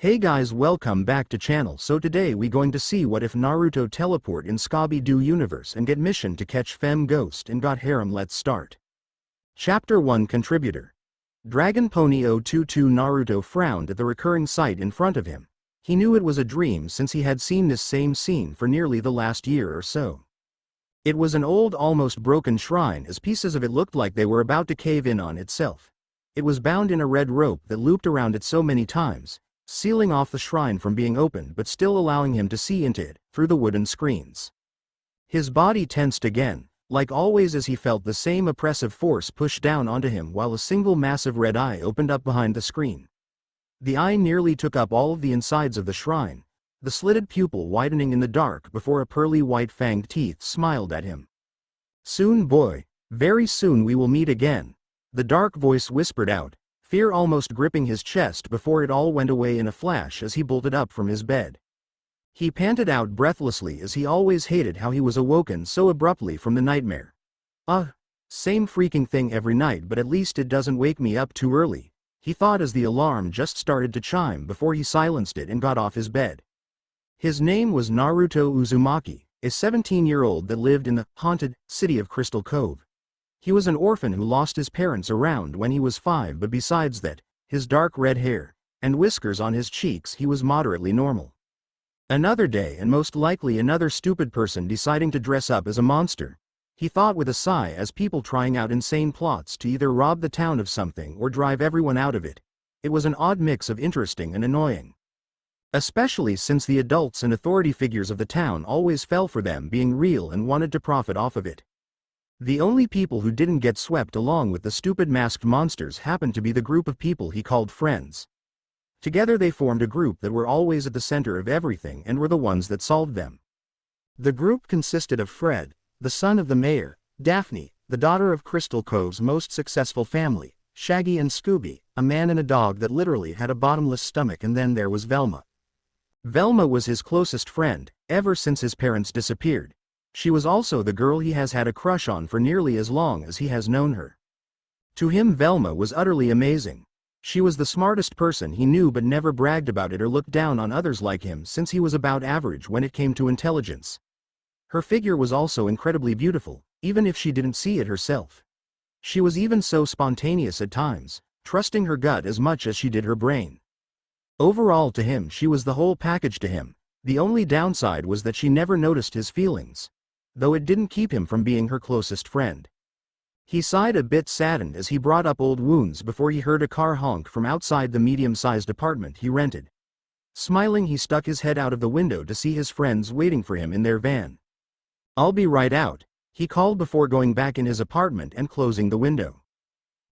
Hey guys, welcome back to channel. So today we going to see what if Naruto teleport in Scobby do universe and get mission to catch Fem Ghost and got Harem. Let's start. Chapter 1 Contributor. Dragon Pony 022 Naruto frowned at the recurring sight in front of him. He knew it was a dream since he had seen this same scene for nearly the last year or so. It was an old, almost broken shrine as pieces of it looked like they were about to cave in on itself. It was bound in a red rope that looped around it so many times, sealing off the shrine from being opened but still allowing him to see into it, through the wooden screens. His body tensed again, like always as he felt the same oppressive force push down onto him while a single massive red eye opened up behind the screen. The eye nearly took up all of the insides of the shrine, the slitted pupil widening in the dark before a pearly white fanged teeth smiled at him. "Soon, boy, very soon we will meet again," the dark voice whispered out, fear almost gripping his chest before it all went away in a flash as he bolted up from his bed. He panted out breathlessly as he always hated how he was awoken so abruptly from the nightmare. Same freaking thing every night, but at least it doesn't wake me up too early," he thought as the alarm just started to chime before he silenced it and got off his bed. His name was Naruto Uzumaki, a 17-year-old that lived in the haunted city of Crystal Cove. He was an orphan who lost his parents around when he was 5, but besides that, his dark red hair and whiskers on his cheeks, he was moderately normal. Another day and most likely another stupid person deciding to dress up as a monster, he thought with a sigh as people trying out insane plots to either rob the town of something or drive everyone out of it. It was an odd mix of interesting and annoying. Especially since the adults and authority figures of the town always fell for them being real and wanted to profit off of it. The only people who didn't get swept along with the stupid masked monsters happened to be the group of people he called friends. Together they formed a group that were always at the center of everything and were the ones that solved them. The group consisted of Fred, the son of the mayor, Daphne, the daughter of Crystal Cove's most successful family, Shaggy, and Scooby, a man and a dog that literally had a bottomless stomach, and then there was Velma. Velma was his closest friend, ever since his parents disappeared. She was also the girl he has had a crush on for nearly as long as he has known her. To him, Velma was utterly amazing. She was the smartest person he knew, but never bragged about it or looked down on others like him since he was about average when it came to intelligence. Her figure was also incredibly beautiful, even if she didn't see it herself. She was even so spontaneous at times, trusting her gut as much as she did her brain. Overall, to him, she was the whole package to him. The only downside was that she never noticed his feelings, though it didn't keep him from being her closest friend. He sighed a bit saddened as he brought up old wounds before he heard a car honk from outside the medium-sized apartment he rented. Smiling, he stuck his head out of the window to see his friends waiting for him in their van. "I'll be right out," he called before going back in his apartment and closing the window.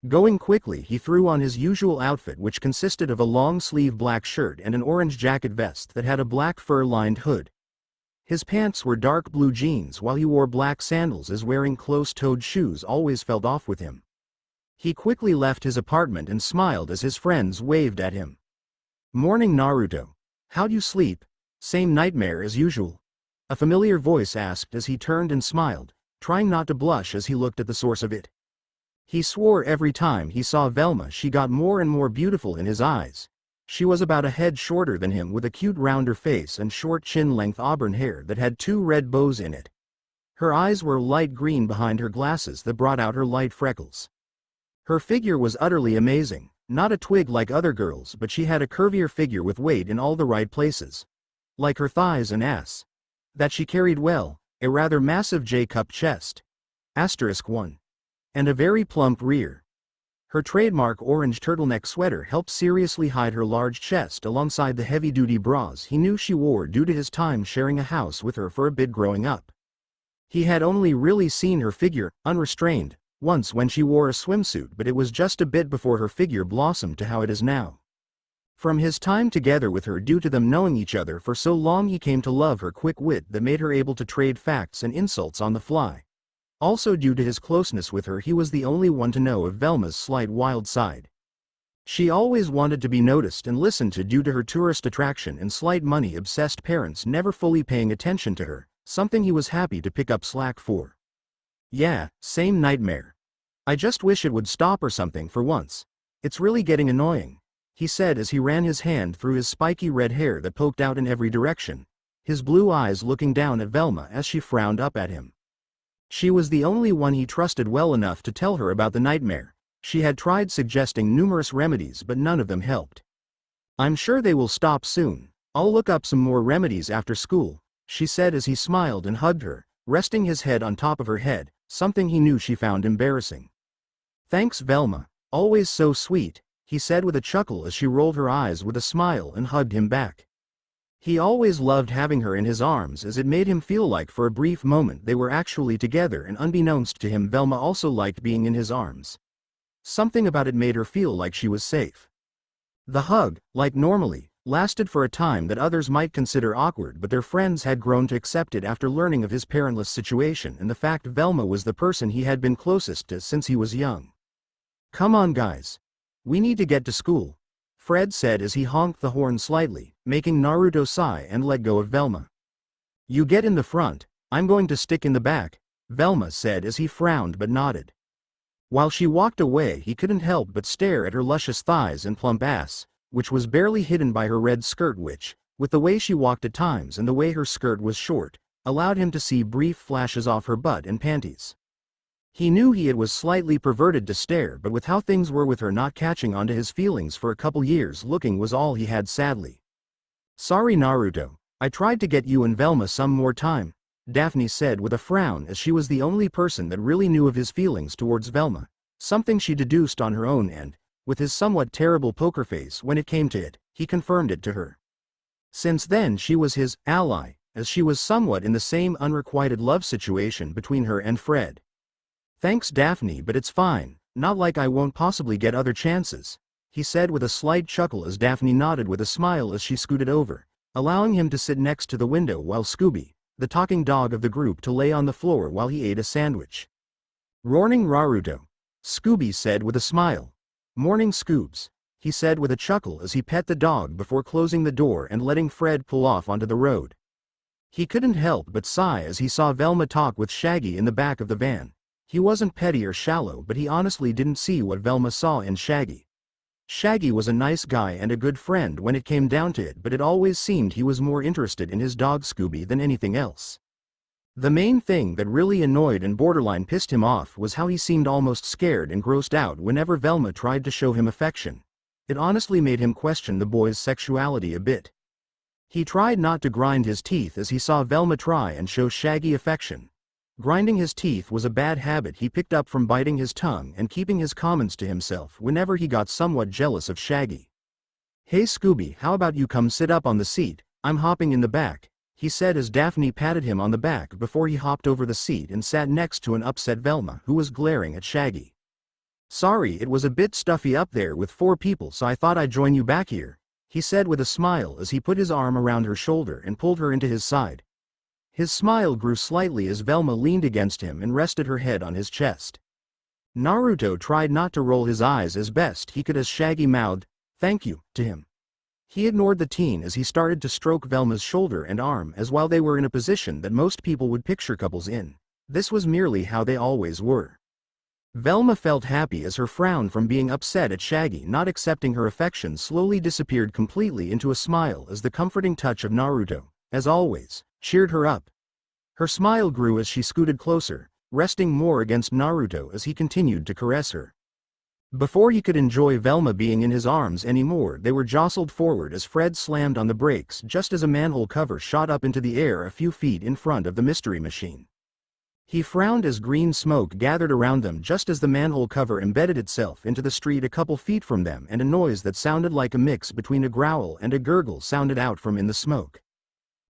Going quickly, he threw on his usual outfit, which consisted of a long-sleeve black shirt and an orange jacket vest that had a black fur-lined hood. His pants were dark blue jeans while he wore black sandals, as wearing close-toed shoes always felt off with him. He quickly left his apartment and smiled as his friends waved at him. "Morning, Naruto. How'd you sleep? Same nightmare as usual?" a familiar voice asked as he turned and smiled, trying not to blush as he looked at the source of it. He swore every time he saw Velma she got more and more beautiful in his eyes. She was about a head shorter than him with a cute rounder face and short chin-length auburn hair that had 2 red bows in it. Her eyes were light green behind her glasses that brought out her light freckles. Her figure was utterly amazing, not a twig like other girls, but she had a curvier figure with weight in all the right places. Like her thighs and ass. That she carried well, a rather massive J-cup chest. *1. And a very plump rear. Her trademark orange turtleneck sweater helped seriously hide her large chest alongside the heavy-duty bras he knew she wore due to his time sharing a house with her for a bit growing up. He had only really seen her figure, unrestrained, once when she wore a swimsuit, but it was just a bit before her figure blossomed to how it is now. From his time together with her, due to them knowing each other for so long, he came to love her quick wit that made her able to trade facts and insults on the fly. Also, due to his closeness with her, he was the only one to know of Velma's slight wild side. She always wanted to be noticed and listened to due to her tourist attraction and slight money-obsessed parents never fully paying attention to her, something he was happy to pick up slack for. "Yeah, same nightmare. I just wish it would stop or something for once. It's really getting annoying," he said as he ran his hand through his spiky red hair that poked out in every direction, his blue eyes looking down at Velma as she frowned up at him. She was the only one he trusted well enough to tell her about the nightmare. She had tried suggesting numerous remedies but none of them helped. "I'm sure they will stop soon. I'll look up some more remedies after school," she said as he smiled and hugged her, resting his head on top of her head, something he knew she found embarrassing. "Thanks, Velma, always so sweet," he said with a chuckle as she rolled her eyes with a smile and hugged him back. He always loved having her in his arms as it made him feel like for a brief moment they were actually together, and unbeknownst to him Velma also liked being in his arms. Something about it made her feel like she was safe. The hug, like normally, lasted for a time that others might consider awkward, but their friends had grown to accept it after learning of his parentless situation and the fact Velma was the person he had been closest to since he was young. "Come on guys. We need to get to school," Fred said as he honked the horn slightly, making Naruto sigh and let go of Velma. "You get in the front, I'm going to stick in the back," Velma said as he frowned but nodded. While she walked away he couldn't help but stare at her luscious thighs and plump ass, which was barely hidden by her red skirt which, with the way she walked at times and the way her skirt was short, allowed him to see brief flashes off her butt and panties. He knew it was slightly perverted to stare, but with how things were with her not catching onto his feelings for a couple years, looking was all he had sadly. "Sorry Naruto, I tried to get you and Velma some more time," Daphne said with a frown as she was the only person that really knew of his feelings towards Velma, something she deduced on her own and, with his somewhat terrible poker face when it came to it, he confirmed it to her. Since then she was his ally, as she was somewhat in the same unrequited love situation between her and Fred. "Thanks Daphne, but it's fine, not like I won't possibly get other chances," he said with a slight chuckle as Daphne nodded with a smile as she scooted over, allowing him to sit next to the window while Scobby, the talking dog of the group, to lay on the floor while he ate a sandwich. "Morning Naruto," Scobby said with a smile. "Morning Scoobs," he said with a chuckle as he pet the dog before closing the door and letting Fred pull off onto the road. He couldn't help but sigh as he saw Velma talk with Shaggy in the back of the van. He wasn't petty or shallow, but he honestly didn't see what Velma saw in Shaggy. Shaggy was a nice guy and a good friend when it came down to it, but it always seemed he was more interested in his dog Scooby than anything else. The main thing that really annoyed and borderline pissed him off was how he seemed almost scared and grossed out whenever Velma tried to show him affection. It honestly made him question the boy's sexuality a bit. He tried not to grind his teeth as he saw Velma try and show Shaggy affection. Grinding his teeth was a bad habit he picked up from biting his tongue and keeping his comments to himself whenever he got somewhat jealous of Shaggy. "Hey Scooby, how about you come sit up on the seat, I'm hopping in the back," he said as Daphne patted him on the back before he hopped over the seat and sat next to an upset Velma who was glaring at Shaggy. "Sorry, it was a bit stuffy up there with 4 people, so I thought I'd join you back here," he said with a smile as he put his arm around her shoulder and pulled her into his side. His smile grew slightly as Velma leaned against him and rested her head on his chest. Naruto tried not to roll his eyes as best he could as Shaggy mouthed, "Thank you," to him. He ignored the teen as he started to stroke Velma's shoulder and arm, as while they were in a position that most people would picture couples in, this was merely how they always were. Velma felt happy as her frown from being upset at Shaggy not accepting her affection slowly disappeared completely into a smile as the comforting touch of Naruto, as always, cheered her up. Her smile grew as she scooted closer, resting more against Naruto as he continued to caress her. Before he could enjoy Velma being in his arms anymore, they were jostled forward as Fred slammed on the brakes just as a manhole cover shot up into the air a few feet in front of the mystery machine. He frowned as green smoke gathered around them just as the manhole cover embedded itself into the street a couple feet from them, and a noise that sounded like a mix between a growl and a gurgle sounded out from in the smoke.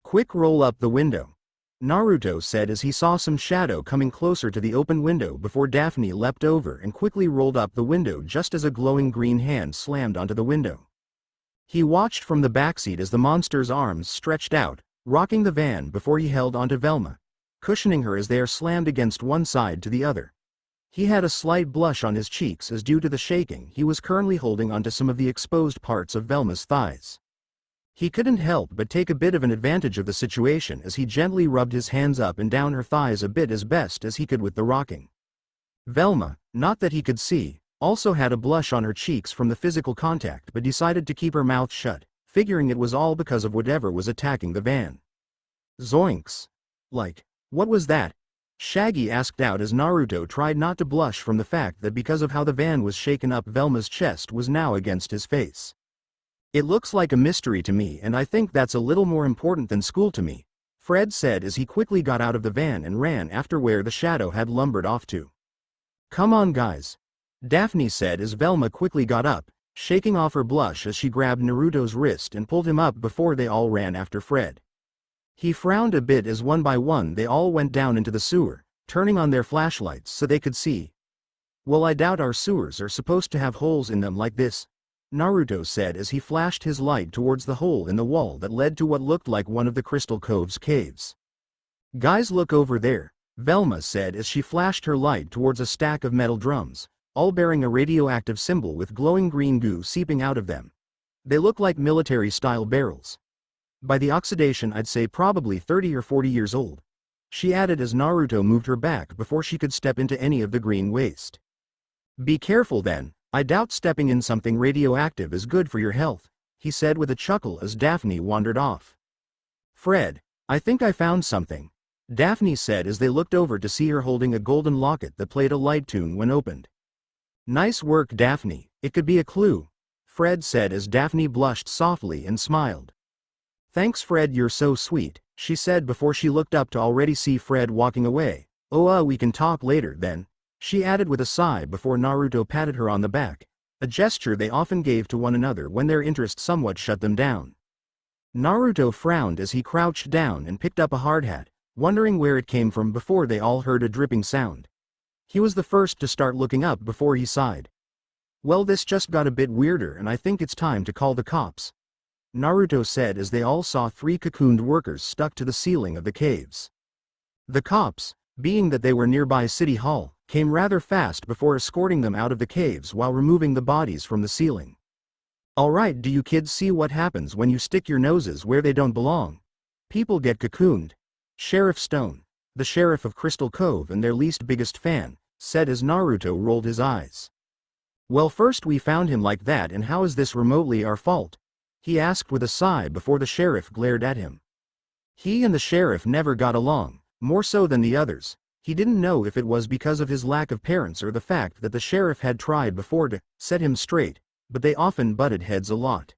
"Quick, roll up the window," Naruto said as he saw some shadow coming closer to the open window before Daphne leapt over and quickly rolled up the window just as a glowing green hand slammed onto the window. He watched from the backseat as the monster's arms stretched out, rocking the van before he held onto Velma, cushioning her as they are slammed against one side to the other. He had a slight blush on his cheeks as due to the shaking he was currently holding onto some of the exposed parts of Velma's thighs. He couldn't help but take a bit of an advantage of the situation as he gently rubbed his hands up and down her thighs a bit as best as he could with the rocking. Velma, not that he could see, also had a blush on her cheeks from the physical contact but decided to keep her mouth shut, figuring it was all because of whatever was attacking the van. Zoinks! Like, what was that? Shaggy asked out as Naruto tried not to blush from the fact that because of how the van was shaken up, Velma's chest was now against his face. It looks like a mystery to me, and I think that's a little more important than school to me, Fred said as he quickly got out of the van and ran after where the shadow had lumbered off to. Come on guys, Daphne said as Velma quickly got up, shaking off her blush as she grabbed Naruto's wrist and pulled him up before they all ran after Fred. He frowned a bit as one by one they all went down into the sewer, turning on their flashlights so they could see. Well, I doubt our sewers are supposed to have holes in them like this, Naruto said as he flashed his light towards the hole in the wall that led to what looked like one of the Crystal Cove's caves. Guys, look over there, Velma said as she flashed her light towards a stack of metal drums, all bearing a radioactive symbol with glowing green goo seeping out of them. They look like military-style barrels. By the oxidation I'd say probably 30 or 40 years old, she added as Naruto moved her back before she could step into any of the green waste. Be careful then, I doubt stepping in something radioactive is good for your health, he said with a chuckle as Daphne wandered off. Fred, I think I found something, Daphne said as they looked over to see her holding a golden locket that played a light tune when opened. Nice work, Daphne, it could be a clue, Fred said as Daphne blushed softly and smiled. Thanks Fred, you're so sweet, she said before she looked up to already see Fred walking away. Oh, we can talk later then, she added with a sigh before Naruto patted her on the back, a gesture they often gave to one another when their interest somewhat shut them down. Naruto frowned as he crouched down and picked up a hard hat, wondering where it came from before they all heard a dripping sound. He was the first to start looking up before he sighed. Well, this just got a bit weirder and I think it's time to call the cops, Naruto said as they all saw 3 cocooned workers stuck to the ceiling of the caves. The cops, being that they were nearby City Hall, came rather fast before escorting them out of the caves while removing the bodies from the ceiling. Alright, do you kids see what happens when you stick your noses where they don't belong? People get cocooned. Sheriff Stone, the sheriff of Crystal Cove and their least biggest fan, said as Naruto rolled his eyes. Well, first we found him like that, and how is this remotely our fault? He asked with a sigh before the sheriff glared at him. He and the sheriff never got along, more so than the others. He didn't know if it was because of his lack of parents or the fact that the sheriff had tried before to set him straight, but they often butted heads a lot.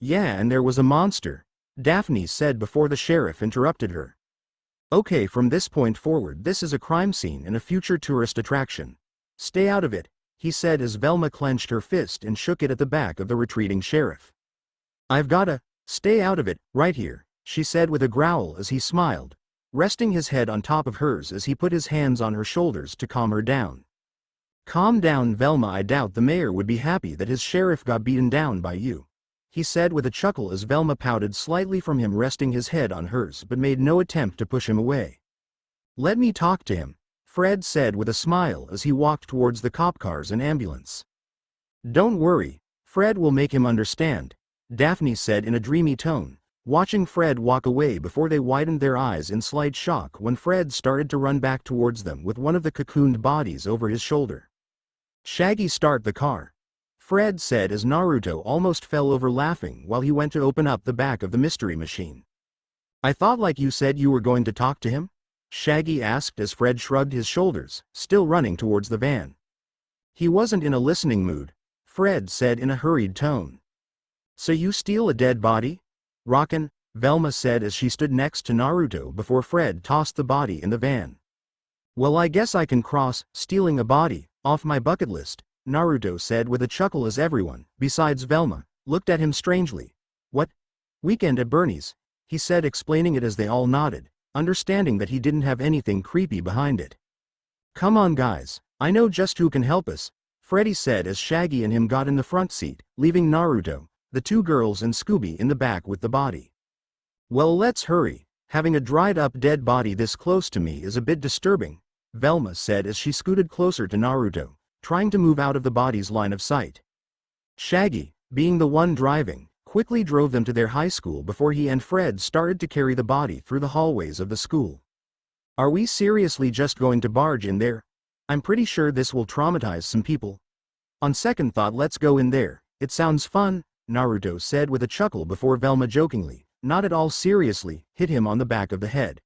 Yeah, and there was a monster, Daphne said before the sheriff interrupted her. Okay, from this point forward this is a crime scene and a future tourist attraction. Stay out of it, he said as Velma clenched her fist and shook it at the back of the retreating sheriff. I've gotta stay out of it, right here, she said with a growl as he smiled, resting his head on top of hers as he put his hands on her shoulders to calm her down. Calm down, Velma, I doubt the mayor would be happy that his sheriff got beaten down by you, he said with a chuckle as Velma pouted slightly from him, resting his head on hers but made no attempt to push him away. Let me talk to him, Fred said with a smile as he walked towards the cop cars and ambulance. Don't worry, Fred will make him understand, Daphne said in a dreamy tone, watching Fred walk away before they widened their eyes in slight shock when Fred started to run back towards them with one of the cocooned bodies over his shoulder. Shaggy, start the car, Fred said as Naruto almost fell over laughing while he went to open up the back of the mystery machine. I thought like you said you were going to talk to him? Shaggy asked as Fred shrugged his shoulders, still running towards the van. He wasn't in a listening mood, Fred said in a hurried tone. So you steal a dead body? Rockin', Velma said as she stood next to Naruto before Fred tossed the body in the van. Well, I guess I can cross stealing a body off my bucket list, Naruto said with a chuckle as everyone, besides Velma, looked at him strangely. What? Weekend at Bernie's, he said, explaining it as they all nodded, understanding that he didn't have anything creepy behind it. Come on guys, I know just who can help us, Freddy said as Shaggy and him got in the front seat, leaving Naruto, the 2 girls and Scooby in the back with the body. Well, let's hurry, having a dried up dead body this close to me is a bit disturbing, Velma said as she scooted closer to Naruto, trying to move out of the body's line of sight. Shaggy, being the one driving, quickly drove them to their high school before he and Fred started to carry the body through the hallways of the school. Are we seriously just going to barge in there? I'm pretty sure this will traumatize some people. On second thought, let's go in there. It sounds fun, Naruto said with a chuckle before Velma jokingly, not at all seriously, hit him on the back of the head.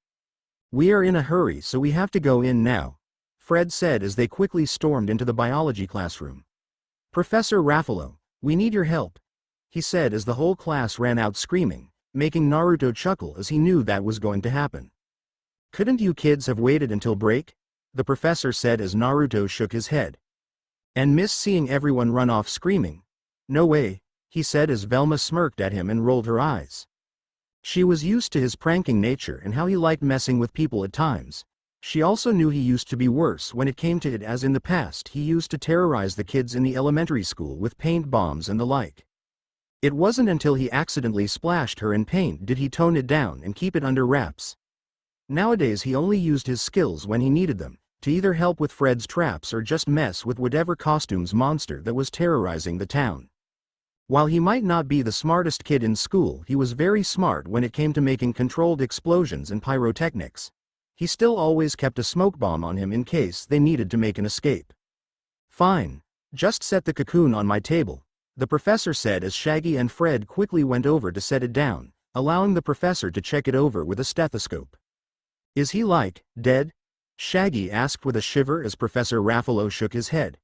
We are in a hurry, so we have to go in now, Fred said as they quickly stormed into the biology classroom. Professor Raffalo, we need your help, he said as the whole class ran out screaming, making Naruto chuckle as he knew that was going to happen. Couldn't you kids have waited until break? The professor said as Naruto shook his head. And miss seeing everyone run off screaming. No way, he said as Velma smirked at him and rolled her eyes. She was used to his pranking nature and how he liked messing with people at times. She also knew he used to be worse when it came to it, as in the past he used to terrorize the kids in the elementary school with paint bombs and the like. It wasn't until he accidentally splashed her in paint did he tone it down and keep it under wraps. Nowadays he only used his skills when he needed them, to either help with Fred's traps or just mess with whatever costumes monster that was terrorizing the town. While he might not be the smartest kid in school, he was very smart when it came to making controlled explosions and pyrotechnics. He still always kept a smoke bomb on him in case they needed to make an escape. Fine. Just set the cocoon on my table, the professor said as Shaggy and Fred quickly went over to set it down, allowing the professor to check it over with a stethoscope. Is he dead? Shaggy asked with a shiver as Professor Raffalo shook his head.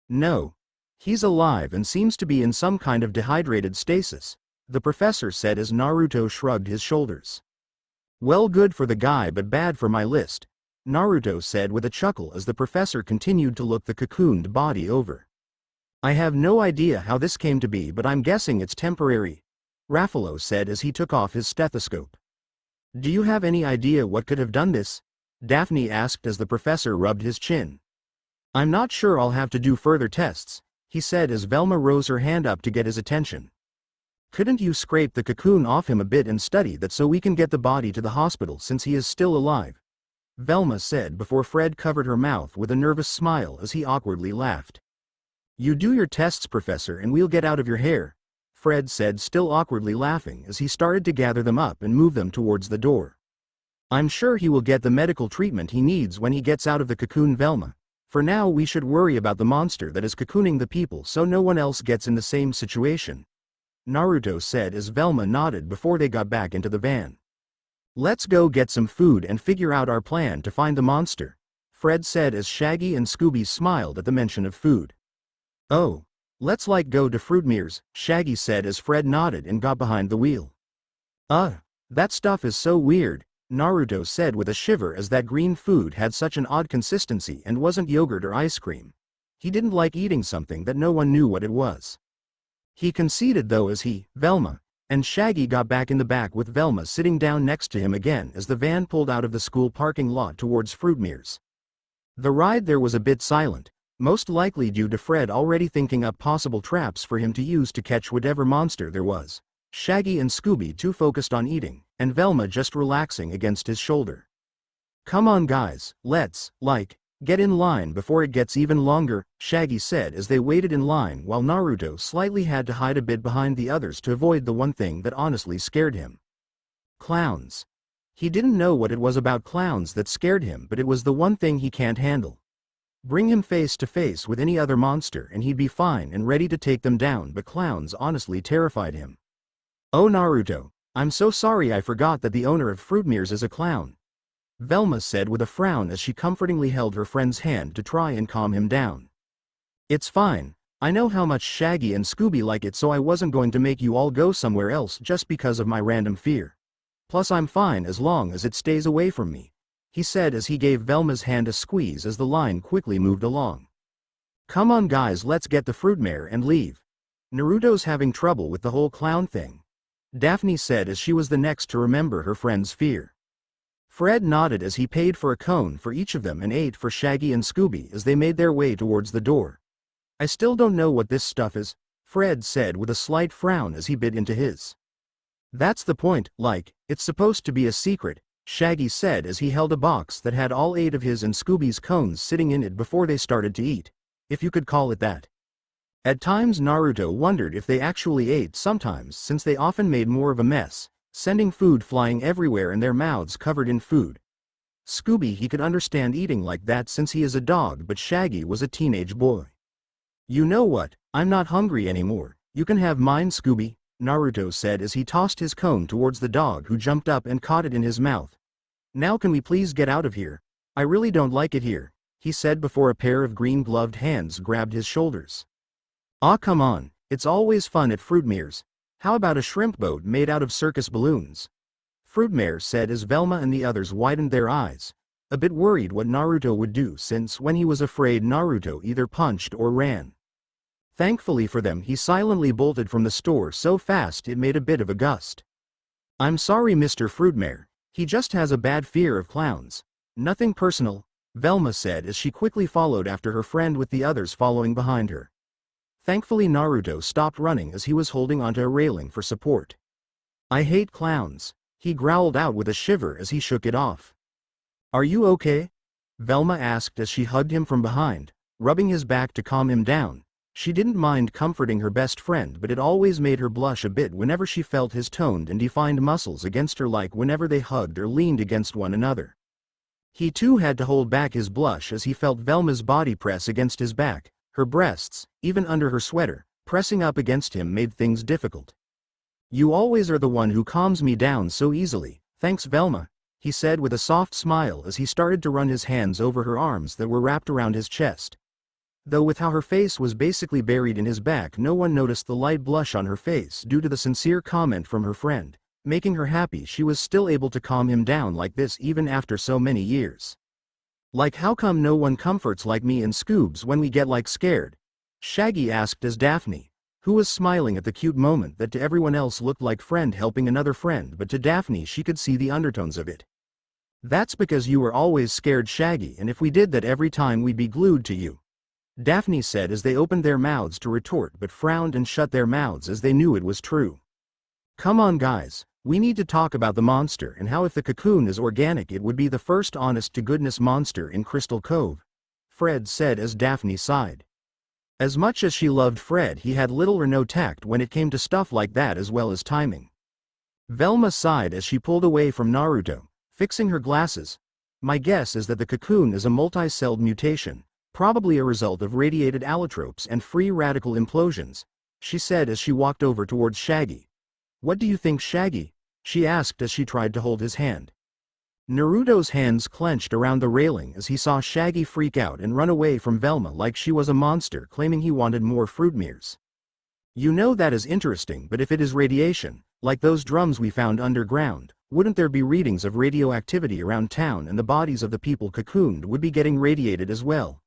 No. He's alive and seems to be in some kind of dehydrated stasis, the professor said as Naruto shrugged his shoulders. Well, good for the guy but bad for my list, Naruto said with a chuckle as the professor continued to look the cocooned body over. I have no idea how this came to be, but I'm guessing it's temporary, Raffalo said as he took off his stethoscope. Do you have any idea what could have done this? Daphne asked as the professor rubbed his chin. I'm not sure, I'll have to do further tests, he said as Velma rose her hand up to get his attention. Couldn't you scrape the cocoon off him a bit and study that so we can get the body to the hospital since he is still alive? Velma said before Fred covered her mouth with a nervous smile as he awkwardly laughed. You do your tests, Professor, and we'll get out of your hair, Fred said, still awkwardly laughing as he started to gather them up and move them towards the door. I'm sure he will get the medical treatment he needs when he gets out of the cocoon, Velma. For now we should worry about the monster that is cocooning the people so no one else gets in the same situation, Naruto said as Velma nodded before they got back into the van. Let's go get some food and figure out our plan to find the monster, Fred said as Shaggy and Scooby smiled at the mention of food. Oh, let's go to Fruitmere's, Shaggy said as Fred nodded and got behind the wheel. That stuff is so weird, Naruto said with a shiver as that green food had such an odd consistency and wasn't yogurt or ice cream. He didn't like eating something that no one knew what it was. He conceded though as he, Velma, and Shaggy got back in the back with Velma sitting down next to him again as the van pulled out of the school parking lot towards Fruitmere's. The ride there was a bit silent, most likely due to Fred already thinking up possible traps for him to use to catch whatever monster there was. Shaggy and Scooby too focused on eating, and Velma just relaxing against his shoulder. Come on guys, let's, get in line before it gets even longer, Shaggy said as they waited in line while Naruto slightly had to hide a bit behind the others to avoid the one thing that honestly scared him. Clowns. He didn't know what it was about clowns that scared him, but it was the one thing he can't handle. Bring him face to face with any other monster and he'd be fine and ready to take them down, but clowns honestly terrified him. Oh Naruto, I'm so sorry, I forgot that the owner of Fruitmere's is a clown, Velma said with a frown as she comfortingly held her friend's hand to try and calm him down. It's fine, I know how much Shaggy and Scooby like it, so I wasn't going to make you all go somewhere else just because of my random fear. Plus I'm fine as long as it stays away from me, he said as he gave Velma's hand a squeeze as the line quickly moved along. Come on guys, let's get the Fruitmare and leave. Naruto's having trouble with the whole clown thing, Daphne said as she was the next to remember her friend's fear. Fred nodded as he paid for a cone for each of them and ate for Shaggy and Scooby as they made their way towards the door. I still don't know what this stuff is, Fred said with a slight frown as he bit into his. That's the point, it's supposed to be a secret, Shaggy said as he held a box that had all 8 of his and Scooby's cones sitting in it before they started to eat, if you could call it that. At times Naruto wondered if they actually ate sometimes, since they often made more of a mess, sending food flying everywhere and their mouths covered in food. Scooby he could understand eating like that since he is a dog, but Shaggy was a teenage boy. You know what, I'm not hungry anymore, you can have mine, Scooby, Naruto said as he tossed his cone towards the dog, who jumped up and caught it in his mouth. Now can we please get out of here? I really don't like it here, he said before a pair of green-gloved hands grabbed his shoulders. Aw, come on, it's always fun at Fruitmare's. How about a shrimp boat made out of circus balloons? Fruitmare said as Velma and the others widened their eyes, a bit worried what Naruto would do, since when he was afraid Naruto either punched or ran. Thankfully for them, he silently bolted from the store so fast it made a bit of a gust. I'm sorry, Mr. Fruitmare, he just has a bad fear of clowns. Nothing personal, Velma said as she quickly followed after her friend with the others following behind her. Thankfully Naruto stopped running as he was holding onto a railing for support. I hate clowns, he growled out with a shiver as he shook it off. Are you okay? Velma asked as she hugged him from behind, rubbing his back to calm him down. She didn't mind comforting her best friend, but it always made her blush a bit whenever she felt his toned and defined muscles against her, like whenever they hugged or leaned against one another. He too had to hold back his blush as he felt Velma's body press against his back, her breasts, even under her sweater, pressing up against him made things difficult. You always are the one who calms me down so easily, thanks Velma, he said with a soft smile as he started to run his hands over her arms that were wrapped around his chest. Though with how her face was basically buried in his back, no one noticed the light blush on her face due to the sincere comment from her friend, making her happy she was still able to calm him down like this even after so many years. Like, how come no one comforts like me and Scoobs when we get like scared? Shaggy asked as Daphne, who was smiling at the cute moment that to everyone else looked like friend helping another friend, but to Daphne she could see the undertones of it. That's because you were always scared, Shaggy, and if we did that every time we'd be glued to you, Daphne said as they opened their mouths to retort but frowned and shut their mouths as they knew it was true. Come on guys, we need to talk about the monster and how if the cocoon is organic it would be the first honest-to-goodness monster in Crystal Cove, Fred said as Daphne sighed. As much as she loved Fred, he had little or no tact when it came to stuff like that, as well as timing. Velma sighed as she pulled away from Naruto, fixing her glasses. My guess is that the cocoon is a multi-celled mutation, probably a result of radiated allotropes and free radical implosions, she said as she walked over towards Shaggy. What do you think, Shaggy? She asked as she tried to hold his hand. Naruto's hands clenched around the railing as he saw Shaggy freak out and run away from Velma like she was a monster, claiming he wanted more Fruitmares. You know, that is interesting, but if it is radiation, like those drums we found underground, wouldn't there be readings of radioactivity around town, and the bodies of the people cocooned would be getting radiated as well?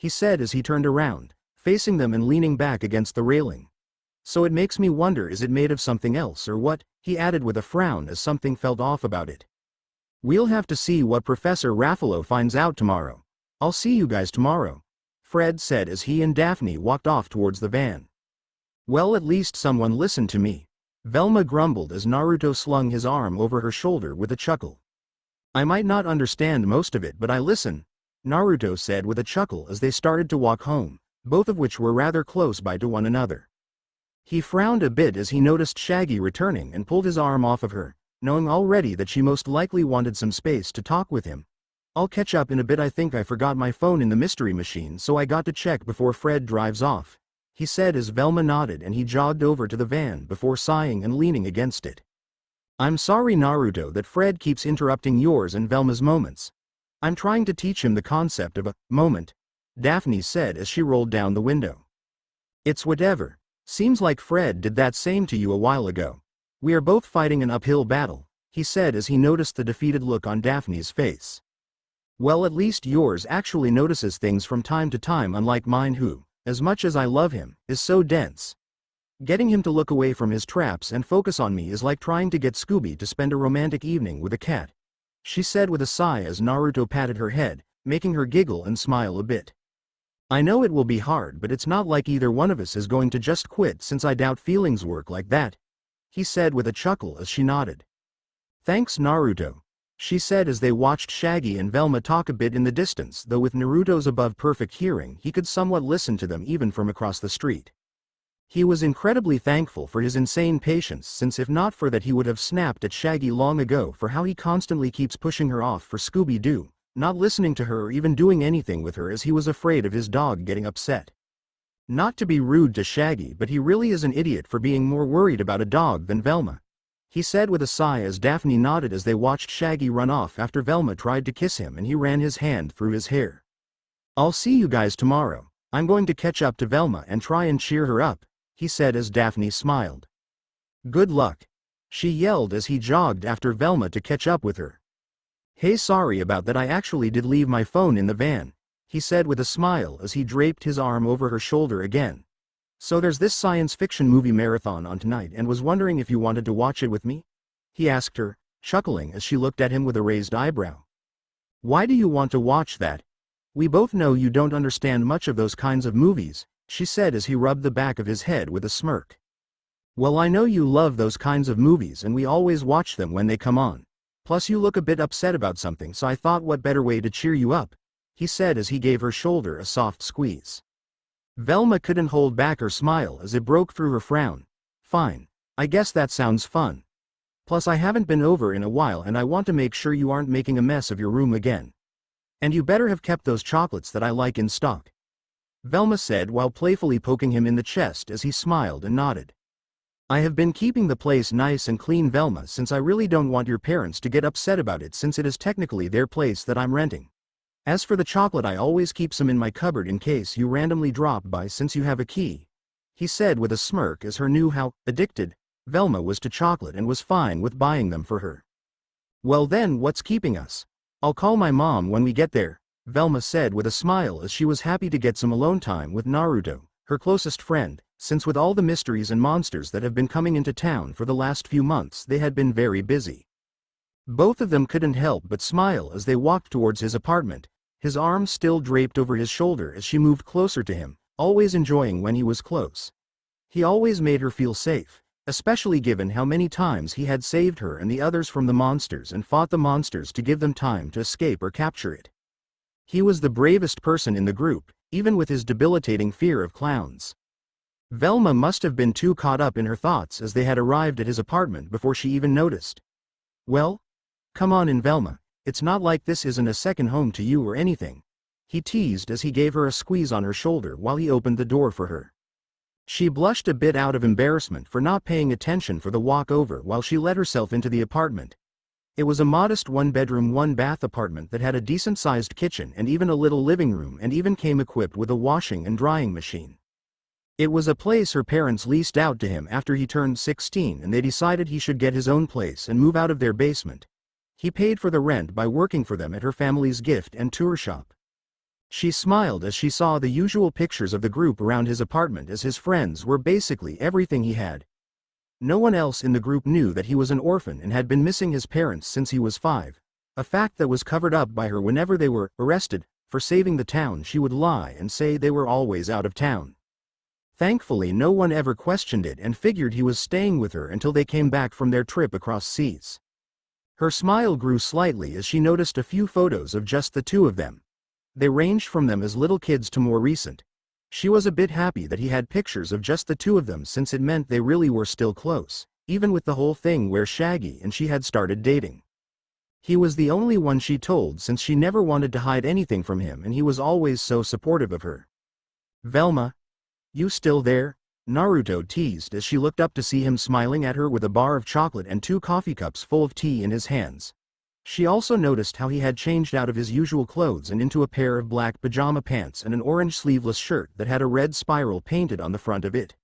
He said as he turned around, facing them and leaning back against the railing. So it makes me wonder, is it made of something else or what? He added with a frown as something felt off about it. We'll have to see what Professor Raffalo finds out tomorrow. I'll see you guys tomorrow, Fred said as he and Daphne walked off towards the van. Well, at least someone listened to me, Velma grumbled as Naruto slung his arm over her shoulder with a chuckle. I might not understand most of it, but I listen, Naruto said with a chuckle as they started to walk home, both of which were rather close by to one another. He frowned a bit as he noticed Shaggy returning and pulled his arm off of her, knowing already that she most likely wanted some space to talk with him. I'll catch up in a bit, I think I forgot my phone in the mystery machine, so I got to check before Fred drives off, he said as Velma nodded and he jogged over to the van before sighing and leaning against it. I'm sorry, Naruto, that Fred keeps interrupting yours and Velma's moments. I'm trying to teach him the concept of a moment, Daphne said as she rolled down the window. It's whatever. Seems like Fred did that same to you a while ago. We are both fighting an uphill battle, he said as he noticed the defeated look on Daphne's face. Well, at least yours actually notices things from time to time, unlike mine, who, as much as I love him, is so dense. Getting him to look away from his traps and focus on me is like trying to get Scooby to spend a romantic evening with a cat, she said with a sigh as Naruto patted her head, making her giggle and smile a bit. I know it will be hard, but it's not like either one of us is going to just quit, since I doubt feelings work like that, he said with a chuckle as she nodded. Thanks, Naruto, she said as they watched Shaggy and Velma talk a bit in the distance, though with Naruto's above perfect hearing he could somewhat listen to them even from across the street. He was incredibly thankful for his insane patience, since if not for that he would have snapped at Shaggy long ago for how he constantly keeps pushing her off for Scooby-Doo, not listening to her or even doing anything with her as he was afraid of his dog getting upset. Not to be rude to Shaggy, but he really is an idiot for being more worried about a dog than Velma, he said with a sigh as Daphne nodded as they watched Shaggy run off after Velma tried to kiss him and he ran his hand through his hair. I'll see you guys tomorrow. I'm going to catch up to Velma and try and cheer her up, he said as Daphne smiled. Good luck, she yelled as he jogged after Velma to catch up with her. Hey, sorry about that, I actually did leave my phone in the van, he said with a smile as he draped his arm over her shoulder again. So there's this science fiction movie marathon on tonight and was wondering if you wanted to watch it with me? He asked her, chuckling as she looked at him with a raised eyebrow. Why do you want to watch that? We both know you don't understand much of those kinds of movies, she said as he rubbed the back of his head with a smirk. Well, I know you love those kinds of movies and we always watch them when they come on. Plus you look a bit upset about something, so I thought what better way to cheer you up, he said as he gave her shoulder a soft squeeze. Velma couldn't hold back her smile as it broke through her frown. Fine. I guess that sounds fun. Plus I haven't been over in a while and I want to make sure you aren't making a mess of your room again. And you better have kept those chocolates that I like in stock, Velma said while playfully poking him in the chest as he smiled and nodded. I have been keeping the place nice and clean, Velma, since I really don't want your parents to get upset about it since it is technically their place that I'm renting. As for the chocolate, I always keep some in my cupboard in case you randomly drop by since you have a key, he said with a smirk as her knew how addicted Velma was to chocolate and was fine with buying them for her. Well then, what's keeping us? I'll call my mom when we get there, Velma said with a smile as she was happy to get some alone time with Naruto, her closest friend, since with all the mysteries and monsters that have been coming into town for the last few months they had been very busy. Both of them couldn't help but smile as they walked towards his apartment, his arm still draped over his shoulder as she moved closer to him, always enjoying when he was close. He always made her feel safe, especially given how many times he had saved her and the others from the monsters and fought the monsters to give them time to escape or capture it. He was the bravest person in the group, even with his debilitating fear of clowns. Velma must have been too caught up in her thoughts as they had arrived at his apartment before she even noticed. Well? Come on in, Velma, it's not like this isn't a second home to you or anything, he teased as he gave her a squeeze on her shoulder while he opened the door for her. She blushed a bit out of embarrassment for not paying attention for the walk over while she let herself into the apartment. It was a modest one-bedroom, one-bath apartment that had a decent-sized kitchen and even a little living room and even came equipped with a washing and drying machine. It was a place her parents leased out to him after he turned 16 and they decided he should get his own place and move out of their basement. He paid for the rent by working for them at her family's gift and tour shop. She smiled as she saw the usual pictures of the group around his apartment as his friends were basically everything he had. No one else in the group knew that he was an orphan and had been missing his parents since he was 5, a fact that was covered up by her whenever they were arrested for saving the town. She would lie and say they were always out of town. Thankfully, no one ever questioned it and figured he was staying with her until they came back from their trip across seas. Her smile grew slightly as she noticed a few photos of just the two of them. They ranged from them as little kids to more recent. She was a bit happy that he had pictures of just the two of them since it meant they really were still close, even with the whole thing where Shaggy and she had started dating. He was the only one she told since she never wanted to hide anything from him and he was always so supportive of her. Velma? You still there? Naruto teased as she looked up to see him smiling at her with a bar of chocolate and 2 coffee cups full of tea in his hands. She also noticed how he had changed out of his usual clothes and into a pair of black pajama pants and an orange sleeveless shirt that had a red spiral painted on the front of it.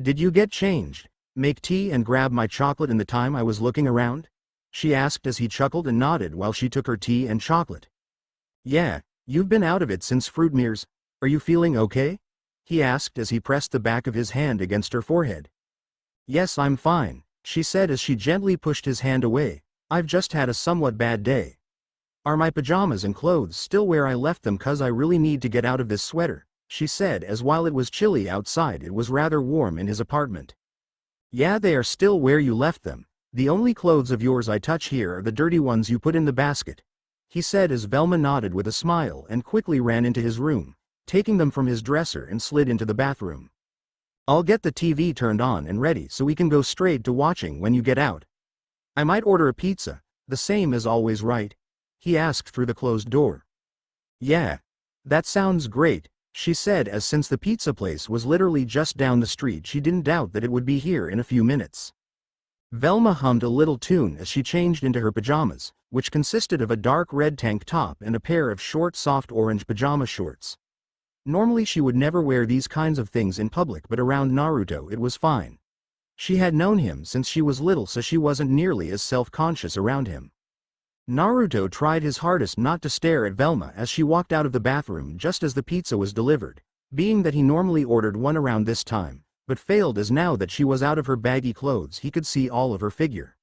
Did you get changed, make tea and grab my chocolate in the time I was looking around? She asked as he chuckled and nodded while she took her tea and chocolate. Yeah, you've been out of it since Fruitmere's. Are you feeling okay? He asked as he pressed the back of his hand against her forehead. Yes, I'm fine, she said as she gently pushed his hand away. I've just had a somewhat bad day. Are my pajamas and clothes still where I left them? 'Cause I really need to get out of this sweater, she said as while it was chilly outside it was rather warm in his apartment. Yeah, they are still where you left them. The only clothes of yours I touch here are the dirty ones you put in the basket, he said as Velma nodded with a smile and quickly ran into his room, taking them from his dresser and slid into the bathroom. I'll get the TV turned on and ready so we can go straight to watching when you get out. I might order a pizza, the same as always, right? He asked through the closed door. Yeah. That sounds great, she said, as since the pizza place was literally just down the street she didn't doubt that it would be here in a few minutes. Velma hummed a little tune as she changed into her pajamas, which consisted of a dark red tank top and a pair of short soft orange pajama shorts. Normally she would never wear these kinds of things in public, but around Naruto it was fine. She had known him since she was little, so she wasn't nearly as self-conscious around him. Naruto tried his hardest not to stare at Velma as she walked out of the bathroom just as the pizza was delivered, being that he normally ordered one around this time, but failed as now that she was out of her baggy clothes he could see all of her figure.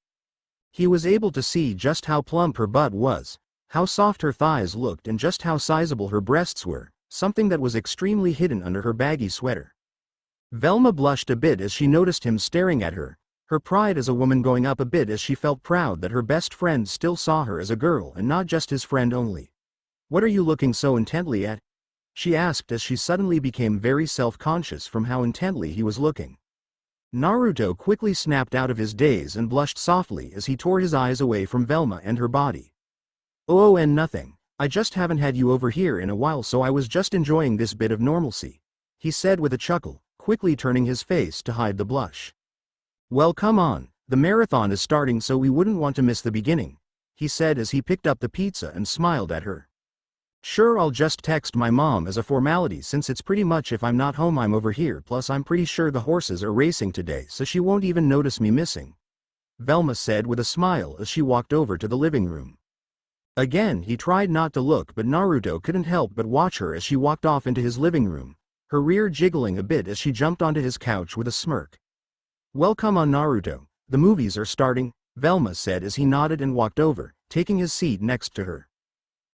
He was able to see just how plump her butt was, how soft her thighs looked, and just how sizable her breasts were, something that was extremely hidden under her baggy sweater. Velma blushed a bit as she noticed him staring at her, her pride as a woman going up a bit as she felt proud that her best friend still saw her as a girl and not just his friend only. "What are you looking so intently at?" she asked as she suddenly became very self-conscious from how intently he was looking. Naruto quickly snapped out of his daze and blushed softly as he tore his eyes away from Velma and her body. "Oh, and nothing. I just haven't had you over here in a while, so I was just enjoying this bit of normalcy," he said with a chuckle, quickly turning his face to hide the blush. "Well, come on, the marathon is starting, so we wouldn't want to miss the beginning," he said as he picked up the pizza and smiled at her. "Sure, I'll just text my mom as a formality since it's pretty much if I'm not home I'm over here, plus I'm pretty sure the horses are racing today so she won't even notice me missing," Velma said with a smile as she walked over to the living room. Again he tried not to look, but Naruto couldn't help but watch her as she walked off into his living room, her rear jiggling a bit as she jumped onto his couch with a smirk. "Well, come on Naruto, the movies are starting," Velma said as he nodded and walked over, taking his seat next to her.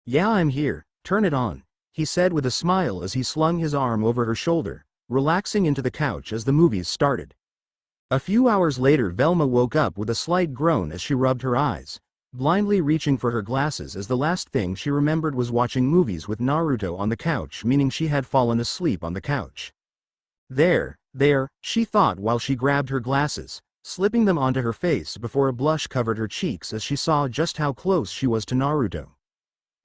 "Yeah, I'm here, turn it on," he said with a smile as he slung his arm over her shoulder, relaxing into the couch as the movies started. A few hours later Velma woke up with a slight groan as she rubbed her eyes, blindly reaching for her glasses as the last thing she remembered was watching movies with Naruto on the couch, meaning she had fallen asleep on the couch. There, she thought while she grabbed her glasses, slipping them onto her face before a blush covered her cheeks as she saw just how close she was to Naruto.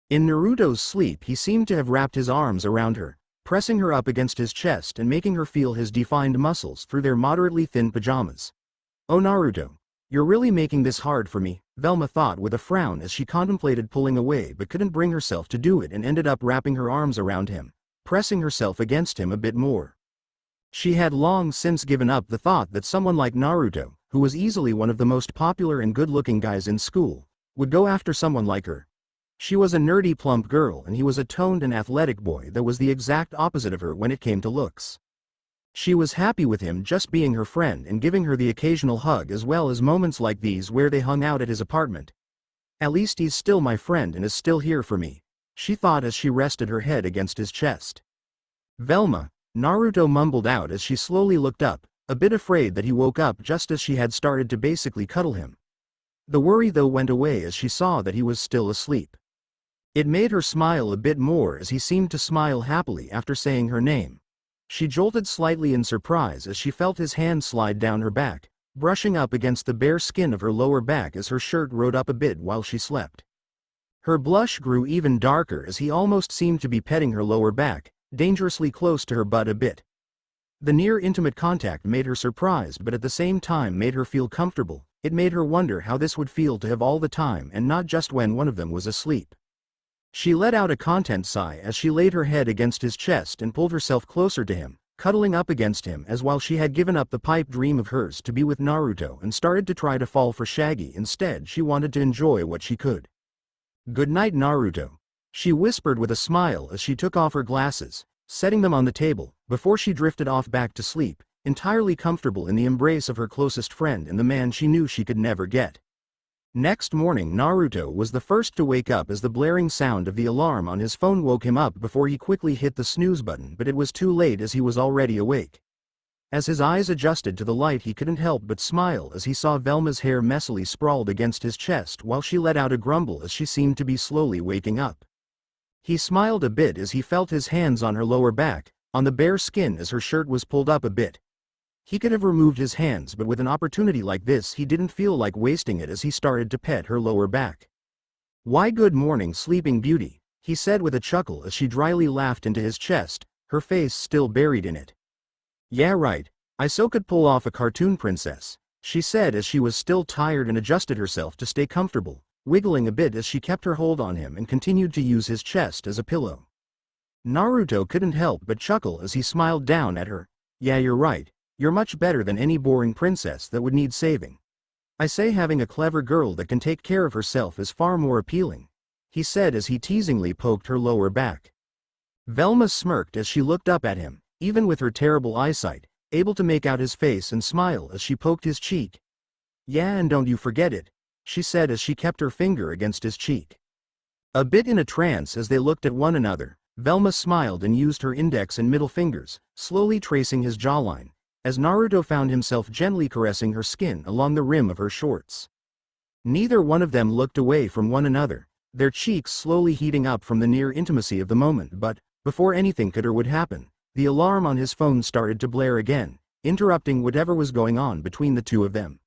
In Naruto's sleep he seemed to have wrapped his arms around her, pressing her up against his chest and making her feel his defined muscles through their moderately thin pajamas. "Oh Naruto, you're really making this hard for me," Velma thought with a frown as she contemplated pulling away but couldn't bring herself to do it and ended up wrapping her arms around him, pressing herself against him a bit more. She had long since given up the thought that someone like Naruto, who was easily one of the most popular and good-looking guys in school, would go after someone like her. She was a nerdy plump girl and he was a toned and athletic boy that was the exact opposite of her when it came to looks. She was happy with him just being her friend and giving her the occasional hug, as well as moments like these where they hung out at his apartment. "At least he's still my friend and is still here for me," she thought as she rested her head against his chest. "Velma," Naruto mumbled out as she slowly looked up, a bit afraid that he woke up just as she had started to basically cuddle him. The worry though went away as she saw that he was still asleep. It made her smile a bit more as he seemed to smile happily after saying her name. She jolted slightly in surprise as she felt his hand slide down her back, brushing up against the bare skin of her lower back as her shirt rode up a bit while she slept. Her blush grew even darker as he almost seemed to be petting her lower back, dangerously close to her butt a bit. The near intimate contact made her surprised but at the same time made her feel comfortable. It made her wonder how this would feel to have all the time and not just when one of them was asleep. She let out a content sigh as she laid her head against his chest and pulled herself closer to him, cuddling up against him as while she had given up the pipe dream of hers to be with Naruto and started to try to fall for Shaggy, instead she wanted to enjoy what she could. "Good night Naruto," she whispered with a smile as she took off her glasses, setting them on the table, before she drifted off back to sleep, entirely comfortable in the embrace of her closest friend and the man she knew she could never get. Next morning Naruto was the first to wake up as the blaring sound of the alarm on his phone woke him up before he quickly hit the snooze button, but it was too late as he was already awake. As his eyes adjusted to the light he couldn't help but smile as he saw Velma's hair messily sprawled against his chest while she let out a grumble as she seemed to be slowly waking up. He smiled a bit as he felt his hands on her lower back, on the bare skin as her shirt was pulled up a bit. He could have removed his hands, but with an opportunity like this he didn't feel like wasting it as he started to pet her lower back. "Why, good morning Sleeping Beauty," he said with a chuckle as she dryly laughed into his chest, her face still buried in it. "Yeah, right. I so could pull off a cartoon princess," she said as she was still tired and adjusted herself to stay comfortable, wiggling a bit as she kept her hold on him and continued to use his chest as a pillow. Naruto couldn't help but chuckle as he smiled down at her. "Yeah, you're right. You're much better than any boring princess that would need saving. I say having a clever girl that can take care of herself is far more appealing," he said as he teasingly poked her lower back. Velma smirked as she looked up at him, even with her terrible eyesight, able to make out his face and smile as she poked his cheek. "Yeah, and don't you forget it," she said as she kept her finger against his cheek. A bit in a trance as they looked at one another, Velma smiled and used her index and middle fingers, slowly tracing his jawline, as Naruto found himself gently caressing her skin along the rim of her shorts. Neither one of them looked away from one another, their cheeks slowly heating up from the near intimacy of the moment, but, before anything could or would happen, the alarm on his phone started to blare again, interrupting whatever was going on between the two of them.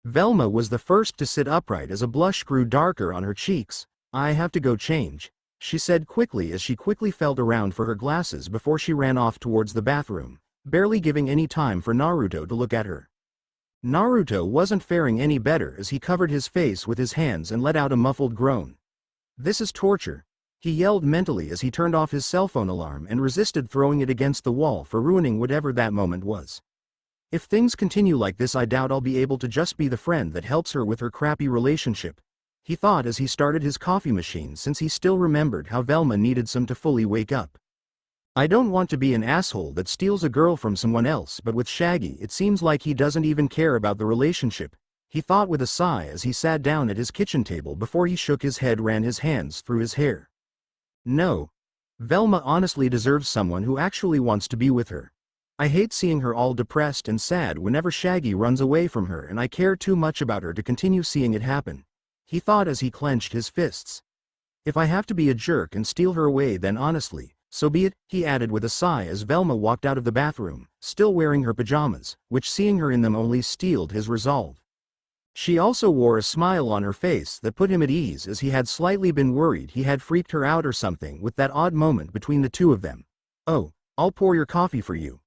Velma was the first to sit upright as a blush grew darker on her cheeks. "I have to go change," she said quickly as she quickly felt around for her glasses before she ran off towards the bathroom, barely giving any time for Naruto to look at her. Naruto wasn't faring any better as he covered his face with his hands and let out a muffled groan. "This is torture," he yelled mentally as he turned off his cell phone alarm and resisted throwing it against the wall for ruining whatever that moment was. "If things continue like this, I doubt I'll be able to just be the friend that helps her with her crappy relationship," he thought as he started his coffee machine since he still remembered how Velma needed some to fully wake up. "I don't want to be an asshole that steals a girl from someone else, but with Shaggy it seems like he doesn't even care about the relationship," he thought with a sigh as he sat down at his kitchen table before he shook his head, ran his hands through his hair. "No. Velma honestly deserves someone who actually wants to be with her. I hate seeing her all depressed and sad whenever Shaggy runs away from her, and I care too much about her to continue seeing it happen," he thought as he clenched his fists. "If I have to be a jerk and steal her away, then honestly, so be it," he added with a sigh as Velma walked out of the bathroom, still wearing her pajamas, which seeing her in them only steeled his resolve. She also wore a smile on her face that put him at ease as he had slightly been worried he had freaked her out or something with that odd moment between the two of them. "Oh, I'll pour your coffee for you.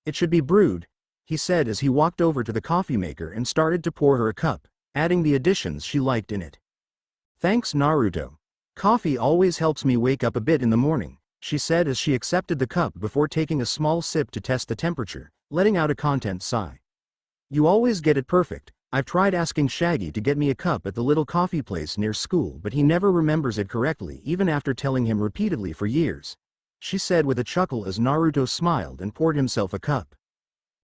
It should be brewed," he said as he walked over to the coffee maker and started to pour her a cup, adding the additions she liked in it. "Thanks, Naruto. Coffee always helps me wake up a bit in the morning," she said as she accepted the cup before taking a small sip to test the temperature, letting out a content sigh. "You always get it perfect. I've tried asking Shaggy to get me a cup at the little coffee place near school, but he never remembers it correctly even after telling him repeatedly for years," she said with a chuckle as Naruto smiled and poured himself a cup.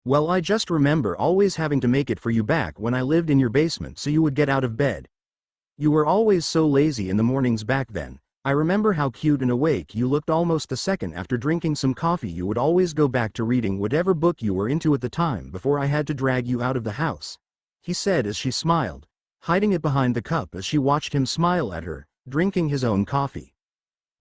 "Well, I just remember always having to make it for you back when I lived in your basement so you would get out of bed. You were always so lazy in the mornings back then. I remember how cute and awake you looked almost the second after drinking some coffee. You would always go back to reading whatever book you were into at the time before I had to drag you out of the house," he said as she smiled, hiding it behind the cup as she watched him smile at her, drinking his own coffee.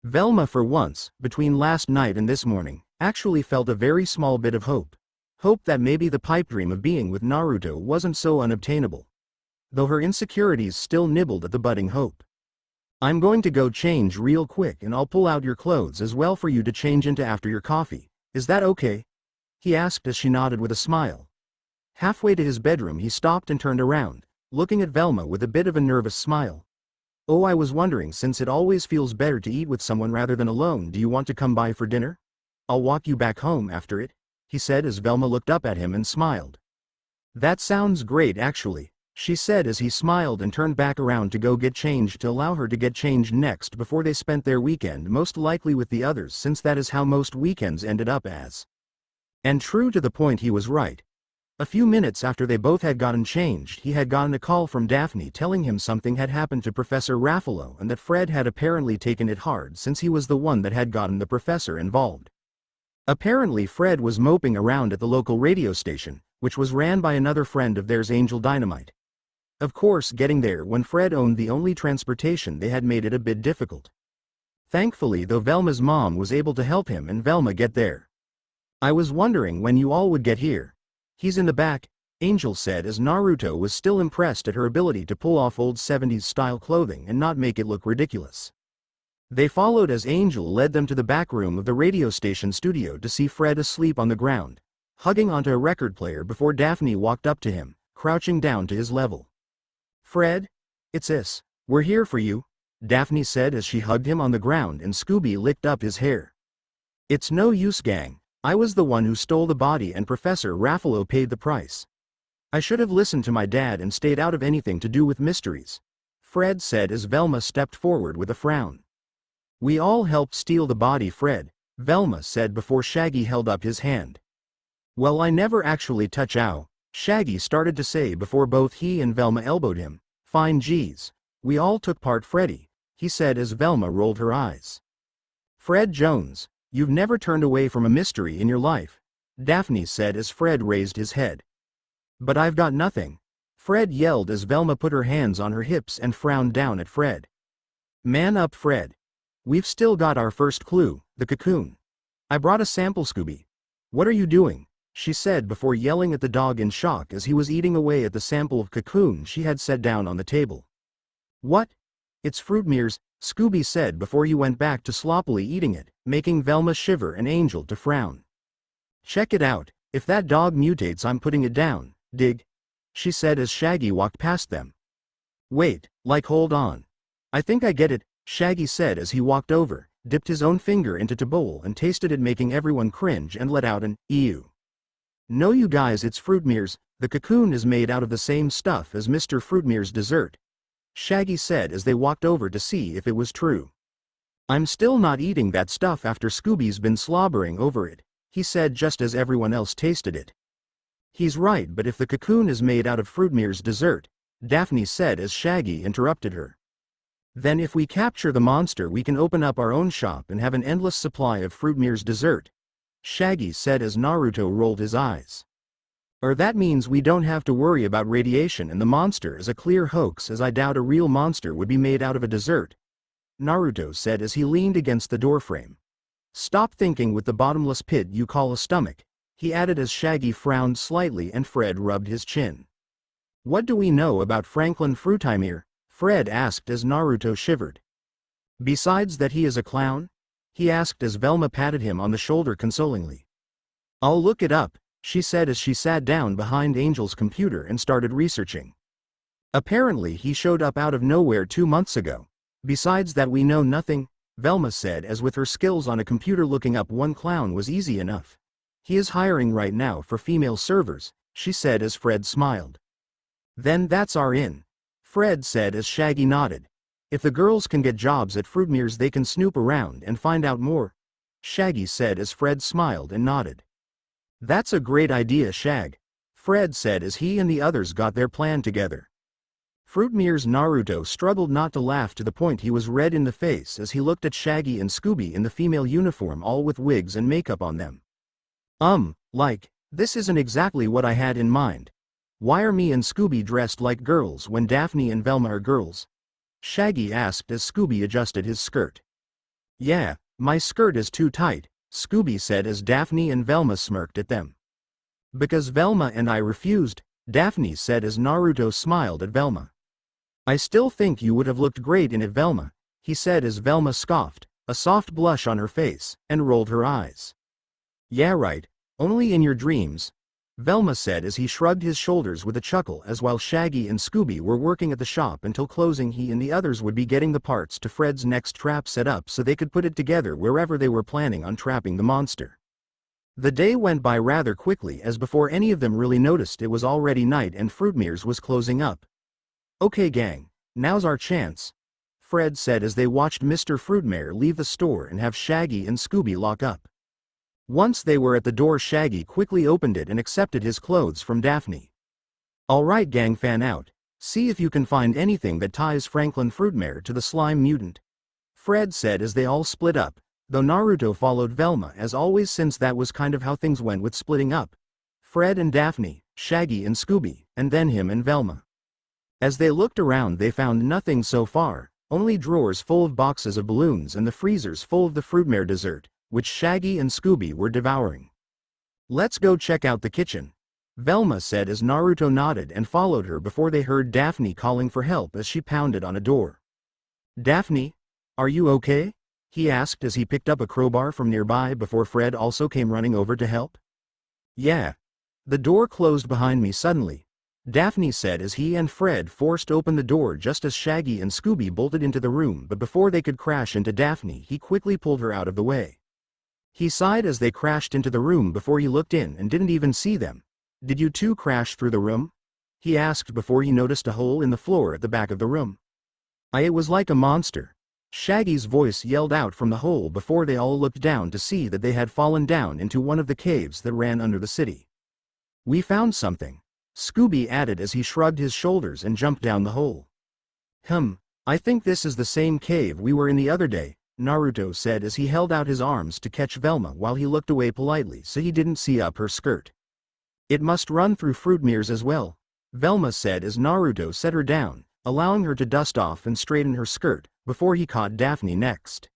Velma, for once, between last night and this morning, actually felt a very small bit of hope. Hope that maybe the pipe dream of being with Naruto wasn't so unobtainable. Though her insecurities still nibbled at the budding hope. "I'm going to go change real quick and I'll pull out your clothes as well for you to change into after your coffee. Is that okay?" he asked as she nodded with a smile. Halfway to his bedroom he stopped and turned around, looking at Velma with a bit of a nervous smile. "Oh, I was wondering, since it always feels better to eat with someone rather than alone, do you want to come by for dinner? I'll walk you back home after it," he said as Velma looked up at him and smiled. "That sounds great actually," she said as he smiled and turned back around to go get changed to allow her to get changed next before they spent their weekend most likely with the others, since that is how most weekends ended up as. And true to the point, he was right. A few minutes after they both had gotten changed, he had gotten a call from Daphne telling him something had happened to Professor Raffalo and that Fred had apparently taken it hard since he was the one that had gotten the professor involved. Apparently Fred was moping around at the local radio station, which was ran by another friend of theirs, Angel Dynamite. Of course, getting there when Fred owned the only transportation they had made it a bit difficult. Thankfully though, Velma's mom was able to help him and Velma get there. "I was wondering when you all would get here." "He's in the back," Angel said as Naruto was still impressed at her ability to pull off old 70s style clothing and not make it look ridiculous. They followed as Angel led them to the back room of the radio station studio to see Fred asleep on the ground, hugging onto a record player before Daphne walked up to him, crouching down to his level. "Fred? It's us. We're here for you," Daphne said as she hugged him on the ground and Scooby licked up his hair. "It's no use, gang. I was the one who stole the body and Professor Raffalo paid the price. I should have listened to my dad and stayed out of anything to do with mysteries," Fred said as Velma stepped forward with a frown. "We all helped steal the body, Fred," Velma said before Shaggy held up his hand. "Well, I never actually touch ow," Shaggy started to say before both he and Velma elbowed him. "Fine geez. We all took part, Freddy," he said as Velma rolled her eyes. "Fred Jones, you've never turned away from a mystery in your life," Daphne said as Fred raised his head. "But I've got nothing," Fred yelled as Velma put her hands on her hips and frowned down at Fred. "Man up, Fred. We've still got our first clue, the cocoon. I brought a sample, Scooby. What are you doing?" she said before yelling at the dog in shock as he was eating away at the sample of cocoon she had set down on the table. "What? It's Fruitmere's," Scooby said before he went back to sloppily eating it, making Velma shiver and Angel to frown. "Check it out, if that dog mutates I'm putting it down, dig?" she said as Shaggy walked past them. "Wait, hold on. I think I get it," Shaggy said as he walked over, dipped his own finger into the bowl and tasted it, making everyone cringe and let out an ew. "No, you guys, it's Fruitmere's. The cocoon is made out of the same stuff as Mr. Fruitmere's dessert," Shaggy said as they walked over to see if it was true. "I'm still not eating that stuff after Scooby's been slobbering over it," he said just as everyone else tasted it. "He's right, but if the cocoon is made out of Fruitmere's dessert," Daphne said as Shaggy interrupted her. "Then if we capture the monster we can open up our own shop and have an endless supply of Fruitmere's dessert," Shaggy said as Naruto rolled his eyes. "Or that means we don't have to worry about radiation and the monster is a clear hoax, as I doubt a real monster would be made out of a dessert," Naruto said as he leaned against the doorframe. "Stop thinking with the bottomless pit you call a stomach," he added as Shaggy frowned slightly and Fred rubbed his chin. "What do we know about Franklin Fruitimere?" Fred asked as Naruto shivered. "Besides that he is a clown?" he asked as Velma patted him on the shoulder consolingly. "I'll look it up," she said as she sat down behind Angel's computer and started researching. "Apparently he showed up out of nowhere 2 months ago. Besides that we know nothing," Velma said as with her skills on a computer looking up one clown was easy enough. "He is hiring right now for female servers," she said as Fred smiled. "Then that's our in," Fred said as Shaggy nodded. "If the girls can get jobs at Fruitmere's they can snoop around and find out more," Shaggy said as Fred smiled and nodded. "That's a great idea, Shag," Fred said as he and the others got their plan together. Fruitmere's Naruto struggled not to laugh to the point he was red in the face as he looked at Shaggy and Scooby in the female uniform, all with wigs and makeup on them. This isn't exactly what I had in mind. Why are me and Scooby dressed like girls when Daphne and Velma are girls?" Shaggy asked as Scooby adjusted his skirt. "Yeah, my skirt is too tight," Scooby said as Daphne and Velma smirked at them. "Because Velma and I refused," Daphne said as Naruto smiled at Velma. "I still think you would have looked great in it, Velma," he said as Velma scoffed, a soft blush on her face, and rolled her eyes. "Yeah, right, only in your dreams," Velma said as he shrugged his shoulders with a chuckle as while Shaggy and Scooby were working at the shop until closing he and the others would be getting the parts to Fred's next trap set up so they could put it together wherever they were planning on trapping the monster. The day went by rather quickly as before any of them really noticed it was already night and Fruitmere's was closing up. "Okay gang, now's our chance," Fred said as they watched Mr. Fruitmere leave the store and have Shaggy and Scooby lock up. Once they were at the door Shaggy quickly opened it and accepted his clothes from Daphne. "Alright gang, fan out. See if you can find anything that ties Franklin Fruitmere to the slime mutant," Fred said as they all split up, though Naruto followed Velma as always since that was kind of how things went with splitting up. Fred and Daphne, Shaggy and Scooby, and then him and Velma. As they looked around they found nothing so far, only drawers full of boxes of balloons and the freezers full of the Fruitmere dessert, which Shaggy and Scooby were devouring. "Let's go check out the kitchen," Velma said as Naruto nodded and followed her before they heard Daphne calling for help as she pounded on a door. "Daphne? Are you okay?" he asked as he picked up a crowbar from nearby before Fred also came running over to help. Yeah. The door closed behind me suddenly, Daphne said as he and Fred forced open the door just as Shaggy and Scooby bolted into the room, but before they could crash into Daphne, he quickly pulled her out of the way. He sighed as they crashed into the room before he looked in and didn't even see them. Did you two crash through the room? He asked before he noticed a hole in the floor at the back of the room. It was like a monster. Shaggy's voice yelled out from the hole before they all looked down to see that they had fallen down into one of the caves that ran under the city. We found something, Scooby added as he shrugged his shoulders and jumped down the hole. I think this is the same cave we were in the other day, Naruto said as he held out his arms to catch Velma while he looked away politely so he didn't see up her skirt. It must run through Fruitmere's as well, Velma said as Naruto set her down, allowing her to dust off and straighten her skirt, before he caught Daphne next.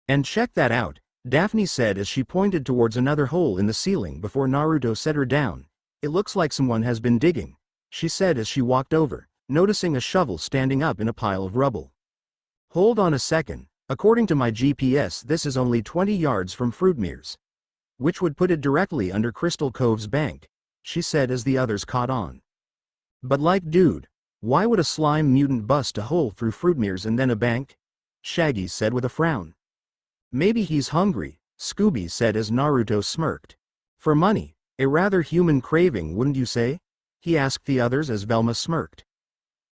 And check that out, Daphne said as she pointed towards another hole in the ceiling before Naruto set her down. It looks like someone has been digging, she said as she walked over, noticing a shovel standing up in a pile of rubble. Hold on a second, according to my GPS this is only 20 yards from Fruitmere's, which would put it directly under Crystal Cove's bank, she said as the others caught on. But like dude, why would a slime mutant bust a hole through Fruitmere's and then a bank? Shaggy said with a frown. Maybe he's hungry, Scooby said as Naruto smirked. For money, a rather human craving wouldn't you say? He asked the others as Velma smirked.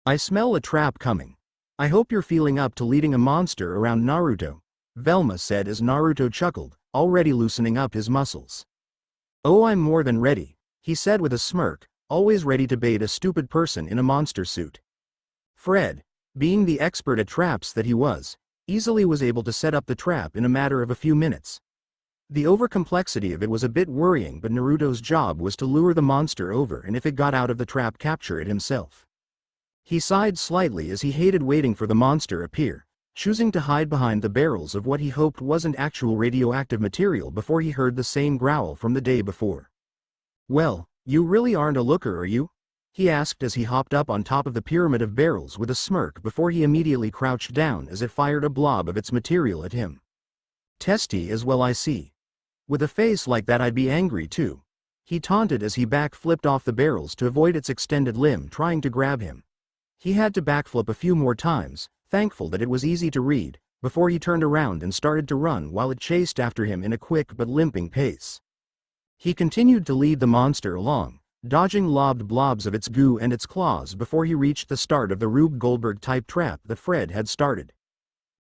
I smell a trap coming. I hope you're feeling up to leading a monster around Naruto, Velma said as Naruto chuckled, already loosening up his muscles. Oh, I'm more than ready, he said with a smirk, always ready to bait a stupid person in a monster suit. Fred, being the expert at traps that he was, easily was able to set up the trap in a matter of a few minutes. The overcomplexity of it was a bit worrying, but Naruto's job was to lure the monster over and if it got out of the trap capture it himself. He sighed slightly as he hated waiting for the monster appear, choosing to hide behind the barrels of what he hoped wasn't actual radioactive material before he heard the same growl from the day before. Well, you really aren't a looker, are you? He asked as he hopped up on top of the pyramid of barrels with a smirk before he immediately crouched down as it fired a blob of its material at him. Testy as well I see. With a face like that I'd be angry too, he taunted as he backflipped off the barrels to avoid its extended limb trying to grab him. He had to backflip a few more times, thankful that it was easy to read, before he turned around and started to run while it chased after him in a quick but limping pace. He continued to lead the monster along, dodging lobbed blobs of its goo and its claws before he reached the start of the Rube Goldberg-type trap that Fred had started.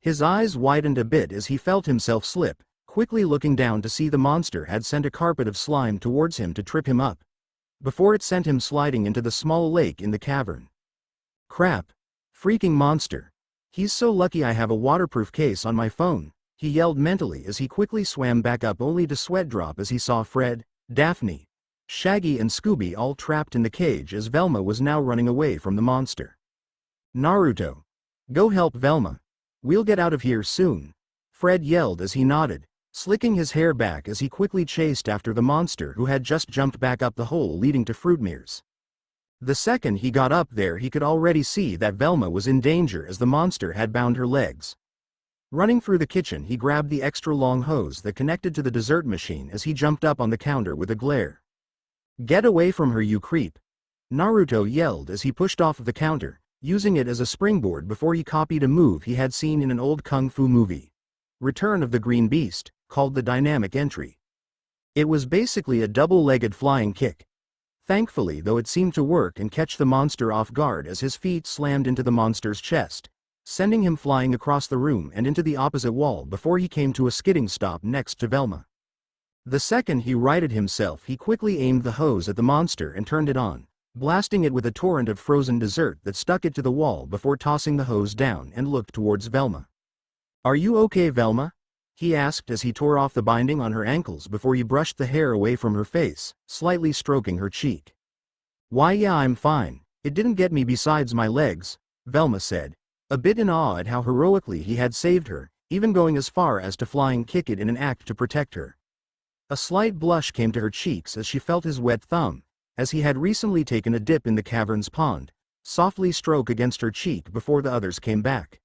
His eyes widened a bit as he felt himself slip, quickly looking down to see the monster had sent a carpet of slime towards him to trip him up, before it sent him sliding into the small lake in the cavern. Crap. Freaking monster. He's so lucky I have a waterproof case on my phone, he yelled mentally as he quickly swam back up only to sweat drop as he saw Fred, Daphne, Shaggy and Scooby all trapped in the cage as Velma was now running away from the monster. Naruto. Go help Velma. We'll get out of here soon, Fred yelled as he nodded, slicking his hair back as he quickly chased after the monster who had just jumped back up the hole leading to Fruitmere's. The second he got up there he could already see that Velma was in danger as the monster had bound her legs. Running through the kitchen he grabbed the extra long hose that connected to the dessert machine as he jumped up on the counter with a glare. Get away from her you creep! Naruto yelled as he pushed off of the counter, using it as a springboard before he copied a move he had seen in an old kung fu movie, Return of the Green Beast, called the dynamic entry. It was basically a double-legged flying kick. Thankfully though it seemed to work and catch the monster off guard as his feet slammed into the monster's chest, sending him flying across the room and into the opposite wall before he came to a skidding stop next to Velma. The second he righted himself he quickly aimed the hose at the monster and turned it on, blasting it with a torrent of frozen dessert that stuck it to the wall before tossing the hose down and looked towards Velma. Are you okay, Velma? He asked as he tore off the binding on her ankles before he brushed the hair away from her face, slightly stroking her cheek. Why yeah, I'm fine, it didn't get me besides my legs, Velma said, a bit in awe at how heroically he had saved her, even going as far as to flying kick it in an act to protect her. A slight blush came to her cheeks as she felt his wet thumb, as he had recently taken a dip in the cavern's pond, softly stroke against her cheek before the others came back.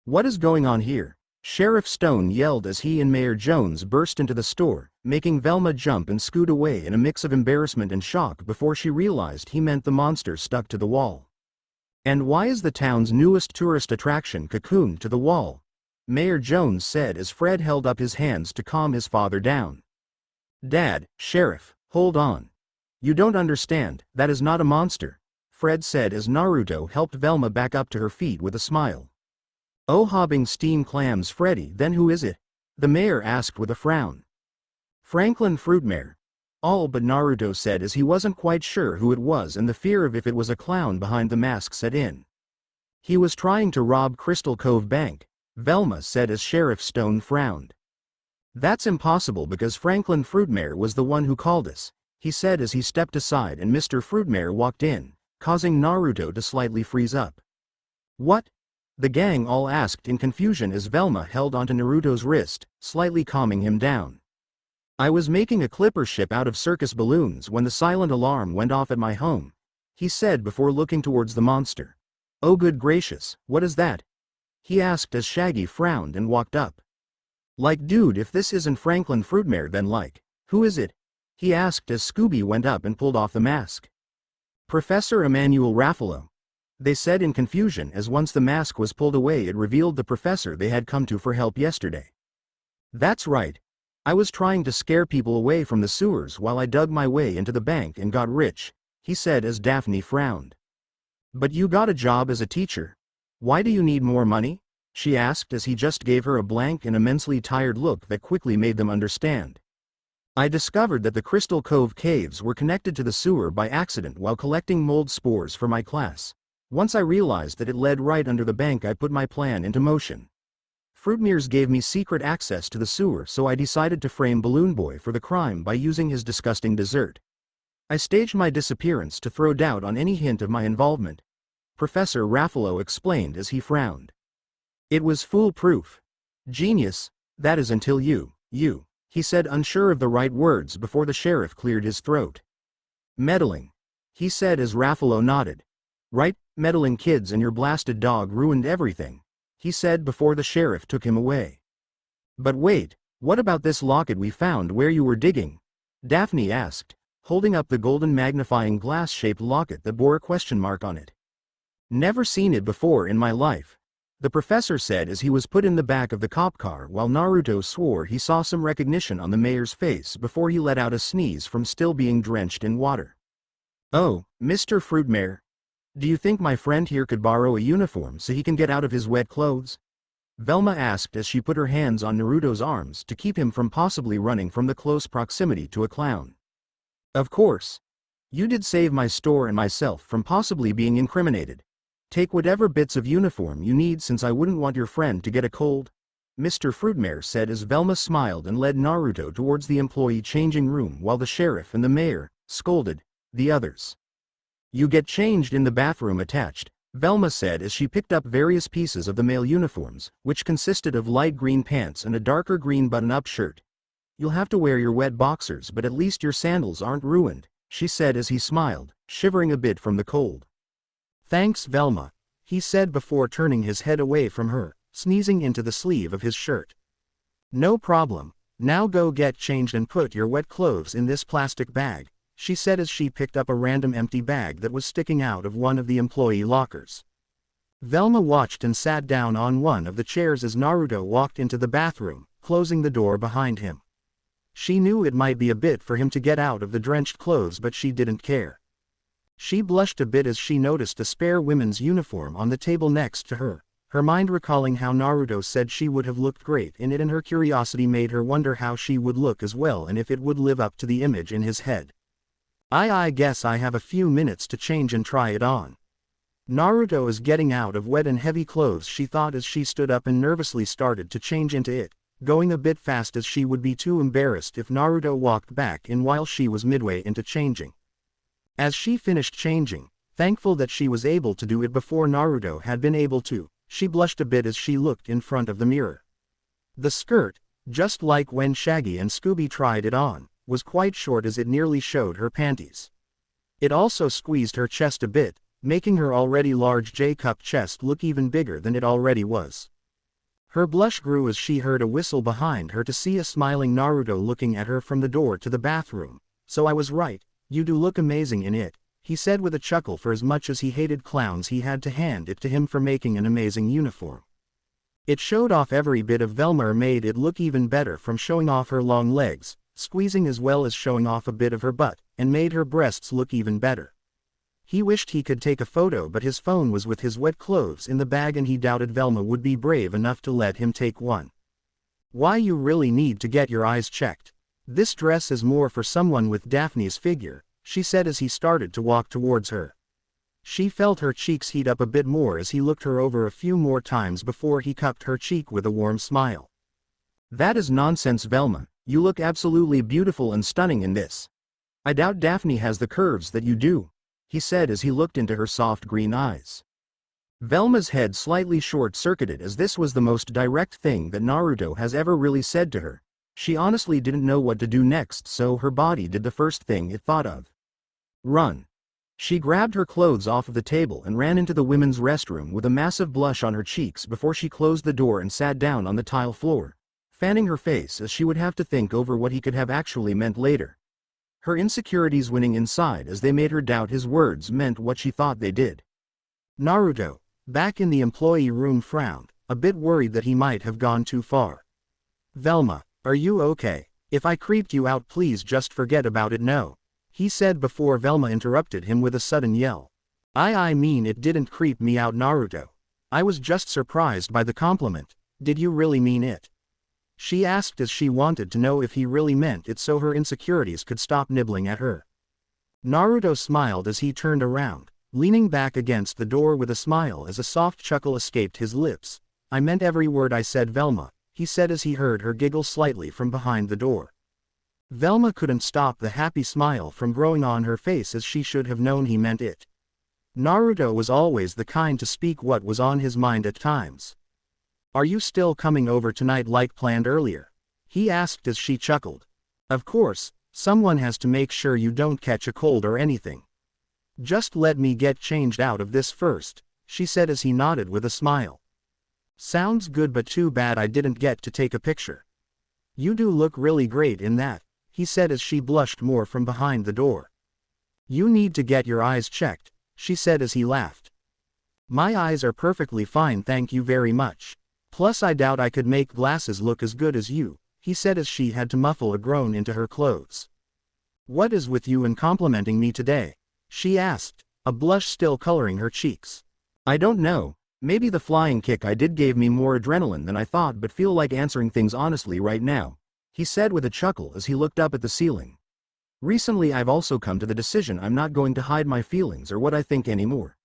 What is going on here? Sheriff Stone yelled as he and Mayor Jones burst into the store, making Velma jump and scoot away in a mix of embarrassment and shock before she realized he meant the monster stuck to the wall. "And why is the town's newest tourist attraction cocooned to the wall?" Mayor Jones said as Fred held up his hands to calm his father down. "Dad, Sheriff, hold on. You don't understand, that is not a monster," Fred said as Naruto helped Velma back up to her feet with a smile. "Oh, hobbing steam clams, Freddy, then who is it?" the mayor asked with a frown. "Franklin Fruitmare." All but Naruto said as he wasn't quite sure who it was and the fear of if it was a clown behind the mask set in. "He was trying to rob Crystal Cove Bank," Velma said as Sheriff Stone frowned. "That's impossible because Franklin Fruitmare was the one who called us," he said as he stepped aside and Mr. Fruitmare walked in, causing Naruto to slightly freeze up. "What?" the gang all asked in confusion as Velma held onto Naruto's wrist, slightly calming him down. "I was making a clipper ship out of circus balloons when the silent alarm went off at my home," he said before looking towards the monster. "Oh good gracious, what is that?" he asked as Shaggy frowned and walked up. "Like dude, if this isn't Franklin Fruitmare then like, who is it?" he asked as Scooby went up and pulled off the mask. "Professor Emmanuel Raffalo," they said in confusion as once the mask was pulled away it revealed the professor they had come to for help yesterday. "That's right. I was trying to scare people away from the sewers while I dug my way into the bank and got rich," he said as Daphne frowned. "But you got a job as a teacher. Why do you need more money?" she asked as he just gave her a blank and immensely tired look that quickly made them understand. "I discovered that the Crystal Cove caves were connected to the sewer by accident while collecting mold spores for my class. Once I realized that it led right under the bank I put my plan into motion. Fruitmares gave me secret access to the sewer so I decided to frame Balloon Boy for the crime by using his disgusting dessert. I staged my disappearance to throw doubt on any hint of my involvement," Professor Raffalo explained as he frowned. "It was foolproof. Genius, that is until you, he said unsure of the right words before the sheriff cleared his throat. "Meddling," he said as Raffalo nodded. "Right, meddling kids and your blasted dog ruined everything," he said before the sheriff took him away. "But wait, what about this locket we found where you were digging?" Daphne asked, holding up the golden magnifying glass-shaped locket that bore a question mark on it. "Never seen it before in my life," the professor said as he was put in the back of the cop car while Naruto swore he saw some recognition on the mayor's face before he let out a sneeze from still being drenched in water. "Oh, Mr. Fruitmare. Do you think my friend here could borrow a uniform so he can get out of his wet clothes?" Velma asked as she put her hands on Naruto's arms to keep him from possibly running from the close proximity to a clown. "Of course. You did save my store and myself from possibly being incriminated. Take whatever bits of uniform you need since I wouldn't want your friend to get a cold," Mr. Fruitmare said as Velma smiled and led Naruto towards the employee changing room while the sheriff and the mayor scolded the others. "You get changed in the bathroom attached," Velma said as she picked up various pieces of the male uniforms, which consisted of light green pants and a darker green button-up shirt. "You'll have to wear your wet boxers but at least your sandals aren't ruined," she said as he smiled, shivering a bit from the cold. "Thanks, Velma," he said before turning his head away from her, sneezing into the sleeve of his shirt. "No problem. Now go get changed and put your wet clothes in this plastic bag," she said as she picked up a random empty bag that was sticking out of one of the employee lockers. Velma watched and sat down on one of the chairs as Naruto walked into the bathroom, closing the door behind him. She knew it might be a bit for him to get out of the drenched clothes but she didn't care. She blushed a bit as she noticed a spare women's uniform on the table next to her, her mind recalling how Naruto said she would have looked great in it and her curiosity made her wonder how she would look as well and if it would live up to the image in his head. I guess I have a few minutes to change and try it on. Naruto is getting out of wet and heavy clothes, she thought as she stood up and nervously started to change into it, going a bit fast as she would be too embarrassed if Naruto walked back in while she was midway into changing. As she finished changing, thankful that she was able to do it before Naruto had been able to, she blushed a bit as she looked in front of the mirror. The skirt, just like when Shaggy and Scooby tried it on, was quite short as it nearly showed her panties. It also squeezed her chest a bit, making her already large J-cup chest look even bigger than it already was. Her blush grew as she heard a whistle behind her to see a smiling Naruto looking at her from the door to the bathroom. "So I was right, you do look amazing in it," he said with a chuckle, for as much as he hated clowns he had to hand it to him for making an amazing uniform. It showed off every bit of Velma, or made it look even better from showing off her long legs, squeezing as well as showing off a bit of her butt, and made her breasts look even better. He wished he could take a photo, but his phone was with his wet clothes in the bag and he doubted Velma would be brave enough to let him take one. "Why, you really need to get your eyes checked. This dress is more for someone with Daphne's figure," she said as he started to walk towards her. She felt her cheeks heat up a bit more as he looked her over a few more times before he cupped her cheek with a warm smile. "That is nonsense, Velma. You look absolutely beautiful and stunning in this. I doubt Daphne has the curves that you do," he said as he looked into her soft green eyes. Velma's head slightly short-circuited as this was the most direct thing that Naruto has ever really said to her. She honestly didn't know what to do next, so her body did the first thing it thought of. Run. She grabbed her clothes off of the table and ran into the women's restroom with a massive blush on her cheeks before she closed the door and sat down on the tile floor, fanning her face as she would have to think over what he could have actually meant later. Her insecurities winning inside as they made her doubt his words meant what she thought they did. Naruto, back in the employee room, frowned, a bit worried that he might have gone too far. "Velma, are you okay? If I creeped you out, please just forget about it." "No," he said before Velma interrupted him with a sudden yell. I mean it didn't creep me out, Naruto. I was just surprised by the compliment." "Did you really mean it?" she asked as she wanted to know if he really meant it so her insecurities could stop nibbling at her. Naruto smiled as he turned around, leaning back against the door with a smile as a soft chuckle escaped his lips. "I meant every word I said, Velma," he said as he heard her giggle slightly from behind the door. Velma couldn't stop the happy smile from growing on her face as she should have known he meant it. Naruto was always the kind to speak what was on his mind at times. "Are you still coming over tonight like planned earlier?" he asked as she chuckled. "Of course, someone has to make sure you don't catch a cold or anything." "Just let me get changed out of this first," she said as he nodded with a smile. "Sounds good, but too bad I didn't get to take a picture." "You do look really great in that," he said as she blushed more from behind the door. "You need to get your eyes checked," she said as he laughed. "My eyes are perfectly fine, thank you very much. Plus I doubt I could make glasses look as good as you," he said as she had to muffle a groan into her clothes. "What is with you and complimenting me today?" she asked, a blush still coloring her cheeks. "I don't know, maybe the flying kick I did gave me more adrenaline than I thought, but feel like answering things honestly right now," he said with a chuckle as he looked up at the ceiling. "Recently I've also come to the decision I'm not going to hide my feelings or what I think anymore.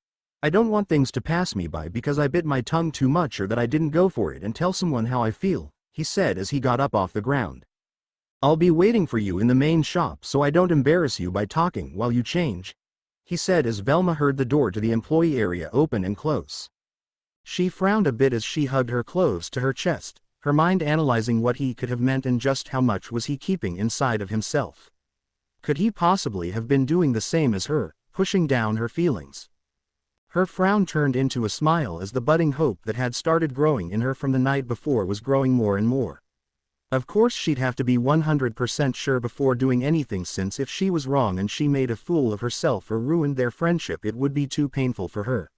I don't want things to pass me by because I bit my tongue too much or that I didn't go for it and tell someone how I feel," he said as he got up off the ground. "I'll be waiting for you in the main shop so I don't embarrass you by talking while you change," he said as Velma heard the door to the employee area open and close. She frowned a bit as she hugged her clothes to her chest, her mind analyzing what he could have meant and just how much was he keeping inside of himself. Could he possibly have been doing the same as her, pushing down her feelings? Her frown turned into a smile as the budding hope that had started growing in her from the night before was growing more and more. Of course she'd have to be 100% sure before doing anything, since if she was wrong and she made a fool of herself or ruined their friendship, it would be too painful for her.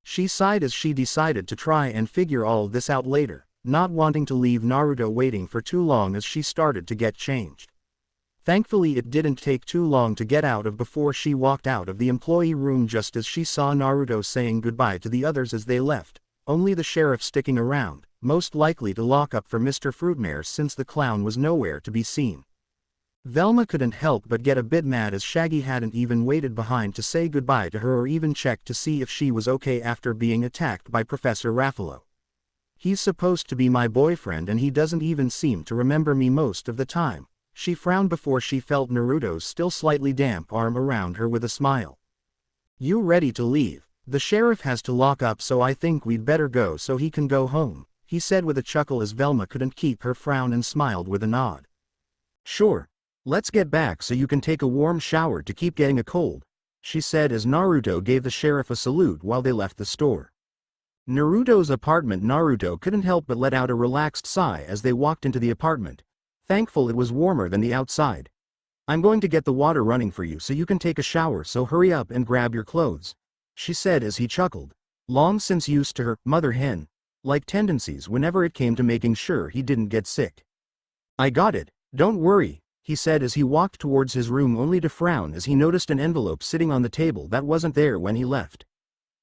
She sighed as she decided to try and figure all this out later, not wanting to leave Naruto waiting for too long as she started to get changed. Thankfully it didn't take too long to get out of before she walked out of the employee room just as she saw Naruto saying goodbye to the others as they left, only the sheriff sticking around, most likely to lock up for Mr. Fruitmare since the clown was nowhere to be seen. Velma couldn't help but get a bit mad as Shaggy hadn't even waited behind to say goodbye to her or even check to see if she was okay after being attacked by Professor Raffalo. "He's supposed to be my boyfriend and he doesn't even seem to remember me most of the time," she frowned before she felt Naruto's still slightly damp arm around her with a smile. "You ready to leave? The sheriff has to lock up, so I think we'd better go so he can go home," he said with a chuckle as Velma couldn't keep her frown and smiled with a nod. "Sure. Let's get back so you can take a warm shower to keep getting a cold," she said as Naruto gave the sheriff a salute while they left the store. Naruto's apartment. Naruto couldn't help but let out a relaxed sigh as they walked into the apartment, thankful it was warmer than the outside. I'm going to get the water running for you so you can take a shower, so hurry up and grab your clothes, she said as he chuckled, long since used to her mother hen-like tendencies whenever it came to making sure he didn't get sick. I got it, don't worry, he said as he walked towards his room, only to frown as he noticed an envelope sitting on the table that wasn't there when he left.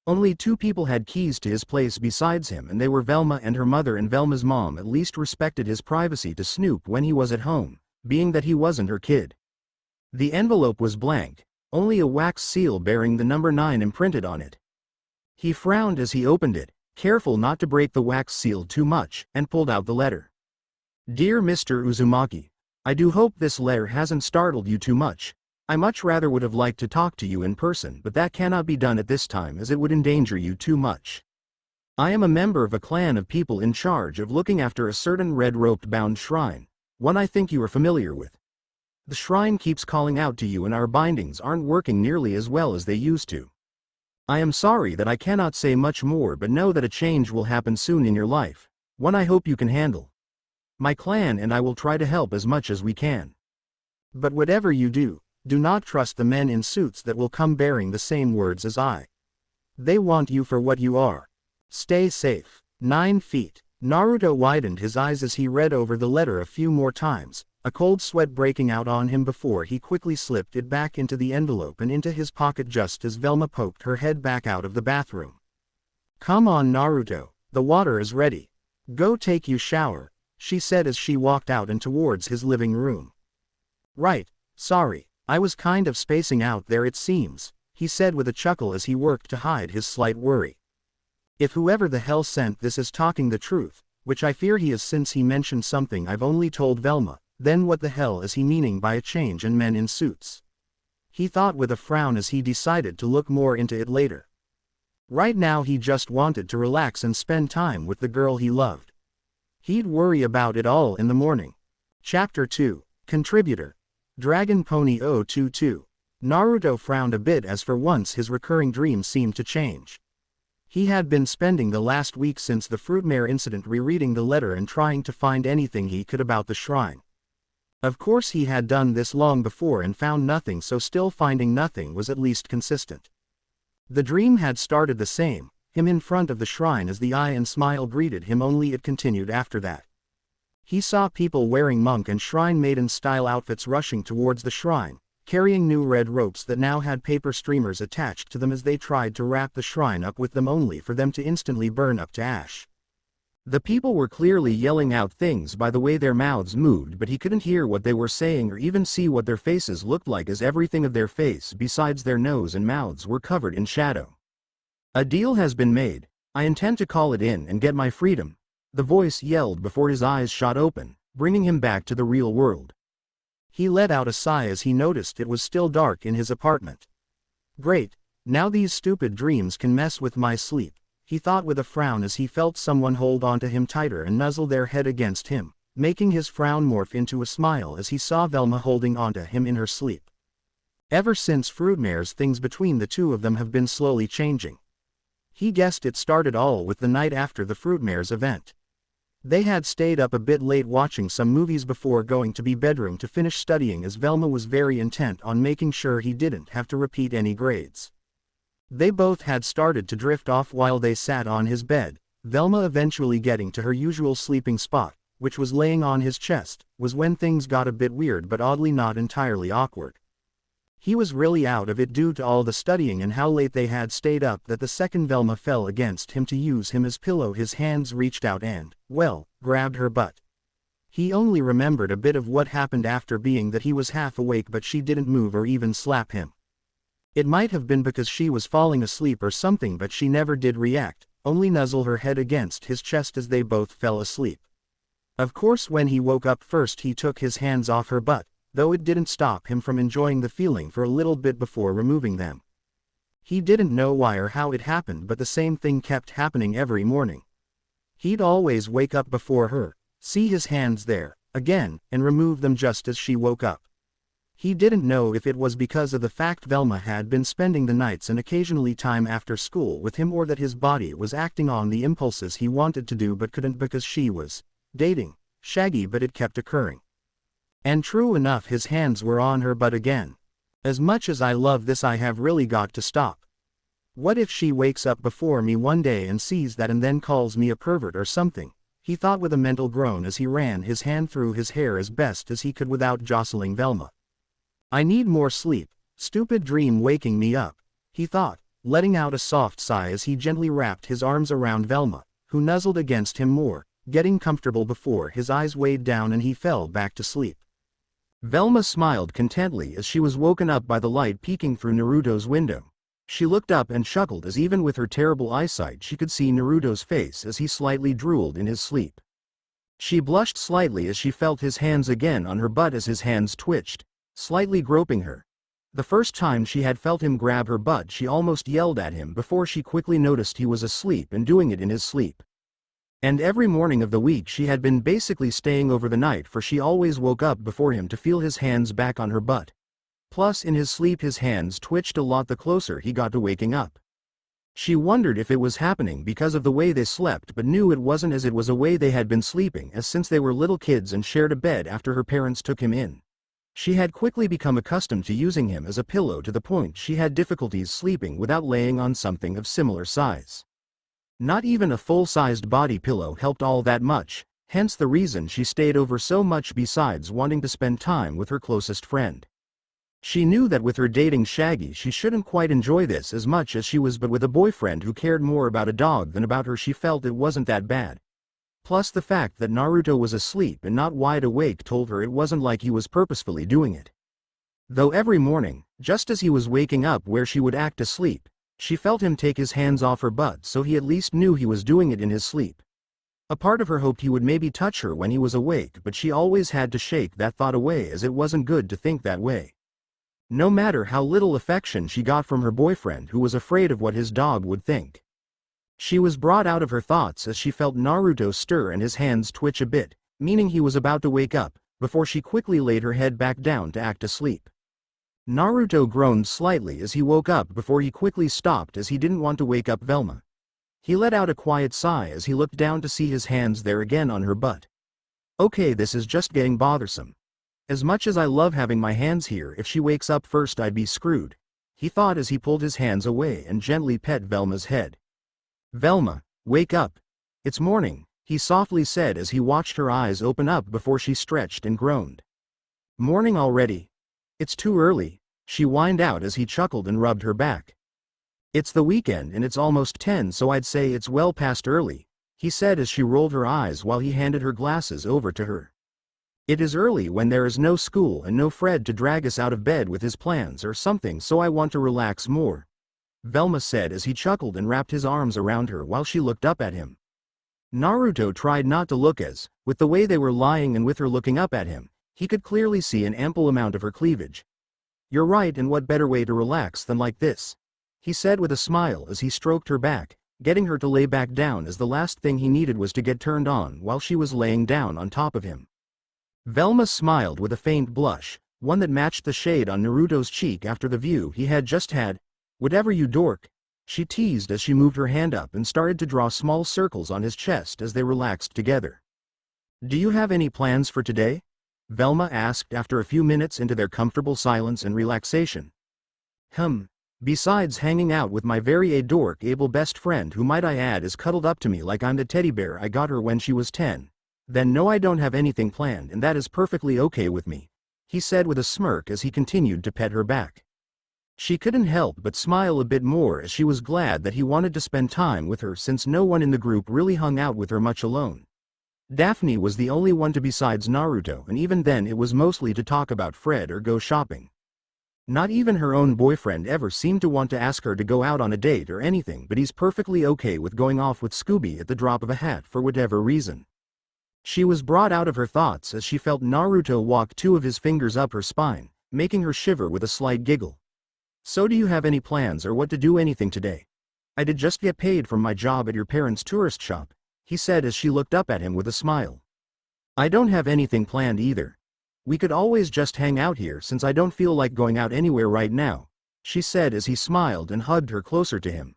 Only 2 people had keys to his place besides him, and they were Velma and her mother, and Velma's mom at least respected his privacy to snoop when he was at home, being that he wasn't her kid. The envelope was blank, only a wax seal bearing the number 9 imprinted on it. He frowned as he opened it, careful not to break the wax seal too much, and pulled out the letter. Dear Mr. Uzumaki, I do hope this letter hasn't startled you too much. I much rather would have liked to talk to you in person, but that cannot be done at this time as it would endanger you too much. I am a member of a clan of people in charge of looking after a certain red-roped bound shrine, one I think you are familiar with. The shrine keeps calling out to you and our bindings aren't working nearly as well as they used to. I am sorry that I cannot say much more, but know that a change will happen soon in your life, one I hope you can handle. My clan and I will try to help as much as we can. But whatever you do not trust the men in suits that will come bearing the same words as I. They want you for what you are. Stay safe. 9 feet. Naruto widened his eyes as he read over the letter a few more times, a cold sweat breaking out on him before he quickly slipped it back into the envelope and into his pocket just as Velma poked her head back out of the bathroom. Come on Naruto, the water is ready. Go take you shower, she said as she walked out and towards his living room. Right, sorry. I was kind of spacing out there it seems, he said with a chuckle as he worked to hide his slight worry. If whoever the hell sent this is talking the truth, which I fear he is since he mentioned something I've only told Velma, then what the hell is he meaning by a change in men in suits? He thought with a frown as he decided to look more into it later. Right now he just wanted to relax and spend time with the girl he loved. He'd worry about it all in the morning. Chapter 2, Contributor. Dragon Pony 022. Naruto frowned a bit as for once his recurring dreams seemed to change. He had been spending the last week since the Fruitmare incident rereading the letter and trying to find anything he could about the shrine. Of course he had done this long before and found nothing, so still finding nothing was at least consistent. The dream had started the same, him in front of the shrine as the eye and smile greeted him, only it continued after that. He saw people wearing monk and shrine maiden style outfits rushing towards the shrine, carrying new red ropes that now had paper streamers attached to them as they tried to wrap the shrine up with them, only for them to instantly burn up to ash. The people were clearly yelling out things by the way their mouths moved, but he couldn't hear what they were saying or even see what their faces looked like, as everything of their face besides their nose and mouths were covered in shadow. A deal has been made. I intend to call it in and get my freedom, the voice yelled before his eyes shot open, bringing him back to the real world. He let out a sigh as he noticed it was still dark in his apartment. Great, now these stupid dreams can mess with my sleep, he thought with a frown as he felt someone hold onto him tighter and nuzzle their head against him, making his frown morph into a smile as he saw Velma holding onto him in her sleep. Ever since Fruitmare's, things between the two of them have been slowly changing. He guessed it started all with the night after the Fruitmare's event. They had stayed up a bit late watching some movies before going to be bedroom to finish studying, as Velma was very intent on making sure he didn't have to repeat any grades. They both had started to drift off while they sat on his bed. Velma eventually getting to her usual sleeping spot, which was laying on his chest, was when things got a bit weird but oddly not entirely awkward. He was really out of it due to all the studying and how late they had stayed up that the second Velma fell against him to use him as pillow, his hands reached out and, well, grabbed her butt. He only remembered a bit of what happened after, being that he was half awake but she didn't move or even slap him. It might have been because she was falling asleep or something, but she never did react, only nuzzle her head against his chest as they both fell asleep. Of course when he woke up first he took his hands off her butt, though it didn't stop him from enjoying the feeling for a little bit before removing them. He didn't know why or how it happened, but the same thing kept happening every morning. He'd always wake up before her, see his hands there, again, and remove them just as she woke up. He didn't know if it was because of the fact Velma had been spending the nights and occasionally time after school with him, or that his body was acting on the impulses he wanted to do but couldn't because she was dating Shaggy, but it kept occurring. And true enough, his hands were on her butt again. As much as I love this, I have really got to stop. What if she wakes up before me one day and sees that and then calls me a pervert or something? He thought with a mental groan as he ran his hand through his hair as best as he could without jostling Velma. I need more sleep. Stupid dream waking me up, he thought, letting out a soft sigh as he gently wrapped his arms around Velma, who nuzzled against him more, getting comfortable before his eyes weighed down and he fell back to sleep. Velma smiled contentedly as she was woken up by the light peeking through Naruto's window. She looked up and chuckled as even with her terrible eyesight she could see Naruto's face as he slightly drooled in his sleep. She blushed slightly as she felt his hands again on her butt as his hands twitched, slightly groping her. The first time she had felt him grab her butt she almost yelled at him before she quickly noticed he was asleep and doing it in his sleep. And every morning of the week she had been basically staying over the night, for she always woke up before him to feel his hands back on her butt. Plus in his sleep his hands twitched a lot the closer he got to waking up. She wondered if it was happening because of the way they slept, but knew it wasn't, as it was a way they had been sleeping as since they were little kids and shared a bed after her parents took him in. She had quickly become accustomed to using him as a pillow to the point she had difficulties sleeping without laying on something of similar size. Not even a full-sized body pillow helped all that much, hence the reason she stayed over so much besides wanting to spend time with her closest friend. She knew that with her dating Shaggy she shouldn't quite enjoy this as much as she was, but with a boyfriend who cared more about a dog than about her she felt it wasn't that bad. Plus the fact that Naruto was asleep and not wide awake told her it wasn't like he was purposefully doing it. Though every morning, just as he was waking up where she would act asleep, she felt him take his hands off her butt, so he at least knew he was doing it in his sleep. A part of her hoped he would maybe touch her when he was awake, but she always had to shake that thought away as it wasn't good to think that way. No matter how little affection she got from her boyfriend who was afraid of what his dog would think. She was brought out of her thoughts as she felt Naruto stir and his hands twitch a bit, meaning he was about to wake up, before she quickly laid her head back down to act asleep. Naruto groaned slightly as he woke up before he quickly stopped as he didn't want to wake up Velma. He let out a quiet sigh as he looked down to see his hands there again on her butt. Okay, this is just getting bothersome. As much as I love having my hands here, if she wakes up first I'd be screwed, he thought as he pulled his hands away and gently pet Velma's head. Velma, wake up. It's morning, he softly said as he watched her eyes open up before she stretched and groaned. Morning already? It's too early, she whined out as he chuckled and rubbed her back. It's the weekend and it's almost 10, so I'd say it's well past early, he said as she rolled her eyes while he handed her glasses over to her. It is early when there is no school and no Fred to drag us out of bed with his plans or something, so I want to relax more, Velma said as he chuckled and wrapped his arms around her while she looked up at him. Naruto tried not to look as, with the way they were lying and with her looking up at him, he could clearly see an ample amount of her cleavage. You're right, and what better way to relax than like this, he said with a smile as he stroked her back, getting her to lay back down as the last thing he needed was to get turned on while she was laying down on top of him. Velma smiled with a faint blush, one that matched the shade on Naruto's cheek after the view he had just had. Whatever, you dork, she teased as she moved her hand up and started to draw small circles on his chest as they relaxed together. Do you have any plans for today? Velma asked after a few minutes into their comfortable silence and relaxation. Besides hanging out with my very adorable best friend, who might I add is cuddled up to me like I'm the teddy bear I got her when she was 10. Then no, I don't have anything planned, and that is perfectly okay with me, he said with a smirk as he continued to pet her back. She couldn't help but smile a bit more as she was glad that he wanted to spend time with her, since no one in the group really hung out with her much alone. Daphne was the only one to besides Naruto, and even then it was mostly to talk about Fred or go shopping. Not even her own boyfriend ever seemed to want to ask her to go out on a date or anything, but he's perfectly okay with going off with Scooby at the drop of a hat for whatever reason. She was brought out of her thoughts as she felt Naruto walk two of his fingers up her spine, making her shiver with a slight giggle. So do you have any plans or what to do anything today? I did just get paid from my job at your parents' tourist shop, he said as she looked up at him with a smile. I don't have anything planned either. We could always just hang out here since I don't feel like going out anywhere right now, she said as he smiled and hugged her closer to him.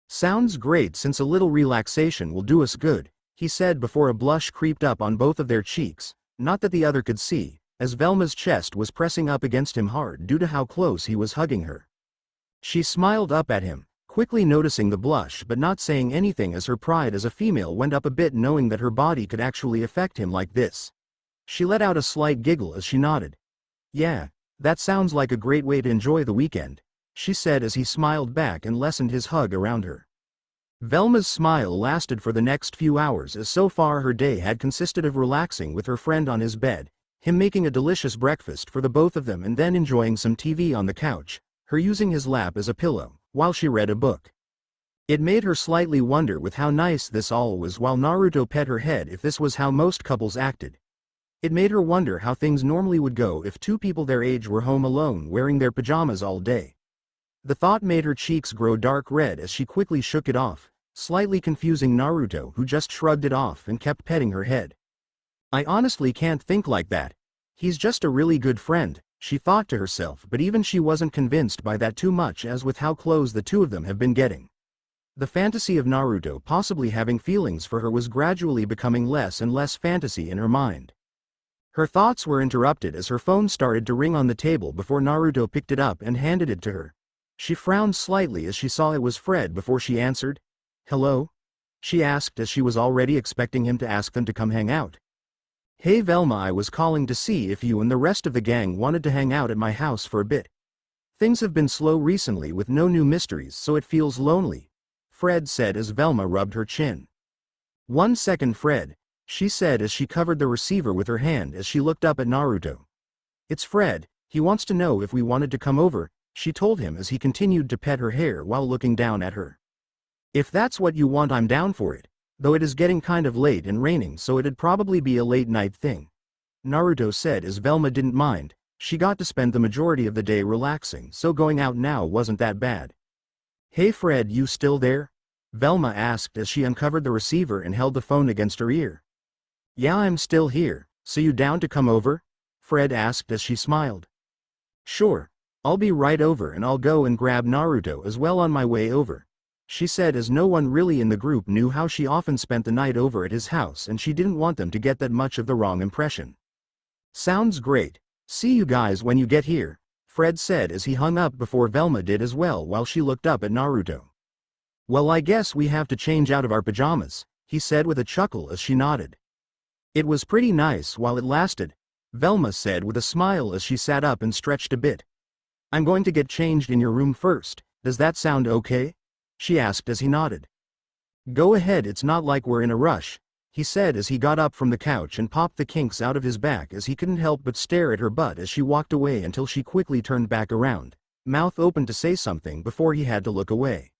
Sounds great, since a little relaxation will do us good, he said before a blush creeped up on both of their cheeks, not that the other could see, as Velma's chest was pressing up against him hard due to how close he was hugging her. She smiled up at him, quickly noticing the blush but not saying anything as her pride as a female went up a bit knowing that her body could actually affect him like this. She let out a slight giggle as she nodded. Yeah, that sounds like a great way to enjoy the weekend, she said as he smiled back and lessened his hug around her. Velma's smile lasted for the next few hours, as so far her day had consisted of relaxing with her friend on his bed, him making a delicious breakfast for the both of them and then enjoying some TV on the couch, her using his lap as a pillow, while she read a book. It made her slightly wonder with how nice this all was while Naruto pet her head if this was how most couples acted. It made her wonder how things normally would go if two people their age were home alone wearing their pajamas all day. The thought made her cheeks grow dark red as she quickly shook it off, slightly confusing Naruto, who just shrugged it off and kept petting her head. I honestly can't think like that. He's just a really good friend, she thought to herself, but even she wasn't convinced by that too much, as with how close the two of them have been getting. The fantasy of Naruto possibly having feelings for her was gradually becoming less and less fantasy in her mind. Her thoughts were interrupted as her phone started to ring on the table before Naruto picked it up and handed it to her. She frowned slightly as she saw it was Fred before she answered. Hello? She asked as she was already expecting him to ask them to come hang out. Hey Velma, I was calling to see if you and the rest of the gang wanted to hang out at my house for a bit. Things have been slow recently with no new mysteries, so it feels lonely, Fred said as Velma rubbed her chin. 1 second, Fred, she said as she covered the receiver with her hand as she looked up at Naruto. It's Fred, he wants to know if we wanted to come over, she told him as he continued to pet her hair while looking down at her. If that's what you want, I'm down for it, though it is getting kind of late and raining, so it'd probably be a late night thing, Naruto said as Velma didn't mind. She got to spend the majority of the day relaxing, so going out now wasn't that bad. Hey Fred, you still there? Velma asked as she uncovered the receiver and held the phone against her ear. Yeah, I'm still here, so you down to come over? Fred asked as she smiled. Sure, I'll be right over and I'll go and grab Naruto as well on my way over, she said as no one really in the group knew how she often spent the night over at his house and she didn't want them to get that much of the wrong impression. Sounds great, see you guys when you get here, Fred said as he hung up before Velma did as well while she looked up at Naruto. Well, I guess we have to change out of our pajamas, he said with a chuckle as she nodded. It was pretty nice while it lasted, Velma said with a smile as she sat up and stretched a bit. I'm going to get changed in your room first, does that sound okay? She asked as he nodded. Go ahead, it's not like we're in a rush, he said as he got up from the couch and popped the kinks out of his back as he couldn't help but stare at her butt as she walked away until she quickly turned back around, mouth open to say something before he had to look away.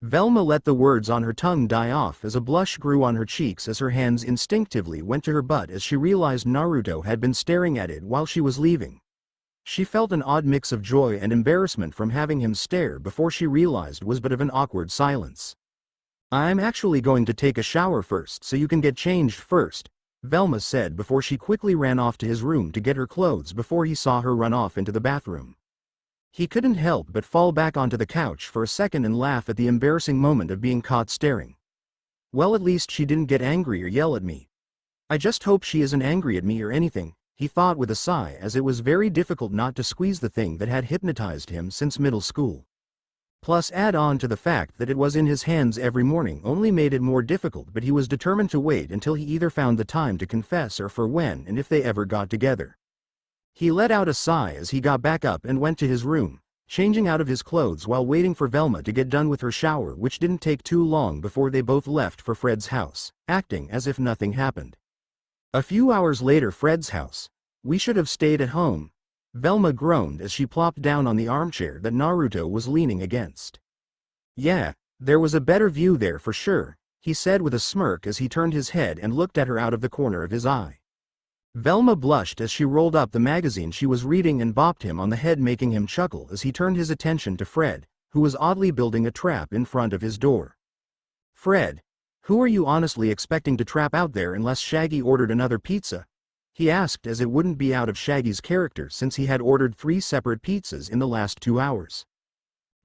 Velma let the words on her tongue die off as a blush grew on her cheeks as her hands instinctively went to her butt as she realized Naruto had been staring at it while she was leaving. She felt an odd mix of joy and embarrassment from having him stare before she realized was but of an awkward silence. I'm actually going to take a shower first so you can get changed first, Velma said before she quickly ran off to his room to get her clothes before he saw her run off into the bathroom. He couldn't help but fall back onto the couch for a second and laugh at the embarrassing moment of being caught staring. Well, at least she didn't get angry or yell at me. I just hope she isn't angry at me or anything, he thought with a sigh as it was very difficult not to squeeze the thing that had hypnotized him since middle school. Plus add on to the fact that it was in his hands every morning only made it more difficult, but he was determined to wait until he either found the time to confess or for when and if they ever got together. He let out a sigh as he got back up and went to his room, changing out of his clothes while waiting for Velma to get done with her shower, which didn't take too long before they both left for Fred's house, acting as if nothing happened. A few hours later, Fred's house. We should have stayed at home, Velma groaned as she plopped down on the armchair that Naruto was leaning against. Yeah, there was a better view there for sure, he said with a smirk as he turned his head and looked at her out of the corner of his eye. Velma blushed as she rolled up the magazine she was reading and bopped him on the head, making him chuckle as he turned his attention to Fred, who was oddly building a trap in front of his door. Fred, who are you honestly expecting to trap out there unless Shaggy ordered another pizza? he asked, as it wouldn't be out of Shaggy's character since he had ordered 3 separate pizzas in the last 2 hours.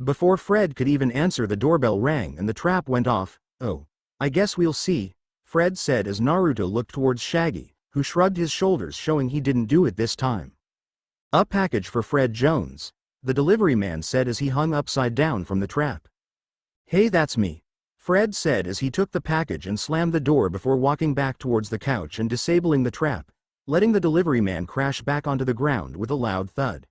Before Fred could even answer, the doorbell rang and the trap went off. "Oh, I guess we'll see," Fred said as Naruto looked towards Shaggy, who shrugged his shoulders, showing he didn't do it this time. "A package for Fred Jones," the delivery man said as he hung upside down from the trap. "Hey, that's me," Fred said as he took the package and slammed the door before walking back towards the couch and disabling the trap, letting the delivery man crash back onto the ground with a loud thud.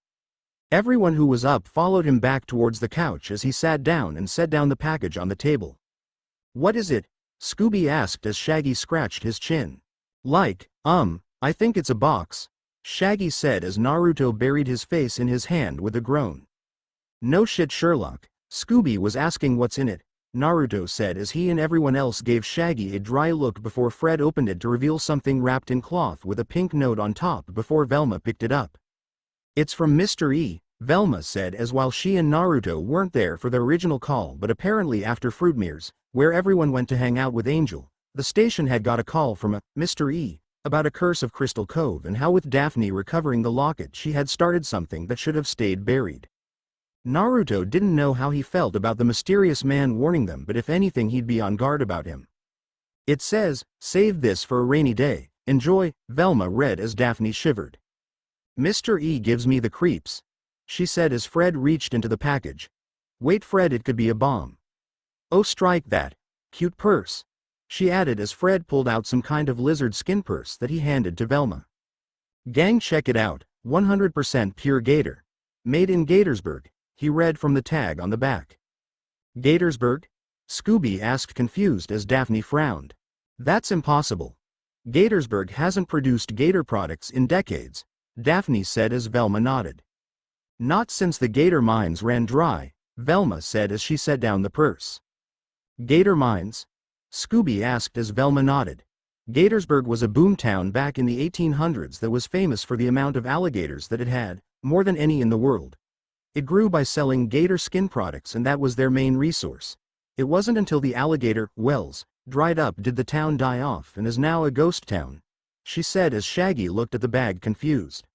Everyone who was up followed him back towards the couch as he sat down and set down the package on the table. "What is it?" Scooby asked as Shaggy scratched his chin. I think it's a box," Shaggy said as Naruto buried his face in his hand with a groan. "No shit, Sherlock." Scooby was asking what's in it, Naruto said as he and everyone else gave Shaggy a dry look before Fred opened it to reveal something wrapped in cloth with a pink note on top before Velma picked it up. "It's from Mr. E," Velma said as while she and Naruto weren't there for the original call, but apparently after Fruitmare's, where everyone went to hang out with Angel, the station had got a call from a Mr. E about a curse of Crystal Cove and how with Daphne recovering the locket she had started something that should have stayed buried. Naruto didn't know how he felt about the mysterious man warning them, but if anything he'd be on guard about him. "It says, save this for a rainy day, enjoy," Velma read as Daphne shivered. "Mr. E gives me the creeps," she said as Fred reached into the package. "Wait, Fred, it could be a bomb." "Oh, strike that. Cute purse," she added as Fred pulled out some kind of lizard skin purse that he handed to Velma. "Gang, check it out, 100% pure gator. Made in Gatorsburg," he read from the tag on the back. "Gatorsburg?" Scooby asked, confused as Daphne frowned. "That's impossible. Gatorsburg hasn't produced gator products in decades," Daphne said as Velma nodded. "Not since the gator mines ran dry," Velma said as she set down the purse. "Gator mines?" Scooby asked as Velma nodded. Gatorsburg was a boomtown back in the 1800s that was famous for the amount of alligators that it had, more than any in the world. It grew by selling gator skin products, and that was their main resource. It wasn't until the alligator wells dried up did the town die off and is now a ghost town, she said as Shaggy looked at the bag confused.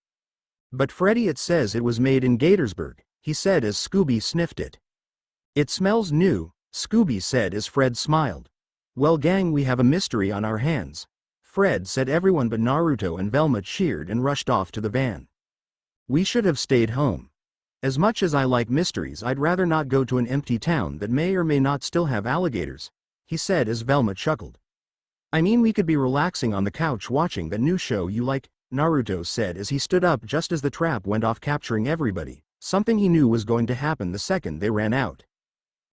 "But Freddy, it says it was made in Gatorsburg," he said as Scooby sniffed it. "It smells new," Scooby said as Fred smiled. "Well, gang, we have a mystery on our hands," Fred said. Everyone but Naruto and Velma cheered and rushed off to the van. "We should have stayed home. As much as I like mysteries, I'd rather not go to an empty town that may or may not still have alligators," he said as Velma chuckled. "I mean, we could be relaxing on the couch watching that new show you like," Naruto said as he stood up just as the trap went off, capturing everybody, something he knew was going to happen the second they ran out.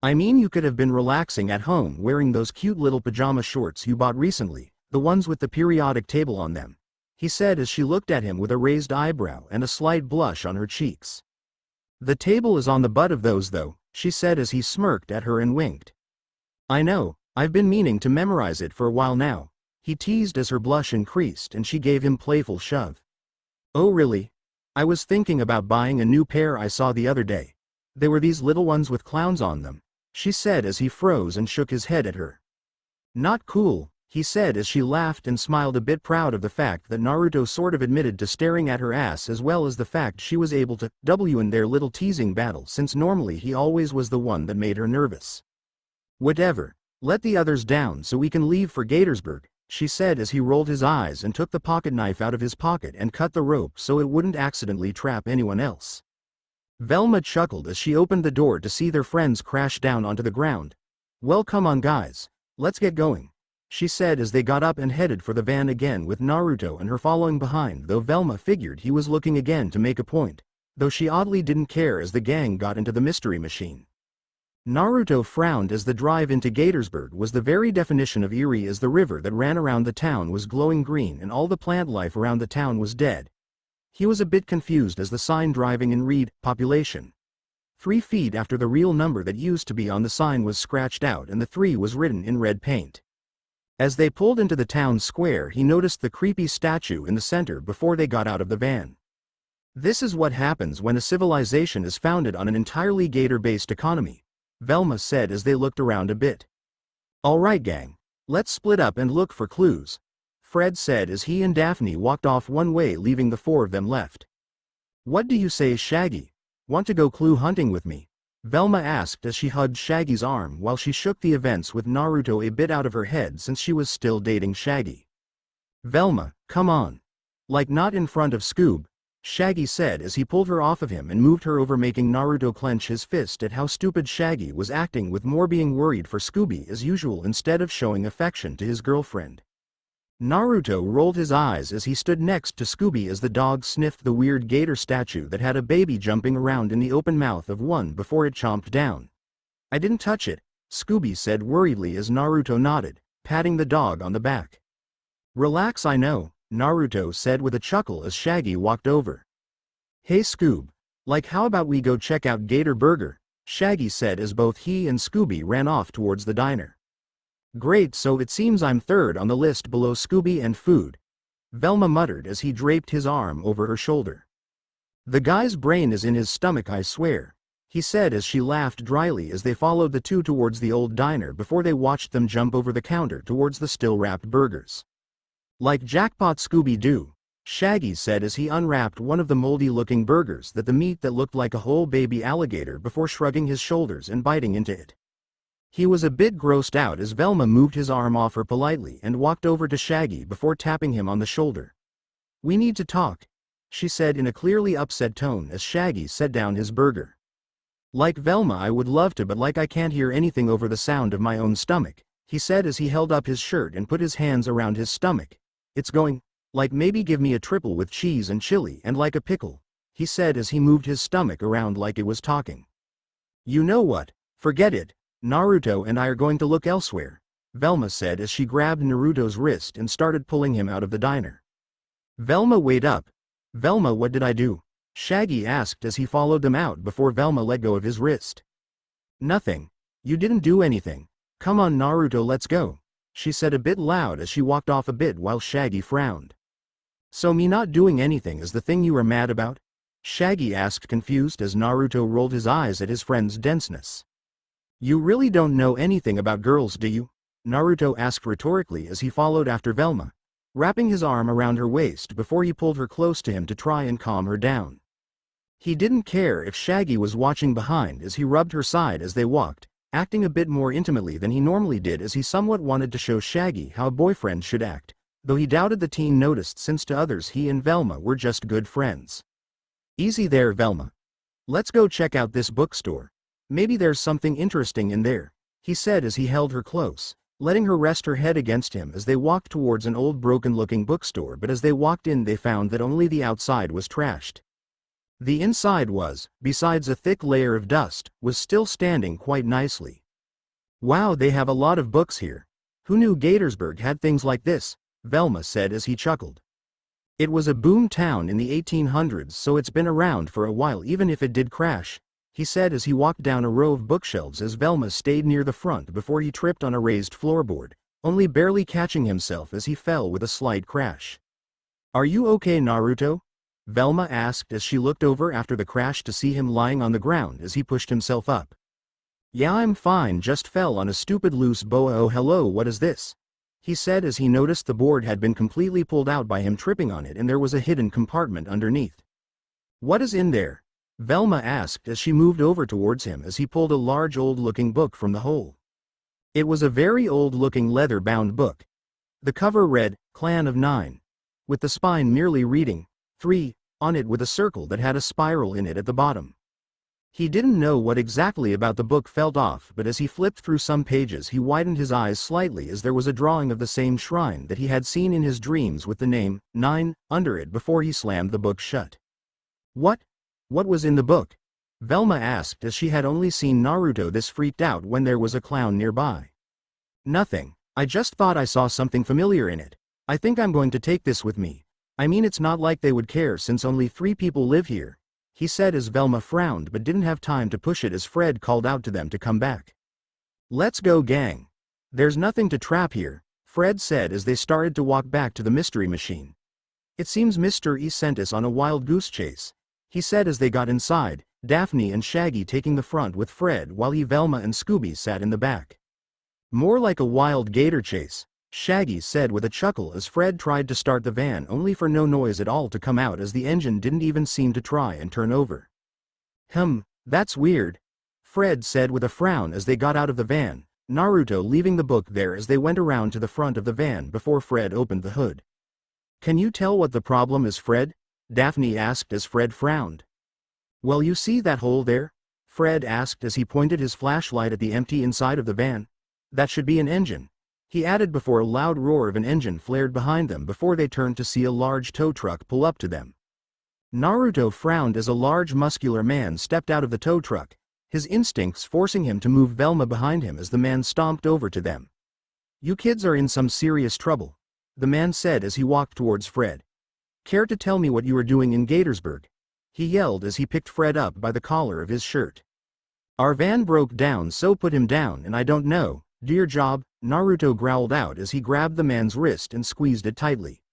"I mean, you could have been relaxing at home wearing those cute little pajama shorts you bought recently, the ones with the periodic table on them," he said as she looked at him with a raised eyebrow and a slight blush on her cheeks. "The table is on the butt of those though," she said as he smirked at her and winked. "I know, I've been meaning to memorize it for a while now," he teased as her blush increased and she gave him playful shove. "Oh really? I was thinking about buying a new pair I saw the other day. They were these little ones with clowns on them," she said as he froze and shook his head at her. "Not cool," he said as she laughed and smiled, a bit proud of the fact that Naruto sort of admitted to staring at her ass, as well as the fact she was able to W in their little teasing battle, since normally he always was the one that made her nervous. "Whatever, let the others down so we can leave for Gatorsburg," she said as he rolled his eyes and took the pocket knife out of his pocket and cut the rope so it wouldn't accidentally trap anyone else. Velma chuckled as she opened the door to see their friends crash down onto the ground. "Well, come on guys, let's get going," she said as they got up and headed for the van again, with Naruto and her following behind, though Velma figured he was looking again to make a point, though she oddly didn't care as the gang got into the mystery machine. Naruto frowned as the drive into Gatorsburg was the very definition of eerie, as the river that ran around the town was glowing green and all the plant life around the town was dead. He was a bit confused as the sign driving in read, population 3 feet after the real number that used to be on the sign was scratched out and the 3 was written in red paint. As they pulled into the town square, he noticed the creepy statue in the center before they got out of the van. "This is what happens when a civilization is founded on an entirely gator-based economy," Velma said as they looked around a bit. "All right gang, let's split up and look for clues." Fred said as he and Daphne walked off one way, leaving the four of them left. What do you say, Shaggy? Want to go clue hunting with me? Velma asked as she hugged Shaggy's arm while she shook the events with Naruto a bit out of her head since she was still dating Shaggy. Velma, come on. Like not in front of Scoob, Shaggy said as he pulled her off of him and moved her over, making Naruto clench his fist at how stupid Shaggy was acting, with more being worried for Scooby as usual instead of showing affection to his girlfriend. Naruto rolled his eyes as he stood next to Scooby as the dog sniffed the weird gator statue that had a baby jumping around in the open mouth of one before it chomped down. I didn't touch it, Scooby said worriedly as Naruto nodded, patting the dog on the back. Relax, I know, Naruto said with a chuckle as Shaggy walked over. Hey Scoob, like how about we go check out Gator Burger, Shaggy said as both he and Scooby ran off towards the diner. Great, so it seems I'm third on the list below Scooby and food, Velma muttered as he draped his arm over her shoulder. The guy's brain is in his stomach, I swear, he said as she laughed dryly as they followed the two towards the old diner before they watched them jump over the counter towards the still-wrapped burgers. Like jackpot, Scooby-Doo, Shaggy said as he unwrapped one of the moldy-looking burgers, the meat that looked like a whole baby alligator, before shrugging his shoulders and biting into it. He was a bit grossed out as Velma moved his arm off her politely and walked over to Shaggy before tapping him on the shoulder. We need to talk, she said in a clearly upset tone as Shaggy set down his burger. Like Velma, I would love to, but like I can't hear anything over the sound of my own stomach, he said as he held up his shirt and put his hands around his stomach. It's going, like maybe give me a triple with cheese and chili and like a pickle, he said as he moved his stomach around like it was talking. You know what, forget it, Naruto and I are going to look elsewhere, Velma said as she grabbed Naruto's wrist and started pulling him out of the diner. Velma, wait up. Velma, what did I do? Shaggy asked as he followed them out before Velma let go of his wrist. Nothing. You didn't do anything. Come on Naruto, let's go, she said a bit loud as she walked off a bit while Shaggy frowned. So me not doing anything is the thing you are mad about? Shaggy asked, confused as Naruto rolled his eyes at his friend's denseness. You really don't know anything about girls, do you? Naruto asked rhetorically as he followed after Velma, wrapping his arm around her waist before he pulled her close to him to try and calm her down. He didn't care if Shaggy was watching behind as he rubbed her side as they walked, acting a bit more intimately than he normally did as he somewhat wanted to show Shaggy how a boyfriend should act, though he doubted the teen noticed since to others he and Velma were just good friends. Easy there, Velma. Let's go check out this bookstore. Maybe there's something interesting in there, he said as he held her close, letting her rest her head against him as they walked towards an old broken-looking bookstore, but as they walked in they found that only the outside was trashed. The inside was, besides a thick layer of dust, was still standing quite nicely. Wow, they have a lot of books here. Who knew Gatorsburg had things like this? Velma said as he chuckled. It was a boom town in the 1800s, so it's been around for a while even if it did crash, he said as he walked down a row of bookshelves as Velma stayed near the front before he tripped on a raised floorboard, only barely catching himself as he fell with a slight crash. Are you okay, Naruto? Velma asked as she looked over after the crash to see him lying on the ground as he pushed himself up. Yeah, I'm fine, just fell on a stupid loose boa. Oh hello, what is this? He said as he noticed the board had been completely pulled out by him tripping on it and there was a hidden compartment underneath. What is in there? Velma asked as she moved over towards him as he pulled a large old-looking book from the hole. It was a very old-looking leather-bound book. The cover read, Clan of Nine, with the spine merely reading, 3, on it with a circle that had a spiral in it at the bottom. He didn't know what exactly about the book felt off, but as he flipped through some pages he widened his eyes slightly as there was a drawing of the same shrine that he had seen in his dreams with the name, 9, under it before he slammed the book shut. What? What was in the book? Velma asked as she had only seen Naruto this freaked out when there was a clown nearby. Nothing, I just thought I saw something familiar in it. I think I'm going to take this with me. I mean, it's not like they would care since only 3 people live here, he said as Velma frowned but didn't have time to push it as Fred called out to them to come back. Let's go, gang. There's nothing to trap here, Fred said as they started to walk back to the mystery machine. It seems Mr. E sent us on a wild goose chase, he said as they got inside, Daphne and Shaggy taking the front with Fred while Velma and Scooby sat in the back. More like a wild gator chase, Shaggy said with a chuckle as Fred tried to start the van only for no noise at all to come out as the engine didn't even seem to try and turn over. That's weird. Fred said with a frown as they got out of the van, Naruto leaving the book there as they went around to the front of the van before Fred opened the hood. Can you tell what the problem is, Fred? Daphne asked as Fred frowned. Well, you see that hole there? Fred asked as he pointed his flashlight at the empty inside of the van. That should be an engine. He added before a loud roar of an engine flared behind them before they turned to see a large tow truck pull up to them. Naruto frowned as a large muscular man stepped out of the tow truck, his instincts forcing him to move Velma behind him as the man stomped over to them. You kids are in some serious trouble, the man said as he walked towards Fred. Care to tell me what you are doing in Gatorsburg? He yelled as he picked Fred up by the collar of his shirt. Our van broke down, so put him down, and I don't know, do your job, Naruto growled out as he grabbed the man's wrist and squeezed it tightly.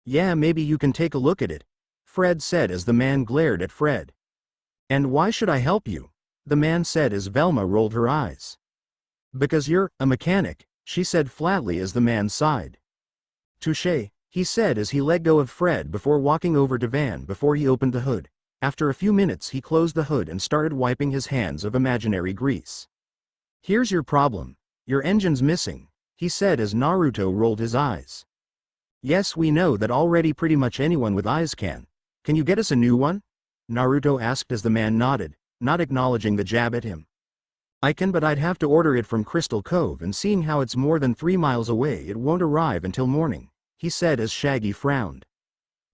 Yeah, maybe you can take a look at it, Fred said as the man glared at Fred. And why should I help you? The man said as Velma rolled her eyes. Because you're a mechanic, she said flatly as the man sighed. Touché, he said as he let go of Fred before walking over to Van before he opened the hood. After a few minutes he closed the hood and started wiping his hands of imaginary grease. Here's your problem. Your engine's missing, he said as Naruto rolled his eyes. Yes, we know that already, pretty much anyone with eyes can. Can you get us a new one? Naruto asked as the man nodded, not acknowledging the jab at him. I can, but I'd have to order it from Crystal Cove, and seeing how it's more than 3 miles away it won't arrive until morning, he said as Shaggy frowned.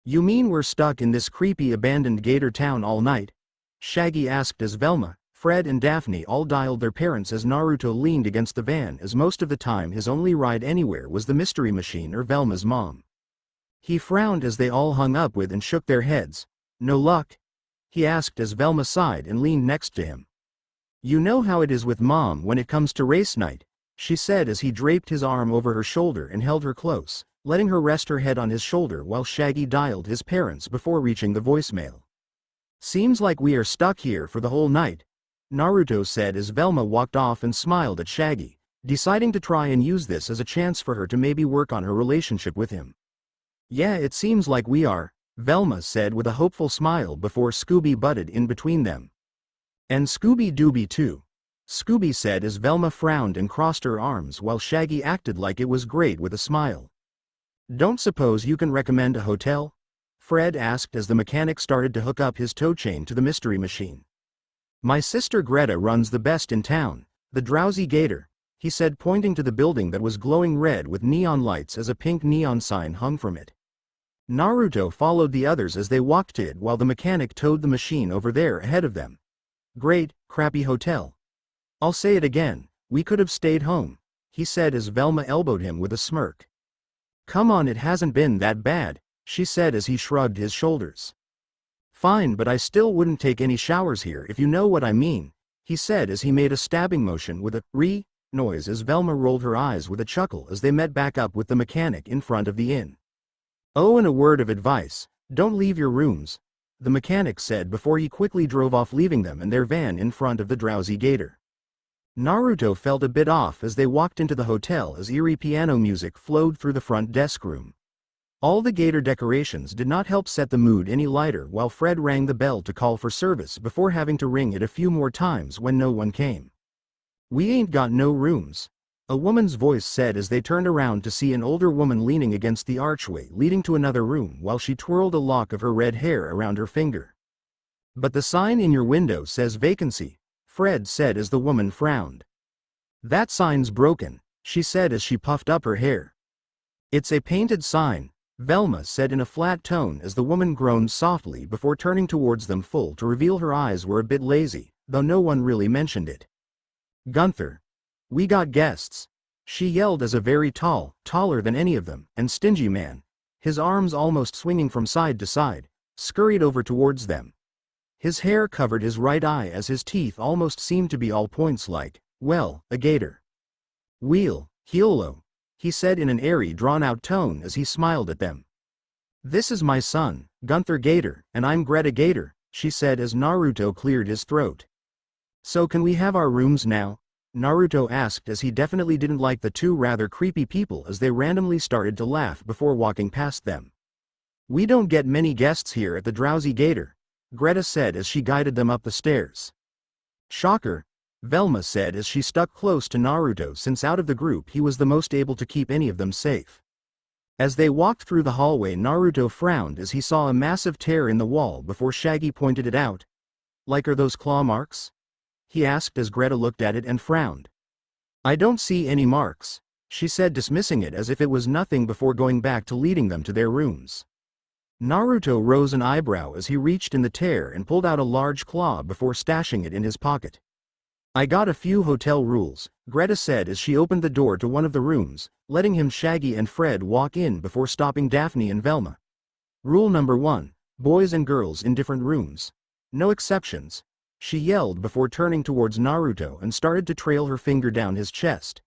You mean we're stuck in this creepy abandoned gator town all night? Shaggy asked as Velma, Fred and Daphne all dialed their parents as Naruto leaned against the van as most of the time his only ride anywhere was the mystery machine or Velma's mom. He frowned as they all hung up with and shook their heads. No luck? He asked as Velma sighed and leaned next to him. You know how it is with Mom when it comes to race night, she said as he draped his arm over her shoulder and held her close, letting her rest her head on his shoulder while Shaggy dialed his parents before reaching the voicemail. Seems like we are stuck here for the whole night, Naruto said as Velma walked off and smiled at Shaggy, deciding to try and use this as a chance for her to maybe work on her relationship with him. Yeah, it seems like we are, Velma said with a hopeful smile before Scooby butted in between them. And Scooby-Dooby too, Scooby said as Velma frowned and crossed her arms while Shaggy acted like it was great with a smile. Don't suppose you can recommend a hotel? Fred asked as the mechanic started to hook up his tow chain to the mystery machine. My sister Greta runs the best in town, the Drowsy Gator, he said pointing to the building that was glowing red with neon lights as a pink neon sign hung from it. Naruto followed the others as they walked to it while the mechanic towed the machine over there ahead of them. Great, crappy hotel. I'll say it again, we could have stayed home, he said as Velma elbowed him with a smirk. Come on, it hasn't been that bad, she said as he shrugged his shoulders. Fine, but I still wouldn't take any showers here if you know what I mean, he said as he made a stabbing motion with a noise as Velma rolled her eyes with a chuckle as they met back up with the mechanic in front of the inn. Oh, and a word of advice, don't leave your rooms, the mechanic said before he quickly drove off, leaving them and their van in front of the Drowsy Gator. Naruto felt a bit off as they walked into the hotel as eerie piano music flowed through the front desk room. All the gator decorations did not help set the mood any lighter while Fred rang the bell to call for service before having to ring it a few more times when no one came. We ain't got no rooms, a woman's voice said as they turned around to see an older woman leaning against the archway leading to another room while she twirled a lock of her red hair around her finger. But the sign in your window says vacancy, Fred said as the woman frowned. That sign's broken, she said as she puffed up her hair. It's a painted sign, Velma said in a flat tone as the woman groaned softly before turning towards them full to reveal her eyes were a bit lazy, though no one really mentioned it. Gunther. We got guests, she yelled as a very tall, taller than any of them, and stingy man, his arms almost swinging from side to side, scurried over towards them. His hair covered his right eye as his teeth almost seemed to be all points like, well, a gator. Hello, he said in an airy drawn-out tone as he smiled at them. This is my son, Gunther Gator, and I'm Greta Gator, she said as Naruto cleared his throat. So can we have our rooms now? Naruto asked as he definitely didn't like the two rather creepy people as they randomly started to laugh before walking past them. We don't get many guests here at the Drowsy Gator, Greta said as she guided them up the stairs. Shocker, Velma said as she stuck close to Naruto since out of the group he was the most able to keep any of them safe. As they walked through the hallway, Naruto frowned as he saw a massive tear in the wall before Shaggy pointed it out. Like, are those claw marks? He asked as Greta looked at it and frowned. I don't see any marks, she said, dismissing it as if it was nothing before going back to leading them to their rooms. Naruto rose an eyebrow as he reached in the tear and pulled out a large claw before stashing it in his pocket. I got a few hotel rules, Greta said as she opened the door to one of the rooms, letting him, Shaggy and Fred walk in before stopping Daphne and Velma. Rule number 1, boys and girls in different rooms. No exceptions, she yelled before turning towards Naruto and started to trail her finger down his chest.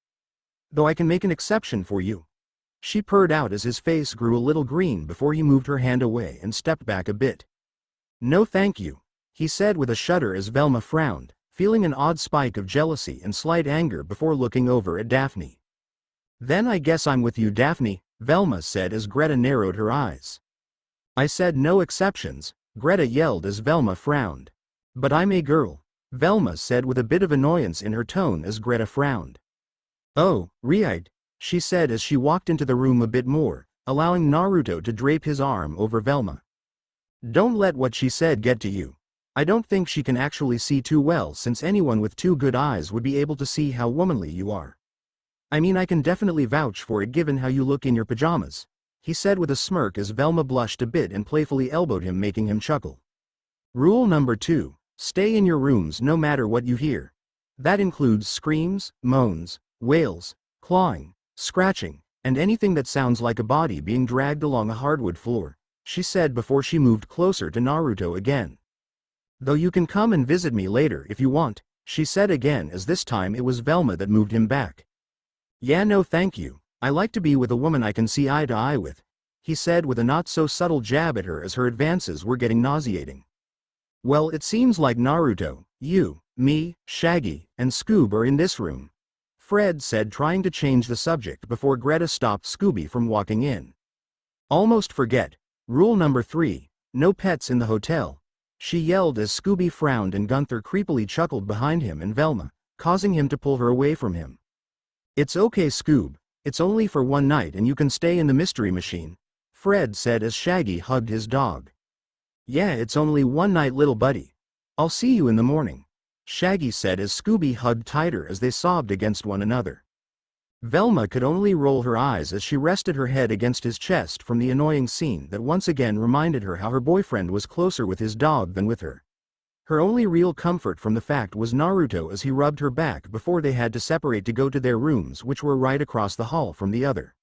Though I can make an exception for you, she purred out as his face grew a little green before he moved her hand away and stepped back a bit. No thank you, he said with a shudder as Velma frowned, feeling an odd spike of jealousy and slight anger before looking over at Daphne. Then I guess I'm with you, Daphne, Velma said as Greta narrowed her eyes. I said no exceptions, Greta yelled as Velma frowned. But I'm a girl, Velma said with a bit of annoyance in her tone as Greta frowned. Oh, right, she said as she walked into the room a bit more, allowing Naruto to drape his arm over Velma. Don't let what she said get to you. I don't think she can actually see too well, since anyone with two good eyes would be able to see how womanly you are. I mean, I can definitely vouch for it given how you look in your pajamas, he said with a smirk as Velma blushed a bit and playfully elbowed him, making him chuckle. Rule number 2, stay in your rooms no matter what you hear. That includes screams, moans, wails, clawing, scratching, and anything that sounds like a body being dragged along a hardwood floor, she said before she moved closer to Naruto again. Though you can come and visit me later if you want, she said again as this time it was Velma that moved him back. Yeah, no thank you, I like to be with a woman I can see eye to eye with, he said with a not so subtle jab at her as her advances were getting nauseating. Well, it seems like Naruto, you, me, Shaggy, and Scoob are in this room, Fred said, trying to change the subject before Greta stopped Scooby from walking in. Almost forget. Rule number 3, no pets in the hotel, she yelled as Scooby frowned and Gunther creepily chuckled behind him and Velma, causing him to pull her away from him. It's okay, Scoob, it's only for one night and you can stay in the mystery machine, Fred said as Shaggy hugged his dog. Yeah, it's only one night, little buddy. I'll see you in the morning, Shaggy said as Scooby hugged tighter as they sobbed against one another. Velma could only roll her eyes as she rested her head against his chest from the annoying scene that once again reminded her how her boyfriend was closer with his dog than with her. Her only real comfort from the fact was Naruto as he rubbed her back before they had to separate to go to their rooms, which were right across the hall from the other.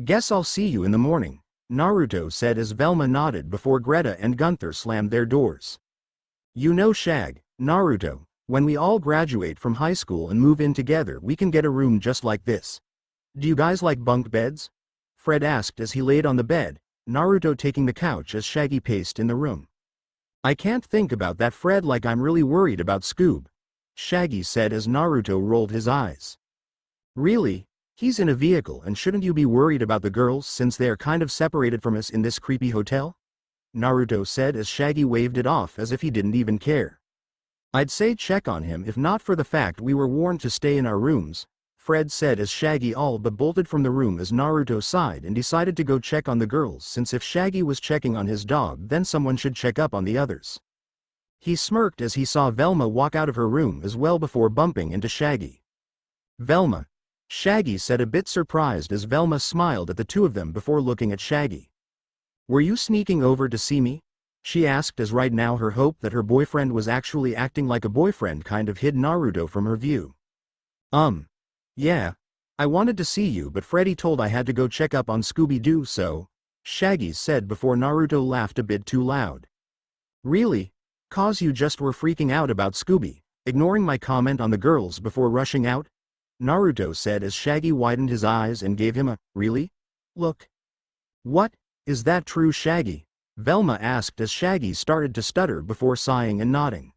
Guess I'll see you in the morning, Naruto said as Velma nodded before Greta and Gunther slammed their doors. You know, Shag, Naruto, when we all graduate from high school and move in together we can get a room just like this. Do you guys like bunk beds? Fred asked as he laid on the bed, Naruto taking the couch as Shaggy paced in the room. I can't think about that, Fred, like I'm really worried about Scoob, Shaggy said as Naruto rolled his eyes. Really? He's in a vehicle, and shouldn't you be worried about the girls since they are kind of separated from us in this creepy hotel? Naruto said as Shaggy waved it off as if he didn't even care. I'd say check on him if not for the fact we were warned to stay in our rooms, Fred said as Shaggy all but bolted from the room as Naruto sighed and decided to go check on the girls, since if Shaggy was checking on his dog then someone should check up on the others. He smirked as he saw Velma walk out of her room as well before bumping into Shaggy. Velma, Shaggy said, a bit surprised as Velma smiled at the two of them before looking at Shaggy. Were you sneaking over to see me? She asked as right now her hope that her boyfriend was actually acting like a boyfriend kind of hid Naruto from her view. Yeah. I wanted to see you but Freddy told I had to go check up on Scooby-Doo, so, Shaggy said before Naruto laughed a bit too loud. Really? Cause you just were freaking out about Scooby, ignoring my comment on the girls before rushing out? Naruto said as Shaggy widened his eyes and gave him a, really? Look. What? Is that true, Shaggy? Velma asked as Shaggy started to stutter before sighing and nodding.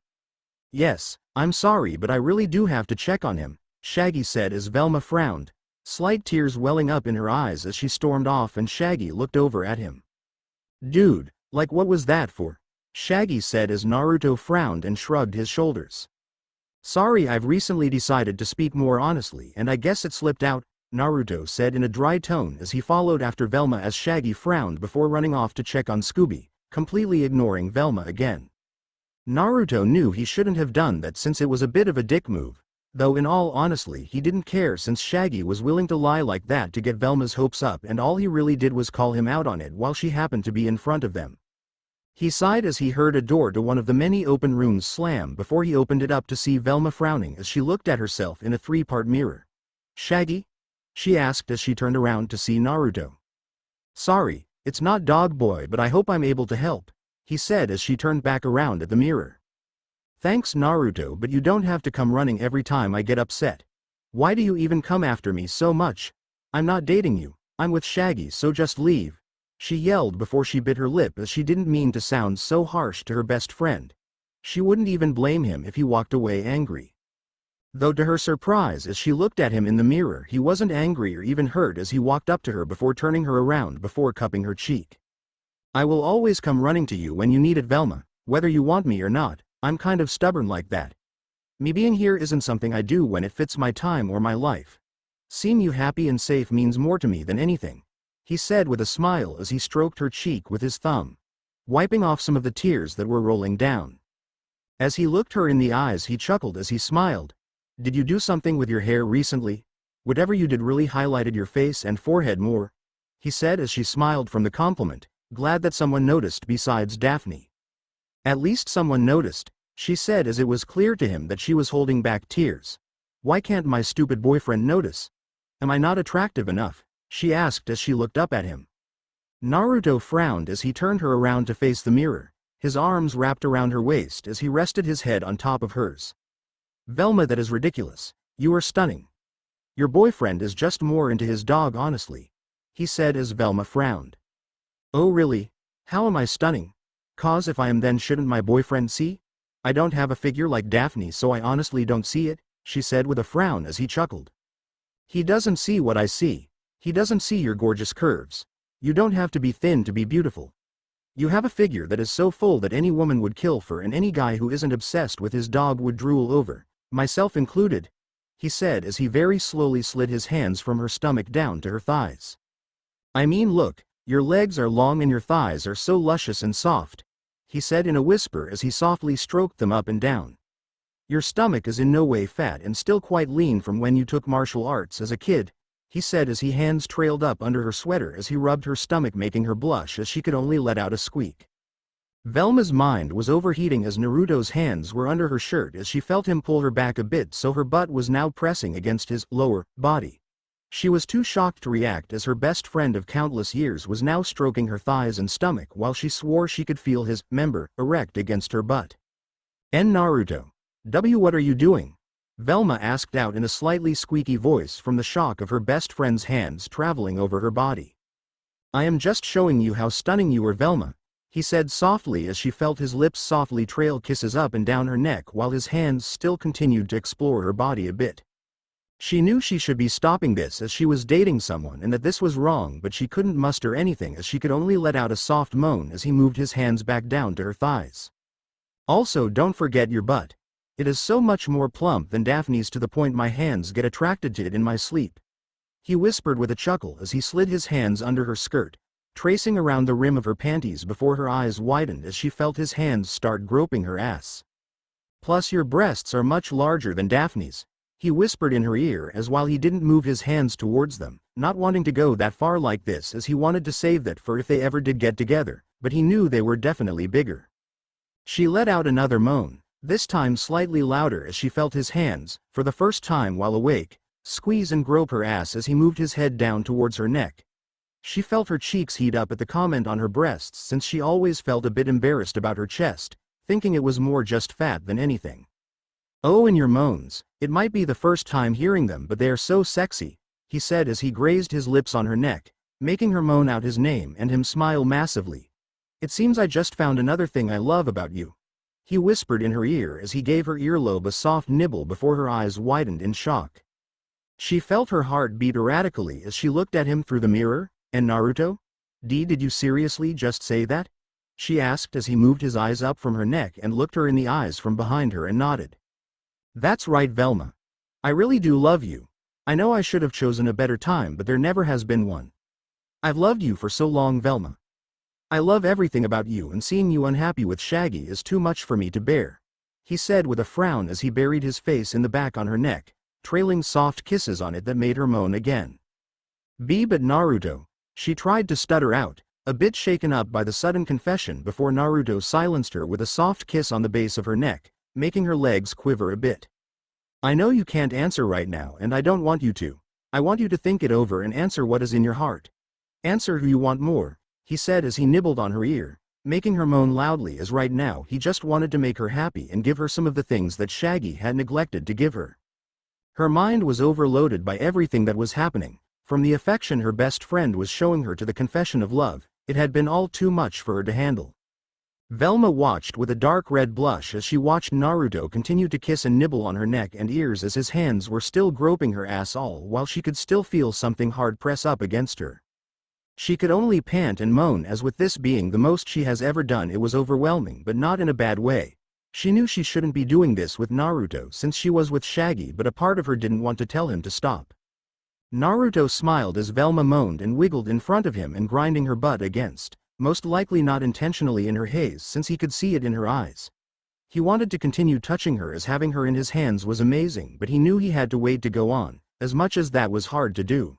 Yes, I'm sorry but I really do have to check on him, Shaggy said as Velma frowned, slight tears welling up in her eyes as she stormed off and Shaggy looked over at him. Dude, like what was that for? Shaggy said as Naruto frowned and shrugged his shoulders. Sorry, I've recently decided to speak more honestly and I guess it slipped out, Naruto said in a dry tone as he followed after Velma as Shaggy frowned before running off to check on Scooby, completely ignoring Velma again. Naruto knew he shouldn't have done that since it was a bit of a dick move, though in all honesty he didn't care since Shaggy was willing to lie like that to get Velma's hopes up and all he really did was call him out on it while she happened to be in front of them. He sighed as he heard a door to one of the many open rooms slam before he opened it up to see Velma frowning as she looked at herself in a three-part mirror. Shaggy? She asked as she turned around to see Naruto. Sorry, it's not Dog Boy, but I hope I'm able to help, he said as she turned back around at the mirror. Thanks Naruto, but you don't have to come running every time I get upset. Why do you even come after me so much? I'm not dating you, I'm with Shaggy, so just leave, she yelled before she bit her lip as she didn't mean to sound so harsh to her best friend. She wouldn't even blame him if he walked away angry. Though to her surprise as she looked at him in the mirror he wasn't angry or even hurt as he walked up to her before turning her around before cupping her cheek. I will always come running to you when you need it Velma, whether you want me or not, I'm kind of stubborn like that. Me being here isn't something I do when it fits my time or my life. Seeing you happy and safe means more to me than anything, he said with a smile as he stroked her cheek with his thumb, wiping off some of the tears that were rolling down. As he looked her in the eyes he chuckled as he smiled. Did you do something with your hair recently? Whatever you did really highlighted your face and forehead more, he said as she smiled from the compliment, glad that someone noticed besides Daphne. At least someone noticed, she said as it was clear to him that she was holding back tears. Why can't my stupid boyfriend notice? Am I not attractive enough? She asked as she looked up at him. Naruto frowned as he turned her around to face the mirror, his arms wrapped around her waist as he rested his head on top of hers. Velma, that is ridiculous. You are stunning. Your boyfriend is just more into his dog honestly, he said as Velma frowned. Oh really? How am I stunning? Cause if I am then shouldn't my boyfriend see? I don't have a figure like Daphne so I honestly don't see it, she said with a frown as he chuckled. He doesn't see what I see. He doesn't see your gorgeous curves. You don't have to be thin to be beautiful. You have a figure that is so full that any woman would kill for and any guy who isn't obsessed with his dog would drool over, myself included, he said as he very slowly slid his hands from her stomach down to her thighs. I mean look, your legs are long and your thighs are so luscious and soft, he said in a whisper as he softly stroked them up and down. Your stomach is in no way fat and still quite lean from when you took martial arts as a kid, he said as his hands trailed up under her sweater as he rubbed her stomach making her blush as she could only let out a squeak. Velma's mind was overheating as Naruto's hands were under her shirt as she felt him pull her back a bit so her butt was now pressing against his lower body. She was too shocked to react as her best friend of countless years was now stroking her thighs and stomach while she swore she could feel his member erect against her butt. Naruto. What are you doing? Velma asked out in a slightly squeaky voice from the shock of her best friend's hands traveling over her body. I am just showing you how stunning you are Velma, he said softly as she felt his lips softly trail kisses up and down her neck while his hands still continued to explore her body a bit. She knew she should be stopping this as she was dating someone and that this was wrong but she couldn't muster anything as she could only let out a soft moan as he moved his hands back down to her thighs. Also don't forget your butt. It is so much more plump than Daphne's to the point my hands get attracted to it in my sleep, he whispered with a chuckle as he slid his hands under her skirt, tracing around the rim of her panties before her eyes widened as she felt his hands start groping her ass. Plus your breasts are much larger than Daphne's, he whispered in her ear as while he didn't move his hands towards them, not wanting to go that far like this as he wanted to save that for if they ever did get together, but he knew they were definitely bigger. She let out another moan, this time slightly louder as she felt his hands, for the first time while awake, squeeze and grope her ass as he moved his head down towards her neck. She felt her cheeks heat up at the comment on her breasts since she always felt a bit embarrassed about her chest, thinking it was more just fat than anything. Oh, and your moans, it might be the first time hearing them but they are so sexy, he said as he grazed his lips on her neck, making her moan out his name and him smile massively. It seems I just found another thing I love about you, he whispered in her ear as he gave her earlobe a soft nibble before her eyes widened in shock. She felt her heart beat erratically as she looked at him through the mirror. And Naruto? Did you seriously just say that? She asked as he moved his eyes up from her neck and looked her in the eyes from behind her and nodded. That's right, Velma. I really do love you. I know I should have chosen a better time, but there never has been one. I've loved you for so long, Velma. I love everything about you, and seeing you unhappy with Shaggy is too much for me to bear, he said with a frown as he buried his face in the back on her neck, trailing soft kisses on it that made her moan again. But Naruto, she tried to stutter out, a bit shaken up by the sudden confession before Naruto silenced her with a soft kiss on the base of her neck, making her legs quiver a bit. I know you can't answer right now, and I don't want you to. I want you to think it over and answer what is in your heart. Answer who you want more, he said as he nibbled on her ear, making her moan loudly as right now he just wanted to make her happy and give her some of the things that Shaggy had neglected to give her. Her mind was overloaded by everything that was happening, from the affection her best friend was showing her to the confession of love. It had been all too much for her to handle. Velma watched with a dark red blush as she watched Naruto continue to kiss and nibble on her neck and ears as his hands were still groping her ass all while she could still feel something hard press up against her. She could only pant and moan, as with this being the most she has ever done it was overwhelming, but not in a bad way. She knew she shouldn't be doing this with Naruto since she was with Shaggy, but a part of her didn't want to tell him to stop. Naruto smiled as Velma moaned and wiggled in front of him and grinding her butt against, most likely not intentionally, in her haze since he could see it in her eyes. He wanted to continue touching her as having her in his hands was amazing, but he knew he had to wait to go on, as much as that was hard to do.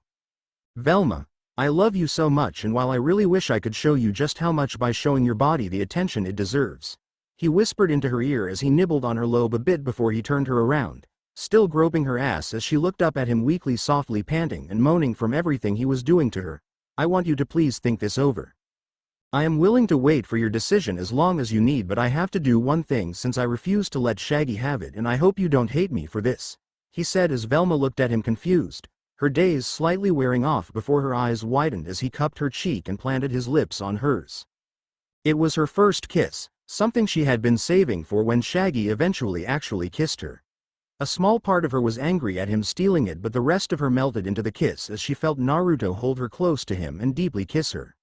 Velma, I love you so much, and while I really wish I could show you just how much by showing your body the attention it deserves, he whispered into her ear as he nibbled on her lobe a bit before he turned her around, still groping her ass as she looked up at him weakly, softly panting and moaning from everything he was doing to her. I want you to please think this over. I am willing to wait for your decision as long as you need, but I have to do one thing since I refuse to let Shaggy have it, and I hope you don't hate me for this, he said as Velma looked at him confused, her daze slightly wearing off before her eyes widened as he cupped her cheek and planted his lips on hers. It was her first kiss, something she had been saving for when Shaggy eventually actually kissed her. A small part of her was angry at him stealing it, but the rest of her melted into the kiss as she felt Naruto hold her close to him and deeply kiss her.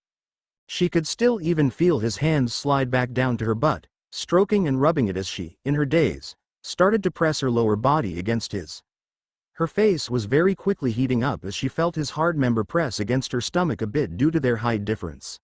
She could still even feel his hands slide back down to her butt, stroking and rubbing it as she, in her daze, started to press her lower body against his. Her face was very quickly heating up as she felt his hard member press against her stomach a bit due to their height difference.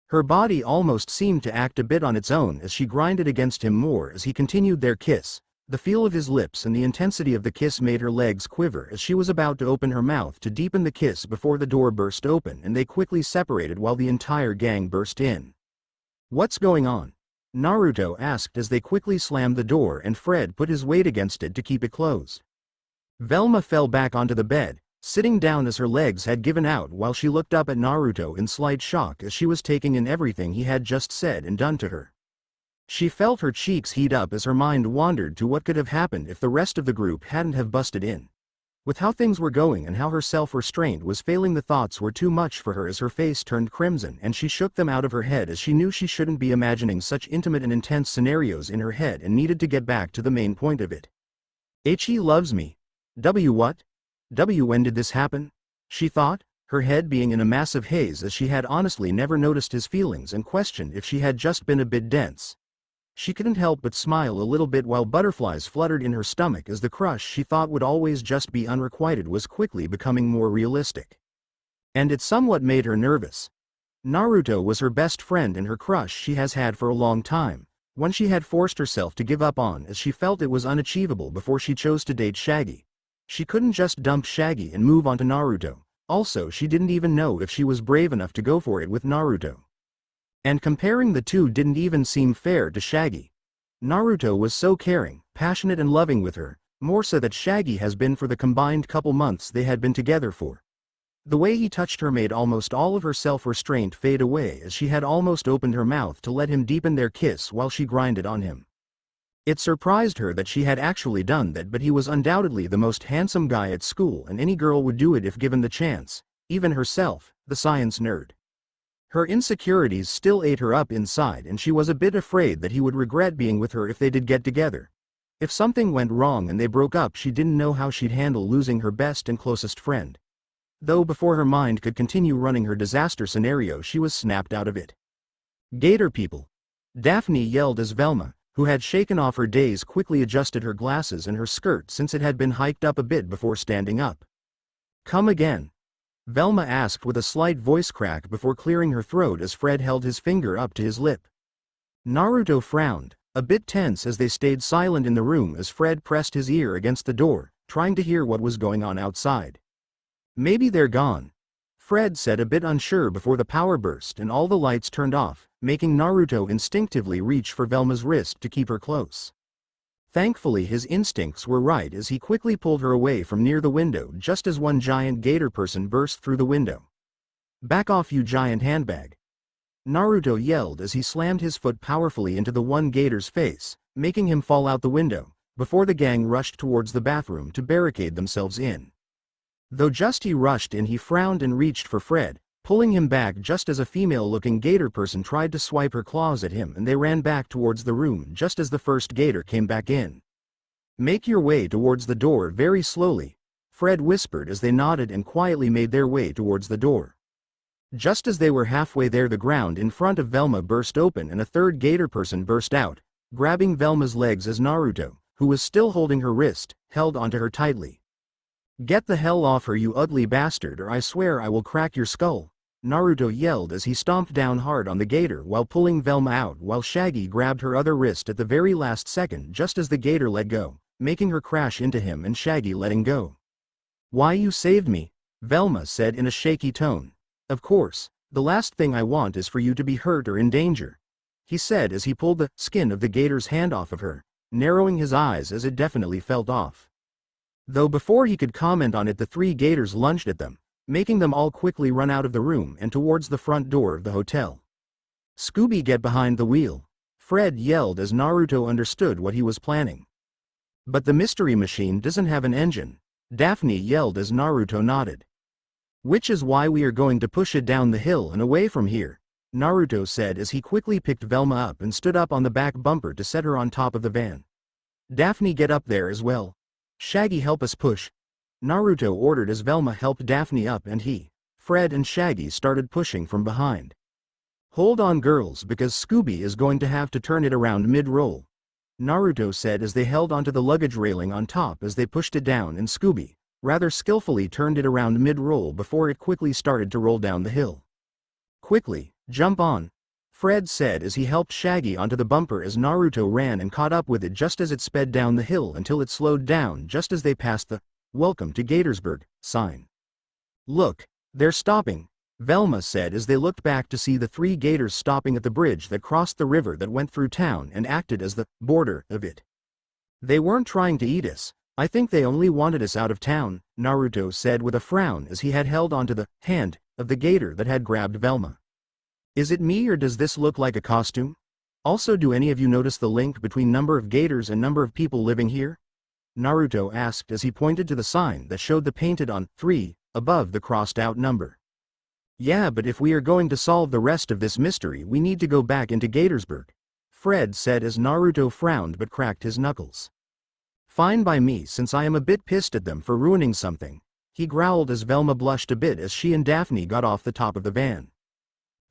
Her body almost seemed to act a bit on its own as she grinded against him more as he continued their kiss. The feel of his lips and the intensity of the kiss made her legs quiver as she was about to open her mouth to deepen the kiss before the door burst open and they quickly separated while the entire gang burst in. What's going on? Naruto asked as they quickly slammed the door and Fred put his weight against it to keep it closed. Velma fell back onto the bed, sitting down as her legs had given out while she looked up at Naruto in slight shock as she was taking in everything he had just said and done to her. She felt her cheeks heat up as her mind wandered to what could have happened if the rest of the group hadn't have busted in. With how things were going and how her self-restraint was failing, the thoughts were too much for her as her face turned crimson and she shook them out of her head as she knew she shouldn't be imagining such intimate and intense scenarios in her head and needed to get back to the main point of it. He loves me. What? When did this happen? She thought, her head being in a massive haze as she had honestly never noticed his feelings and questioned if she had just been a bit dense. She couldn't help but smile a little bit while butterflies fluttered in her stomach as the crush she thought would always just be unrequited was quickly becoming more realistic. And it somewhat made her nervous. Naruto was her best friend and her crush she has had for a long time, one she had forced herself to give up on as she felt it was unachievable before she chose to date Shaggy. She couldn't just dump Shaggy and move on to Naruto. Also, she didn't even know if she was brave enough to go for it with Naruto. And comparing the two didn't even seem fair to Shaggy. Naruto was so caring, passionate and loving with her, more so that Shaggy has been for the combined couple months they had been together for. The way he touched her made almost all of her self-restraint fade away as she had almost opened her mouth to let him deepen their kiss while she grinded on him. It surprised her that she had actually done that, but he was undoubtedly the most handsome guy at school and any girl would do it if given the chance, even herself, the science nerd. Her insecurities still ate her up inside and she was a bit afraid that he would regret being with her if they did get together. If something went wrong and they broke up, she didn't know how she'd handle losing her best and closest friend. Though before her mind could continue running her disaster scenario, she was snapped out of it. Gator people! Daphne yelled as Velma, who had shaken off her daze, quickly adjusted her glasses and her skirt since it had been hiked up a bit before standing up. Come again? Velma asked with a slight voice crack before clearing her throat as Fred held his finger up to his lip. Naruto frowned, a bit tense as they stayed silent in the room as Fred pressed his ear against the door, trying to hear what was going on outside. Maybe they're gone, Fred said, a bit unsure before the power burst and all the lights turned off, making Naruto instinctively reach for Velma's wrist to keep her close. Thankfully his instincts were right as he quickly pulled her away from near the window just as one giant gator person burst through the window. Back off, you giant handbag! Naruto yelled as he slammed his foot powerfully into the one gator's face, making him fall out the window, before the gang rushed towards the bathroom to barricade themselves in. Though just he rushed in, he frowned and reached for Fred, pulling him back just as a female-looking gator person tried to swipe her claws at him, and they ran back towards the room just as the first gator came back in. Make your way towards the door very slowly, Fred whispered as they nodded and quietly made their way towards the door. Just as they were halfway there, the ground in front of Velma burst open and a third gator person burst out, grabbing Velma's legs as Naruto, who was still holding her wrist, held onto her tightly. Get the hell off her, you ugly bastard, or I swear I will crack your skull, Naruto yelled as he stomped down hard on the gator while pulling Velma out, while Shaggy grabbed her other wrist at the very last second just as the gator let go, making her crash into him and Shaggy letting go. Why, you saved me, Velma said in a shaky tone. Of course, the last thing I want is for you to be hurt or in danger, he said as he pulled the skin of the gator's hand off of her, narrowing his eyes as it definitely felt off. Though before he could comment on it, the three gators lunged at them, making them all quickly run out of the room and towards the front door of the hotel. Scooby, get behind the wheel, Fred yelled as Naruto understood what he was planning. But the mystery machine doesn't have an engine, Daphne yelled as Naruto nodded. Which is why we are going to push it down the hill and away from here, Naruto said as he quickly picked Velma up and stood up on the back bumper to set her on top of the van. Daphne, get up there as well. Shaggy, help us push, Naruto ordered as Velma helped Daphne up and he, Fred and Shaggy started pushing from behind. Hold on girls, because Scooby is going to have to turn it around mid-roll, Naruto said as they held onto the luggage railing on top as they pushed it down, and Scooby rather skillfully turned it around mid-roll before it quickly started to roll down the hill. Quickly, jump on, Fred said as he helped Shaggy onto the bumper as Naruto ran and caught up with it just as it sped down the hill until it slowed down just as they passed the "Welcome to Gatorsburg" sign. Look, they're stopping, Velma said as they looked back to see the three gators stopping at the bridge that crossed the river that went through town and acted as the border of it. They weren't trying to eat us, I think they only wanted us out of town, Naruto said with a frown as he had held onto the hand of the gator that had grabbed Velma. Is it me, or does this look like a costume? Also, do any of you notice the link between number of gators and number of people living here? Naruto asked as he pointed to the sign that showed the painted on 3 above the crossed out number. Yeah, but if we are going to solve the rest of this mystery, we need to go back into Gatorsburg, Fred said as Naruto frowned but cracked his knuckles. Fine by me, since I am a bit pissed at them for ruining something, he growled as Velma blushed a bit as she and Daphne got off the top of the van.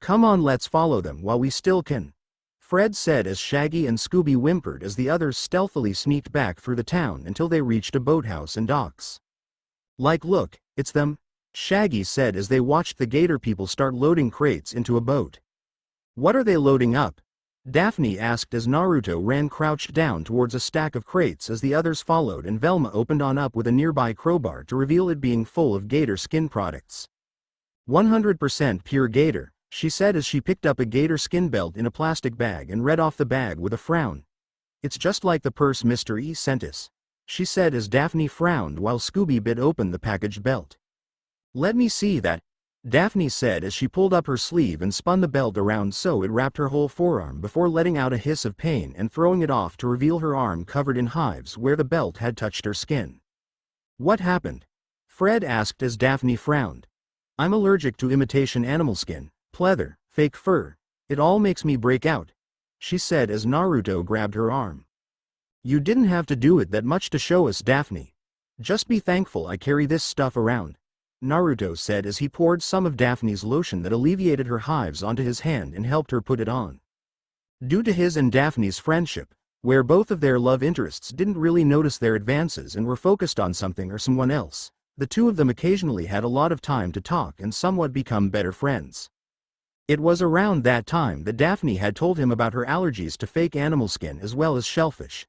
Come on, let's follow them while we still can, Fred said as Shaggy and Scooby whimpered as the others stealthily sneaked back through the town until they reached a boathouse and docks. Like, look, it's them, Shaggy said as they watched the gator people start loading crates into a boat. What are they loading up? Daphne asked as Naruto ran crouched down towards a stack of crates as the others followed, and Velma opened on up with a nearby crowbar to reveal it being full of gator skin products. 100% pure gator, she said as she picked up a gator skin belt in a plastic bag and read off the bag with a frown. It's just like the purse Mr. E sent us, she said as Daphne frowned while Scooby bit open the packaged belt. Let me see that, Daphne said as she pulled up her sleeve and spun the belt around so it wrapped her whole forearm before letting out a hiss of pain and throwing it off to reveal her arm covered in hives where the belt had touched her skin. What happened? Fred asked as Daphne frowned. I'm allergic to imitation animal skin, pleather, fake fur. It all makes me break out, she said as Naruto grabbed her arm. You didn't have to do it that much to show us, Daphne. Just be thankful I carry this stuff around, Naruto said as he poured some of Daphne's lotion that alleviated her hives onto his hand and helped her put it on. Due to his and Daphne's friendship, where both of their love interests didn't really notice their advances and were focused on something or someone else, the two of them occasionally had a lot of time to talk and somewhat become better friends. It was around that time that Daphne had told him about her allergies to fake animal skin as well as shellfish.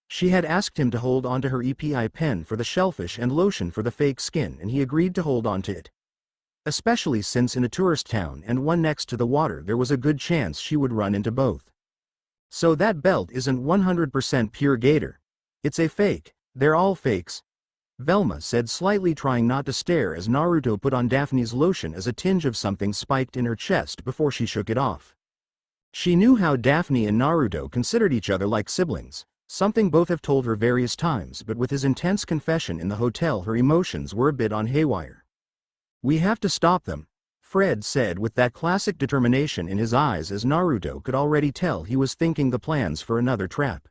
She had asked him to hold onto her EPI pen for the shellfish and lotion for the fake skin, and he agreed to hold onto it. Especially since in a tourist town and one next to the water there was a good chance she would run into both. So that belt isn't 100% pure gator. It's a fake. They're all fakes, Velma said, slightly trying not to stare as Naruto put on Daphne's lotion as a tinge of something spiked in her chest before she shook it off. She knew how Daphne and Naruto considered each other like siblings, something both have told her various times, but with his intense confession in the hotel her emotions were a bit on haywire. We have to stop them, Fred said with that classic determination in his eyes as Naruto could already tell he was thinking the plans for another trap.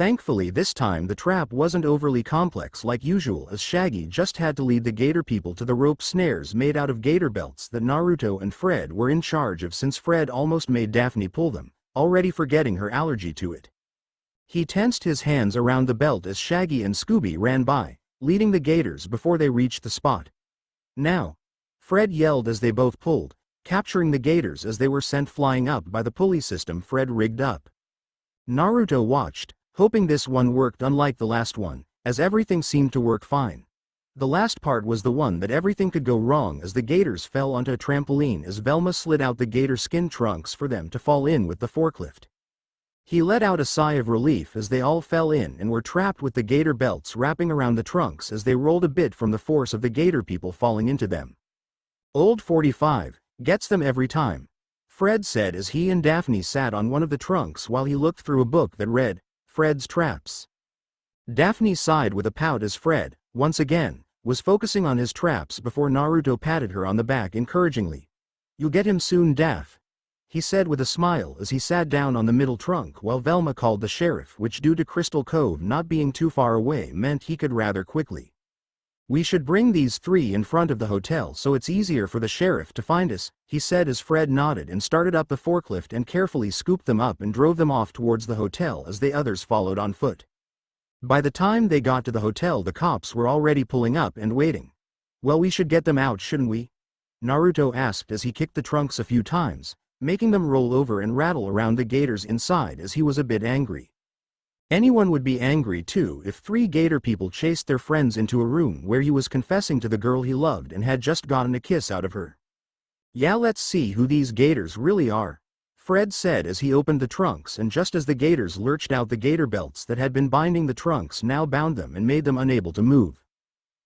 Thankfully this time the trap wasn't overly complex like usual, as Shaggy just had to lead the gator people to the rope snares made out of gator belts that Naruto and Fred were in charge of, since Fred almost made Daphne pull them, already forgetting her allergy to it. He tensed his hands around the belt as Shaggy and Scooby ran by, leading the gators before they reached the spot. Now! Fred yelled as they both pulled, capturing the gators as they were sent flying up by the pulley system Fred rigged up. Naruto watched, hoping this one worked unlike the last one, as everything seemed to work fine. The last part was the one that everything could go wrong, as the gators fell onto a trampoline as Velma slid out the gator skin trunks for them to fall in with the forklift. He let out a sigh of relief as they all fell in and were trapped with the gator belts wrapping around the trunks as they rolled a bit from the force of the gator people falling into them. Old 45, gets them every time, Fred said as he and Daphne sat on one of the trunks while he looked through a book that read, Fred's Traps. Daphne sighed with a pout as Fred, once again, was focusing on his traps before Naruto patted her on the back encouragingly. You'll get him soon, Daph, he said with a smile as he sat down on the middle trunk while Velma called the sheriff, which due to Crystal Cove not being too far away meant he could rather quickly. We should bring these three in front of the hotel so it's easier for the sheriff to find us, he said as Fred nodded and started up the forklift and carefully scooped them up and drove them off towards the hotel as the others followed on foot. By the time they got to the hotel the cops were already pulling up and waiting. Well, we should get them out, shouldn't we? Naruto asked as he kicked the trunks a few times, making them roll over and rattle around the gators inside as he was a bit angry. Anyone would be angry too if three gator people chased their friends into a room where he was confessing to the girl he loved and had just gotten a kiss out of her. Yeah, let's see who these gators really are, Fred said as he opened the trunks, and just as the gators lurched out the gator belts that had been binding the trunks now bound them and made them unable to move.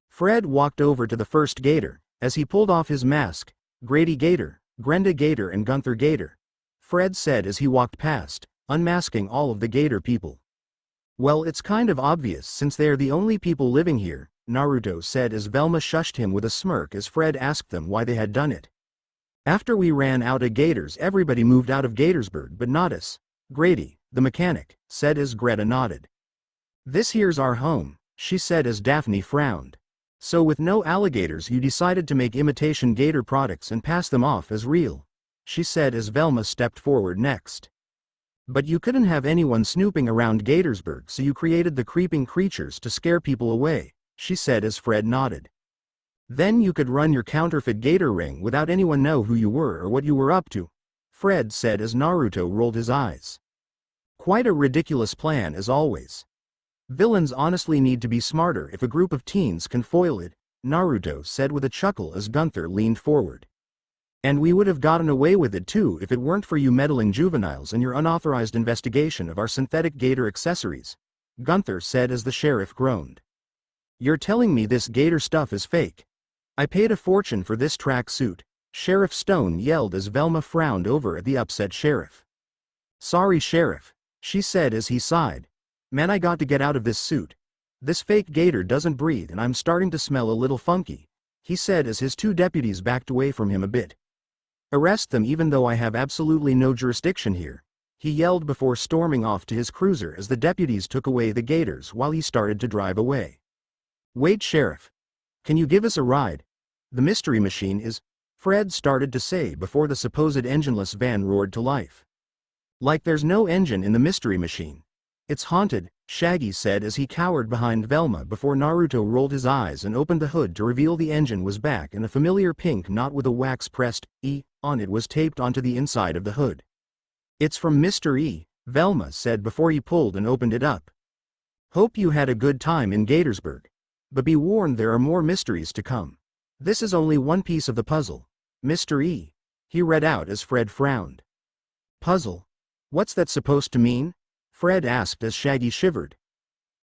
Fred walked over to the first gator, as he pulled off his mask. Grady Gator, Grenda Gator and Gunther Gator, Fred said as he walked past, unmasking all of the gator people. Well, it's kind of obvious since they're the only people living here, Naruto said as Velma shushed him with a smirk as Fred asked them why they had done it. After we ran out of gators everybody moved out of Gatorsburg but not us, Grady, the mechanic, said as Greta nodded. This here's our home, she said as Daphne frowned. So with no alligators you decided to make imitation gator products and pass them off as real, she said as Velma stepped forward next. But you couldn't have anyone snooping around Gatorsburg, so you created the creeping creatures to scare people away, she said as Fred nodded. Then you could run your counterfeit gator ring without anyone know who you were or what you were up to, Fred said as Naruto rolled his eyes. Quite a ridiculous plan as always. Villains honestly need to be smarter if a group of teens can foil it, Naruto said with a chuckle as Gunther leaned forward. And we would have gotten away with it too if it weren't for you meddling juveniles and your unauthorized investigation of our synthetic gator accessories, Gunther said as the sheriff groaned. You're telling me this gator stuff is fake? I paid a fortune for this track suit, Sheriff Stone yelled as Velma frowned over at the upset sheriff. Sorry, Sheriff, she said as he sighed. Man, I got to get out of this suit. This fake gator doesn't breathe and I'm starting to smell a little funky, he said as his two deputies backed away from him a bit. Arrest them even though I have absolutely no jurisdiction here, he yelled before storming off to his cruiser as the deputies took away the gators while he started to drive away. "Wait, Sheriff. Can you give us a ride? The mystery machine is," Fred started to say before the supposed engineless van roared to life. "Like there's no engine in the mystery machine. It's haunted," Shaggy said as he cowered behind Velma before Naruto rolled his eyes and opened the hood to reveal the engine was back and a familiar pink knot with a wax-pressed E on it was taped onto the inside of the hood. "It's from Mr. E," Velma said before he pulled and opened it up. "Hope you had a good time in Gatorsburg. But be warned, there are more mysteries to come. This is only one piece of the puzzle. Mr. E," he read out as Fred frowned. "Puzzle? What's that supposed to mean?" Fred asked as Shaggy shivered.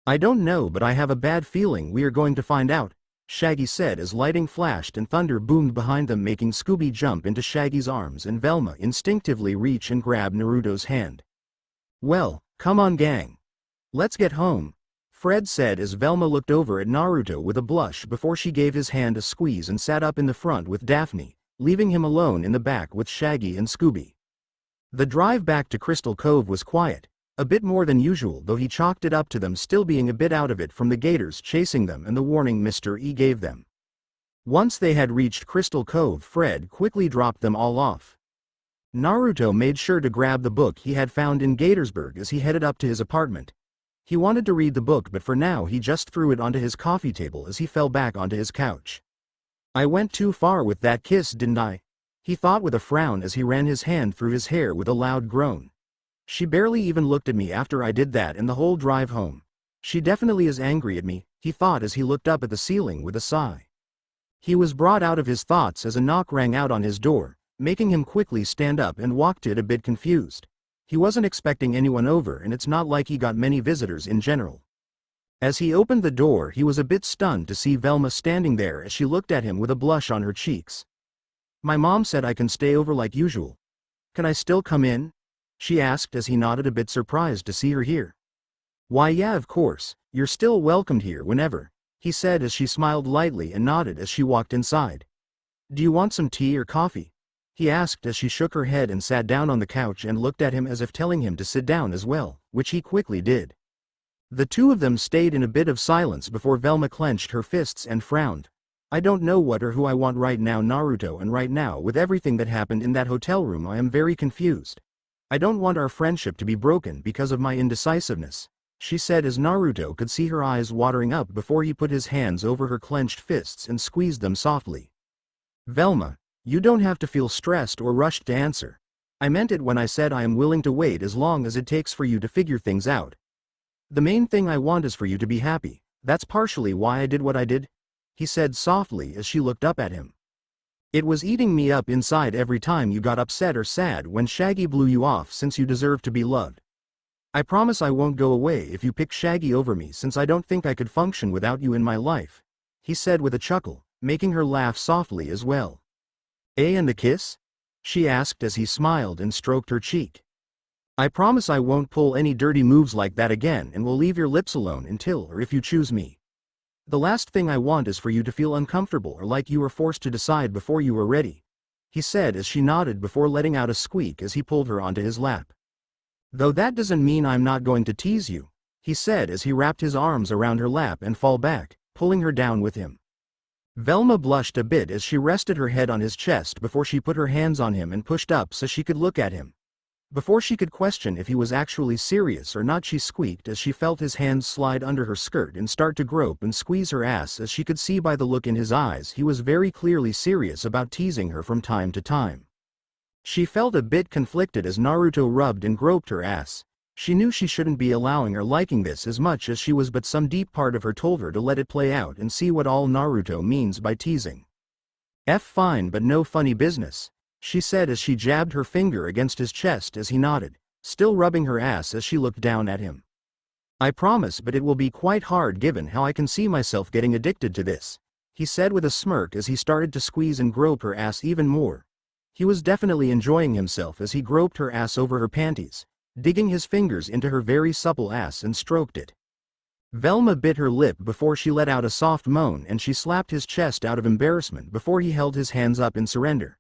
"I don't know, but I have a bad feeling we are going to find out," Shaggy said as lightning flashed and thunder boomed behind them, making Scooby jump into Shaggy's arms and Velma instinctively reach and grab Naruto's hand. "Well, come on, gang. Let's get home," Fred said as Velma looked over at Naruto with a blush before she gave his hand a squeeze and sat up in the front with Daphne, leaving him alone in the back with Shaggy and Scooby. The drive back to Crystal Cove was quiet, a bit more than usual, though he chalked it up to them still being a bit out of it from the gators chasing them and the warning Mr. E gave them. Once they had reached Crystal Cove, Fred quickly dropped them all off. Naruto made sure to grab the book he had found in Gatorsburg as he headed up to his apartment. He wanted to read the book, but for now he just threw it onto his coffee table as he fell back onto his couch. "I went too far with that kiss, didn't I?" he thought with a frown as he ran his hand through his hair with a loud groan. "She barely even looked at me after I did that, and the whole drive home. She definitely is angry at me," he thought as he looked up at the ceiling with a sigh. He was brought out of his thoughts as a knock rang out on his door, making him quickly stand up and walk to it a bit confused. He wasn't expecting anyone over, and it's not like he got many visitors in general. As he opened the door, he was a bit stunned to see Velma standing there as she looked at him with a blush on her cheeks. "My mom said I can stay over like usual. Can I still come in?" she asked as he nodded, a bit surprised to see her here. "Why, yeah, of course, you're still welcomed here whenever," he said as she smiled lightly and nodded as she walked inside. "Do you want some tea or coffee?" he asked as she shook her head and sat down on the couch and looked at him as if telling him to sit down as well, which he quickly did. The two of them stayed in a bit of silence before Velma clenched her fists and frowned. "I don't know what or who I want right now, Naruto, and right now with everything that happened in that hotel room I am very confused. I don't want our friendship to be broken because of my indecisiveness," she said as Naruto could see her eyes watering up before he put his hands over her clenched fists and squeezed them softly. "Velma, you don't have to feel stressed or rushed to answer. I meant it when I said I am willing to wait as long as it takes for you to figure things out. The main thing I want is for you to be happy. That's partially why I did what I did," he said softly as she looked up at him. "It was eating me up inside every time you got upset or sad when Shaggy blew you off, since you deserve to be loved. I promise I won't go away if you pick Shaggy over me, since I don't think I could function without you in my life," he said with a chuckle, making her laugh softly as well. "And the kiss?" she asked as he smiled and stroked her cheek. "I promise I won't pull any dirty moves like that again, and will leave your lips alone until or if you choose me. The last thing I want is for you to feel uncomfortable or like you were forced to decide before you were ready," he said as she nodded before letting out a squeak as he pulled her onto his lap. "Though that doesn't mean I'm not going to tease you," he said as he wrapped his arms around her lap and fall back, pulling her down with him. Velma blushed a bit as she rested her head on his chest before she put her hands on him and pushed up so she could look at him. Before she could question if he was actually serious or not, she squeaked as she felt his hands slide under her skirt and start to grope and squeeze her ass, as she could see by the look in his eyes he was very clearly serious about teasing her from time to time. She felt a bit conflicted as Naruto rubbed and groped her ass. She knew she shouldn't be allowing or liking this as much as she was, but some deep part of her told her to let it play out and see what all Naruto means by teasing. Fine, but no funny business," she said as she jabbed her finger against his chest as he nodded, still rubbing her ass as she looked down at him. "I promise, but it will be quite hard given how I can see myself getting addicted to this," he said with a smirk as he started to squeeze and grope her ass even more. He was definitely enjoying himself as he groped her ass over her panties, digging his fingers into her very supple ass and stroked it. Velma bit her lip before she let out a soft moan, and she slapped his chest out of embarrassment before he held his hands up in surrender.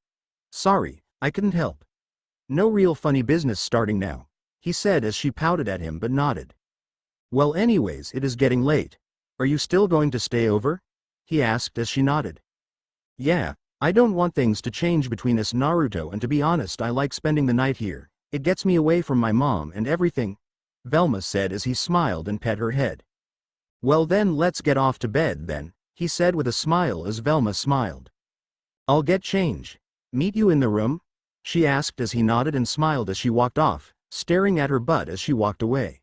"Sorry, I couldn't help. No real funny business starting now," he said as she pouted at him but nodded. Well, anyways, it is getting late. Are you still going to stay over? He asked as she nodded. Yeah, I don't want things to change between us, Naruto, and to be honest, I like spending the night here. It gets me away from my mom and everything, Velma said as he smiled and pet her head. Well then, let's get off to bed then, he said with a smile as Velma smiled. I'll get change. Meet you in the room? She asked as he nodded and smiled as she walked off, staring at her butt as she walked away.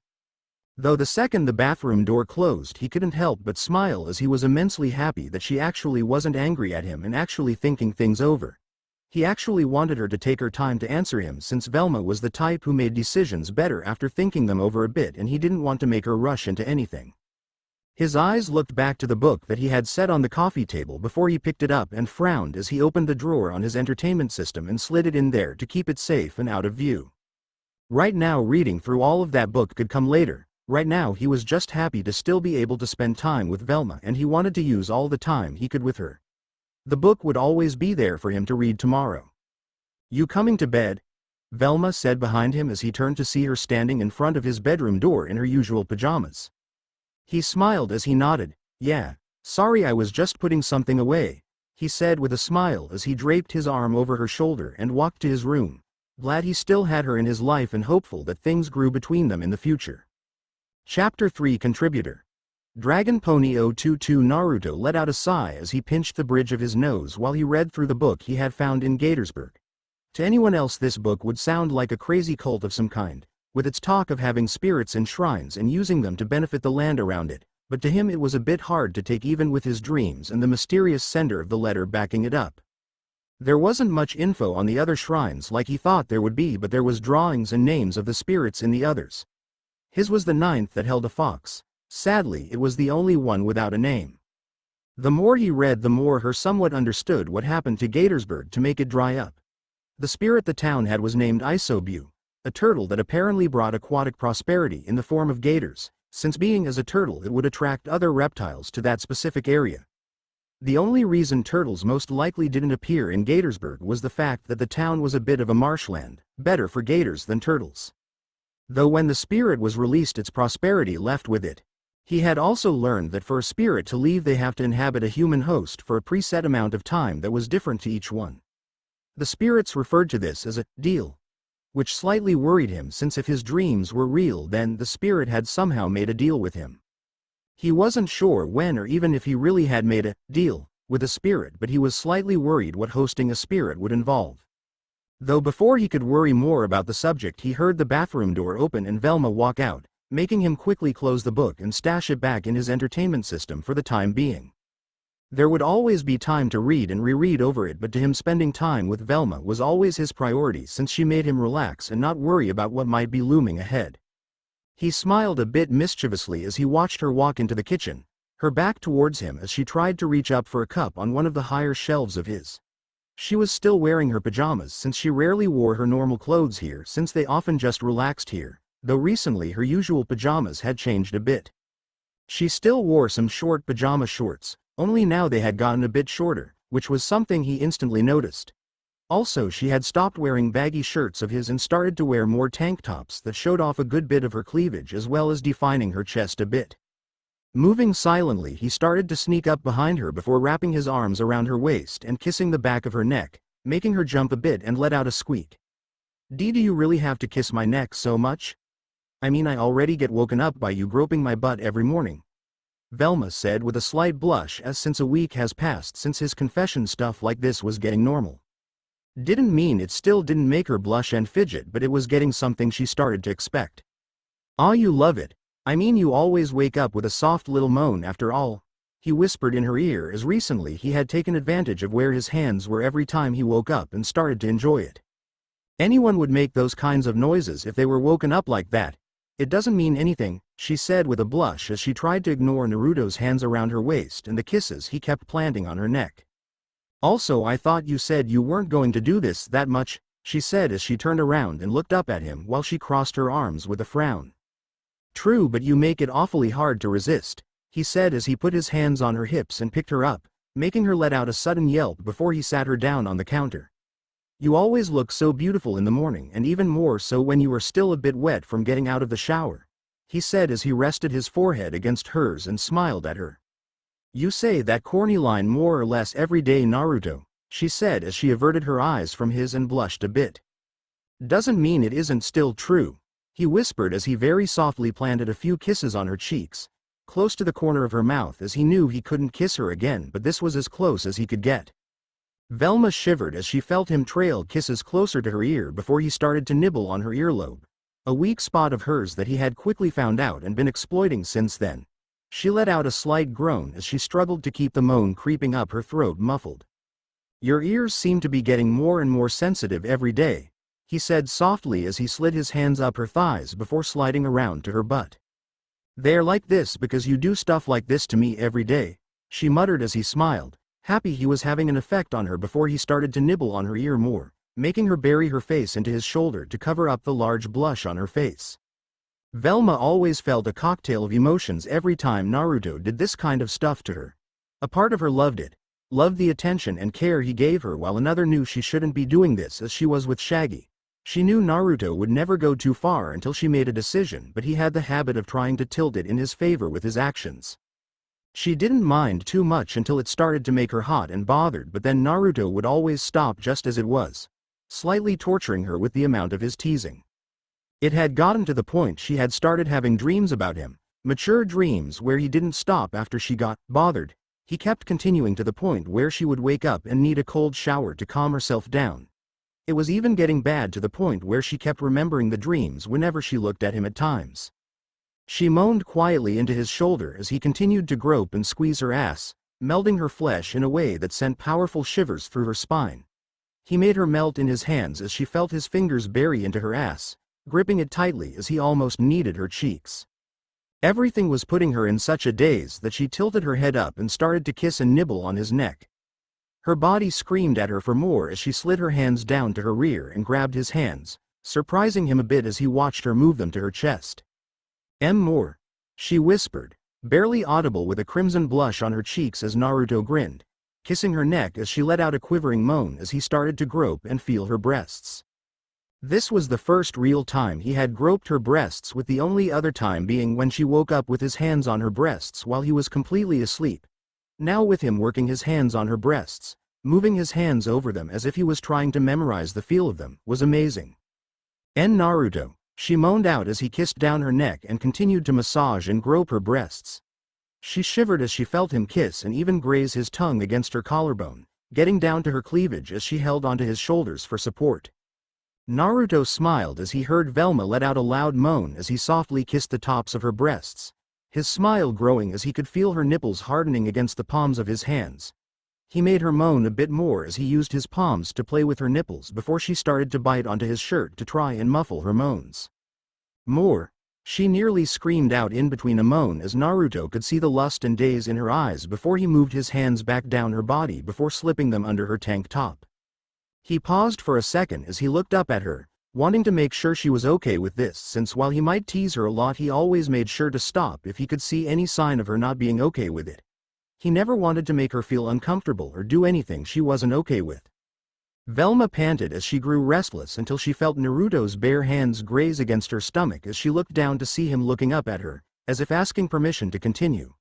Though the second the bathroom door closed, he couldn't help but smile as he was immensely happy that she actually wasn't angry at him and actually thinking things over. He actually wanted her to take her time to answer him, since Velma was the type who made decisions better after thinking them over a bit, and he didn't want to make her rush into anything. His eyes looked back to the book that he had set on the coffee table before he picked it up and frowned as he opened the drawer on his entertainment system and slid it in there to keep it safe and out of view. Right now, reading through all of that book could come later. Right now he was just happy to still be able to spend time with Velma, and he wanted to use all the time he could with her. The book would always be there for him to read tomorrow. You coming to bed? Velma said behind him as he turned to see her standing in front of his bedroom door in her usual pajamas. He smiled as he nodded. Yeah, sorry, I was just putting something away, he said with a smile as he draped his arm over her shoulder and walked to his room, glad he still had her in his life and hopeful that things grew between them in the future. Chapter 3 Contributor. Dragon Pony 022 Naruto let out a sigh as he pinched the bridge of his nose while he read through the book he had found in Gatorsburg. To anyone else this book would sound like a crazy cult of some kind, with its talk of having spirits and shrines and using them to benefit the land around it, but to him it was a bit hard to take even with his dreams and the mysterious sender of the letter backing it up. There wasn't much info on the other shrines like he thought there would be, but there was drawings and names of the spirits in the others. His was the 9th that held a fox. Sadly, it was the only one without a name. The more he read, the more he somewhat understood what happened to Gatorsburg to make it dry up. The spirit the town had was named Isobu, a turtle that apparently brought aquatic prosperity in the form of gators, since being as a turtle it would attract other reptiles to that specific area. The only reason turtles most likely didn't appear in Gatorsburg was the fact that the town was a bit of a marshland, better for gators than turtles. Though when the spirit was released, its prosperity left with it. He had also learned that for a spirit to leave they have to inhabit a human host for a preset amount of time that was different to each one. The spirits referred to this as a deal, which slightly worried him, since if his dreams were real then the spirit had somehow made a deal with him. He wasn't sure when or even if he really had made a deal with a spirit, but he was slightly worried what hosting a spirit would involve. Though before he could worry more about the subject, he heard the bathroom door open and Velma walk out, making him quickly close the book and stash it back in his entertainment system for the time being. There would always be time to read and reread over it, but to him spending time with Velma was always his priority, since she made him relax and not worry about what might be looming ahead. He smiled a bit mischievously as he watched her walk into the kitchen, her back towards him as she tried to reach up for a cup on one of the higher shelves of his. She was still wearing her pajamas, since she rarely wore her normal clothes here, since they often just relaxed here, though recently her usual pajamas had changed a bit. She still wore some short pajama shorts, only now they had gotten a bit shorter, which was something he instantly noticed. Also, she had stopped wearing baggy shirts of his and started to wear more tank tops that showed off a good bit of her cleavage as well as defining her chest a bit. Moving silently, he started to sneak up behind her before wrapping his arms around her waist and kissing the back of her neck, making her jump a bit and let out a squeak. Do you really have to kiss my neck so much? I mean, I already get woken up by you groping my butt every morning, Velma said with a slight blush, as since a week has passed since his confession, stuff like this was getting normal. Didn't mean it still didn't make her blush and fidget, but it was getting something she started to expect. Ah, you love it. I mean, you always wake up with a soft little moan after all, he whispered in her ear, as recently he had taken advantage of where his hands were every time he woke up and started to enjoy it. Anyone would make those kinds of noises if they were woken up like that. It doesn't mean anything, she said with a blush as she tried to ignore Naruto's hands around her waist and the kisses he kept planting on her neck. Also, I thought you said you weren't going to do this that much, she said as she turned around and looked up at him while she crossed her arms with a frown. True, but you make it awfully hard to resist, he said as he put his hands on her hips and picked her up, making her let out a sudden yelp before he sat her down on the counter. You always look so beautiful in the morning and even more so when you are still a bit wet from getting out of the shower," he said as he rested his forehead against hers and smiled at her. "You say that corny line more or less every day, Naruto," she said as she averted her eyes from his and blushed a bit. "Doesn't mean it isn't still true," he whispered as he very softly planted a few kisses on her cheeks, close to the corner of her mouth, as he knew he couldn't kiss her again, but this was as close as he could get. Velma shivered as she felt him trail kisses closer to her ear before he started to nibble on her earlobe, a weak spot of hers that he had quickly found out and been exploiting since then. She let out a slight groan as she struggled to keep the moan creeping up her throat muffled. "Your ears seem to be getting more and more sensitive every day," he said softly as he slid his hands up her thighs before sliding around to her butt. "They're like this because you do stuff like this to me every day," she muttered as he smiled, happy he was having an effect on her before he started to nibble on her ear more, making her bury her face into his shoulder to cover up the large blush on her face. Velma always felt a cocktail of emotions every time Naruto did this kind of stuff to her. A part of her loved it, loved the attention and care he gave her, while another knew she shouldn't be doing this as she was with Shaggy. She knew Naruto would never go too far until she made a decision, but he had the habit of trying to tilt it in his favor with his actions. She didn't mind too much until it started to make her hot and bothered, but then Naruto would always stop just as it was, slightly torturing her with the amount of his teasing. It had gotten to the point she had started having dreams about him, mature dreams where he didn't stop after she got bothered. He kept continuing to the point where she would wake up and need a cold shower to calm herself down. It was even getting bad to the point where she kept remembering the dreams whenever she looked at him at times. She moaned quietly into his shoulder as he continued to grope and squeeze her ass, melding her flesh in a way that sent powerful shivers through her spine. He made her melt in his hands as she felt his fingers bury into her ass, gripping it tightly as he almost kneaded her cheeks. Everything was putting her in such a daze that she tilted her head up and started to kiss and nibble on his neck. Her body screamed at her for more as she slid her hands down to her rear and grabbed his hands, surprising him a bit as he watched her move them to her chest. "More," she whispered, barely audible with a crimson blush on her cheeks as Naruto grinned, kissing her neck as she let out a quivering moan as he started to grope and feel her breasts. This was the first real time he had groped her breasts, with the only other time being when she woke up with his hands on her breasts while he was completely asleep. Now with him working his hands on her breasts, moving his hands over them as if he was trying to memorize the feel of them, was amazing. "Naruto," she moaned out as he kissed down her neck and continued to massage and grope her breasts. She shivered as she felt him kiss and even graze his tongue against her collarbone, getting down to her cleavage as she held onto his shoulders for support. Naruto smiled as he heard Velma let out a loud moan as he softly kissed the tops of her breasts, his smile growing as he could feel her nipples hardening against the palms of his hands. He made her moan a bit more as he used his palms to play with her nipples before she started to bite onto his shirt to try and muffle her moans. "More," she nearly screamed out in between a moan as Naruto could see the lust and daze in her eyes before he moved his hands back down her body before slipping them under her tank top. He paused for a second as he looked up at her, wanting to make sure she was okay with this, since while he might tease her a lot, he always made sure to stop if he could see any sign of her not being okay with it. He never wanted to make her feel uncomfortable or do anything she wasn't okay with. Velma panted as she grew restless until she felt Naruto's bare hands graze against her stomach as she looked down to see him looking up at her, as if asking permission to continue.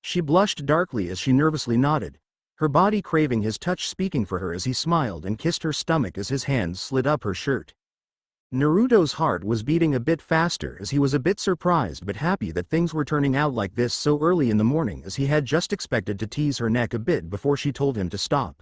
She blushed darkly as she nervously nodded, her body craving his touch, speaking for her as he smiled and kissed her stomach as his hands slid up her shirt. Naruto's heart was beating a bit faster as he was a bit surprised but happy that things were turning out like this so early in the morning, as he had just expected to tease her neck a bit before she told him to stop.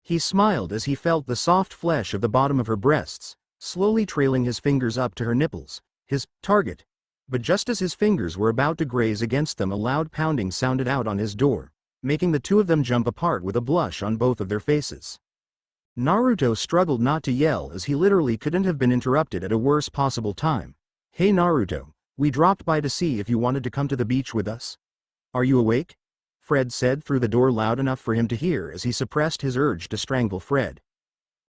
He smiled as he felt the soft flesh of the bottom of her breasts, slowly trailing his fingers up to her nipples, his target. But just as his fingers were about to graze against them, a loud pounding sounded out on his door, making the two of them jump apart with a blush on both of their faces. Naruto struggled not to yell as he literally couldn't have been interrupted at a worse possible time. "Hey Naruto, we dropped by to see if you wanted to come to the beach with us. Are you awake?" Fred said through the door loud enough for him to hear as he suppressed his urge to strangle Fred.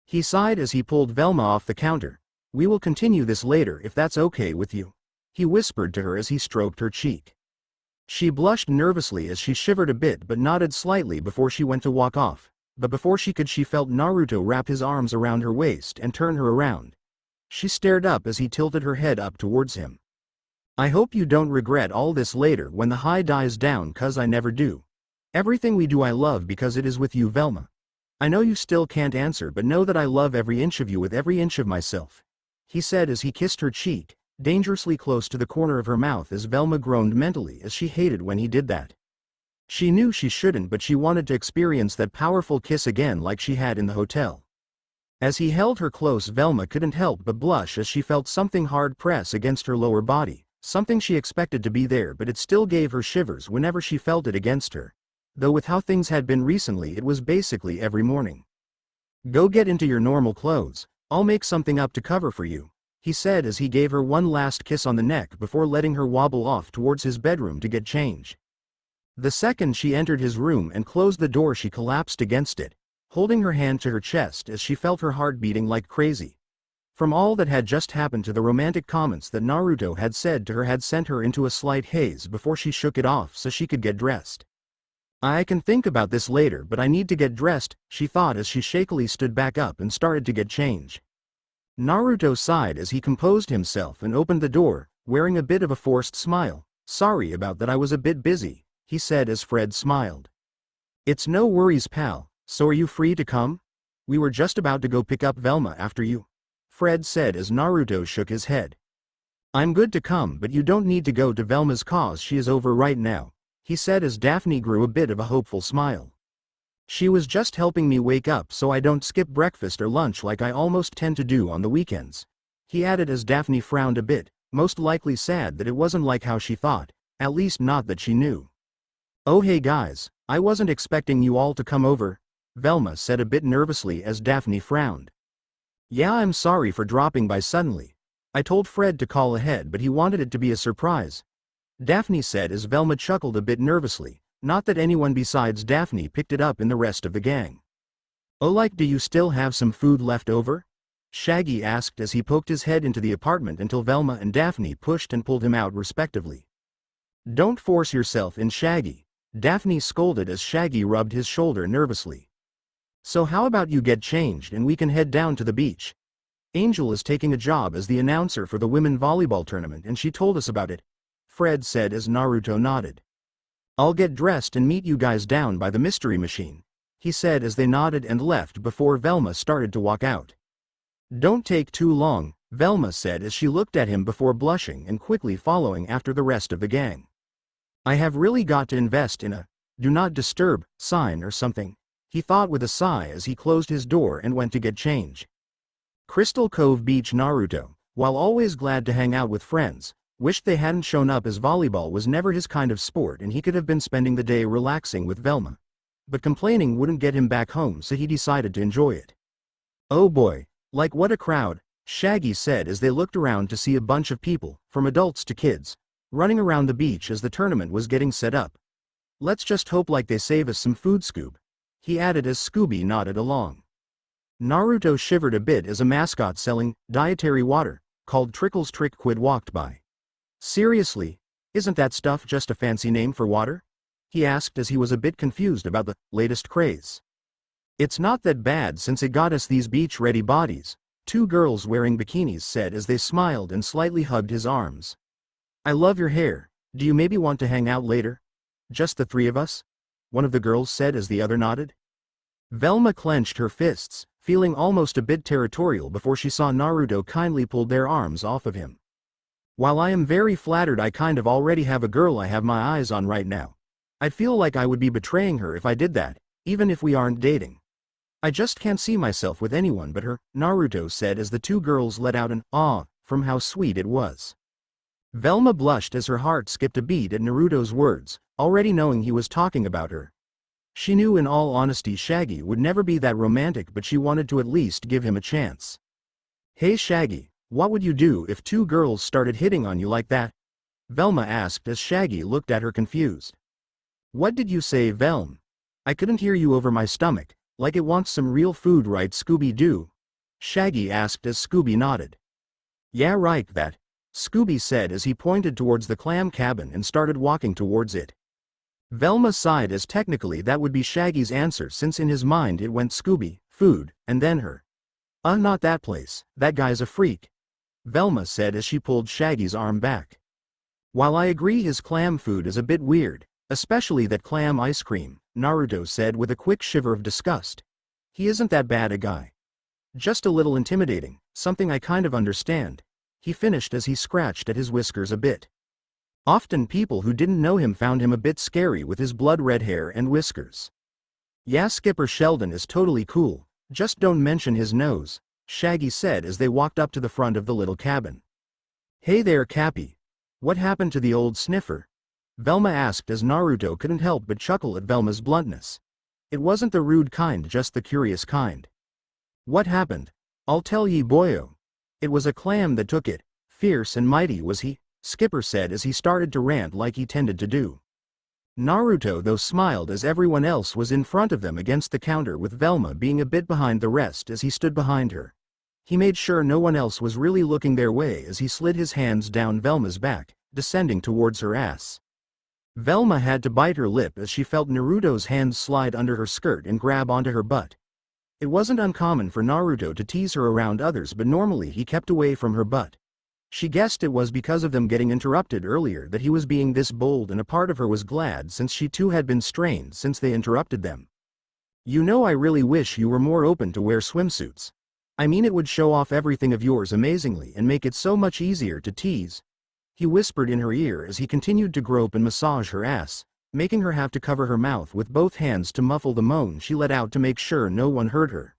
He sighed as he pulled Velma off the counter. "We will continue this later if that's okay with you," he whispered to her as he stroked her cheek. She blushed nervously as she shivered a bit but nodded slightly before she went to walk off, But before she felt Naruto wrap his arms around her waist and turn her around. She stared up as he tilted her head up towards him. I hope you don't regret all this later when the high dies down, 'cause I never do. Everything we do I love because it is with you, Velma. I know you still can't answer, but know that I love every inch of you with every inch of myself," he said as he kissed her cheek, dangerously close to the corner of her mouth, as Velma groaned mentally as she hated when he did that. She knew she shouldn't, but she wanted to experience that powerful kiss again like she had in the hotel. As he held her close, Velma couldn't help but blush as she felt something hard press against her lower body, something she expected to be there, but it still gave her shivers whenever she felt it against her. Though with how things had been recently, it was basically every morning. "Go get into your normal clothes, I'll make something up to cover for you," he said as he gave her one last kiss on the neck before letting her wobble off towards his bedroom to get change. The second she entered his room and closed the door, she collapsed against it, holding her hand to her chest as she felt her heart beating like crazy. From all that had just happened to the romantic comments that Naruto had said to her had sent her into a slight haze before she shook it off so she could get dressed. "I can think about this later, but I need to get dressed," she thought as she shakily stood back up and started to get change. Naruto sighed as he composed himself and opened the door, wearing a bit of a forced smile. "Sorry about that, I was a bit busy," he said as Fred smiled. "It's no worries, pal, so are you free to come? We were just about to go pick up Velma after you," Fred said as Naruto shook his head. "I'm good to come, but you don't need to go to Velma's cause she is over right now," he said as Daphne grew a bit of a hopeful smile. "She was just helping me wake up so I don't skip breakfast or lunch like I almost tend to do on the weekends," he added as Daphne frowned a bit, most likely sad that it wasn't like how she thought, at least not that she knew. "Oh hey guys, I wasn't expecting you all to come over," Velma said a bit nervously as Daphne frowned. "Yeah, I'm sorry for dropping by suddenly. I told Fred to call ahead, but he wanted it to be a surprise," Daphne said as Velma chuckled a bit nervously, not that anyone besides Daphne picked it up in the rest of the gang. "Oh, like, do you still have some food left over?" Shaggy asked as he poked his head into the apartment until Velma and Daphne pushed and pulled him out respectively. "Don't force yourself in, Shaggy," Daphne scolded as Shaggy rubbed his shoulder nervously. "So how about you get changed and we can head down to the beach? Angel is taking a job as the announcer for the women volleyball tournament and she told us about it," Fred said as Naruto nodded. "I'll get dressed and meet you guys down by the mystery machine," he said as they nodded and left before Velma started to walk out. "Don't take too long," Velma said as she looked at him before blushing and quickly following after the rest of the gang. "I have really got to invest in a do not disturb sign or something," he thought with a sigh as he closed his door and went to get change. Crystal Cove Beach. Naruto, while always glad to hang out with friends, wished they hadn't shown up as volleyball was never his kind of sport and he could have been spending the day relaxing with Velma. But complaining wouldn't get him back home, so he decided to enjoy it. "Oh boy, like what a crowd," Shaggy said as they looked around to see a bunch of people, from adults to kids, running around the beach as the tournament was getting set up. "Let's just hope like they save us some food, Scoob," he added as Scooby nodded along. Naruto shivered a bit as a mascot selling dietary water, called Trickle's Trick Quid, walked by. "Seriously, isn't that stuff just a fancy name for water?" he asked as he was a bit confused about the latest craze. "It's not that bad since it got us these beach-ready bodies," two girls wearing bikinis said as they smiled and slightly hugged his arms. "I love your hair, do you maybe want to hang out later? Just the three of us?" one of the girls said as the other nodded. Velma clenched her fists, feeling almost a bit territorial before she saw Naruto kindly pulled their arms off of him. "While I am very flattered, I kind of already have a girl I have my eyes on right now. I'd feel like I would be betraying her if I did that, even if we aren't dating. I just can't see myself with anyone but her," Naruto said as the two girls let out an "ah" from how sweet it was. Velma blushed as her heart skipped a beat at Naruto's words, already knowing he was talking about her. She knew in all honesty Shaggy would never be that romantic, but she wanted to at least give him a chance. "Hey Shaggy, what would you do if two girls started hitting on you like that?" Velma asked as Shaggy looked at her confused. "What did you say, Velm? I couldn't hear you over my stomach, like it wants some real food, right, Scooby-Doo?" Shaggy asked as Scooby nodded. "Yeah, right, that," Scooby said as he pointed towards the clam cabin and started walking towards it. Velma sighed as technically that would be Shaggy's answer since in his mind it went Scooby, food, and then her. Not that place, that guy's a freak. Velma said as she pulled Shaggy's arm back. While I agree his clam food is a bit weird, especially that clam ice cream, Naruto said with a quick shiver of disgust. He isn't that bad a guy. Just a little intimidating, something I kind of understand. He finished as he scratched at his whiskers a bit. Often people who didn't know him found him a bit scary with his blood-red hair and whiskers. Yeah, Skipper Sheldon is totally cool, just don't mention his nose, Shaggy said as they walked up to the front of the little cabin. Hey there, Cappy. What happened to the old sniffer? Velma asked as Naruto couldn't help but chuckle at Velma's bluntness. It wasn't the rude kind, just the curious kind. What happened? I'll tell ye, boyo. It was a clam that took it, fierce and mighty was he, Skipper said as he started to rant like he tended to do. Naruto though smiled as everyone else was in front of them against the counter with Velma being a bit behind the rest as he stood behind her. He made sure no one else was really looking their way as he slid his hands down Velma's back, descending towards her ass. Velma had to bite her lip as she felt Naruto's hands slide under her skirt and grab onto her butt. It wasn't uncommon for Naruto to tease her around others, but normally he kept away from her butt. She guessed it was because of them getting interrupted earlier that he was being this bold, and a part of her was glad since she too had been strained since they interrupted them. You know, I really wish you were more open to wear swimsuits. I mean, it would show off everything of yours amazingly and make it so much easier to tease. He whispered in her ear as he continued to grope and massage her ass, making her have to cover her mouth with both hands to muffle the moan she let out to make sure no one heard her.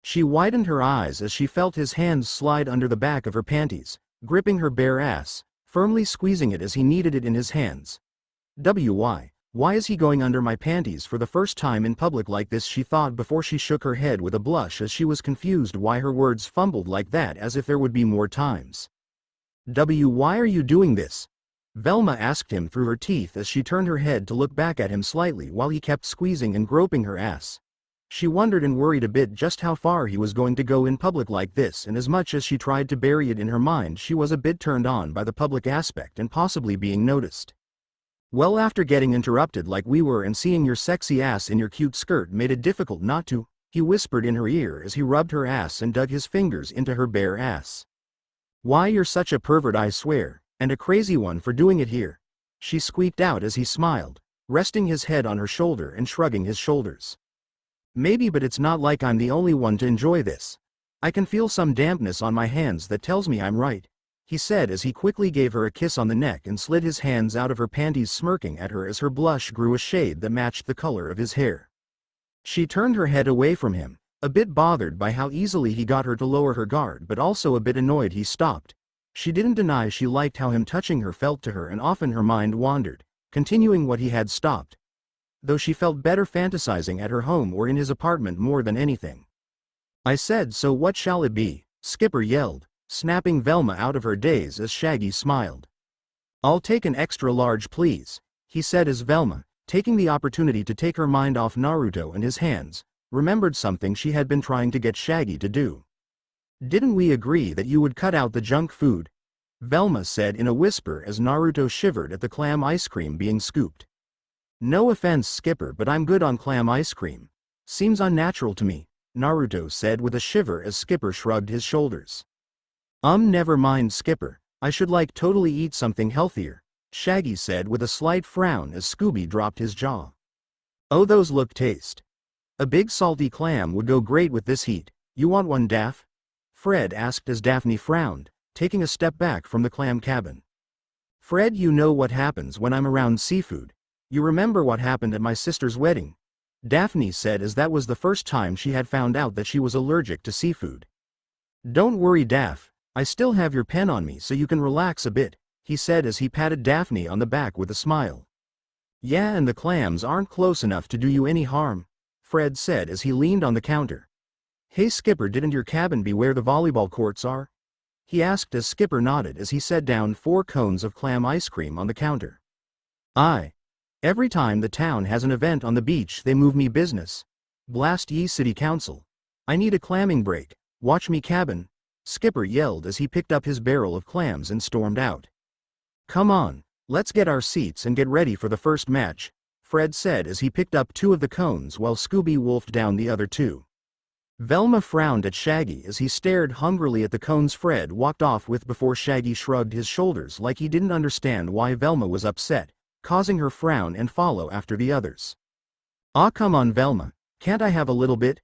She widened her eyes as she felt his hands slide under the back of her panties, gripping her bare ass, firmly squeezing it as he kneaded it in his hands. Why is he going under my panties for the first time in public like this, she thought before she shook her head with a blush as she was confused why her words fumbled like that, as if there would be more times. Why are you doing this? Velma asked him through her teeth as she turned her head to look back at him slightly while he kept squeezing and groping her ass. She wondered and worried a bit just how far he was going to go in public like this, and as much as she tried to bury it in her mind, she was a bit turned on by the public aspect and possibly being noticed. Well, after getting interrupted like we were and seeing your sexy ass in your cute skirt made it difficult not to, he whispered in her ear as he rubbed her ass and dug his fingers into her bare ass. Why, you're such a pervert, I swear, and a crazy one for doing it here, she squeaked out as he smiled, resting his head on her shoulder and shrugging his shoulders. Maybe, but it's not like I'm the only one to enjoy this. I can feel some dampness on my hands that tells me I'm right, he said as he quickly gave her a kiss on the neck and slid his hands out of her panties, smirking at her as her blush grew a shade that matched the color of his hair. She turned her head away from him, a bit bothered by how easily he got her to lower her guard, but also a bit annoyed he stopped. She didn't deny she liked how him touching her felt to her, and often her mind wandered, continuing what he had stopped. Though she felt better fantasizing at her home or in his apartment more than anything. I said, so what shall it be? Skipper yelled, snapping Velma out of her daze as Shaggy smiled. I'll take an extra large please, he said as Velma, taking the opportunity to take her mind off Naruto and his hands, remembered something she had been trying to get Shaggy to do. Didn't we agree that you would cut out the junk food? Velma said in a whisper as Naruto shivered at the clam ice cream being scooped. No offense, Skipper, but I'm good on clam ice cream. Seems unnatural to me, Naruto said with a shiver as Skipper shrugged his shoulders. Never mind, Skipper, I should totally eat something healthier, Shaggy said with a slight frown as Scooby dropped his jaw. Oh, those look taste. A big salty clam would go great with this heat. You want one, Daff? Fred asked as Daphne frowned, taking a step back from the clam cabin. Fred, you know what happens when I'm around seafood. You remember what happened at my sister's wedding? Daphne said as that was the first time she had found out that she was allergic to seafood. Don't worry, Daff, I still have your pen on me so you can relax a bit, he said as he patted Daphne on the back with a smile. Yeah, and the clams aren't close enough to do you any harm, Fred said as he leaned on the counter. Hey Skipper, didn't your cabin be where the volleyball courts are? He asked as Skipper nodded as he set down 4 cones of clam ice cream on the counter. Aye. Every time the town has an event on the beach they move me business. Blast ye city council. I need a clamming break, watch me cabin, Skipper yelled as he picked up his barrel of clams and stormed out. Come on, let's get our seats and get ready for the first match, Fred said as he picked up 2 of the cones while Scooby wolfed down the other 2. Velma frowned at Shaggy as he stared hungrily at the cones Fred walked off with before Shaggy shrugged his shoulders like he didn't understand why Velma was upset, causing her frown and follow after the others. "Aw, come on Velma, can't I have a little bit?"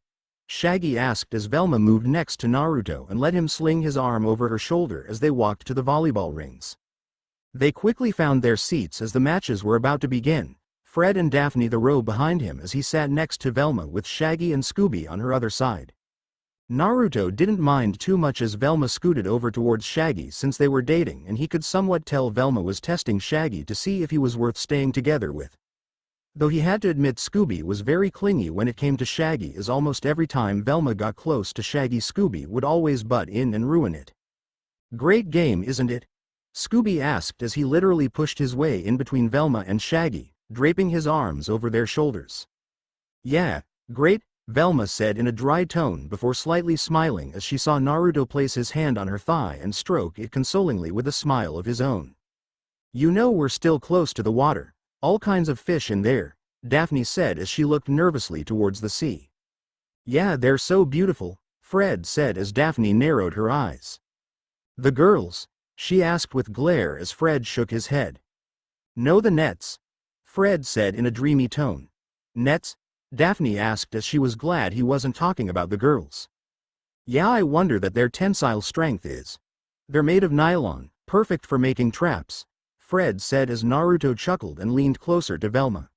Shaggy asked as Velma moved next to Naruto and let him sling his arm over her shoulder as they walked to the volleyball rings. They quickly found their seats as the matches were about to begin, Fred and Daphne the row behind him as he sat next to Velma with Shaggy and Scooby on her other side. Naruto didn't mind too much as Velma scooted over towards Shaggy since they were dating and he could somewhat tell Velma was testing Shaggy to see if he was worth staying together with. Though he had to admit Scooby was very clingy when it came to Shaggy as almost every time Velma got close to Shaggy Scooby would always butt in and ruin it. "Great game, isn't it?" Scooby asked as he literally pushed his way in between Velma and Shaggy, draping his arms over their shoulders. "Yeah, great," Velma said in a dry tone before slightly smiling as she saw Naruto place his hand on her thigh and stroke it consolingly with a smile of his own. "You know we're still close to the water, all kinds of fish in there," Daphne said as she looked nervously towards the sea. "Yeah, they're so beautiful," Fred said as Daphne narrowed her eyes. "The girls?" she asked with glare as Fred shook his head. "No, the nets," Fred said in a dreamy tone. "Nets?" Daphne asked as she was glad he wasn't talking about the girls. "Yeah, I wonder that their tensile strength is. They're made of nylon, perfect for making traps," Fred said as Naruto chuckled and leaned closer to Velma.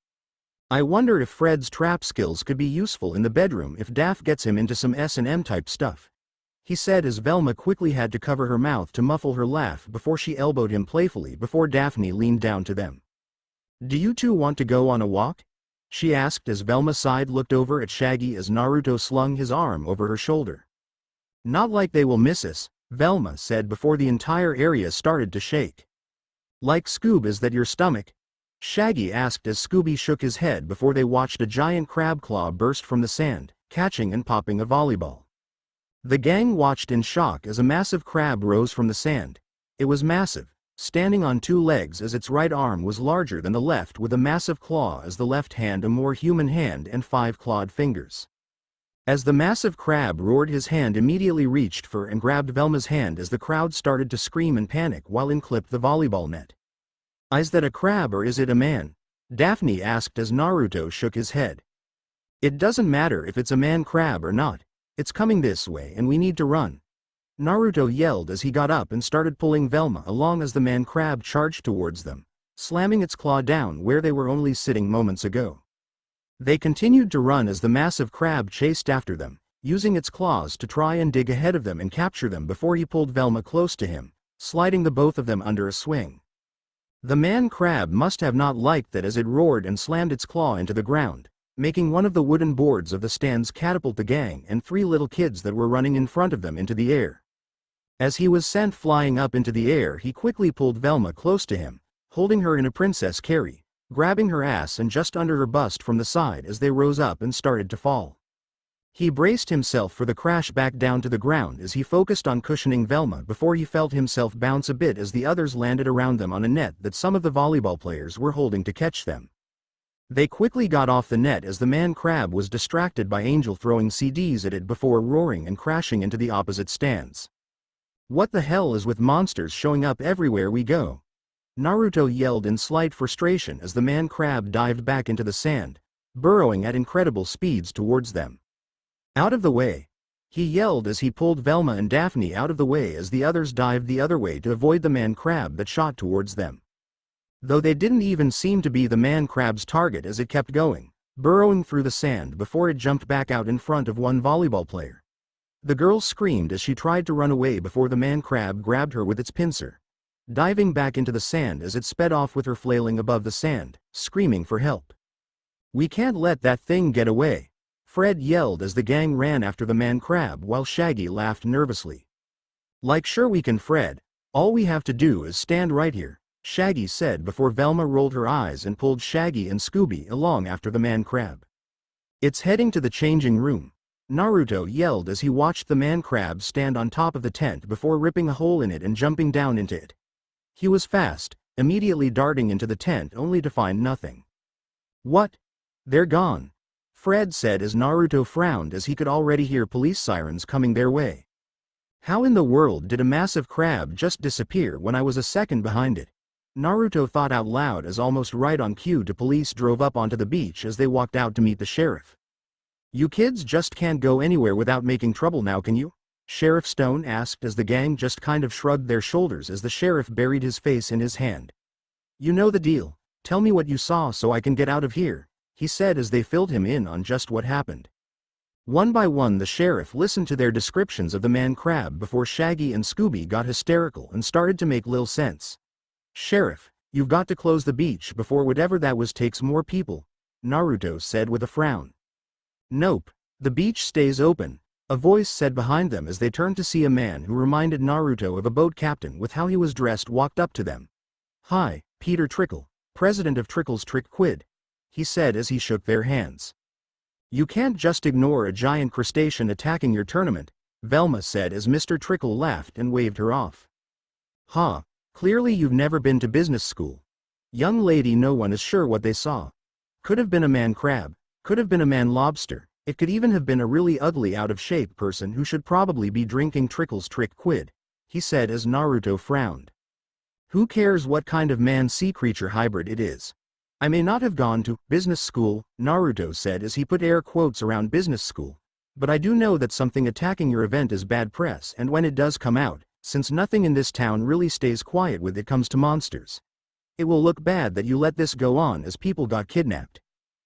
"I wonder if Fred's trap skills could be useful in the bedroom if Daph gets him into some S&M type stuff," he said as Velma quickly had to cover her mouth to muffle her laugh before she elbowed him playfully before Daphne leaned down to them. "Do you two want to go on a walk?" she asked as Velma sighed looked over at Shaggy as Naruto slung his arm over her shoulder. "Not like they will miss us," Velma said before the entire area started to shake. "Like Scoob, is that your stomach?" Shaggy asked as Scooby shook his head before they watched a giant crab claw burst from the sand, catching and popping a volleyball. The gang watched in shock as a massive crab rose from the sand. It was massive, standing on 2 legs as its right arm was larger than the left with a massive claw as the left hand a more human hand and 5 clawed fingers. As the massive crab roared his hand immediately reached for and grabbed Velma's hand as the crowd started to scream and panic while in clipped the volleyball net. "Is that a crab or is it a man?" Daphne asked as Naruto shook his head. "It doesn't matter if it's a man crab or not, it's coming this way and we need to run," Naruto yelled as he got up and started pulling Velma along as the man crab charged towards them, slamming its claw down where they were only sitting moments ago. They continued to run as the massive crab chased after them, using its claws to try and dig ahead of them and capture them before he pulled Velma close to him, sliding the both of them under a swing. The man crab must have not liked that as it roared and slammed its claw into the ground, making one of the wooden boards of the stands catapult the gang and 3 little kids that were running in front of them into the air. As he was sent flying up into the air, he quickly pulled Velma close to him, holding her in a princess carry, grabbing her ass and just under her bust from the side as they rose up and started to fall. He braced himself for the crash back down to the ground as he focused on cushioning Velma before he felt himself bounce a bit as the others landed around them on a net that some of the volleyball players were holding to catch them. They quickly got off the net as the man crab was distracted by Angel throwing CDs at it before roaring and crashing into the opposite stands. "What the hell is with monsters showing up everywhere we go?" Naruto yelled in slight frustration as the man crab dived back into the sand, burrowing at incredible speeds towards them. "Out of the way!" he yelled as he pulled Velma and Daphne out of the way as the others dived the other way to avoid the man crab that shot towards them. Though they didn't even seem to be the man crab's target as it kept going, burrowing through the sand before it jumped back out in front of one volleyball player. The girl screamed as she tried to run away before the man crab grabbed her with its pincer, diving back into the sand as it sped off with her flailing above the sand, screaming for help. "We can't let that thing get away," Fred yelled as the gang ran after the man crab while Shaggy laughed nervously. "Like sure we can, Fred, all we have to do is stand right here," Shaggy said before Velma rolled her eyes and pulled Shaggy and Scooby along after the man crab. "It's heading to the changing room," Naruto yelled as he watched the man crab stand on top of the tent before ripping a hole in it and jumping down into it. He was fast, immediately darting into the tent only to find nothing. What? They're gone, Fred said as Naruto frowned as he could already hear police sirens coming their way. How in the world did a massive crab just disappear when I was a second behind it? Naruto thought out loud as almost right on cue the police drove up onto the beach as they walked out to meet the sheriff. You kids just can't go anywhere without making trouble now, can you? Sheriff Stone asked as the gang just kind of shrugged their shoulders as the sheriff buried his face in his hand. You know the deal. Tell me what you saw so I can get out of here, he said as they filled him in on just what happened. One by one the sheriff listened to their descriptions of the man crab before Shaggy and Scooby got hysterical and started to make little sense. Sheriff, you've got to close the beach before whatever that was takes more people, Naruto said with a frown. Nope, the beach stays open, a voice said behind them as they turned to see a man who reminded Naruto of a boat captain with how he was dressed walked up to them. Hi, Peter Trickle, president of Trickle's Trick Quid, he said as he shook their hands. You can't just ignore a giant crustacean attacking your tournament, Velma said as Mr. Trickle laughed and waved her off. Ha, clearly you've never been to business school. Young lady, no one is sure what they saw. Could have been a man crab, could have been a man lobster, it could even have been a really ugly out-of-shape person who should probably be drinking Trickle's Trick Quid, he said as Naruto frowned. Who cares what kind of man-sea creature hybrid it is? I may not have gone to business school, Naruto said as he put air quotes around business school, but I do know that something attacking your event is bad press, and when it does come out, since nothing in this town really stays quiet when it comes to monsters, it will look bad that you let this go on as people got kidnapped.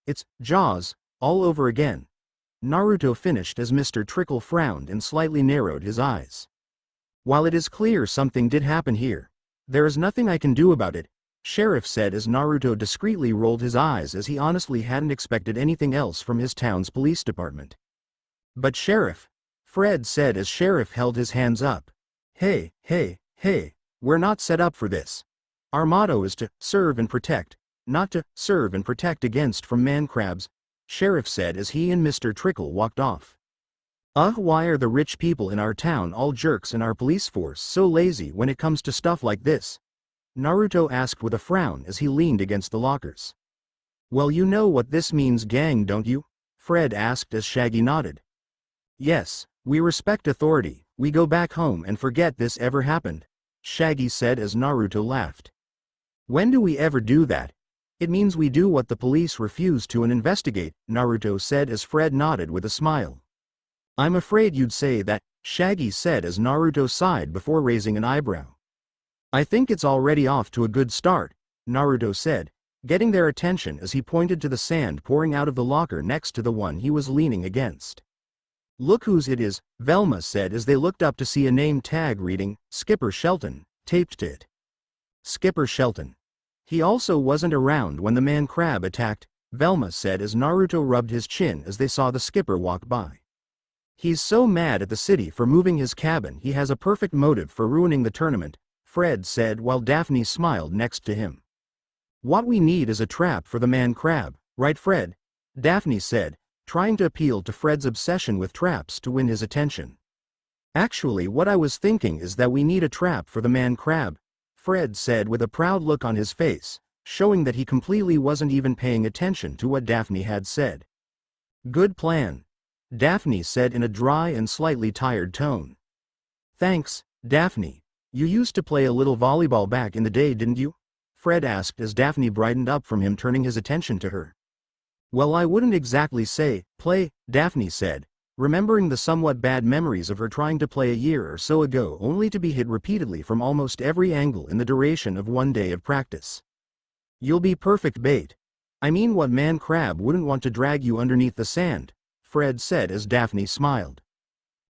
It's Jaws all over again. Naruto finished as Mr. Trickle frowned and slightly narrowed his eyes. While it is clear something did happen here, there is nothing I can do about it, Sheriff said as Naruto discreetly rolled his eyes as he honestly hadn't expected anything else from his town's police department. But Sheriff, Fred said as Sheriff held his hands up. Hey, we're not set up for this. Our motto is to serve and protect, not to serve and protect against from man crabs, Sheriff said as he and Mr. Trickle walked off. Why are the rich people in our town all jerks and our police force so lazy when it comes to stuff like this? Naruto asked with a frown as he leaned against the lockers. Well, you know what this means, gang, don't you? Fred asked as Shaggy nodded. Yes, we respect authority, we go back home and forget this ever happened, Shaggy said as Naruto laughed. When do we ever do that? It means we do what the police refuse to and investigate, Naruto said as Fred nodded with a smile. I'm afraid you'd say that, Shaggy said as Naruto sighed before raising an eyebrow. I think it's already off to a good start, Naruto said, getting their attention as he pointed to the sand pouring out of the locker next to the one he was leaning against. Look whose it is, Velma said as they looked up to see a name tag reading, Skipper Shelton, taped to it. Skipper Shelton. He also wasn't around when the man crab attacked, Velma said as Naruto rubbed his chin as they saw the skipper walk by. He's so mad at the city for moving his cabin he has a perfect motive for ruining the tournament, Fred said while Daphne smiled next to him. What we need is a trap for the man crab, right Fred? Daphne said, trying to appeal to Fred's obsession with traps to win his attention. Actually, what I was thinking is that we need a trap for the man crab, Fred said with a proud look on his face, showing that he completely wasn't even paying attention to what Daphne had said. Good plan, Daphne said in a dry and slightly tired tone. Thanks, Daphne. You used to play a little volleyball back in the day, didn't you? Fred asked as Daphne brightened up from him, turning his attention to her. Well, I wouldn't exactly say play, Daphne said, remembering the somewhat bad memories of her trying to play a year or so ago only to be hit repeatedly from almost every angle in the duration of one day of practice. You'll be perfect bait. I mean, what man crab wouldn't want to drag you underneath the sand? Fred said as Daphne smiled.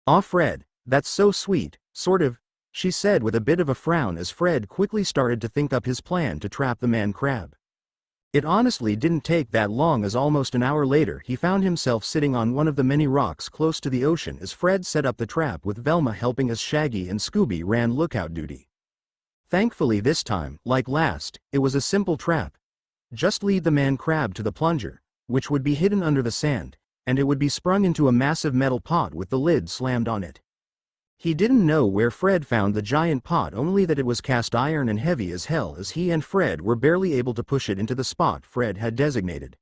Aw, Fred, that's so sweet, sort of, she said with a bit of a frown as Fred quickly started to think up his plan to trap the man crab. It honestly didn't take that long as almost an hour later he found himself sitting on one of the many rocks close to the ocean as Fred set up the trap with Velma helping as Shaggy and Scooby ran lookout duty. Thankfully this time, like last, it was a simple trap. Just lead the man crab to the plunger, which would be hidden under the sand, and it would be sprung into a massive metal pot with the lid slammed on it. He didn't know where Fred found the giant pot, only that it was cast iron and heavy as hell as he and Fred were barely able to push it into the spot Fred had designated.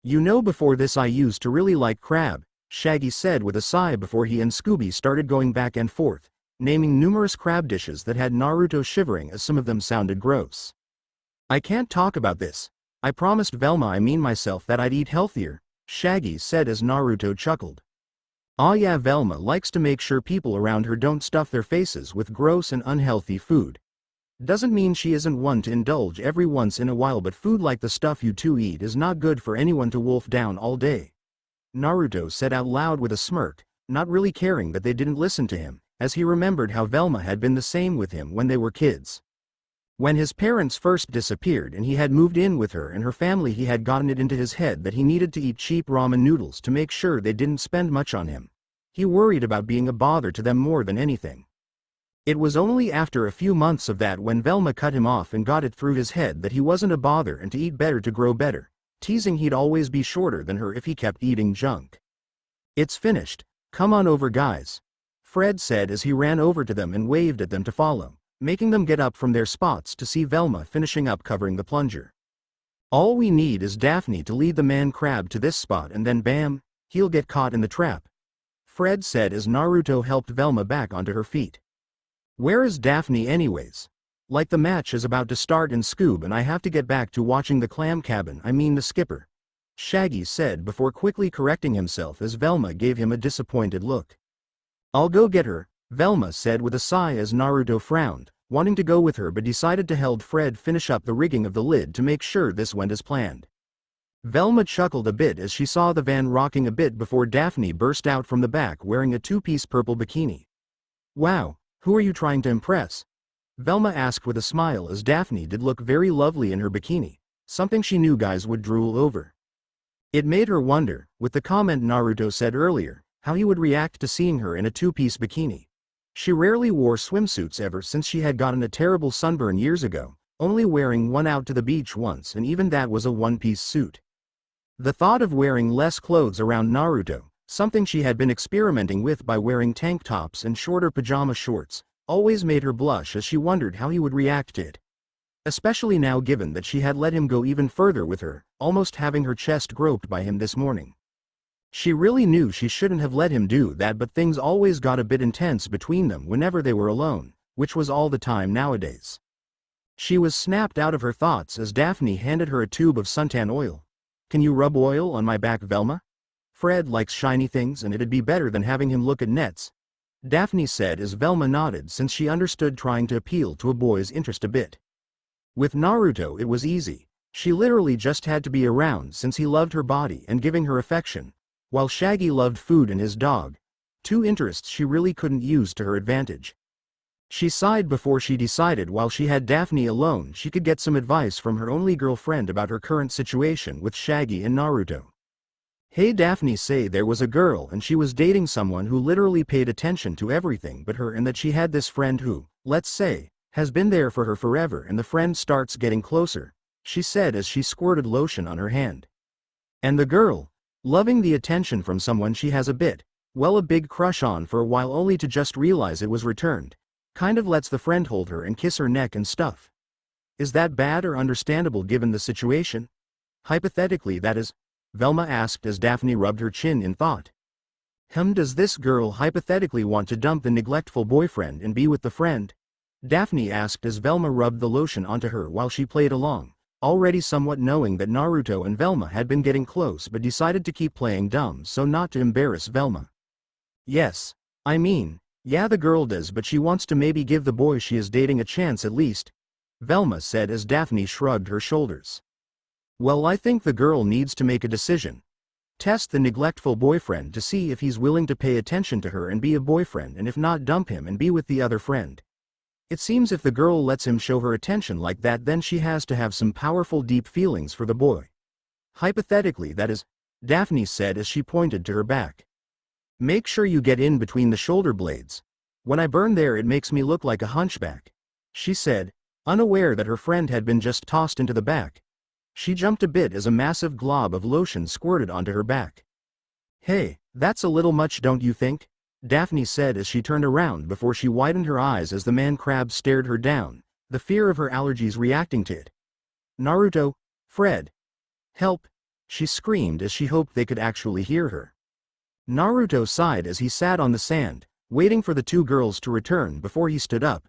You know, before this I used to really like crab, Shaggy said with a sigh before he and Scooby started going back and forth, naming numerous crab dishes that had Naruto shivering as some of them sounded gross. I can't talk about this. I promised Velma, I mean myself, that I'd eat healthier, Shaggy said as Naruto chuckled. Aw yeah, Velma likes to make sure people around her don't stuff their faces with gross and unhealthy food. Doesn't mean she isn't one to indulge every once in a while, but food like the stuff you two eat is not good for anyone to wolf down all day. Naruto said out loud with a smirk, not really caring that they didn't listen to him, as he remembered how Velma had been the same with him when they were kids. When his parents first disappeared and he had moved in with her and her family, he had gotten it into his head that he needed to eat cheap ramen noodles to make sure they didn't spend much on him. He worried about being a bother to them more than anything. It was only after a few months of that when Velma cut him off and got it through his head that he wasn't a bother and to eat better to grow better, teasing he'd always be shorter than her if he kept eating junk. It's finished. Come on over, guys, Fred said as he ran over to them and waved at them to follow, making them get up from their spots to see Velma finishing up covering the plunger. All we need is Daphne to lead the man crab to this spot and then bam, he'll get caught in the trap, Fred said as Naruto helped Velma back onto her feet. Where is Daphne anyways? Like the match is about to start in Scoob and I have to get back to watching the clam cabin, I mean the skipper, Shaggy said before quickly correcting himself as Velma gave him a disappointed look. I'll go get her, Velma said with a sigh as Naruto frowned, wanting to go with her but decided to help Fred finish up the rigging of the lid to make sure this went as planned. Velma chuckled a bit as she saw the van rocking a bit before Daphne burst out from the back wearing a two-piece purple bikini. Wow, who are you trying to impress? Velma asked with a smile as Daphne did look very lovely in her bikini, something she knew guys would drool over. It made her wonder, with the comment Naruto said earlier, how he would react to seeing her in a two-piece bikini. She rarely wore swimsuits ever since she had gotten a terrible sunburn years ago, only wearing one out to the beach once, and even that was a one-piece suit. The thought of wearing less clothes around Naruto, something she had been experimenting with by wearing tank tops and shorter pajama shorts, always made her blush as she wondered how he would react to it. Especially now given that she had let him go even further with her, almost having her chest groped by him this morning. She really knew she shouldn't have let him do that, but things always got a bit intense between them whenever they were alone, which was all the time nowadays. She was snapped out of her thoughts as Daphne handed her a tube of suntan oil. Can you rub oil on my back, Velma? Fred likes shiny things and it'd be better than having him look at nets, Daphne said as Velma nodded since she understood trying to appeal to a boy's interest a bit. With Naruto it was easy, she literally just had to be around since he loved her body and giving her affection, while Shaggy loved food and his dog, two interests she really couldn't use to her advantage. She sighed before she decided while she had Daphne alone she could get some advice from her only girlfriend about her current situation with Shaggy and Naruto. Hey, Daphne, say there was a girl and she was dating someone who literally paid attention to everything but her, and that she had this friend who, let's say, has been there for her forever, and the friend starts getting closer, she said as she squirted lotion on her hand. And the girl, loving the attention from someone she has a big crush on for a while only to just realize it was returned, kind of lets the friend hold her and kiss her neck and stuff. Is that bad or understandable given the situation? Hypothetically, that is, Velma asked as Daphne rubbed her chin in thought. Does this girl hypothetically want to dump the neglectful boyfriend and be with the friend? Daphne asked as Velma rubbed the lotion onto her while she played along, already somewhat knowing that Naruto and Velma had been getting close but decided to keep playing dumb so not to embarrass Velma. Yes. I mean, yeah, the girl does, but she wants to maybe give the boy she is dating a chance at least, Velma said as Daphne shrugged her shoulders. Well, I think the girl needs to make a decision. Test the neglectful boyfriend to see if he's willing to pay attention to her and be a boyfriend, and if not, dump him and be with the other friend. It seems if the girl lets him show her attention like that, then she has to have some powerful deep feelings for the boy. Hypothetically, that is, Daphne said as she pointed to her back. Make sure you get in between the shoulder blades. When I burn there it makes me look like a hunchback, she said, unaware that her friend had been just tossed into the back. She jumped a bit as a massive glob of lotion squirted onto her back. Hey, that's a little much, don't you think? Daphne said as she turned around before she widened her eyes as the man crab stared her down, the fear of her allergies reacting to it. Naruto, Fred. Help, she screamed as she hoped they could actually hear her. Naruto sighed as he sat on the sand, waiting for the two girls to return before he stood up.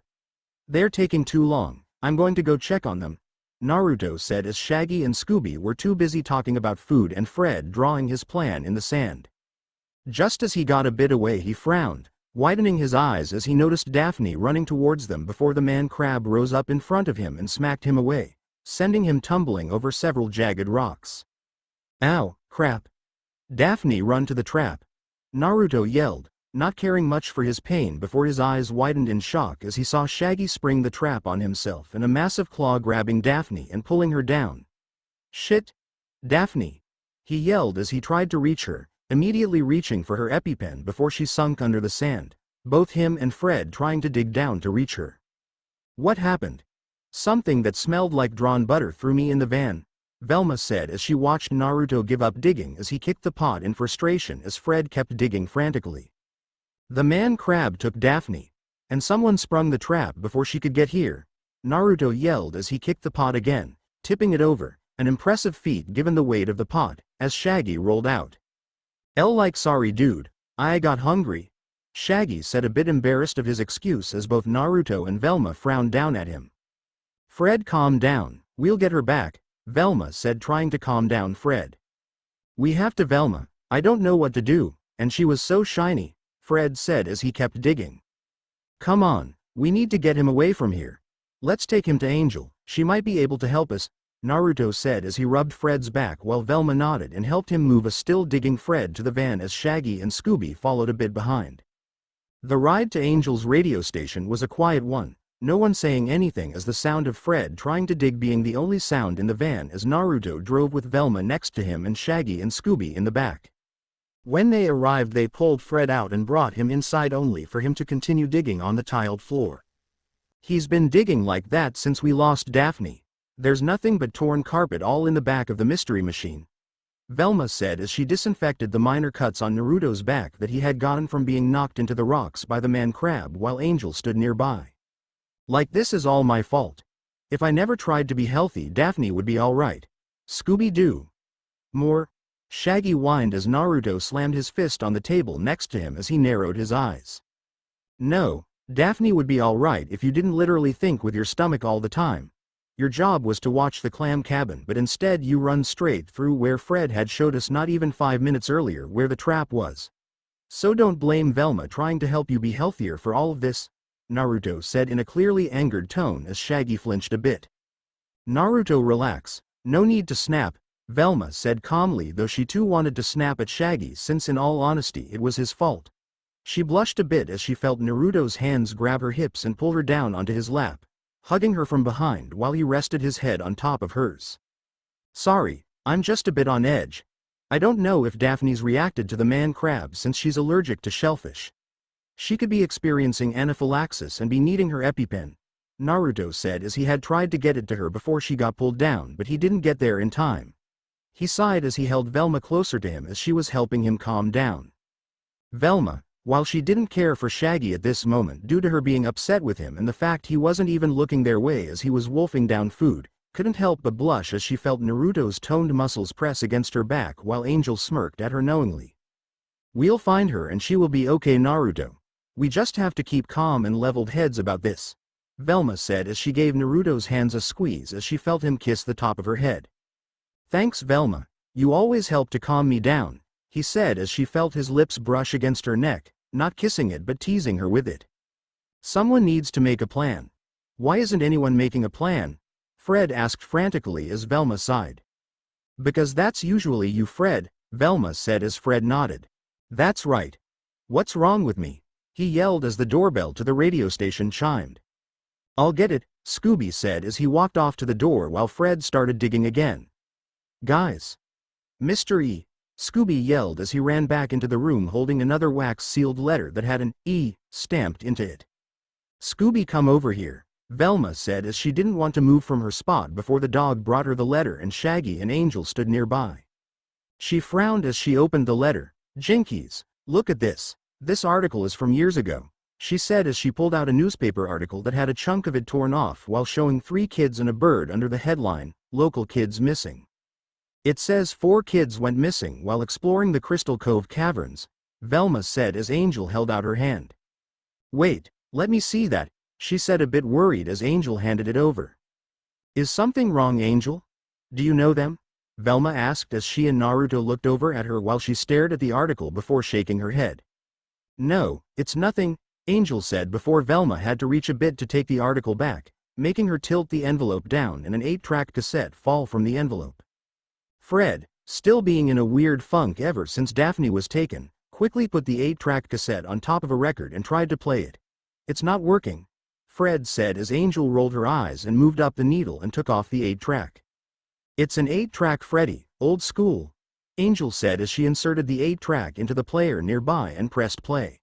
"They're taking too long, I'm going to go check on them," Naruto said as Shaggy and Scooby were too busy talking about food and Fred drawing his plan in the sand. Just as he got a bit away he frowned, widening his eyes as he noticed Daphne running towards them before the man crab rose up in front of him and smacked him away, sending him tumbling over several jagged rocks. "Ow, crap. Daphne, run to the trap," Naruto yelled, not caring much for his pain before his eyes widened in shock as he saw Shaggy spring the trap on himself and a massive claw grabbing Daphne and pulling her down. "Shit! Daphne!" he yelled as he tried to reach her, immediately reaching for her EpiPen before she sunk under the sand, both him and Fred trying to dig down to reach her. "What happened? Something that smelled like drawn butter threw me in the van," Velma said as she watched Naruto give up digging as he kicked the pot in frustration as Fred kept digging frantically. "The man crab took Daphne, and someone sprung the trap before she could get here," Naruto yelled as he kicked the pot again, tipping it over, an impressive feat given the weight of the pot, as Shaggy rolled out. Like sorry dude, I got hungry," Shaggy said, a bit embarrassed of his excuse as both Naruto and Velma frowned down at him. "Fred, calm down, we'll get her back," Velma said, trying to calm down Fred. "We have to, Velma, I don't know what to do, and she was so shiny," Fred said as he kept digging. "Come on, we need to get him away from here. Let's take him to Angel, she might be able to help us," Naruto said as he rubbed Fred's back while Velma nodded and helped him move a still digging Fred to the van as Shaggy and Scooby followed a bit behind. The ride to Angel's radio station was a quiet one, no one saying anything as the sound of Fred trying to dig being the only sound in the van as Naruto drove with Velma next to him and Shaggy and Scooby in the back. When they arrived they pulled Fred out and brought him inside only for him to continue digging on the tiled floor. "He's been digging like that since we lost Daphne. There's nothing but torn carpet all in the back of the mystery machine," Velma said as she disinfected the minor cuts on Naruto's back that he had gotten from being knocked into the rocks by the man crab while Angel stood nearby. "Like this is all my fault. If I never tried to be healthy, Daphne would be alright. Scooby-Doo." "More?" Shaggy whined as Naruto slammed his fist on the table next to him as he narrowed his eyes. "No, Daphne would be alright if you didn't literally think with your stomach all the time. Your job was to watch the clam cabin, but instead you run straight through where Fred had showed us not even 5 minutes earlier where the trap was. So don't blame Velma trying to help you be healthier for all of this," Naruto said in a clearly angered tone as Shaggy flinched a bit. "Naruto, relax, no need to snap," Velma said calmly, though she too wanted to snap at Shaggy since in all honesty it was his fault. She blushed a bit as she felt Naruto's hands grab her hips and pull her down onto his lap, hugging her from behind while he rested his head on top of hers. "Sorry, I'm just a bit on edge. I don't know if Daphne's reacted to the man crab since she's allergic to shellfish. She could be experiencing anaphylaxis and be needing her EpiPen," Naruto said as he had tried to get it to her before she got pulled down, but he didn't get there in time. He sighed as he held Velma closer to him as she was helping him calm down. Velma, while she didn't care for Shaggy at this moment due to her being upset with him and the fact he wasn't even looking their way as he was wolfing down food, couldn't help but blush as she felt Naruto's toned muscles press against her back while Angel smirked at her knowingly. "We'll find her and she will be okay, Naruto. We just have to keep calm and leveled heads about this," Velma said as she gave Naruto's hands a squeeze as she felt him kiss the top of her head. "Thanks, Velma, you always help to calm me down," he said as she felt his lips brush against her neck, not kissing it but teasing her with it. "Someone needs to make a plan. Why isn't anyone making a plan?" Fred asked frantically as Velma sighed. "Because that's usually you, Fred," Velma said as Fred nodded. "That's right. What's wrong with me?" he yelled as the doorbell to the radio station chimed. "I'll get it," Scooby said as he walked off to the door while Fred started digging again. "Guys. Mr. E," Scooby yelled as he ran back into the room holding another wax-sealed letter that had an E stamped into it. "Scooby, come over here," Velma said as she didn't want to move from her spot before the dog brought her the letter and Shaggy and Angel stood nearby. She frowned as she opened the letter. "Jinkies, look at this. This article is from years ago," she said as she pulled out a newspaper article that had a chunk of it torn off while showing 3 kids and a bird under the headline, "Local Kids Missing." It says 4 kids went missing while exploring the Crystal Cove caverns, Velma said as Angel held out her hand. Wait, let me see that, she said a bit worried as Angel handed it over. Is something wrong, Angel? Do you know them? Velma asked as she and Naruto looked over at her while she stared at the article before shaking her head. No, it's nothing, Angel said before Velma had to reach a bit to take the article back, making her tilt the envelope down and an 8-track cassette fall from the envelope. Fred, still being in a weird funk ever since Daphne was taken, quickly put the 8-track cassette on top of a record and tried to play it. It's not working, Fred said as Angel rolled her eyes and moved up the needle and took off the 8-track. It's an 8-track, Freddy, old school, Angel said as she inserted the 8-track into the player nearby and pressed play.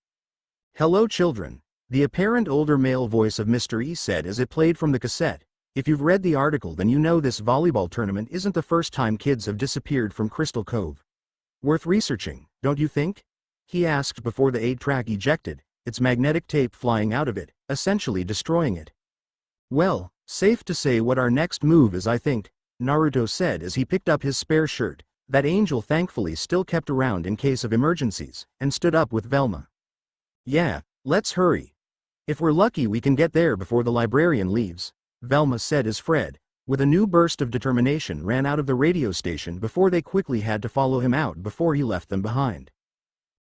Hello children, the apparent older male voice of Mr. E said as it played from the cassette. If you've read the article then you know this volleyball tournament isn't the first time kids have disappeared from Crystal Cove. Worth researching, don't you think? He asked before the 8-track ejected, its magnetic tape flying out of it, essentially destroying it. Well, safe to say what our next move is, I think, Naruto said as he picked up his spare shirt, that Angel thankfully still kept around in case of emergencies, and stood up with Velma. Yeah, let's hurry. If we're lucky we can get there before the librarian leaves, Velma said as Fred, with a new burst of determination, ran out of the radio station before they quickly had to follow him out before he left them behind.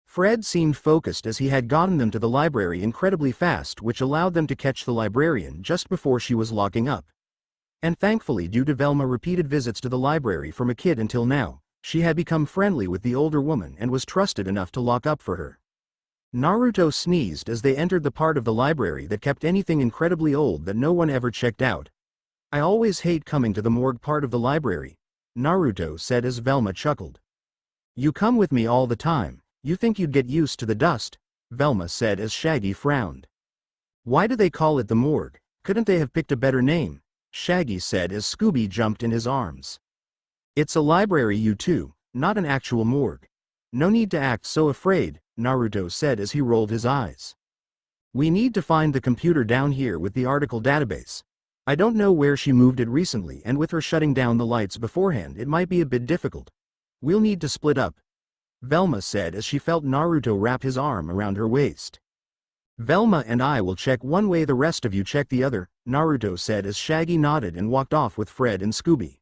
Fred seemed focused as he had gotten them to the library incredibly fast, which allowed them to catch the librarian just before she was locking up. And thankfully, due to Velma's repeated visits to the library from a kid until now, she had become friendly with the older woman and was trusted enough to lock up for her. Naruto sneezed as they entered the part of the library that kept anything incredibly old that no one ever checked out. I always hate coming to the morgue part of the library, Naruto said as Velma chuckled. You come with me all the time, you think you'd get used to the dust, Velma said as Shaggy frowned. Why do they call it the morgue? Couldn't they have picked a better name? Shaggy said as Scooby jumped in his arms. It's a library, you two, not an actual morgue. No need to act so afraid, Naruto said as he rolled his eyes. We need to find the computer down here with the article database. I don't know where she moved it recently, and with her shutting down the lights beforehand it might be a bit difficult. We'll need to split up, Velma said as she felt Naruto wrap his arm around her waist. Velma and I will check one way, the rest of you check the other, Naruto said as Shaggy nodded and walked off with Fred and Scooby.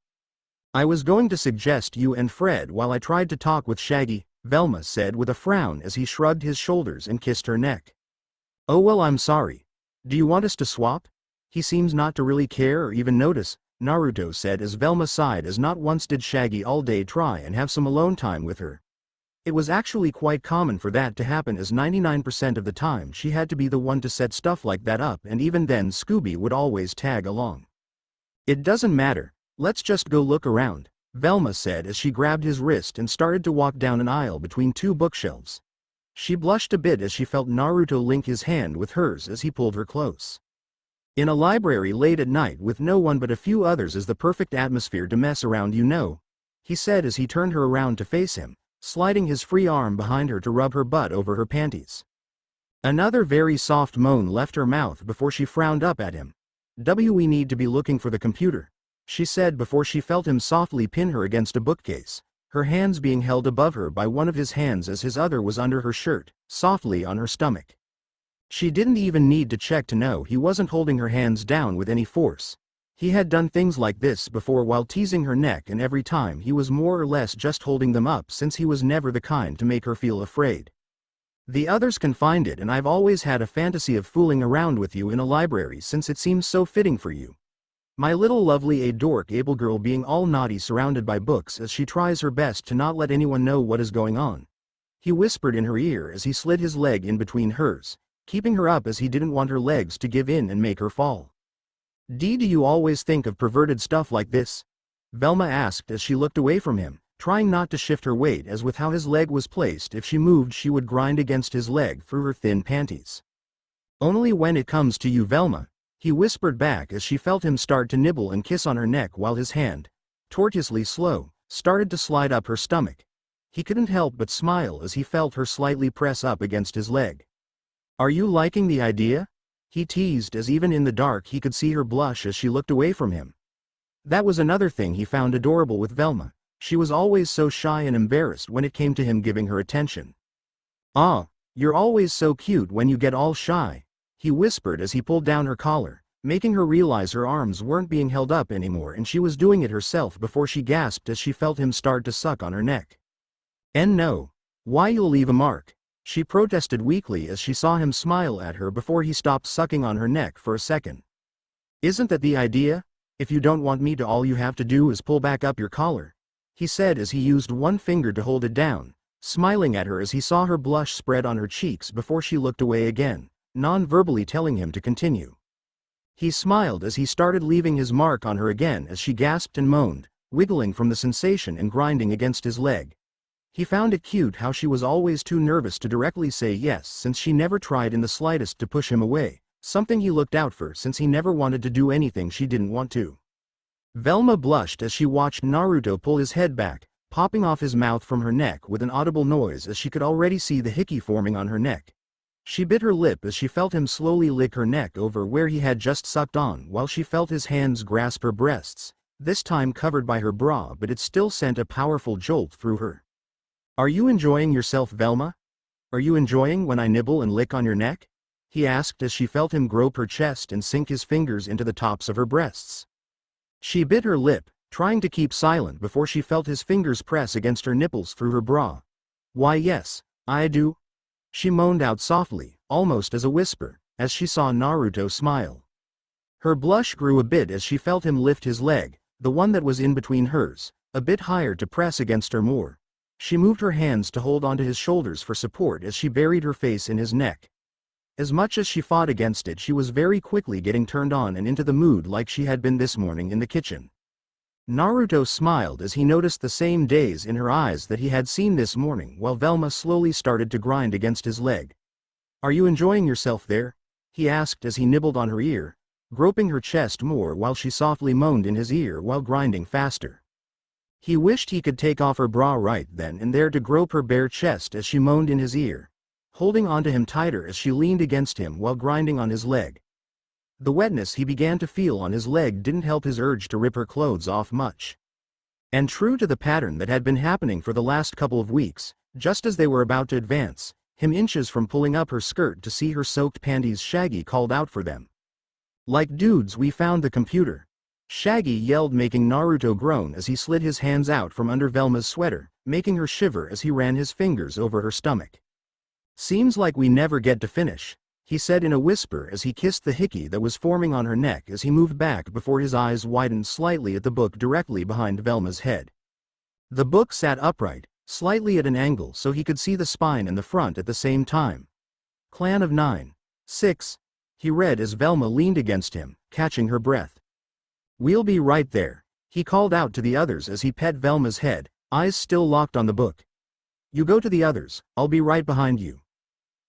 I was going to suggest you and Fred while I tried to talk with Shaggy, Velma said with a frown as he shrugged his shoulders and kissed her neck. Oh well, I'm sorry. Do you want us to swap? He seems not to really care or even notice, Naruto said as Velma sighed as not once did Shaggy all day try and have some alone time with her. It was actually quite common for that to happen as 99% of the time she had to be the one to set stuff like that up, and even then Scooby would always tag along. It doesn't matter, let's just go look around, Velma said as she grabbed his wrist and started to walk down an aisle between 2 bookshelves. She blushed a bit as she felt Naruto link his hand with hers as he pulled her close. In a library late at night with no one but a few others is the perfect atmosphere to mess around, you know, he said as he turned her around to face him, sliding his free arm behind her to rub her butt over her panties. Another very soft moan left her mouth before she frowned up at him. We need to be looking for the computer, she said before she felt him softly pin her against a bookcase, her hands being held above her by one of his hands as his other was under her shirt, softly on her stomach. She didn't even need to check to know he wasn't holding her hands down with any force. He had done things like this before while teasing her neck, and every time he was more or less just holding them up, since he was never the kind to make her feel afraid. The others can find it, and I've always had a fantasy of fooling around with you in a library since it seems so fitting for you. My little lovely able girl being all naughty surrounded by books as she tries her best to not let anyone know what is going on. He whispered in her ear as he slid his leg in between hers, keeping her up as he didn't want her legs to give in and make her fall. Do you always think of perverted stuff like this? Velma asked as she looked away from him, trying not to shift her weight as with how his leg was placed if she moved she would grind against his leg through her thin panties. Only when it comes to you, Velma, he whispered back as she felt him start to nibble and kiss on her neck while his hand, tortuously slow, started to slide up her stomach. He couldn't help but smile as he felt her slightly press up against his leg. Are you liking the idea? He teased as even in the dark he could see her blush as she looked away from him. That was another thing he found adorable with Velma. She was always so shy and embarrassed when it came to him giving her attention. "Ah, you're always so cute when you get all shy," he whispered as he pulled down her collar, making her realize her arms weren't being held up anymore and she was doing it herself before she gasped as she felt him start to suck on her neck. "And no. Why, you'll leave a mark," she protested weakly as she saw him smile at her before he stopped sucking on her neck for a second. "Isn't that the idea? If you don't want me to, all you have to do is pull back up your collar," he said as he used one finger to hold it down, smiling at her as he saw her blush spread on her cheeks before she looked away again, non-verbally telling him to continue. He smiled as he started leaving his mark on her again as she gasped and moaned, wiggling from the sensation and grinding against his leg. He found it cute how she was always too nervous to directly say yes since she never tried in the slightest to push him away, something he looked out for since he never wanted to do anything she didn't want to. Velma blushed as she watched Naruto pull his head back, popping off his mouth from her neck with an audible noise as she could already see the hickey forming on her neck. She bit her lip as she felt him slowly lick her neck over where he had just sucked on while she felt his hands grasp her breasts, this time covered by her bra, but it still sent a powerful jolt through her. "Are you enjoying yourself, Velma? Are you enjoying when I nibble and lick on your neck?" he asked as she felt him grope her chest and sink his fingers into the tops of her breasts. She bit her lip, trying to keep silent before she felt his fingers press against her nipples through her bra. "Why, yes, I do," she moaned out softly, almost as a whisper, as she saw Naruto smile. Her blush grew a bit as she felt him lift his leg, the one that was in between hers, a bit higher to press against her more. She moved her hands to hold onto his shoulders for support as she buried her face in his neck. As much as she fought against it, she was very quickly getting turned on and into the mood like she had been this morning in the kitchen. Naruto smiled as he noticed the same daze in her eyes that he had seen this morning while Velma slowly started to grind against his leg. "Are you enjoying yourself there?" he asked as he nibbled on her ear, groping her chest more while she softly moaned in his ear while grinding faster. He wished he could take off her bra right then and there to grope her bare chest as she moaned in his ear, holding onto him tighter as she leaned against him while grinding on his leg. The wetness he began to feel on his leg didn't help his urge to rip her clothes off much. And true to the pattern that had been happening for the last couple of weeks, just as they were about to advance, him inches from pulling up her skirt to see her soaked panties, Shaggy called out for them. "Like dudes, we found the computer," Shaggy yelled, making Naruto groan as he slid his hands out from under Velma's sweater, making her shiver as he ran his fingers over her stomach. "Seems like we never get to finish," he said in a whisper as he kissed the hickey that was forming on her neck as he moved back before his eyes widened slightly at the book directly behind Velma's head. The book sat upright, slightly at an angle so he could see the spine and the front at the same time. "Clan of 9. 6, he read as Velma leaned against him, catching her breath. "We'll be right there," he called out to the others as he pet Velma's head, eyes still locked on the book. "You go to the others, I'll be right behind you.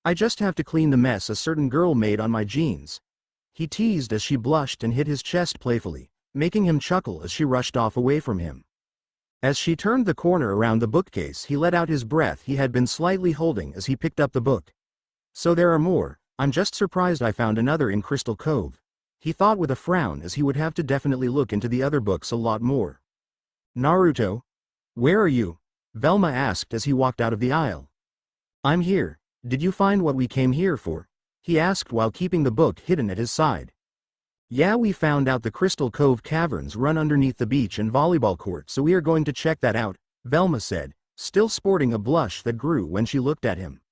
I just have to clean the mess a certain girl made on my jeans," he teased as she blushed and hit his chest playfully, making him chuckle as she rushed off away from him. As she turned the corner around the bookcase, he let out his breath he had been slightly holding as he picked up the book. "So there are more. I'm just surprised I found another in Crystal Cove," he thought with a frown as he would have to definitely look into the other books a lot more. "Naruto? Where are you?" Velma asked as he walked out of the aisle. "I'm here. Did you find what we came here for?" he asked while keeping the book hidden at his side. "Yeah, we found out the Crystal Cove caverns run underneath the beach and volleyball court, so we are going to check that out," Velma said, still sporting a blush that grew when she looked at him.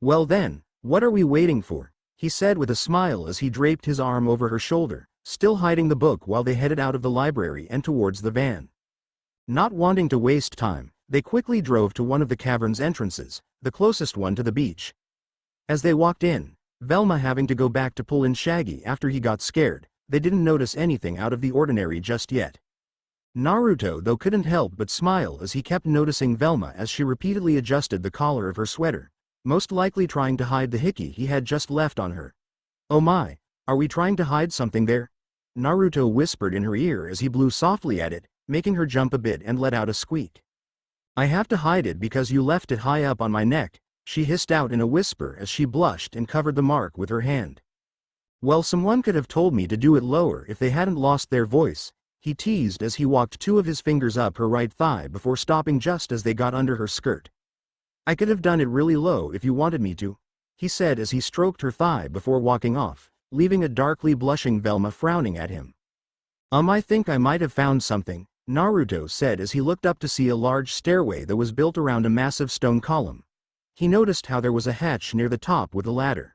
"Well then, what are we waiting for?" he said with a smile as he draped his arm over her shoulder, still hiding the book while they headed out of the library and towards the van. Not wanting to waste time, they quickly drove to one of the cavern's entrances, the closest one to the beach. As they walked in, Velma having to go back to pull in Shaggy after he got scared, they didn't notice anything out of the ordinary just yet. Naruto though couldn't help but smile as he kept noticing Velma as she repeatedly adjusted the collar of her sweater, most likely trying to hide the hickey he had just left on her. "Oh my, are we trying to hide something there?" Naruto whispered in her ear as he blew softly at it, making her jump a bit and let out a squeak. "I have to hide it because you left it high up on my neck," she hissed out in a whisper as she blushed and covered the mark with her hand. "Well, someone could have told me to do it lower if they hadn't lost their voice," he teased as he walked two of his fingers up her right thigh before stopping just as they got under her skirt. "I could have done it really low if you wanted me to," he said as he stroked her thigh before walking off, leaving a darkly blushing Velma frowning at him. I think I might have found something," Naruto said as he looked up to see a large stairway that was built around a massive stone column. He noticed how there was a hatch near the top with a ladder.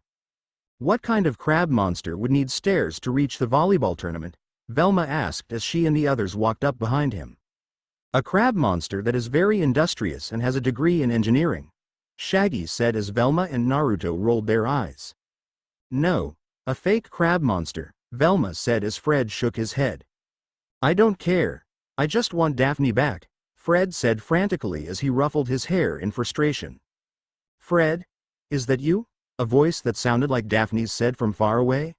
"What kind of crab monster would need stairs to reach the volleyball tournament?" Velma asked as she and the others walked up behind him. "A crab monster that is very industrious and has a degree in engineering," Shaggy said as Velma and Naruto rolled their eyes. "No, a fake crab monster," Velma said as Fred shook his head. "I don't care. I just want Daphne back," Fred said frantically as he ruffled his hair in frustration. "Fred? Is that you?" a voice that sounded like Daphne's said from far away.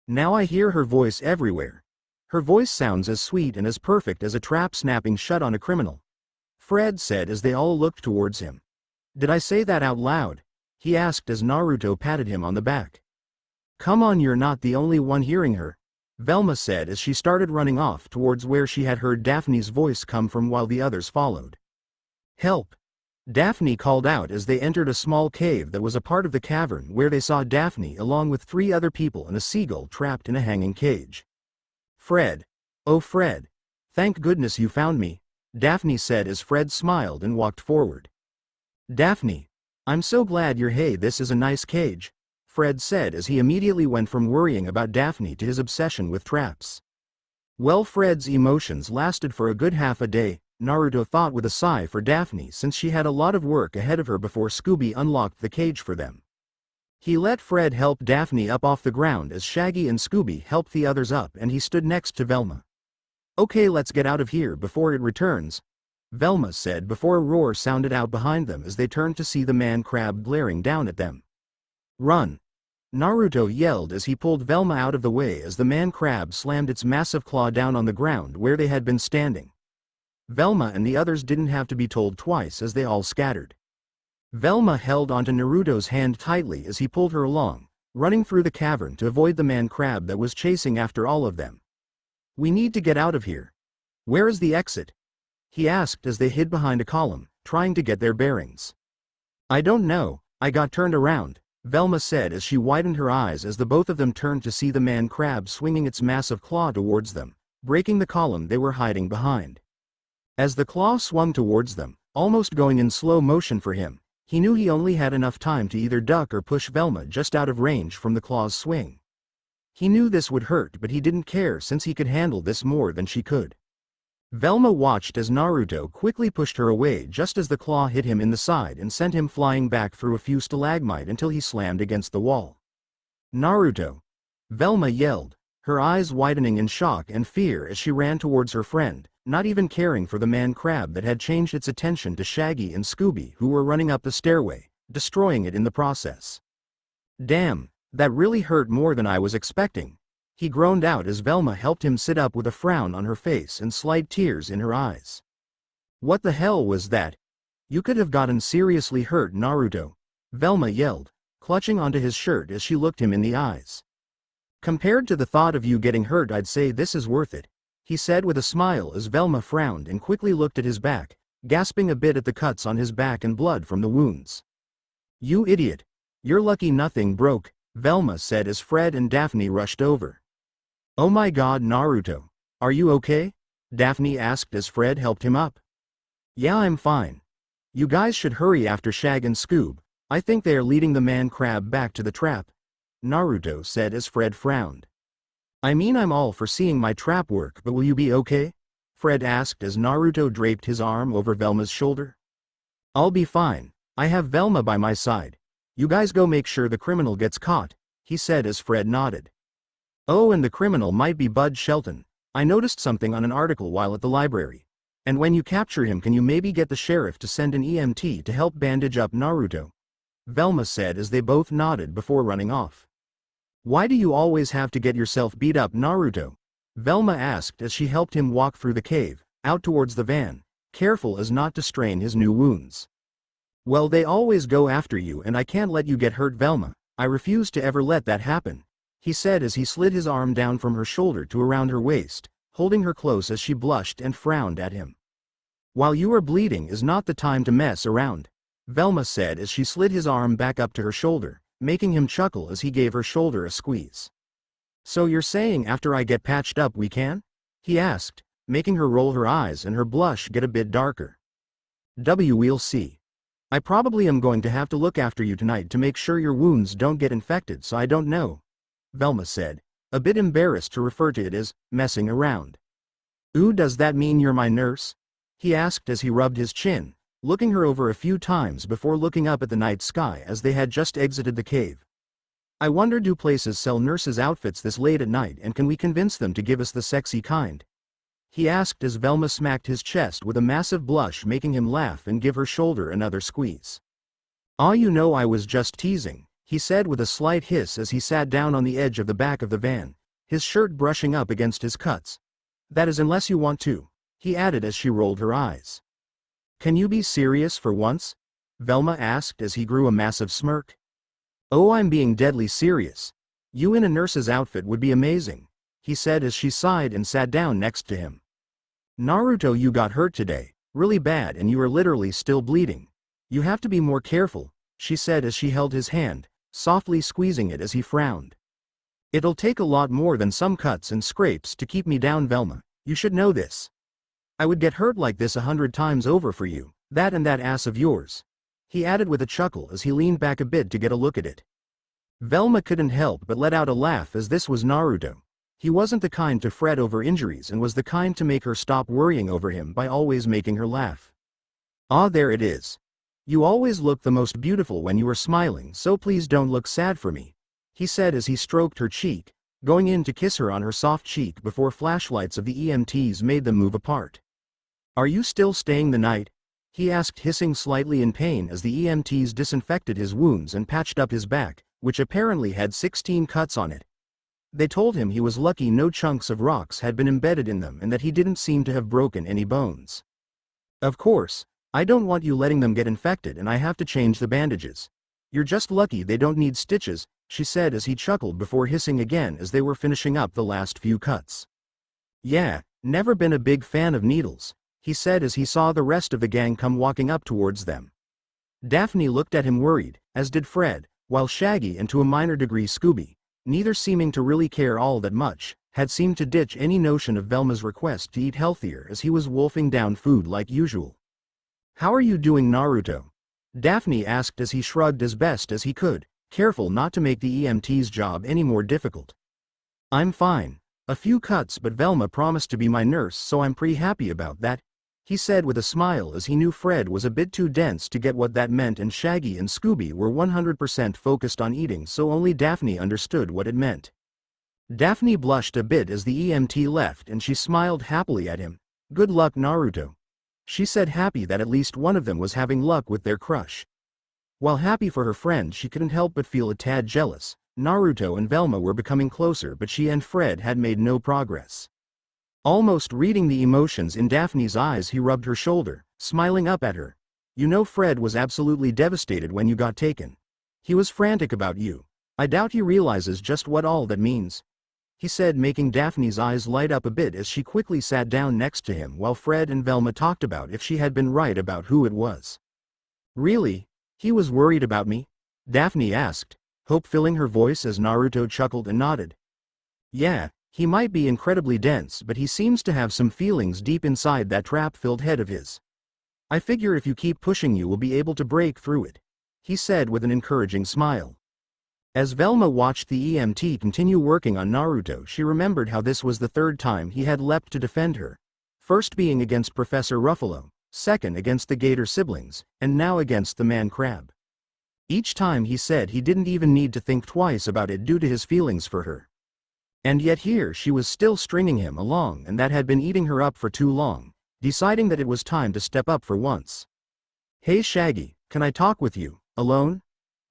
"Now I hear her voice everywhere. Her voice sounds as sweet and as perfect as a trap snapping shut on a criminal," Fred said as they all looked towards him. "Did I say that out loud?" he asked as Naruto patted him on the back. "Come on, you're not the only one hearing her," Velma said as she started running off towards where she had heard Daphne's voice come from while the others followed. "Help!" Daphne called out as they entered a small cave that was a part of the cavern where they saw Daphne along with 3 other people and a seagull trapped in a hanging cage. "Fred. Oh Fred. Thank goodness you found me," Daphne said as Fred smiled and walked forward. "Daphne. I'm so glad you're hey, this is a nice cage," Fred said as he immediately went from worrying about Daphne to his obsession with traps. Well, Fred's emotions lasted for a good half a day, Naruto thought with a sigh for Daphne since she had a lot of work ahead of her before Scooby unlocked the cage for them. He let Fred help Daphne up off the ground as Shaggy and Scooby helped the others up and he stood next to Velma. "Okay, let's get out of here before it returns," Velma said before a roar sounded out behind them as they turned to see the man crab glaring down at them. "Run!" Naruto yelled as he pulled Velma out of the way as the man crab slammed its massive claw down on the ground where they had been standing. Velma and the others didn't have to be told twice as they all scattered. Velma held onto Naruto's hand tightly as he pulled her along, running through the cavern to avoid the man crab that was chasing after all of them. "We need to get out of here. Where is the exit?" he asked as they hid behind a column, trying to get their bearings. "I don't know, I got turned around," Velma said as she widened her eyes as the both of them turned to see the man crab swinging its massive claw towards them, breaking the column they were hiding behind. As the claw swung towards them, almost going in slow motion for him, he knew he only had enough time to either duck or push Velma just out of range from the claw's swing. He knew this would hurt but he didn't care since he could handle this more than she could. Velma watched as Naruto quickly pushed her away just as the claw hit him in the side and sent him flying back through a few stalagmites until he slammed against the wall. "Naruto!" Velma yelled, her eyes widening in shock and fear as she ran towards her friend, not even caring for the man crab that had changed its attention to Shaggy and Scooby who were running up the stairway, destroying it in the process. "Damn, that really hurt more than I was expecting," he groaned out as Velma helped him sit up with a frown on her face and slight tears in her eyes. "What the hell was that? You could have gotten seriously hurt, Naruto," Velma yelled, clutching onto his shirt as she looked him in the eyes. "Compared to the thought of you getting hurt, I'd say this is worth it," he said with a smile as Velma frowned and quickly looked at his back, gasping a bit at the cuts on his back and blood from the wounds. "You idiot. You're lucky nothing broke," Velma said as Fred and Daphne rushed over. "Oh my god, Naruto. Are you okay?" Daphne asked as Fred helped him up. "Yeah, I'm fine. You guys should hurry after Shag and Scoob. I think they are leading the man crab back to the trap," Naruto said as Fred frowned. "I mean, I'm all for seeing my trap work, but will you be okay?" Fred asked as Naruto draped his arm over Velma's shoulder. "I'll be fine. I have Velma by my side. You guys go make sure the criminal gets caught," he said as Fred nodded. "Oh, and the criminal might be Bud Shelton. I noticed something on an article while at the library. And when you capture him, can you maybe get the sheriff to send an EMT to help bandage up Naruto?" Velma said as they both nodded before running off. "Why do you always have to get yourself beat up, Naruto?" Velma asked as she helped him walk through the cave, out towards the van, careful as not to strain his new wounds. "Well, they always go after you and I can't let you get hurt, Velma. I refuse to ever let that happen," he said as he slid his arm down from her shoulder to around her waist, holding her close as she blushed and frowned at him. "While you are bleeding is not the time to mess around," Velma said as she slid his arm back up to her shoulder, making him chuckle as he gave her shoulder a squeeze. "So you're saying after I get patched up we can?" he asked, making her roll her eyes and her blush get a bit darker. "We'll see. I probably am going to have to look after you tonight to make sure your wounds don't get infected, so I don't know," Velma said, a bit embarrassed to refer to it as messing around. "Ooh, does that mean you're my nurse?" he asked as he rubbed his chin, looking her over a few times before looking up at the night sky as they had just exited the cave. "I wonder, do places sell nurses' outfits this late at night, and can we convince them to give us the sexy kind?" he asked as Velma smacked his chest with a massive blush, making him laugh and give her shoulder another squeeze. "Aw, you know I was just teasing," he said with a slight hiss as he sat down on the edge of the back of the van, his shirt brushing up against his cuts. "That is unless you want to," he added as she rolled her eyes. "Can you be serious for once?" Velma asked as he grew a massive smirk. "Oh, I'm being deadly serious. You in a nurse's outfit would be amazing," he said as she sighed and sat down next to him. "Naruto, you got hurt today, really bad, and you are literally still bleeding. You have to be more careful," she said as she held his hand, softly squeezing it as he frowned. "It'll take a lot more than some cuts and scrapes to keep me down, Velma, you should know this. I would get hurt like this 100 times over for you, that and that ass of yours," he added with a chuckle as he leaned back a bit to get a look at it. Velma couldn't help but let out a laugh as this was Naruto. He wasn't the kind to fret over injuries and was the kind to make her stop worrying over him by always making her laugh. "Ah, there it is. You always look the most beautiful when you are smiling, so please don't look sad for me," he said as he stroked her cheek, going in to kiss her on her soft cheek before flashlights of the EMTs made them move apart. "Are you still staying the night?" he asked, hissing slightly in pain as the EMTs disinfected his wounds and patched up his back, which apparently had 16 cuts on it. They told him he was lucky no chunks of rocks had been embedded in them and that he didn't seem to have broken any bones. "Of course, I don't want you letting them get infected, and I have to change the bandages. You're just lucky they don't need stitches," she said as he chuckled before hissing again as they were finishing up the last few cuts. "Yeah, never been a big fan of needles," he said as he saw the rest of the gang come walking up towards them. Daphne looked at him worried, as did Fred, while Shaggy and to a minor degree Scooby, neither seeming to really care all that much, had seemed to ditch any notion of Velma's request to eat healthier as he was wolfing down food like usual. "How are you doing, Naruto?" Daphne asked as he shrugged as best as he could, careful not to make the EMT's job any more difficult. "I'm fine. A few cuts, but Velma promised to be my nurse, so I'm pretty happy about that," he said with a smile as he knew Fred was a bit too dense to get what that meant and Shaggy and Scooby were 100% focused on eating, so only Daphne understood what it meant. Daphne blushed a bit as the EMT left and she smiled happily at him. "Good luck, Naruto," she said, happy that at least one of them was having luck with their crush. While happy for her friend, she couldn't help but feel a tad jealous. Naruto and Velma were becoming closer, but she and Fred had made no progress. Almost reading the emotions in Daphne's eyes, he rubbed her shoulder, smiling up at her. "You know Fred was absolutely devastated when you got taken. He was frantic about you. I doubt he realizes just what all that means," he said, making Daphne's eyes light up a bit as she quickly sat down next to him while Fred and Velma talked about if she had been right about who it was. "Really? He was worried about me?" Daphne asked, hope filling her voice as Naruto chuckled and nodded. "Yeah. He might be incredibly dense, but he seems to have some feelings deep inside that trap-filled head of his. I figure if you keep pushing you will be able to break through it," he said with an encouraging smile. As Velma watched the EMT continue working on Naruto, she remembered how this was the third time he had leapt to defend her, first being against Professor Ruffalo, second against the Gator siblings, and now against the man crab. Each time he said he didn't even need to think twice about it due to his feelings for her. And yet here she was still stringing him along, and that had been eating her up for too long, deciding that it was time to step up for once. "Hey Shaggy, can I talk with you, alone?"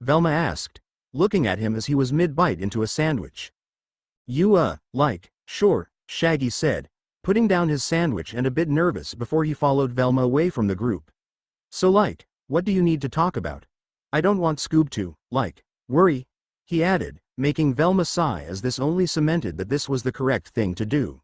Velma asked, looking at him as he was mid-bite into a sandwich. Sure," Shaggy said, putting down his sandwich and a bit nervous before he followed Velma away from the group. "So what do you need to talk about? I don't want Scoob to, worry," he added, making Velma sigh as this only cemented that this was the correct thing to do.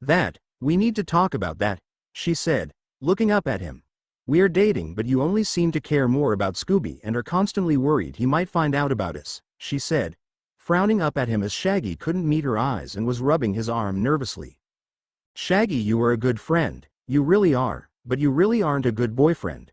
We need to talk about that, she said, looking up at him. We're dating, but you only seem to care more about Scooby and are constantly worried he might find out about us, she said, frowning up at him as Shaggy couldn't meet her eyes and was rubbing his arm nervously. Shaggy, you are a good friend, you really are, but you really aren't a good boyfriend.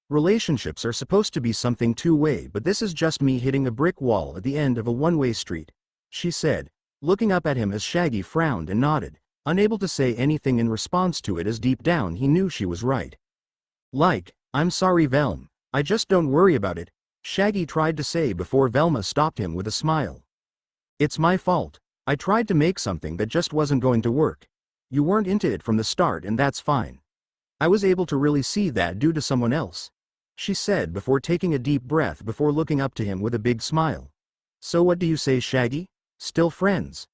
Relationships are supposed to be something two-way, but this is just me hitting a brick wall at the end of a one-way street, she said, looking up at him as Shaggy frowned and nodded, unable to say anything in response to it as deep down he knew she was right. I'm sorry Velma, I just don't worry about it, Shaggy tried to say before Velma stopped him with a smile. It's my fault, I tried to make something that just wasn't going to work. You weren't into it from the start and that's fine. I was able to really see that due to someone else, she said before taking a deep breath before looking up to him with a big smile. So what do you say, Shaggy? Still friends?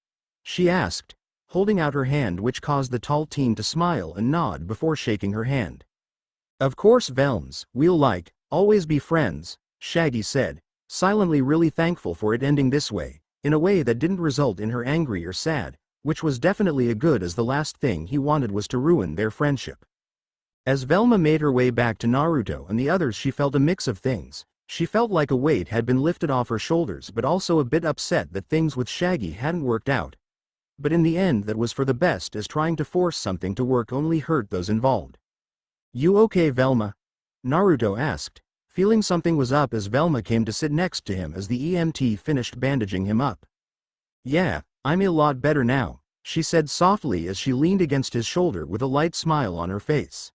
She asked, holding out her hand, which caused the tall teen to smile and nod before shaking her hand. Of course Velms, we'll always be friends, Shaggy said, silently really thankful for it ending this way, in a way that didn't result in her angry or sad, which was definitely a good, as the last thing he wanted was to ruin their friendship. As Velma made her way back to Naruto and the others, she felt a mix of things. She felt like a weight had been lifted off her shoulders, but also a bit upset that things with Shaggy hadn't worked out. But in the end that was for the best, as trying to force something to work only hurt those involved. You okay, Velma? Naruto asked, feeling something was up as Velma came to sit next to him as the EMT finished bandaging him up. Yeah, I'm a lot better now, she said softly as she leaned against his shoulder with a light smile on her face.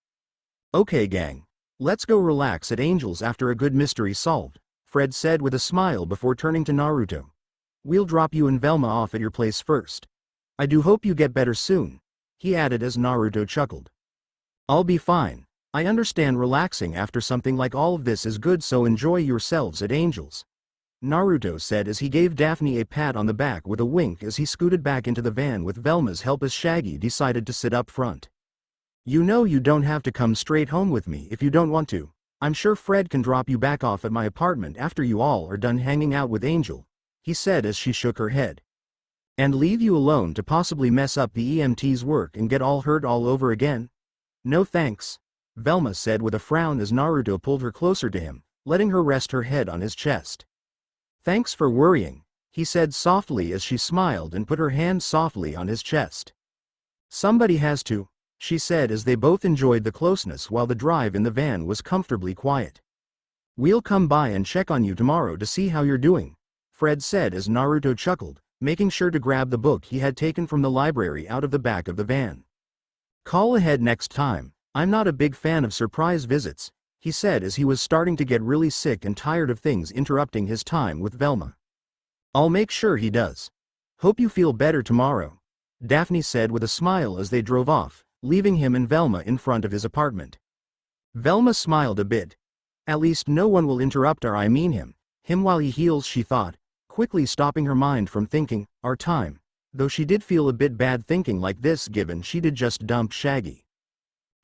Okay gang. Let's go relax at Angel's after a good mystery solved, Fred said with a smile before turning to Naruto. We'll drop you and Velma off at your place first. I do hope you get better soon, he added as Naruto chuckled. I'll be fine. I understand relaxing after something like all of this is good, so enjoy yourselves at Angel's, Naruto said as he gave Daphne a pat on the back with a wink as he scooted back into the van with Velma's help as Shaggy decided to sit up front. You know you don't have to come straight home with me if you don't want to. I'm sure Fred can drop you back off at my apartment after you all are done hanging out with Angel, he said as she shook her head. And leave you alone to possibly mess up the EMT's work and get all hurt all over again? No thanks, Velma said with a frown as Naruto pulled her closer to him, letting her rest her head on his chest. Thanks for worrying, he said softly as she smiled and put her hand softly on his chest. Somebody has to, she said as they both enjoyed the closeness while the drive in the van was comfortably quiet. We'll come by and check on you tomorrow to see how you're doing, Fred said as Naruto chuckled, making sure to grab the book he had taken from the library out of the back of the van. Call ahead next time. I'm not a big fan of surprise visits, he said as he was starting to get really sick and tired of things interrupting his time with Velma. I'll make sure he does. Hope you feel better tomorrow, Daphne said with a smile as they drove off, leaving him and Velma in front of his apartment. Velma smiled a bit. At least no one will interrupt him while he heals, she thought, quickly stopping her mind from thinking, our time, though she did feel a bit bad thinking like this given she did just dump Shaggy.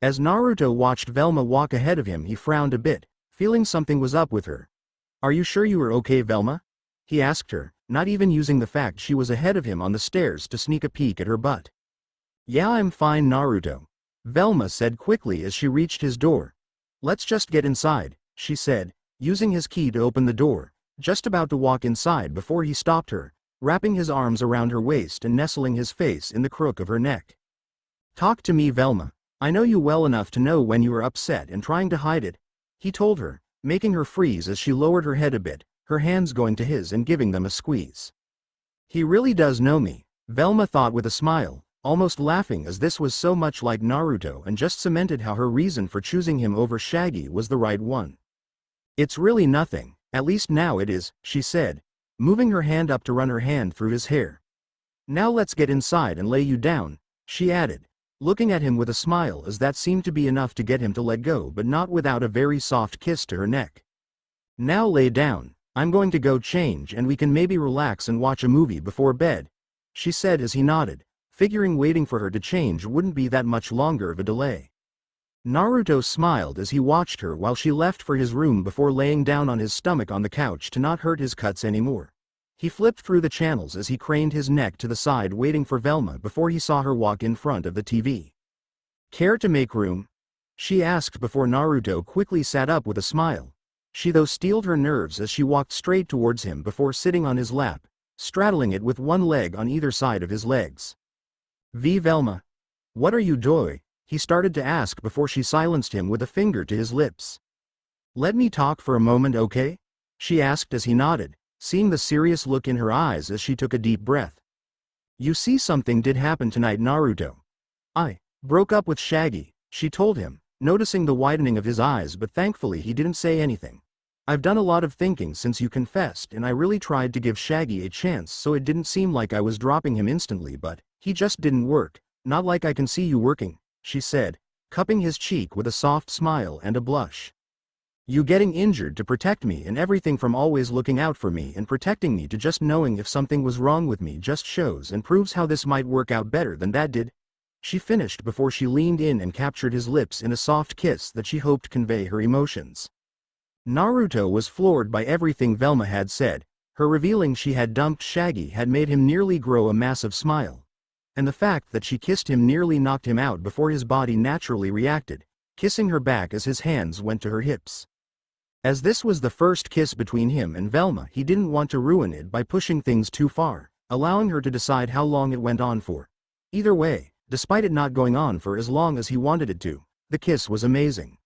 As Naruto watched Velma walk ahead of him, he frowned a bit, feeling something was up with her. Are you sure you are okay, Velma? He asked her, not even using the fact she was ahead of him on the stairs to sneak a peek at her butt. Yeah, I'm fine, Naruto, Velma said quickly as she reached his door. Let's just get inside, she said, using his key to open the door, just about to walk inside before he stopped her, wrapping his arms around her waist and nestling his face in the crook of her neck. Talk to me, Velma. I know you well enough to know when you are upset and trying to hide it, he told her, making her freeze as she lowered her head a bit, her hands going to his and giving them a squeeze. He really does know me, Velma thought with a smile, almost laughing as this was so much like Naruto and just cemented how her reason for choosing him over Shaggy was the right one. It's really nothing, at least now it is, she said, moving her hand up to run her hand through his hair. Now let's get inside and lay you down, she added, looking at him with a smile as that seemed to be enough to get him to let go, but not without a very soft kiss to her neck. Now lay down, I'm going to go change and we can maybe relax and watch a movie before bed, she said as he nodded, figuring waiting for her to change wouldn't be that much longer of a delay. Naruto smiled as he watched her while she left for his room before laying down on his stomach on the couch to not hurt his cuts anymore. He flipped through the channels as he craned his neck to the side waiting for Velma before he saw her walk in front of the TV. "Care to make room?" she asked before Naruto quickly sat up with a smile. She though steeled her nerves as she walked straight towards him before sitting on his lap, straddling it with one leg on either side of his legs. Velma. What are you doing?" he started to ask before she silenced him with a finger to his lips. "Let me talk for a moment, okay?" she asked as he nodded, seeing the serious look in her eyes as she took a deep breath. "You see, something did happen tonight, Naruto. I broke up with Shaggy," she told him, noticing the widening of his eyes, but thankfully he didn't say anything. "I've done a lot of thinking since you confessed, and I really tried to give Shaggy a chance so it didn't seem like I was dropping him instantly, but he just didn't work, not like I can see you working," she said, cupping his cheek with a soft smile and a blush. "You getting injured to protect me, and everything from always looking out for me and protecting me to just knowing if something was wrong with me just shows and proves how this might work out better than that did," she finished before she leaned in and captured his lips in a soft kiss that she hoped convey her emotions. Naruto was floored by everything Velma had said. Her revealing she had dumped Shaggy had made him nearly grow a massive smile. And the fact that she kissed him nearly knocked him out before his body naturally reacted, kissing her back as his hands went to her hips. As this was the first kiss between him and Velma, he didn't want to ruin it by pushing things too far, allowing her to decide how long it went on for. Either way, despite it not going on for as long as he wanted it to, the kiss was amazing.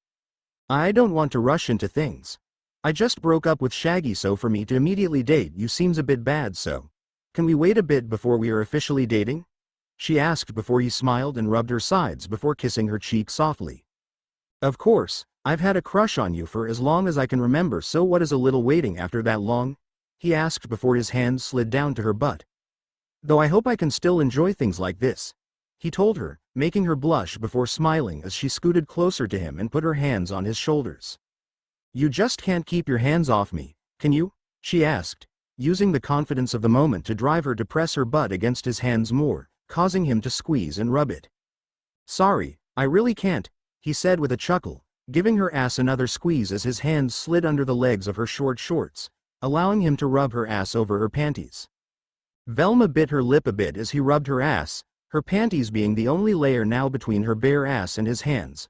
"I don't want to rush into things. I just broke up with Shaggy, so for me to immediately date you seems a bit bad, so can we wait a bit before we are officially dating?" she asked before he smiled and rubbed her sides before kissing her cheek softly. "Of course, I've had a crush on you for as long as I can remember, so what is a little waiting after that long?" he asked before his hand slid down to her butt. "Though I hope I can still enjoy things like this," he told her, making her blush before smiling as she scooted closer to him and put her hands on his shoulders. "You just can't keep your hands off me, can you?" she asked, using the confidence of the moment to drive her to press her butt against his hands more, causing him to squeeze and rub it. "Sorry, I really can't," he said with a chuckle, giving her ass another squeeze as his hands slid under the legs of her short shorts, allowing him to rub her ass over her panties. Velma bit her lip a bit as he rubbed her ass, her panties being the only layer now between her bare ass and his hands.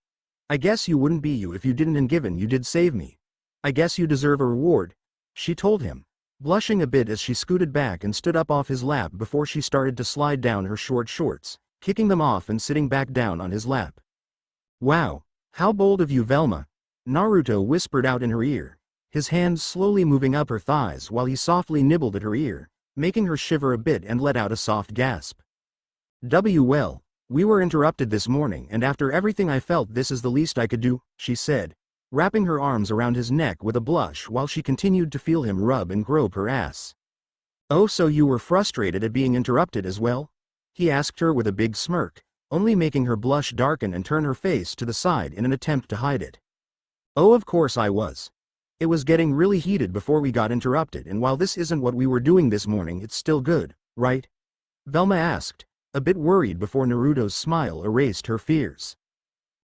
"I guess you wouldn't be you if you didn't, and given you did save me, I guess you deserve a reward," she told him, blushing a bit as she scooted back and stood up off his lap before she started to slide down her short shorts, kicking them off and sitting back down on his lap. "Wow, how bold of you, Velma," Naruto whispered out in her ear, his hands slowly moving up her thighs while he softly nibbled at her ear, making her shiver a bit and let out a soft gasp. "Well, we were interrupted this morning, and after everything I felt, this is the least I could do," she said, wrapping her arms around his neck with a blush while she continued to feel him rub and grope her ass. "Oh, so you were frustrated at being interrupted as well?" he asked her with a big smirk, only making her blush darken and turn her face to the side in an attempt to hide it. "Oh, of course I was. It was getting really heated before we got interrupted, and while this isn't what we were doing this morning, it's still good, right?" Velma asked, a bit worried before Naruto's smile erased her fears.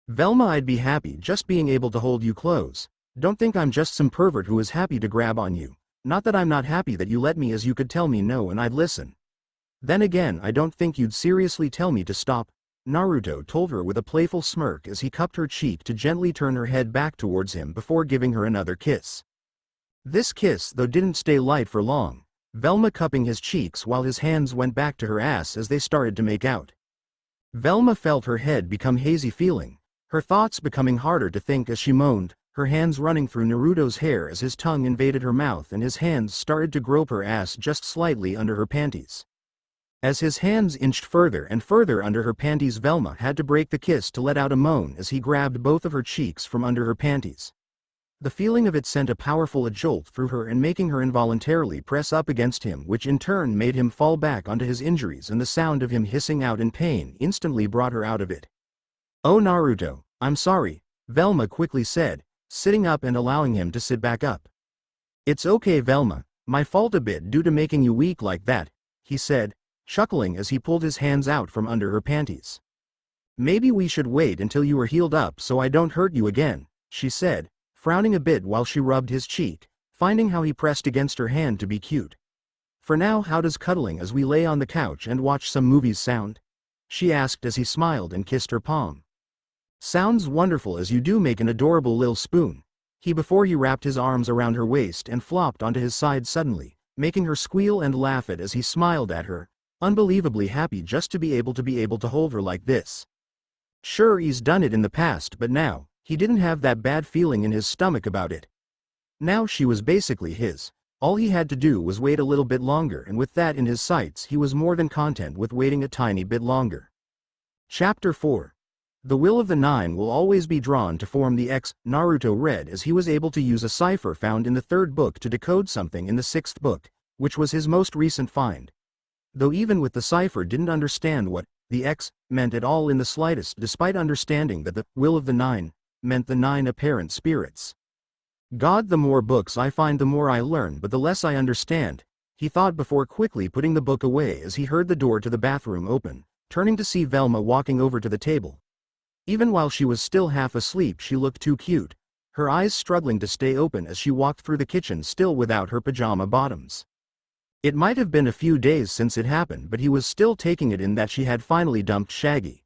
"Velma, I'd be happy just being able to hold you close. Don't think I'm just some pervert who is happy to grab on you. Not that I'm not happy that you let me, as you could tell me no and I'd listen. Then again, I don't think you'd seriously tell me to stop," Naruto told her with a playful smirk as he cupped her cheek to gently turn her head back towards him before giving her another kiss. This kiss though didn't stay light for long, Velma cupping his cheeks while his hands went back to her ass as they started to make out. Velma felt her head become hazy feeling, her thoughts becoming harder to think as she moaned, her hands running through Naruto's hair as his tongue invaded her mouth and his hands started to grope her ass just slightly under her panties. As his hands inched further and further under her panties, Velma had to break the kiss to let out a moan as he grabbed both of her cheeks from under her panties. The feeling of it sent a powerful jolt through her and making her involuntarily press up against him, which in turn made him fall back onto his injuries, and the sound of him hissing out in pain instantly brought her out of it. "Oh, Naruto, I'm sorry," Velma quickly said, sitting up and allowing him to sit back up. "It's okay, Velma, my fault a bit due to making you weak like that," he said, chuckling as he pulled his hands out from under her panties. "Maybe we should wait until you are healed up so I don't hurt you again," she said, frowning a bit while she rubbed his cheek, finding how he pressed against her hand to be cute. For now, how does cuddling as we lay on the couch and watch some movies sound? She asked as he smiled and kissed her palm. Sounds wonderful, as you do make an adorable lil spoon. Before he wrapped his arms around her waist and flopped onto his side suddenly, making her squeal and laugh as he smiled at her, unbelievably happy just to be able to hold her like this. Sure, he's done it in the past, but now, he didn't have that bad feeling in his stomach about it. Now she was basically his. All he had to do was wait a little bit longer, and with that in his sights he was more than content with waiting a tiny bit longer. Chapter 4. The will of the nine will always be drawn to form the X. Naruto read as he was able to use a cipher found in the third book to decode something in the sixth book, which was his most recent find. Though even with the cipher didn't understand what the X meant at all in the slightest, despite understanding that the will of the nine meant the 9 apparent spirits. God, the more books I find the more I learn, but the less I understand, he thought before quickly putting the book away as he heard the door to the bathroom open, turning to see Velma walking over to the table. Even while she was still half asleep, she looked too cute, her eyes struggling to stay open as she walked through the kitchen still without her pajama bottoms. It might have been a few days since it happened, but he was still taking it in that she had finally dumped Shaggy.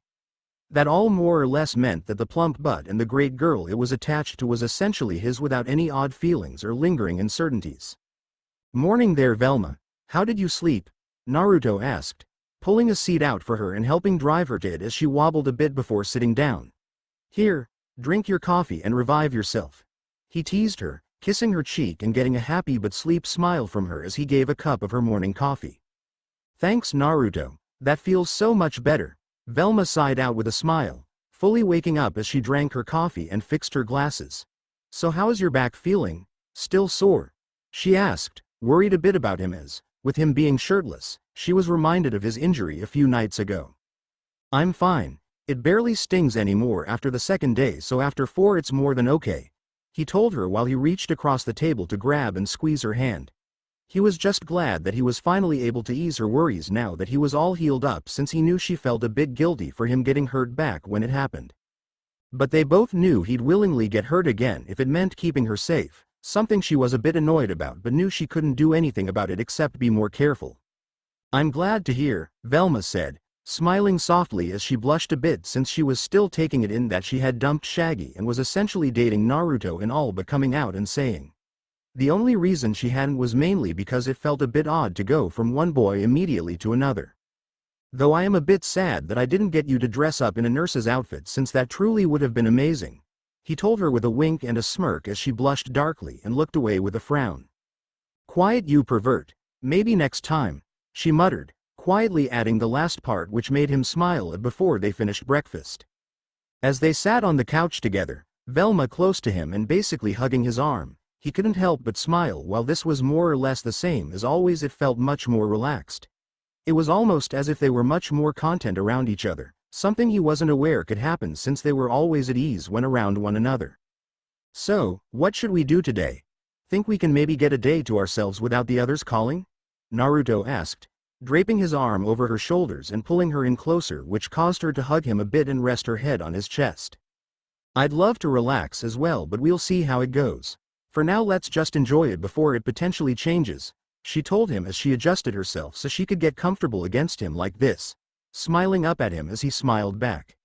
That all more or less meant that the plump butt and the great girl it was attached to was essentially his without any odd feelings or lingering uncertainties. Morning there, Velma. How did you sleep? Naruto asked, pulling a seat out for her and helping drive her to it as she wobbled a bit before sitting down. Here, drink your coffee and revive yourself. He teased her, kissing her cheek and getting a happy but sleep smile from her as he gave a cup of her morning coffee. Thanks, Naruto. That feels so much better. Velma sighed out with a smile, fully waking up as she drank her coffee and fixed her glasses. So how's your back feeling? Still sore? She asked, worried a bit about him as, with him being shirtless, she was reminded of his injury a few nights ago. I'm fine. It barely stings anymore after the second day, so after 4 it's more than okay, he told her while he reached across the table to grab and squeeze her hand. He was just glad that he was finally able to ease her worries now that he was all healed up, since he knew she felt a bit guilty for him getting hurt back when it happened. But they both knew he'd willingly get hurt again if it meant keeping her safe, something she was a bit annoyed about but knew she couldn't do anything about it except be more careful. I'm glad to hear, Velma said, smiling softly as she blushed a bit since she was still taking it in that she had dumped Shaggy and was essentially dating Naruto in all but coming out and saying. The only reason she hadn't was mainly because it felt a bit odd to go from one boy immediately to another. Though I am a bit sad that I didn't get you to dress up in a nurse's outfit, since that truly would have been amazing, he told her with a wink and a smirk as she blushed darkly and looked away with a frown. Quiet, you pervert. Maybe next time, she muttered, quietly adding the last part, which made him smile before they finished breakfast. As they sat on the couch together, Velma close to him and basically hugging his arm, he couldn't help but smile. While this was more or less the same as always, it felt much more relaxed. It was almost as if they were much more content around each other, something he wasn't aware could happen since they were always at ease when around one another. So, what should we do today? Think we can maybe get a day to ourselves without the others calling? Naruto asked, draping his arm over her shoulders and pulling her in closer, which caused her to hug him a bit and rest her head on his chest. I'd love to relax as well, but we'll see how it goes. For now, let's just enjoy it before it potentially changes, she told him as she adjusted herself so she could get comfortable against him like this, smiling up at him as he smiled back.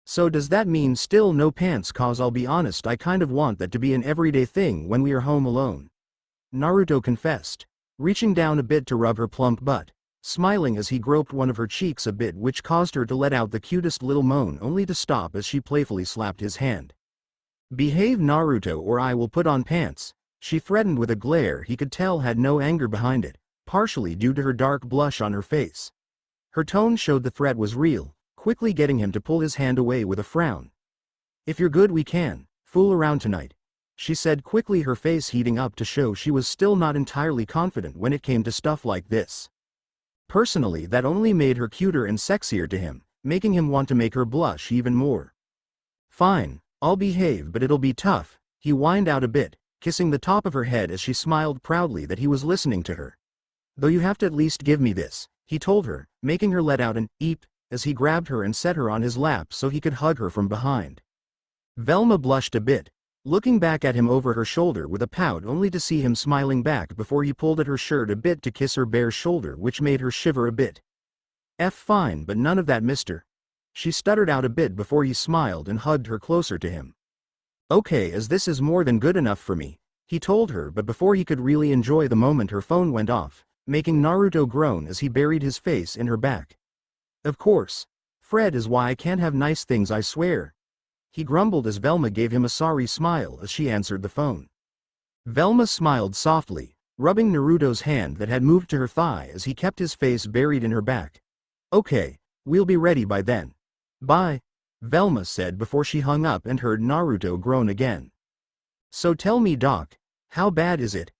So does that mean still no pants? Cause I'll be honest, I kind of want that to be an everyday thing when we are home alone, Naruto confessed, reaching down a bit to rub her plump butt, smiling as he groped one of her cheeks a bit, which caused her to let out the cutest little moan only to stop as she playfully slapped his hand. Behave, Naruto, or I will put on pants, she threatened with a glare he could tell had no anger behind it, partially due to her dark blush on her face. Her tone showed the threat was real, quickly getting him to pull his hand away with a frown. If you're good, we can fool around tonight, she said quickly, her face heating up to show she was still not entirely confident when it came to stuff like this. Personally, that only made her cuter and sexier to him, making him want to make her blush even more. Fine, I'll behave, but it'll be tough, he whined out a bit, kissing the top of her head as she smiled proudly that he was listening to her. Though you have to at least give me this, he told her, making her let out an eep as he grabbed her and set her on his lap so he could hug her from behind. Velma blushed a bit, looking back at him over her shoulder with a pout only to see him smiling back before he pulled at her shirt a bit to kiss her bare shoulder, which made her shiver a bit. Fine, but none of that, mister. She stuttered out a bit before he smiled and hugged her closer to him. Okay, as this is more than good enough for me, he told her, but before he could really enjoy the moment her phone went off, making Naruto groan as he buried his face in her back. Of course. Fred is why I can't have nice things, I swear. He grumbled as Velma gave him a sorry smile as she answered the phone. Velma smiled softly, rubbing Naruto's hand that had moved to her thigh as he kept his face buried in her back. Okay, we'll be ready by then. Bye, Velma said before she hung up and heard Naruto groan again. So tell me, Doc, how bad is it?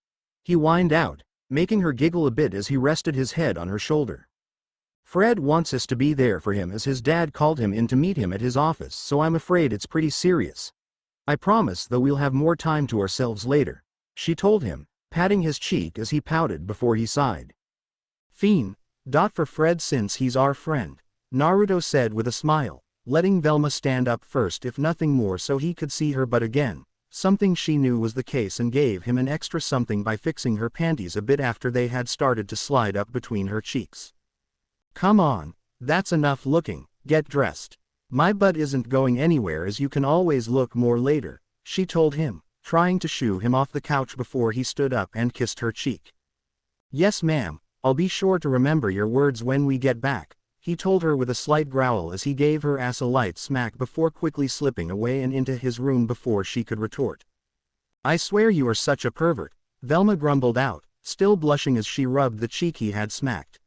He whined out, making her giggle a bit as he rested his head on her shoulder. Fred wants us to be there for him as his dad called him in to meet him at his office, so I'm afraid it's pretty serious. I promise, though, we'll have more time to ourselves later, she told him, patting his cheek as he pouted before he sighed. Fiend. For Fred, since he's our friend, Naruto said with a smile, letting Velma stand up first if nothing more so he could see her, but again, something she knew was the case and gave him an extra something by fixing her panties a bit after they had started to slide up between her cheeks. Come on, that's enough looking, get dressed. My butt isn't going anywhere, as you can always look more later, she told him, trying to shoo him off the couch before he stood up and kissed her cheek. Yes ma'am, I'll be sure to remember your words when we get back, he told her with a slight growl as he gave her ass a light smack before quickly slipping away and into his room before she could retort. I swear you are such a pervert, Velma grumbled out, still blushing as she rubbed the cheek he had smacked.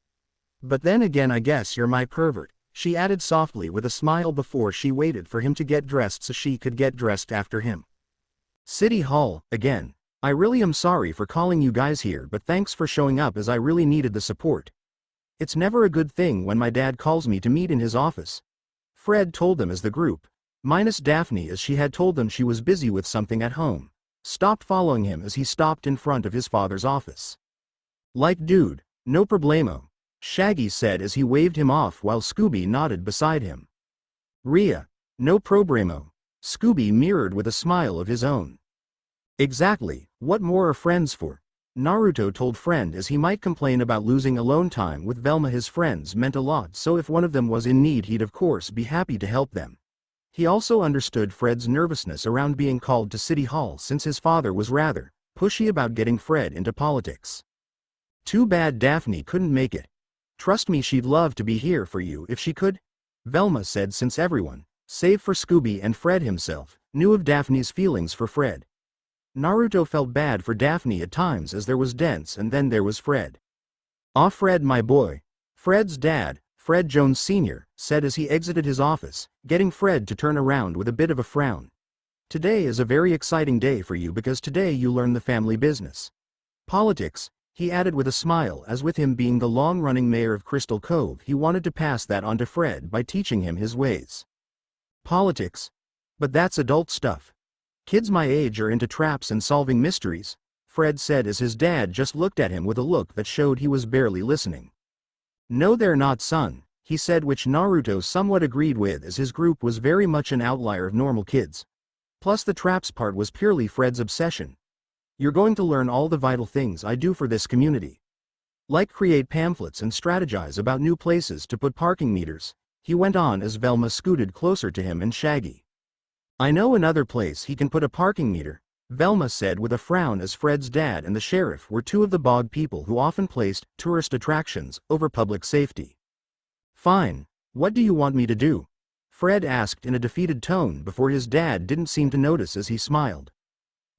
But then again, I guess you're my pervert, she added softly with a smile before she waited for him to get dressed so she could get dressed after him. City Hall, again. I really am sorry for calling you guys here, but thanks for showing up as I really needed the support. It's never a good thing when my dad calls me to meet in his office. Fred told them as the group, minus Daphne, as she had told them she was busy with something at home, stopped following him as he stopped in front of his father's office. Like dude, no problemo, Shaggy said as he waved him off while Scooby nodded beside him. Rhea, no problemo, Scooby mirrored with a smile of his own. Exactly, what more are friends for? Naruto told Friend as he might complain about losing alone time with Velma. His friends meant a lot, so if one of them was in need he'd of course be happy to help them. He also understood Fred's nervousness around being called to City Hall since his father was rather pushy about getting Fred into politics. Too bad Daphne couldn't make it. Trust me, she'd love to be here for you if she could, Velma said, since everyone, save for Scooby and Fred himself, knew of Daphne's feelings for Fred. Naruto felt bad for Daphne at times, as there was Dents and then there was Fred. "Ah, Fred, my boy." Fred's dad, Fred Jones Sr., said as he exited his office, getting Fred to turn around with a bit of a frown. "Today is a very exciting day for you because today you learn the family business. Politics," he added with a smile, as with him being the long-running mayor of Crystal Cove he wanted to pass that on to Fred by teaching him his ways. "Politics? But that's adult stuff. Kids my age are into traps and solving mysteries," Fred said as his dad just looked at him with a look that showed he was barely listening. "No they're not, son," he said, which Naruto somewhat agreed with as his group was very much an outlier of normal kids. Plus the traps part was purely Fred's obsession. "You're going to learn all the vital things I do for this community. Like create pamphlets and strategize about new places to put parking meters," he went on as Velma scooted closer to him and Shaggy. "I know another place he can put a parking meter," Velma said with a frown, as Fred's dad and the sheriff were two of the bog people who often placed tourist attractions over public safety. "Fine, what do you want me to do?" Fred asked in a defeated tone before his dad didn't seem to notice as he smiled.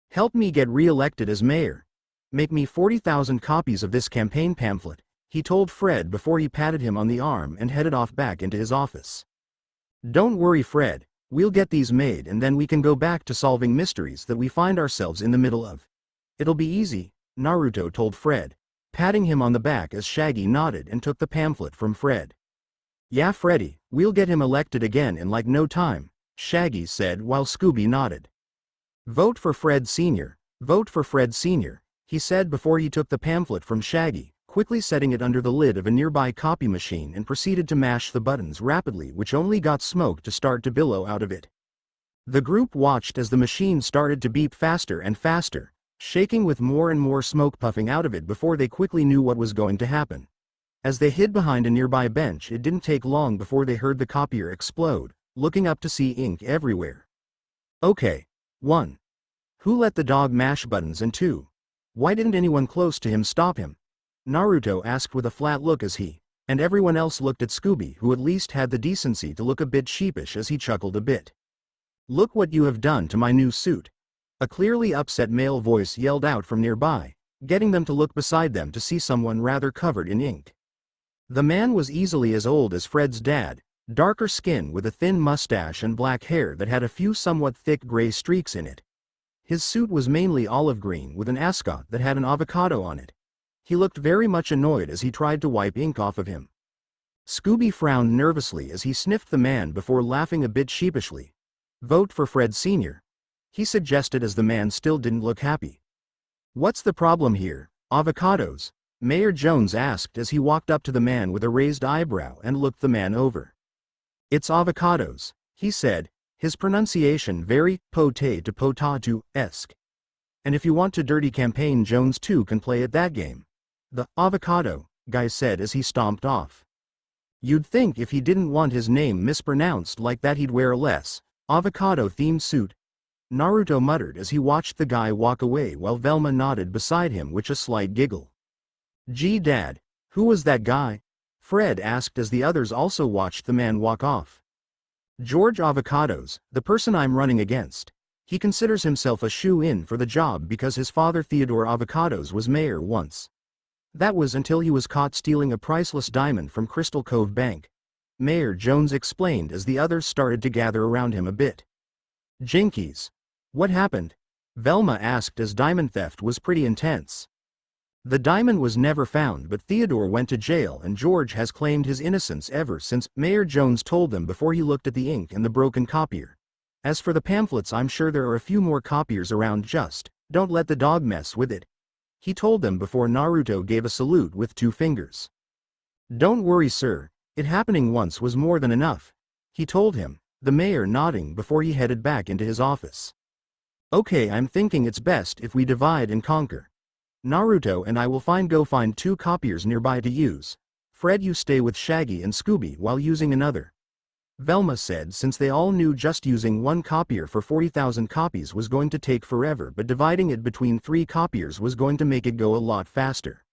"Help me get re-elected as mayor. Make me 40,000 copies of this campaign pamphlet," he told Fred before he patted him on the arm and headed off back into his office. "Don't worry, Fred. We'll get these made and then we can go back to solving mysteries that we find ourselves in the middle of. It'll be easy," Naruto told Fred, patting him on the back as Shaggy nodded and took the pamphlet from Fred. "Yeah, Freddy, we'll get him elected again in like no time," Shaggy said while Scooby nodded. "Vote for Fred Sr., vote for Fred Sr., he said before he took the pamphlet from Shaggy, quickly setting it under the lid of a nearby copy machine and proceeded to mash the buttons rapidly, which only got smoke to start to billow out of it. The group watched as the machine started to beep faster and faster, shaking with more and more smoke puffing out of it before they quickly knew what was going to happen. As they hid behind a nearby bench, it didn't take long before they heard the copier explode, looking up to see ink everywhere. Okay. 1. Who let the dog mash buttons, and 2. Why didn't anyone close to him stop him? Naruto asked with a flat look as he and everyone else looked at Scooby, who at least had the decency to look a bit sheepish as he chuckled a bit. Look what you have done to my new suit. A clearly upset male voice yelled out from nearby, getting them to look beside them to see someone rather covered in ink. The man was easily as old as Fred's dad, darker skin with a thin mustache and black hair that had a few somewhat thick gray streaks in it. His suit was mainly olive green with an ascot that had an avocado on it. He looked very much annoyed as he tried to wipe ink off of him. Scooby frowned nervously as he sniffed the man before laughing a bit sheepishly. Vote for Fred Sr., he suggested as the man still didn't look happy. What's the problem here? Avocados? Mayor Jones asked as he walked up to the man with a raised eyebrow and looked the man over. It's avocados, he said, his pronunciation very potato-esque. And if you want to dirty campaign, Jones too can play at that game. The avocado guy said as he stomped off. You'd think if he didn't want his name mispronounced like that he'd wear a less avocado-themed suit, Naruto muttered as he watched the guy walk away while Velma nodded beside him with a slight giggle. Gee, Dad, who was that guy? Fred asked as the others also watched the man walk off. George Avocados, the person I'm running against. He considers himself a shoe-in for the job because his father Theodore Avocados was mayor once. That was until he was caught stealing a priceless diamond from Crystal Cove Bank. Mayor Jones explained as the others started to gather around him a bit. Jinkies. What happened? Velma asked as diamond theft was pretty intense. The diamond was never found, but Theodore went to jail and George has claimed his innocence ever since, Mayor Jones told them before he looked at the ink and the broken copier. As for the pamphlets, I'm sure there are a few more copiers around, just don't let the dog mess with it, he told them before Naruto gave a salute with 2 fingers. Don't worry, sir, it happening once was more than enough, he told him, the mayor nodding before he headed back into his office. Okay, I'm thinking it's best if we divide and conquer. Naruto and I will go find 2 copiers nearby to use. Fred, you stay with Shaggy and Scooby while using another, Velma said, since they all knew just using 1 copier for 40,000 copies was going to take forever, but dividing it between 3 copiers was going to make it go a lot faster.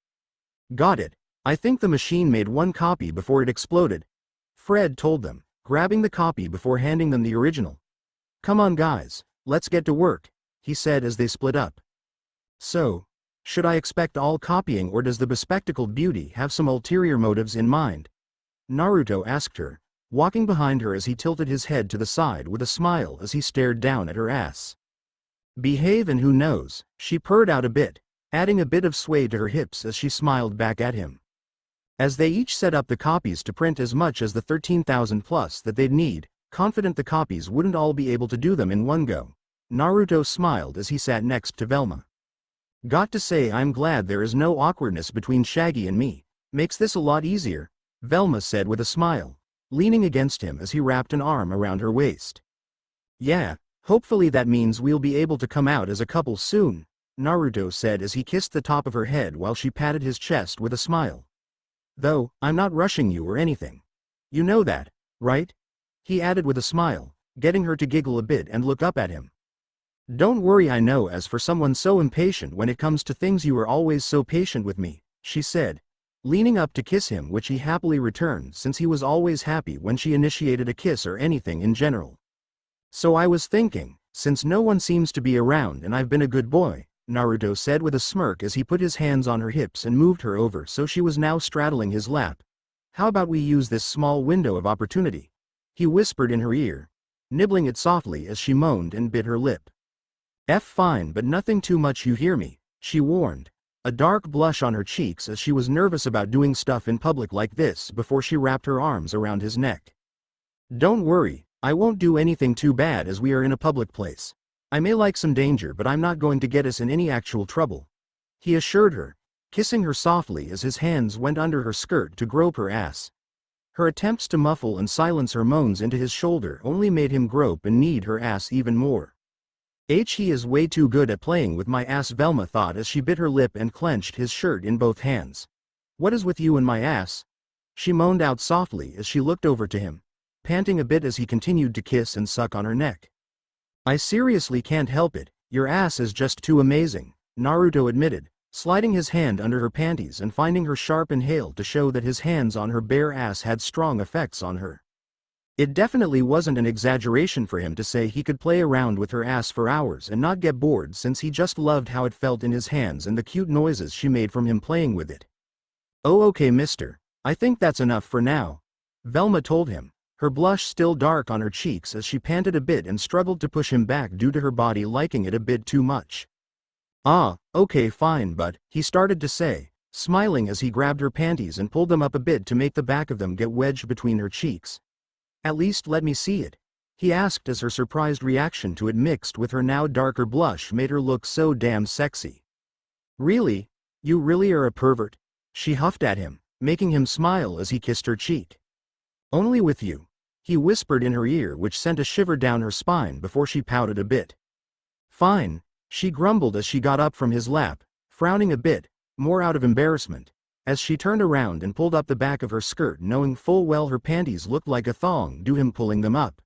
Got it. I think the machine made 1 copy before it exploded, Fred told them, grabbing the copy before handing them the original. Come on guys, let's get to work, he said as they split up. So, should I expect all copying, or does the bespectacled beauty have some ulterior motives in mind? Naruto asked her, walking behind her as he tilted his head to the side with a smile as he stared down at her ass. Behave, and who knows, she purred out a bit, adding a bit of sway to her hips as she smiled back at him. As they each set up the copies to print as much as the 13,000 plus that they'd need, confident the copies wouldn't all be able to do them in one go, Naruto smiled as he sat next to Velma. Got to say, I'm glad there is no awkwardness between Shaggy and me. Makes this a lot easier, Velma said with a smile, leaning against him as he wrapped an arm around her waist. Yeah, hopefully that means we'll be able to come out as a couple soon, Naruto said as he kissed the top of her head while she patted his chest with a smile. Though, I'm not rushing you or anything. You know that, right? He added with a smile, getting her to giggle a bit and look up at him. Don't worry, I know. As for someone so impatient when it comes to things, you are always so patient with me, she said, leaning up to kiss him, which he happily returned since he was always happy when she initiated a kiss or anything in general. So I was thinking, since no one seems to be around and I've been a good boy, Naruto said with a smirk as he put his hands on her hips and moved her over so she was now straddling his lap. How about we use this small window of opportunity? He whispered in her ear, nibbling it softly as she moaned and bit her lip. Fine, but nothing too much, you hear me, she warned, a dark blush on her cheeks as she was nervous about doing stuff in public like this before she wrapped her arms around his neck. Don't worry, I won't do anything too bad as we are in a public place. I may like some danger, but I'm not going to get us in any actual trouble, he assured her, kissing her softly as his hands went under her skirt to grope her ass. Her attempts to muffle and silence her moans into his shoulder only made him grope and knead her ass even more. He is way too good at playing with my ass, Velma thought as she bit her lip and clenched his shirt in both hands. What is with you and my ass? She moaned out softly as she looked over to him, panting a bit as he continued to kiss and suck on her neck. I seriously can't help it, your ass is just too amazing, Naruto admitted, sliding his hand under her panties and finding her sharp inhale to show that his hands on her bare ass had strong effects on her. It definitely wasn't an exaggeration for him to say he could play around with her ass for hours and not get bored, since he just loved how it felt in his hands and the cute noises she made from him playing with it. Oh okay mister, I think that's enough for now, Velma told him, her blush still dark on her cheeks as she panted a bit and struggled to push him back due to her body liking it a bit too much. Ah, okay fine, but, he started to say, smiling as he grabbed her panties and pulled them up a bit to make the back of them get wedged between her cheeks. At least let me see it, he asked as her surprised reaction to it mixed with her now darker blush made her look so damn sexy. Really? You really are a pervert? She huffed at him, making him smile as he kissed her cheek. Only with you, he whispered in her ear, which sent a shiver down her spine before she pouted a bit. Fine, she grumbled as she got up from his lap, frowning a bit, more out of embarrassment, as she turned around and pulled up the back of her skirt, knowing full well her panties looked like a thong due to him pulling them up.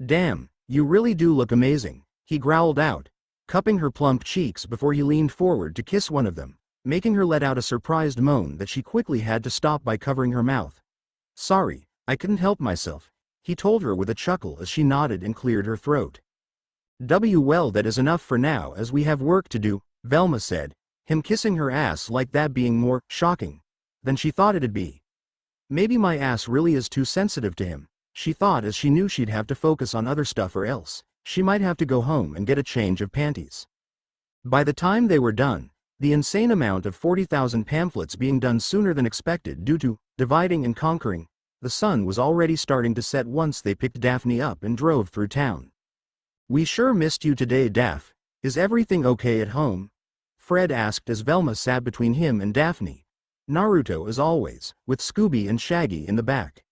Damn, you really do look amazing, he growled out, cupping her plump cheeks before he leaned forward to kiss one of them, making her let out a surprised moan that she quickly had to stop by covering her mouth. Sorry, I couldn't help myself, he told her with a chuckle as she nodded and cleared her throat. Well, that is enough for now as we have work to do, Velma said, him kissing her ass like that being more shocking than she thought it'd be. Maybe my ass really is too sensitive to him, she thought as she knew she'd have to focus on other stuff or else she might have to go home and get a change of panties. By the time they were done, the insane amount of 40,000 pamphlets being done sooner than expected due to dividing and conquering, the sun was already starting to set once they picked Daphne up and drove through town. We sure missed you today, Daph. Is everything okay at home? Fred asked as Velma sat between him and Daphne. Naruto as always, with Scooby and Shaggy in the back.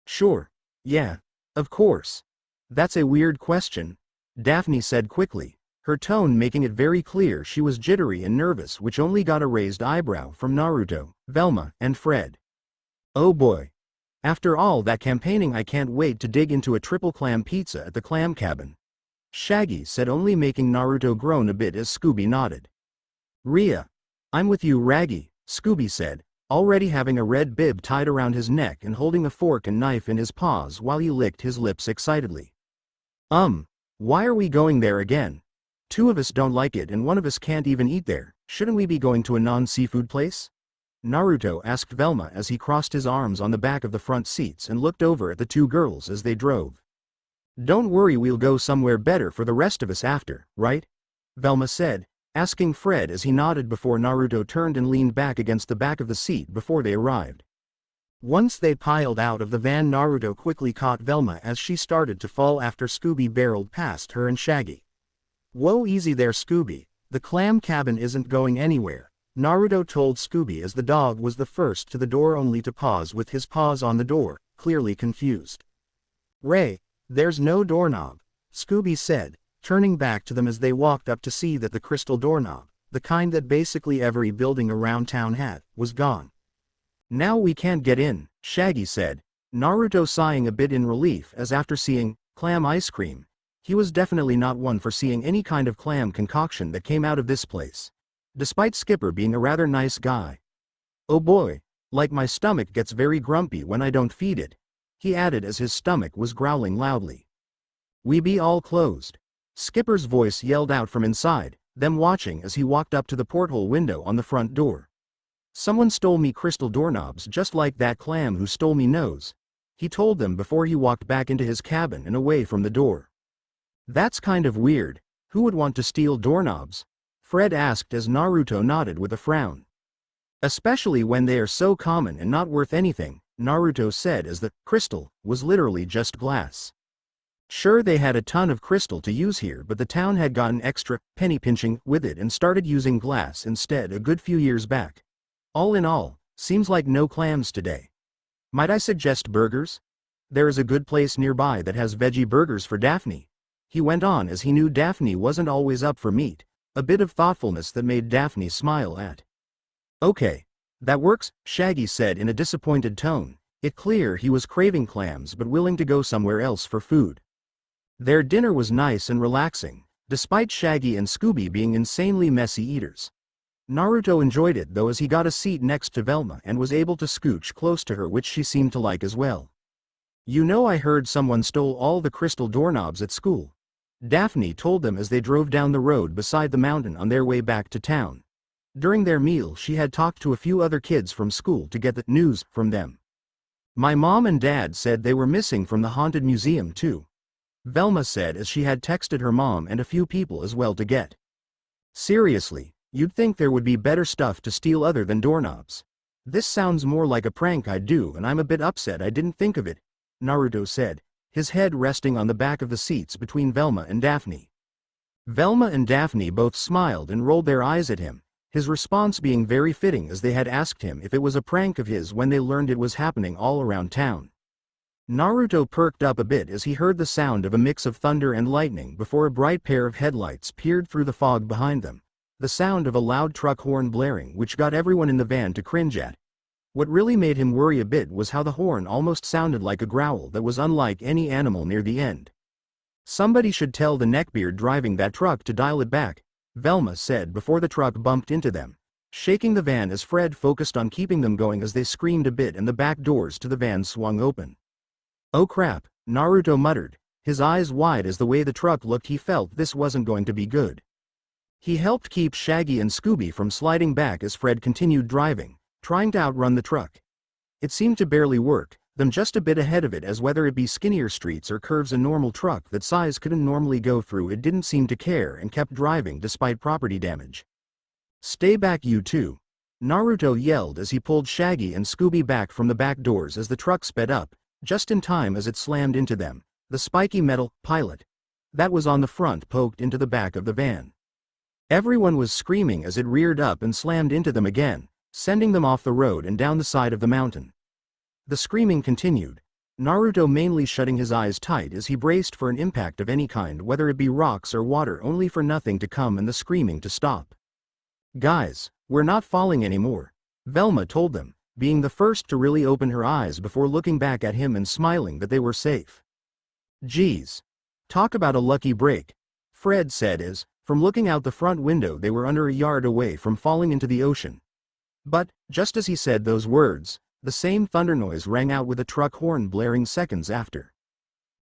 Sure. Yeah. Of course. That's a weird question, Daphne said quickly, her tone making it very clear she was jittery and nervous, which only got a raised eyebrow from Naruto, Velma, and Fred. Oh boy. After all that campaigning, I can't wait to dig into a triple clam pizza at the clam cabin, Shaggy said, only making Naruto groan a bit as Scooby nodded. Rhea. I'm with you, Raggy, Scooby said, already having a red bib tied around his neck and holding a fork and knife in his paws while he licked his lips excitedly. Why are we going there again? Two of us don't like it and one of us can't even eat there, shouldn't we be going to a non-seafood place? Naruto asked Velma as he crossed his arms on the back of the front seats and looked over at the two girls as they drove. Don't worry, we'll go somewhere better for the rest of us after, right? Velma said, asking Fred as he nodded before Naruto turned and leaned back against the back of the seat before they arrived. Once they piled out of the van, Naruto quickly caught Velma as she started to fall after Scooby barreled past her and Shaggy. Whoa, easy there, Scooby, the clam cabin isn't going anywhere, Naruto told Scooby as the dog was the first to the door, only to pause with his paws on the door, clearly confused. Ray, there's no doorknob, Scooby said, turning back to them as they walked up to see that the crystal doorknob, the kind that basically every building around town had, was gone. Now we can't get in, Shaggy said, Naruto sighing a bit in relief as after seeing clam ice cream, he was definitely not one for seeing any kind of clam concoction that came out of this place, despite Skipper being a rather nice guy. Oh boy, like my stomach gets very grumpy when I don't feed it, he added as his stomach was growling loudly. We be all closed, Skipper's voice yelled out from inside, them watching as he walked up to the porthole window on the front door. Someone stole me crystal doorknobs just like that clam who stole me knows, he told them before he walked back into his cabin and away from the door. That's kind of weird, who would want to steal doorknobs? Fred asked as Naruto nodded with a frown. Especially when they are so common and not worth anything, Naruto said as the crystal was literally just glass. Sure, they had a ton of crystal to use here, but the town had gotten extra penny pinching with it and started using glass instead a good few years back. All in all, seems like no clams today. Might I suggest burgers? There is a good place nearby that has veggie burgers for Daphne. He went on as he knew Daphne wasn't always up for meat, a bit of thoughtfulness that made Daphne smile at. Okay. That works, Shaggy said in a disappointed tone. It clear he was craving clams but willing to go somewhere else for food. Their dinner was nice and relaxing, despite Shaggy and Scooby being insanely messy eaters. Naruto enjoyed it though as he got a seat next to Velma and was able to scooch close to her, which she seemed to like as well. You know, I heard someone stole all the crystal doorknobs at school. Daphne told them as they drove down the road beside the mountain on their way back to town. During their meal she had talked to a few other kids from school to get the news from them. My mom and dad said they were missing from the haunted museum too. Velma said as she had texted her mom and a few people as well to get. Seriously, you'd think there would be better stuff to steal other than doorknobs. This sounds more like a prank I'd do and I'm a bit upset I didn't think of it, Naruto said, his head resting on the back of the seats between Velma and Daphne. Velma and Daphne both smiled and rolled their eyes at him, his response being very fitting as they had asked him if it was a prank of his when they learned it was happening all around town. Naruto perked up a bit as he heard the sound of a mix of thunder and lightning before a bright pair of headlights peered through the fog behind them, the sound of a loud truck horn blaring which got everyone in the van to cringe at. What really made him worry a bit was how the horn almost sounded like a growl that was unlike any animal near the end. Somebody should tell the neckbeard driving that truck to dial it back, Velma said before the truck bumped into them, shaking the van as Fred focused on keeping them going as they screamed a bit and the back doors to the van swung open. Oh crap, Naruto muttered, his eyes wide as the way the truck looked he felt this wasn't going to be good. He helped keep Shaggy and Scooby from sliding back as Fred continued driving, trying to outrun the truck. It seemed to barely work, them just a bit ahead of it as whether it be skinnier streets or curves a normal truck that size couldn't normally go through it didn't seem to care and kept driving despite property damage. Stay back you two, Naruto yelled as he pulled Shaggy and Scooby back from the back doors as the truck sped up, just in time as it slammed into them, the spiky metal pilot that was on the front poked into the back of the van. Everyone was screaming as it reared up and slammed into them again, sending them off the road and down the side of the mountain. The screaming continued, Naruto mainly shutting his eyes tight as he braced for an impact of any kind, whether it be rocks or water, only for nothing to come and the screaming to stop. Guys, we're not falling anymore, Velma told them, being the first to really open her eyes before looking back at him and smiling that they were safe. Geez. Talk about a lucky break, Fred said as, from looking out the front window, they were under a yard away from falling into the ocean. But, just as he said those words, the same thunder noise rang out with a truck horn blaring seconds after.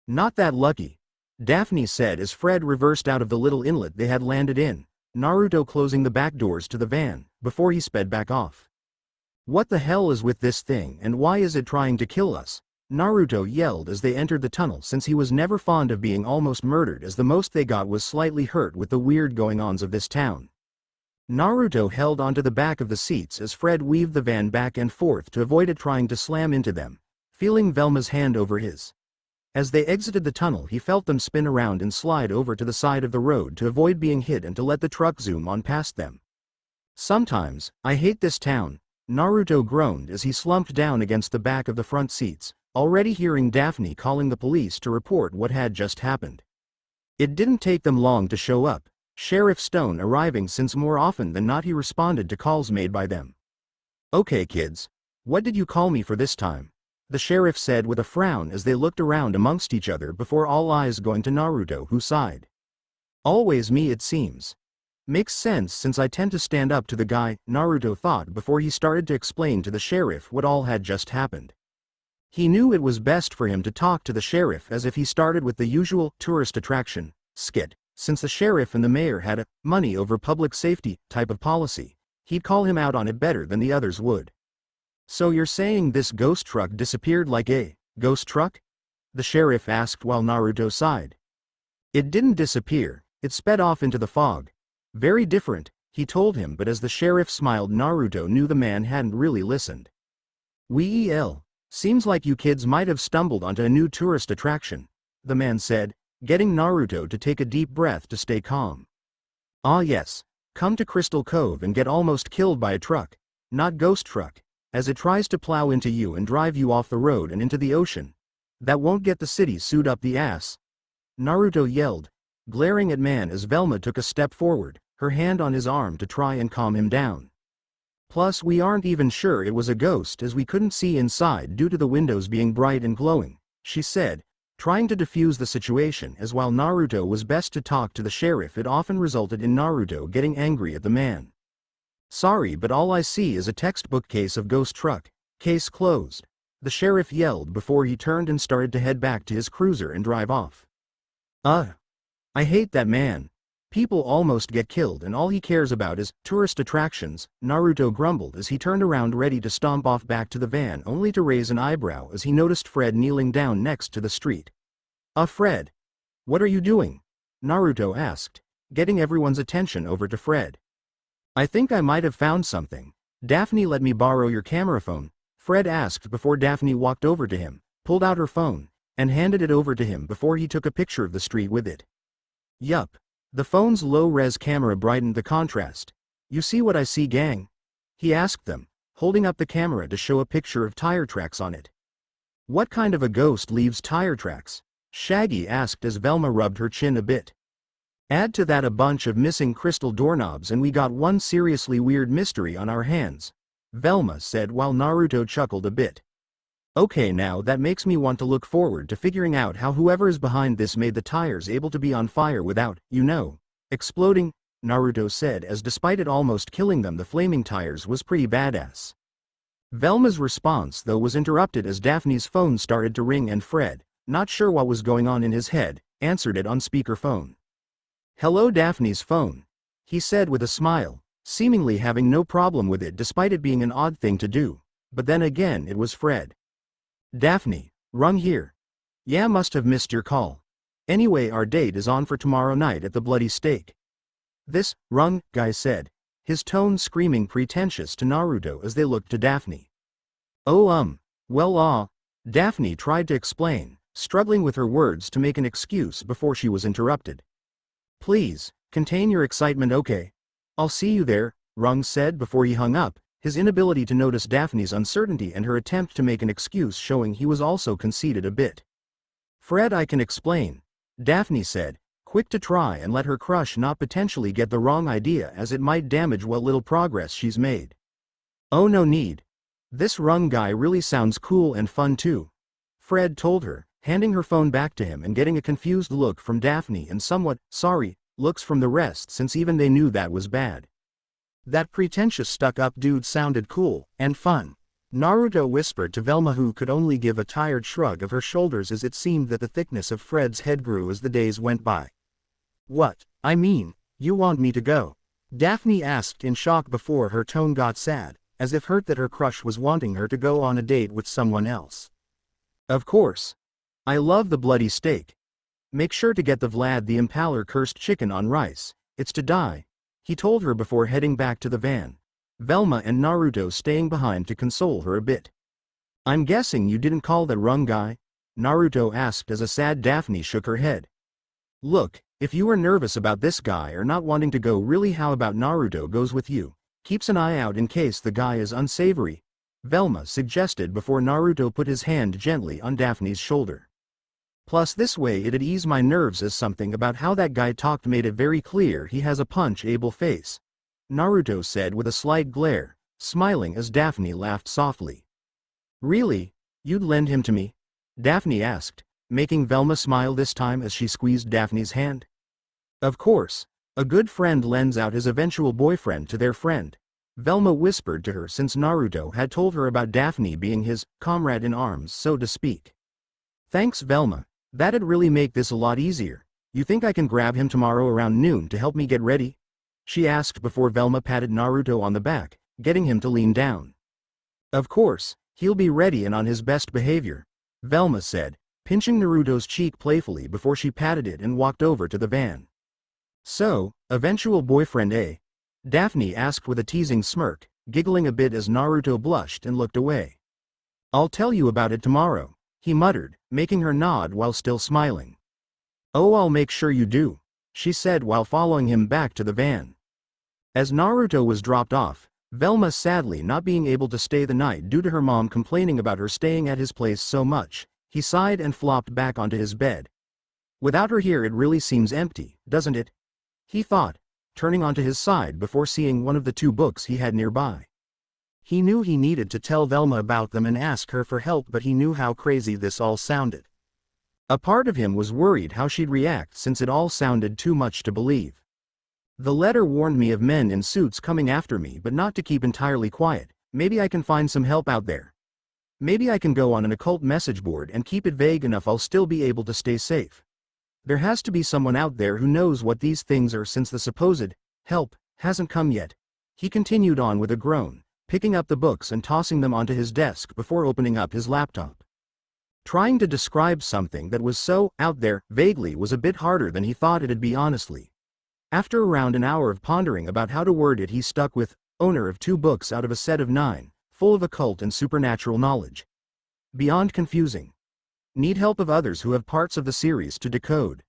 Not that lucky, Daphne said as Fred reversed out of the little inlet they had landed in, Naruto closing the back doors to the van, before he sped back off. What the hell is with this thing and why is it trying to kill us? Naruto yelled as they entered the tunnel, since he was never fond of being almost murdered, as the most they got was slightly hurt with the weird going-ons of this town. Naruto held onto the back of the seats as Fred weaved the van back and forth to avoid it trying to slam into them, feeling Velma's hand over his. As they exited the tunnel he felt them spin around and slide over to the side of the road to avoid being hit and to let the truck zoom on past them. Sometimes, I hate this town, Naruto groaned as he slumped down against the back of the front seats, already hearing Daphne calling the police to report what had just happened. It didn't take them long to show up, Sheriff Stone arriving, since more often than not he responded to calls made by them. Okay kids, what did you call me for this time? The sheriff said with a frown as they looked around amongst each other before all eyes going to Naruto, who sighed. Always me it seems. Makes sense since I tend to stand up to the guy, Naruto thought before he started to explain to the sheriff what all had just happened. He knew it was best for him to talk to the sheriff as if he started with the usual tourist attraction skit, since the sheriff and the mayor had a money over public safety type of policy. He'd call him out on it better than the others would. So you're saying this ghost truck disappeared like a ghost truck? The sheriff asked while Naruto sighed. It didn't disappear, it sped off into the fog. Very different, he told him, but as the sheriff smiled Naruto knew the man hadn't really listened. Seems like you kids might have stumbled onto a new tourist attraction, the man said, getting Naruto to take a deep breath to stay calm. Ah yes, come to Crystal Cove and get almost killed by a truck, not ghost truck. as it tries to plow into you and drive you off the road and into the ocean. That won't get the city suit up the ass," Naruto yelled, glaring at man as Velma took a step forward, her hand on his arm to try and calm him down. "Plus we aren't even sure it was a ghost as we couldn't see inside due to the windows being bright and glowing," she said, trying to defuse the situation, as while Naruto was best to talk to the sheriff, it often resulted in Naruto getting angry at the man. "Sorry, but all I see is a textbook case of ghost truck. Case closed," the sheriff yelled before he turned and started to head back to his cruiser and drive off. I hate that man. People almost get killed and all he cares about is tourist attractions," Naruto grumbled as he turned around ready to stomp off back to the van, only to raise an eyebrow as he noticed Fred kneeling down next to the street. Fred. What are you doing?" Naruto asked, getting everyone's attention over to Fred. "I think I might have found something. Daphne let me borrow your camera phone," Fred asked before Daphne walked over to him, pulled out her phone, and handed it over to him before he took a picture of the street with it. "Yup." The phone's low-res camera brightened the contrast. "You see what I see, gang?" he asked them, holding up the camera to show a picture of tire tracks on it. "What kind of a ghost leaves tire tracks?" Shaggy asked as Velma rubbed her chin a bit. "Add to that a bunch of missing crystal doorknobs and we got one seriously weird mystery on our hands," Velma said while Naruto chuckled a bit. "Okay, now that makes me want to look forward to figuring out how whoever is behind this made the tires able to be on fire without, exploding," Naruto said as despite it almost killing them the flaming tires was pretty badass. Velma's response though was interrupted as Daphne's phone started to ring and Fred, not sure what was going on in his head, answered it on speakerphone. "Hello, Daphne's phone," he said with a smile, seemingly having no problem with it despite it being an odd thing to do, but then again it was Fred. "Daphne, rung here. Yeah, must have missed your call. Anyway, our date is on for tomorrow night at the Bloody Steak." This, rung, guy said, his tone screaming pretentious to Naruto as they looked to Daphne. "Oh, well, Daphne tried to explain, struggling with her words to make an excuse before she was interrupted. "Please, contain your excitement, okay? I'll see you there," Rung said before he hung up, his inability to notice Daphne's uncertainty and her attempt to make an excuse showing he was also conceited a bit. "Fred, I can explain," Daphne said, quick to try and let her crush not potentially get the wrong idea as it might damage what little progress she's made. "Oh, no need. This Rung guy really sounds cool and fun too," Fred told her, handing her phone back to him and getting a confused look from Daphne and somewhat sorry looks from the rest since even they knew that was bad. "That pretentious stuck-up dude sounded cool and fun," Naruto whispered to Velma, who could only give a tired shrug of her shoulders as it seemed that the thickness of Fred's head grew as the days went by. "What, I mean, you want me to go?" Daphne asked in shock before her tone got sad, as if hurt that her crush was wanting her to go on a date with someone else. "Of course. I love the Bloody Steak. Make sure to get the Vlad the Impaler cursed chicken on rice, it's to die," he told her before heading back to the van, Velma and Naruto staying behind to console her a bit. "I'm guessing you didn't call that Rung guy?" Naruto asked as a sad Daphne shook her head. "Look, if you were nervous about this guy or not wanting to go, really, how about Naruto goes with you, keeps an eye out in case the guy is unsavory," Velma suggested before Naruto put his hand gently on Daphne's shoulder. "Plus this way it'd ease my nerves as something about how that guy talked made it very clear he has a punch-able face," Naruto said with a slight glare, smiling as Daphne laughed softly. "Really? You'd lend him to me?" Daphne asked, making Velma smile this time as she squeezed Daphne's hand. "Of course, a good friend lends out his eventual boyfriend to their friend," Velma whispered to her since Naruto had told her about Daphne being his comrade in arms, so to speak. "Thanks, Velma. That'd really make this a lot easier. You think I can grab him tomorrow around noon to help me get ready?" she asked before Velma patted Naruto on the back, getting him to lean down. "Of course, he'll be ready and on his best behavior," Velma said, pinching Naruto's cheek playfully before she patted it and walked over to the van. "So, eventual boyfriend, eh?" Daphne asked with a teasing smirk, giggling a bit as Naruto blushed and looked away. "I'll tell you about it tomorrow," he muttered, making her nod while still smiling. "Oh, I'll make sure you do," she said while following him back to the van. As Naruto was dropped off, Velma sadly not being able to stay the night due to her mom complaining about her staying at his place so much, he sighed and flopped back onto his bed. Without her here it really seems empty, doesn't it? He thought, turning onto his side before seeing one of the two books he had nearby. He knew he needed to tell Velma about them and ask her for help, but he knew how crazy this all sounded. A part of him was worried how she'd react since it all sounded too much to believe. The letter warned me of men in suits coming after me, but not to keep entirely quiet. Maybe I can find some help out there. Maybe I can go on an occult message board and keep it vague enough I'll still be able to stay safe. There has to be someone out there who knows what these things are since the supposed help hasn't come yet. He continued on with a groan, picking up the books and tossing them onto his desk before opening up his laptop. Trying to describe something that was so out there vaguely was a bit harder than he thought it'd be, honestly. After around an hour of pondering about how to word it, he stuck with owner of 2 books out of a set of 9, full of occult and supernatural knowledge. Beyond confusing. Need help of others who have parts of the series to decode.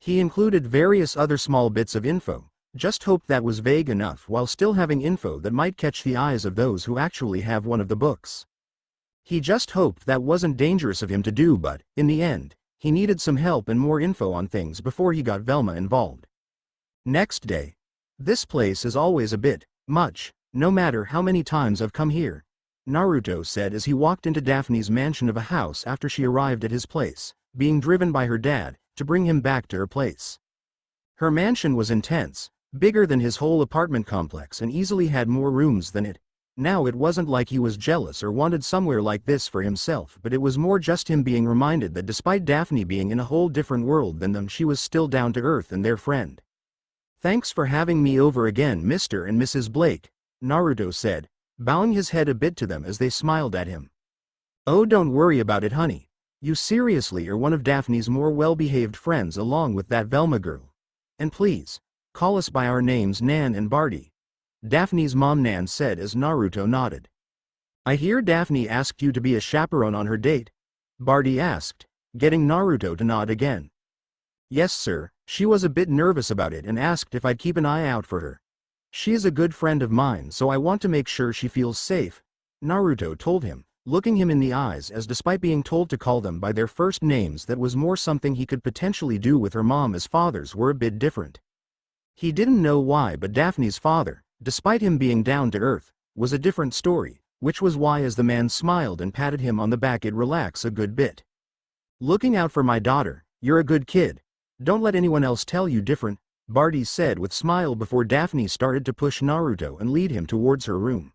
He included various other small bits of info, just hoped that was vague enough while still having info that might catch the eyes of those who actually have one of the books. He just hoped that wasn't dangerous of him to do, but, in the end, he needed some help and more info on things before he got Velma involved. Next day. This place is always a bit much, no matter how many times I've come here, Naruto said as he walked into Daphne's mansion of a house after she arrived at his place, being driven by her dad to bring him back to her place. Her mansion was intense, bigger than his whole apartment complex and easily had more rooms than it. Now it wasn't like he was jealous or wanted somewhere like this for himself, but it was more just him being reminded that despite Daphne being in a whole different world than them, she was still down to earth and their friend. Thanks for having me over again, Mr. and Mrs. Blake, Naruto said, bowing his head a bit to them as they smiled at him. Oh, don't worry about it, honey. You seriously are one of Daphne's more well-behaved friends along with that Velma girl. And please, call us by our names Nan and Barty. Daphne's mom Nan said as Naruto nodded. I hear Daphne asked you to be a chaperone on her date? Barty asked, getting Naruto to nod again. Yes sir, she was a bit nervous about it and asked if I'd keep an eye out for her. She is a good friend of mine, so I want to make sure she feels safe, Naruto told him, looking him in the eyes as despite being told to call them by their first names that was more something he could potentially do with her mom as fathers were a bit different. He didn't know why, but Daphne's father, despite him being down to earth, was a different story, which was why as the man smiled and patted him on the back it'd relax a good bit. Looking out for my daughter, you're a good kid. Don't let anyone else tell you different, Barty said with smile before Daphne started to push Naruto and lead him towards her room.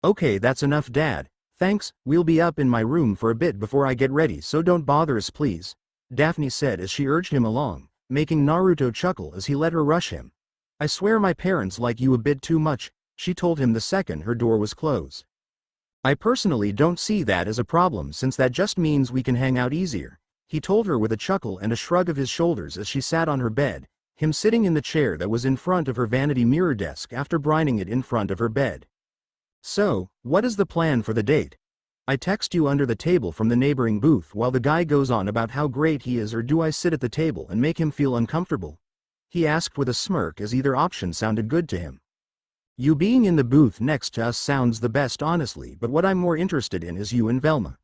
Okay, that's enough, Dad. Thanks, we'll be up in my room for a bit before I get ready, so don't bother us please, Daphne said as she urged him along, making Naruto chuckle as he let her rush him. I swear my parents like you a bit too much, she told him the second her door was closed. I personally don't see that as a problem since that just means we can hang out easier, he told her with a chuckle and a shrug of his shoulders as she sat on her bed, him sitting in the chair that was in front of her vanity mirror desk after brining it in front of her bed. So, what is the plan for the date? I text you under the table from the neighboring booth while the guy goes on about how great he is, or do I sit at the table and make him feel uncomfortable? He asked with a smirk as either option sounded good to him. You being in the booth next to us sounds the best honestly, but what I'm more interested in is you and Velma.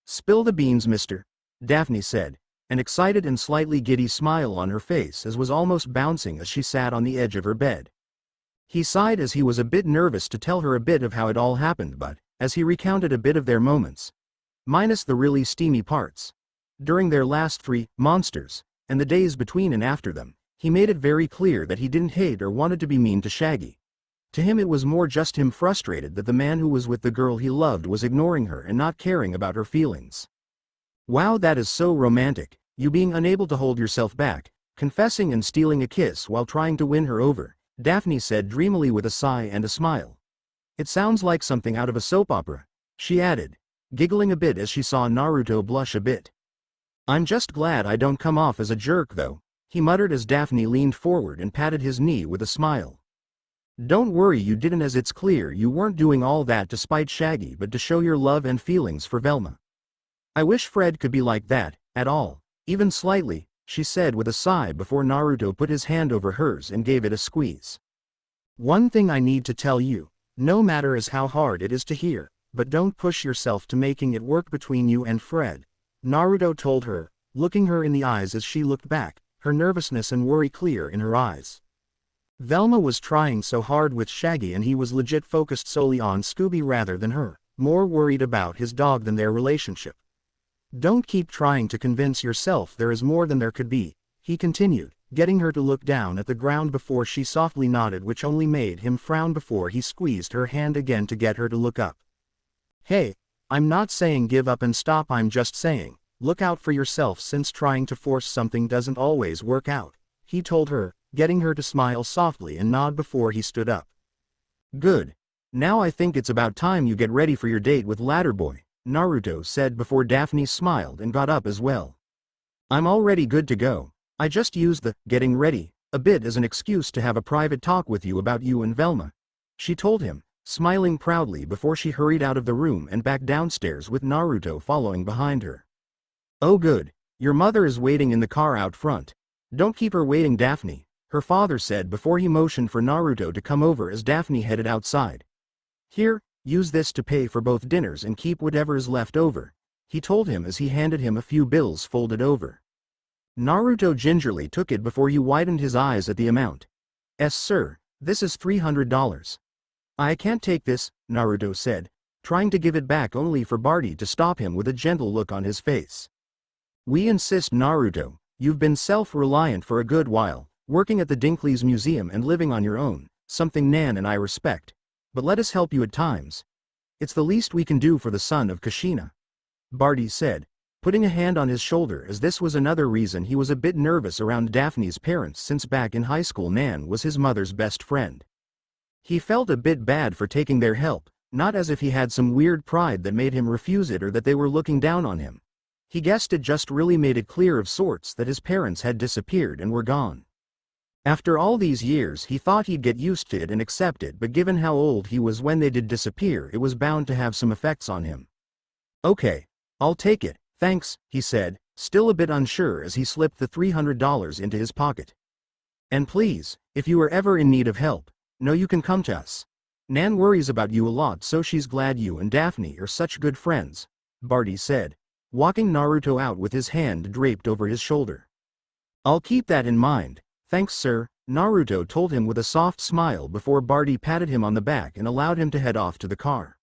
Spill the beans, mister, Daphne said, an excited and slightly giddy smile on her face as was almost bouncing as she sat on the edge of her bed. He sighed as he was a bit nervous to tell her a bit of how it all happened, but, as he recounted a bit of their moments, minus the really steamy parts, during their last 3 monsters, and the days between and after them, he made it very clear that he didn't hate or wanted to be mean to Shaggy. To him it was more just him frustrated that the man who was with the girl he loved was ignoring her and not caring about her feelings. Wow, that is so romantic, you being unable to hold yourself back, confessing and stealing a kiss while trying to win her over, Daphne said dreamily with a sigh and a smile. It sounds like something out of a soap opera, she added, giggling a bit as she saw Naruto blush a bit. I'm just glad I don't come off as a jerk though, he muttered as Daphne leaned forward and patted his knee with a smile. Don't worry, you didn't, as it's clear you weren't doing all that to spite Shaggy but to show your love and feelings for Velma. I wish Fred could be like that, at all, even slightly, she said with a sigh before Naruto put his hand over hers and gave it a squeeze. One thing I need to tell you, No matter as how hard it is to hear, but don't push yourself to making it work between you and Fred, Naruto told her, looking her in the eyes as she looked back, her nervousness and worry clear in her eyes. Velma was trying so hard with Shaggy and he was legit focused solely on Scooby rather than her, more worried about his dog than their relationship. Don't keep trying to convince yourself there is more than there could be, he continued, getting her to look down at the ground before she softly nodded, which only made him frown before he squeezed her hand again to get her to look up. Hey, I'm not saying give up and stop, I'm just saying, look out for yourself since trying to force something doesn't always work out, he told her, getting her to smile softly and nod before he stood up. Good. Now I think it's about time you get ready for your date with Ladderboy, Naruto said before Daphne smiled and got up as well. I'm already good to go. I just used the getting ready a bit as an excuse to have a private talk with you about you and Velma, she told him, smiling proudly before she hurried out of the room and back downstairs with Naruto following behind her. Oh good, your mother is waiting in the car out front. Don't keep her waiting, Daphne, her father said before he motioned for Naruto to come over as Daphne headed outside. Here, use this to pay for both dinners and keep whatever is left over, he told him as he handed him a few bills folded over. Naruto gingerly took it before he widened his eyes at the amount. Sir, this is $300. I can't take this, Naruto said, trying to give it back only for Barty to stop him with a gentle look on his face. We insist, Naruto, you've been self-reliant for a good while, working at the Dinkley's museum and living on your own, something Nan and I respect. But let us help you at times. It's the least we can do for the son of Kushina, Barty said, putting a hand on his shoulder as this was another reason he was a bit nervous around Daphne's parents since back in high school Nan was his mother's best friend. He felt a bit bad for taking their help, not as if he had some weird pride that made him refuse it or that they were looking down on him. He guessed it just really made it clear of sorts that his parents had disappeared and were gone. After all these years he thought he'd get used to it and accept it, but given how old he was when they did disappear, it was bound to have some effects on him. Okay, I'll take it. Thanks, he said, still a bit unsure as he slipped the $300 into his pocket. And please, if you are ever in need of help, know you can come to us. Nan worries about you a lot, so she's glad you and Daphne are such good friends, Barty said, walking Naruto out with his hand draped over his shoulder. I'll keep that in mind, thanks sir, Naruto told him with a soft smile before Barty patted him on the back and allowed him to head off to the car.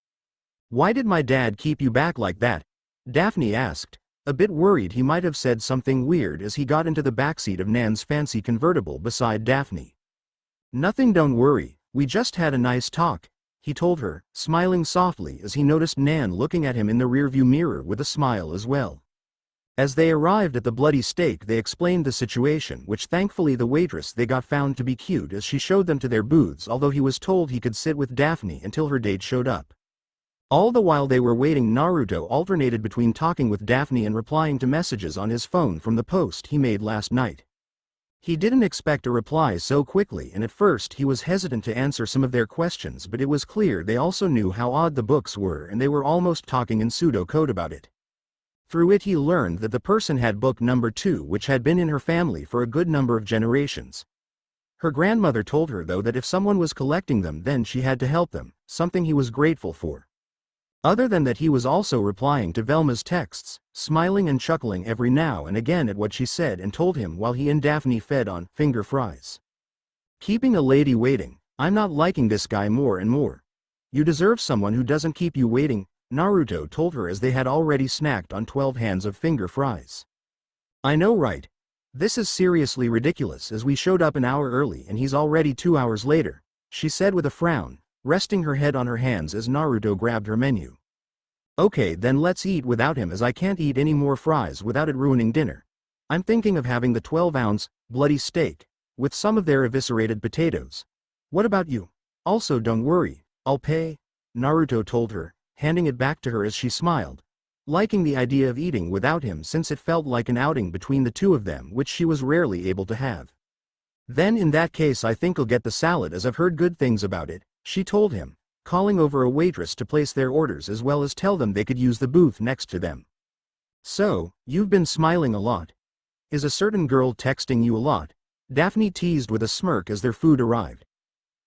Why did my dad keep you back like that? Daphne asked, a bit worried he might have said something weird as he got into the backseat of Nan's fancy convertible beside Daphne. Nothing, don't worry, we just had a nice talk, he told her, smiling softly as he noticed Nan looking at him in the rearview mirror with a smile as well. As they arrived at the bloody stake, they explained the situation, which thankfully the waitress they got found to be cute as she showed them to their booths, although he was told he could sit with Daphne until her date showed up. All the while they were waiting, Naruto alternated between talking with Daphne and replying to messages on his phone from the post he made last night. He didn't expect a reply so quickly, and at first he was hesitant to answer some of their questions, but it was clear they also knew how odd the books were and they were almost talking in pseudo-code about it. Through it he learned that the person had book number 2, which had been in her family for a good number of generations. Her grandmother told her though that if someone was collecting them then she had to help them, something he was grateful for. Other than that, he was also replying to Velma's texts, smiling and chuckling every now and again at what she said and told him while he and Daphne fed on finger fries. Keeping a lady waiting, I'm not liking this guy more and more. You deserve someone who doesn't keep you waiting, Naruto told her as they had already snacked on 12 hands of finger fries. I know, right? This is seriously ridiculous as we showed up an hour early and he's already 2 hours later, she said with a frown, resting her head on her hands as Naruto grabbed her menu. Okay, then let's eat without him as I can't eat any more fries without it ruining dinner. I'm thinking of having the 12-ounce, bloody steak, with some of their eviscerated potatoes. What about you? Also don't worry, I'll pay, Naruto told her, handing it back to her as she smiled, liking the idea of eating without him since it felt like an outing between the two of them which she was rarely able to have. Then in that case I think I'll get the salad as I've heard good things about it, she told him, calling over a waitress to place their orders as well as tell them they could use the booth next to them. So, you've been smiling a lot. Is a certain girl texting you a lot? Daphne teased with a smirk as their food arrived.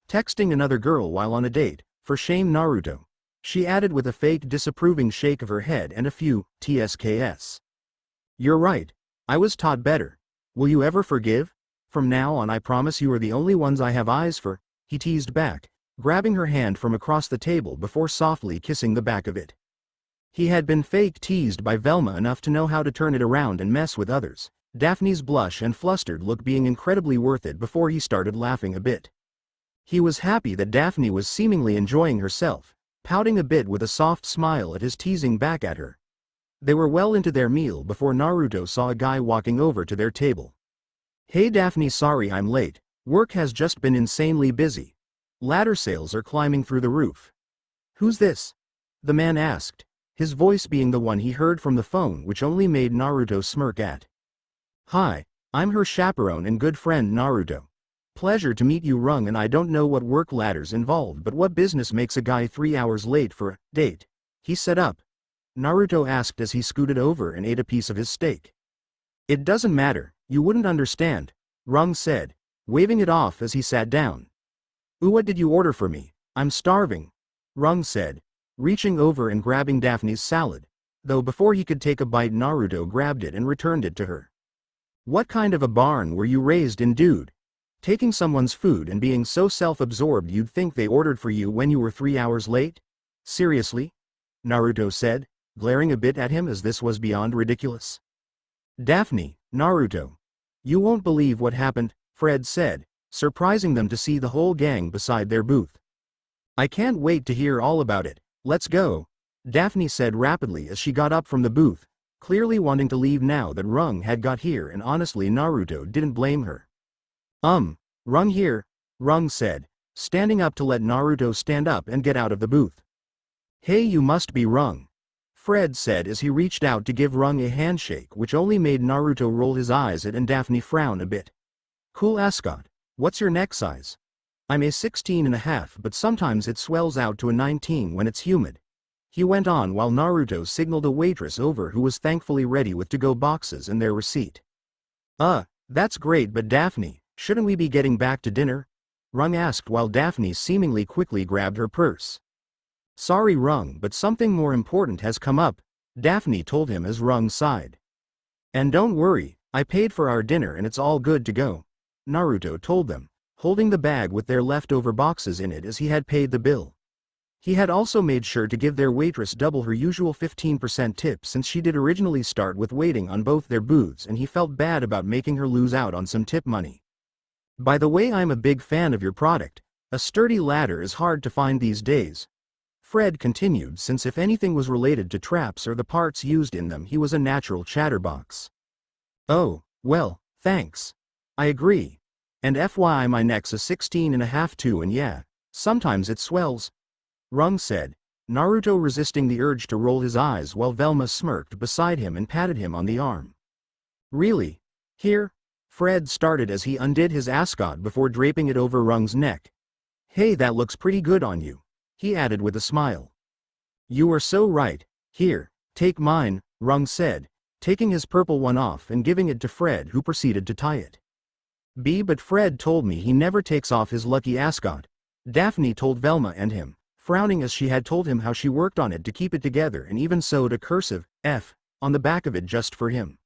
Texting another girl while on a date, For shame, Naruto. She added with a fake disapproving shake of her head and a few tsks. You're right. I was taught better. Will you ever forgive? From now on I promise you are the only ones I have eyes for, he teased back, grabbing her hand from across the table before softly kissing the back of it. He had been fake teased by Velma enough to know how to turn it around and mess with others, Daphne's blush and flustered look being incredibly worth it before he started laughing a bit. He was happy that Daphne was seemingly enjoying herself, pouting a bit with a soft smile at his teasing back at her. They were well into their meal before Naruto saw a guy walking over to their table. Hey Daphne, sorry I'm late, work has just been insanely busy. Ladder sales are climbing through the roof. Who's this? The man asked, his voice being the one he heard from the phone, which only made Naruto smirk at. Hi, I'm her chaperone and good friend Naruto. Pleasure to meet you Rung, and I don't know what work ladder's involved, but what business makes a guy 3 hours late for a date? He set up. Naruto asked as he scooted over and ate a piece of his steak. It doesn't matter, you wouldn't understand, Rung said, waving it off as he sat down. Ooh, what did you order for me? I'm starving, Rung said, reaching over and grabbing Daphne's salad, though before he could take a bite Naruto grabbed it and returned it to her. What kind of a barn were you raised in, dude? Taking someone's food and being so self-absorbed you'd think they ordered for you when you were 3 hours late? Seriously? Naruto said, glaring a bit at him as this was beyond ridiculous. Daphne, Naruto. You won't believe what happened, Fred said, surprising them to see the whole gang beside their booth. I can't wait to hear all about it, let's go, Daphne said rapidly as she got up from the booth, clearly wanting to leave now that Rung had got here, and honestly Naruto didn't blame her. Rung here, Rung said, standing up to let Naruto stand up and get out of the booth. Hey, you must be Rung, Fred said as he reached out to give Rung a handshake, which only made Naruto roll his eyes at and Daphne frown a bit. Cool ascot, what's your neck size? I'm a 16.5, but sometimes it swells out to a 19 when it's humid, he went on while Naruto signaled a waitress over who was thankfully ready with to-go boxes and their receipt. That's great, but Daphne, shouldn't we be getting back to dinner? Rung asked while Daphne seemingly quickly grabbed her purse. Sorry Rung, but something more important has come up, Daphne told him as Rung sighed. And don't worry, I paid for our dinner and it's all good to go, Naruto told them, holding the bag with their leftover boxes in it as he had paid the bill. He had also made sure to give their waitress double her usual 15% tip since she did originally start with waiting on both their booths, and he felt bad about making her lose out on some tip money. By the way, I'm a big fan of your product. A sturdy ladder is hard to find these days, Fred continued, since if anything was related to traps or the parts used in them he was a natural chatterbox. Oh, well, thanks. I agree. And FYI my neck's a 16.5 too, and yeah, sometimes it swells, Rung said, Naruto resisting the urge to roll his eyes while Velma smirked beside him and patted him on the arm. Really? Here? Fred started as he undid his ascot before draping it over Rung's neck. Hey, that looks pretty good on you, he added with a smile. You are so right. Here, take mine, Rung said, taking his purple one off and giving it to Fred, who proceeded to tie it. But Fred told me he never takes off his lucky ascot, Daphne told Velma and him, frowning as she had told him how she worked on it to keep it together and even sewed a cursive F on the back of it just for him.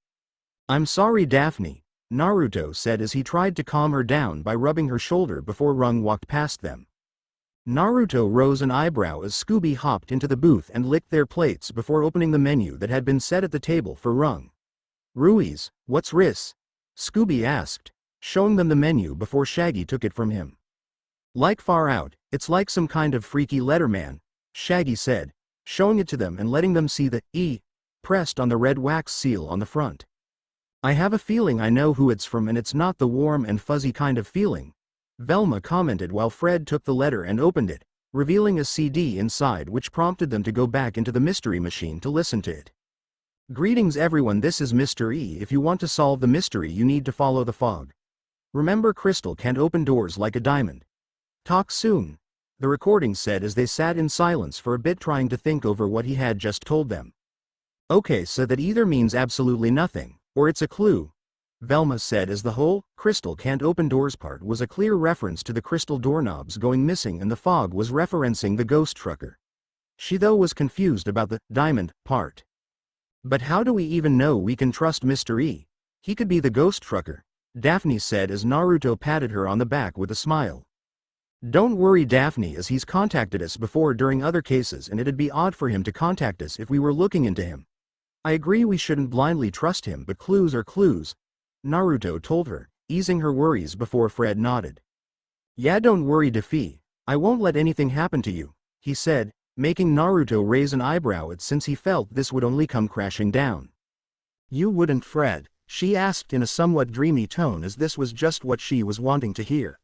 I'm sorry Daphne, Naruto said as he tried to calm her down by rubbing her shoulder before Rung walked past them. Naruto rose an eyebrow as Scooby hopped into the booth and licked their plates before opening the menu that had been set at the table for Rung. Ruiz, what's ris? Scooby asked, showing them the menu before Shaggy took it from him. Like far out, it's like some kind of freaky letterman, Shaggy said, showing it to them and letting them see the E pressed on the red wax seal on the front. I have a feeling I know who it's from, and it's not the warm and fuzzy kind of feeling, Velma commented while Fred took the letter and opened it, revealing a CD inside, which prompted them to go back into the mystery machine to listen to it. Greetings everyone, this is Mr. E. If you want to solve the mystery you need to follow the fog. Remember, crystal can't open doors like a diamond. Talk soon, the recording said as they sat in silence for a bit trying to think over what he had just told them. Okay, so that either means absolutely nothing, or it's a clue, Velma said as the whole "crystal can't open doors" part was a clear reference to the crystal doorknobs going missing and the fog was referencing the ghost trucker. She though was confused about the diamond part. But how do we even know we can trust Mr. E? He could be the ghost trucker, Daphne said as Naruto patted her on the back with a smile. Don't worry Daphne, as he's contacted us before during other cases and it'd be odd for him to contact us if we were looking into him. I agree we shouldn't blindly trust him, but clues are clues, Naruto told her, easing her worries before Fred nodded. Yeah, don't worry Daphne, I won't let anything happen to you, he said, making Naruto raise an eyebrow since he felt this would only come crashing down. You wouldn't, Fred? She asked in a somewhat dreamy tone as this was just what she was wanting to hear.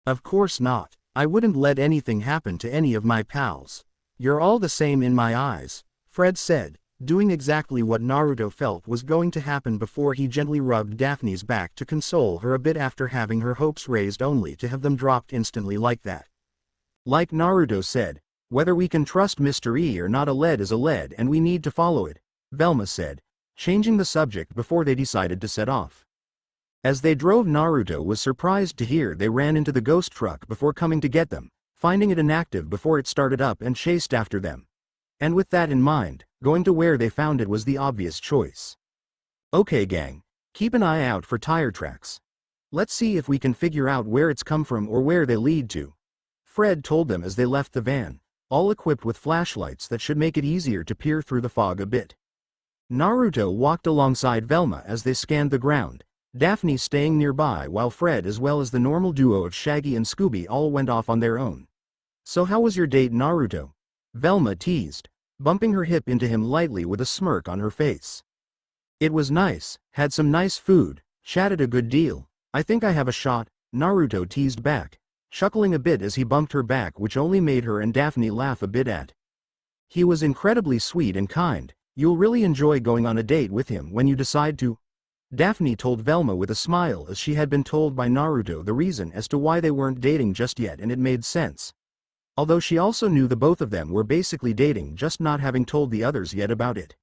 Of course not. I wouldn't let anything happen to any of my pals. You're all the same in my eyes, Fred said, doing exactly what Naruto felt was going to happen before he gently rubbed Daphne's back to console her a bit after having her hopes raised only to have them dropped instantly like that. Like Naruto said, whether we can trust Mr. E or not, a lead is a lead and we need to follow it, Velma said, changing the subject before they decided to set off. As they drove, Naruto was surprised to hear they ran into the ghost truck before coming to get them, finding it inactive before it started up and chased after them. And with that in mind, going to where they found it was the obvious choice. Okay gang, keep an eye out for tire tracks. Let's see if we can figure out where it's come from or where they lead to, Fred told them as they left the van, all equipped with flashlights that should make it easier to peer through the fog a bit. Naruto walked alongside Velma as they scanned the ground, Daphne staying nearby while Fred as well as the normal duo of Shaggy and Scooby all went off on their own. So how was your date, Naruto? Velma teased, bumping her hip into him lightly with a smirk on her face. It was nice, had some nice food, chatted a good deal. I think I have a shot, Naruto teased back, chuckling a bit as he bumped her back, which only made her and Daphne laugh a bit at. He was incredibly sweet and kind. You'll really enjoy going on a date with him when you decide to, Daphne told Velma with a smile as she had been told by Naruto the reason as to why they weren't dating just yet, and it made sense. Although she also knew the both of them were basically dating, just not having told the others yet about it.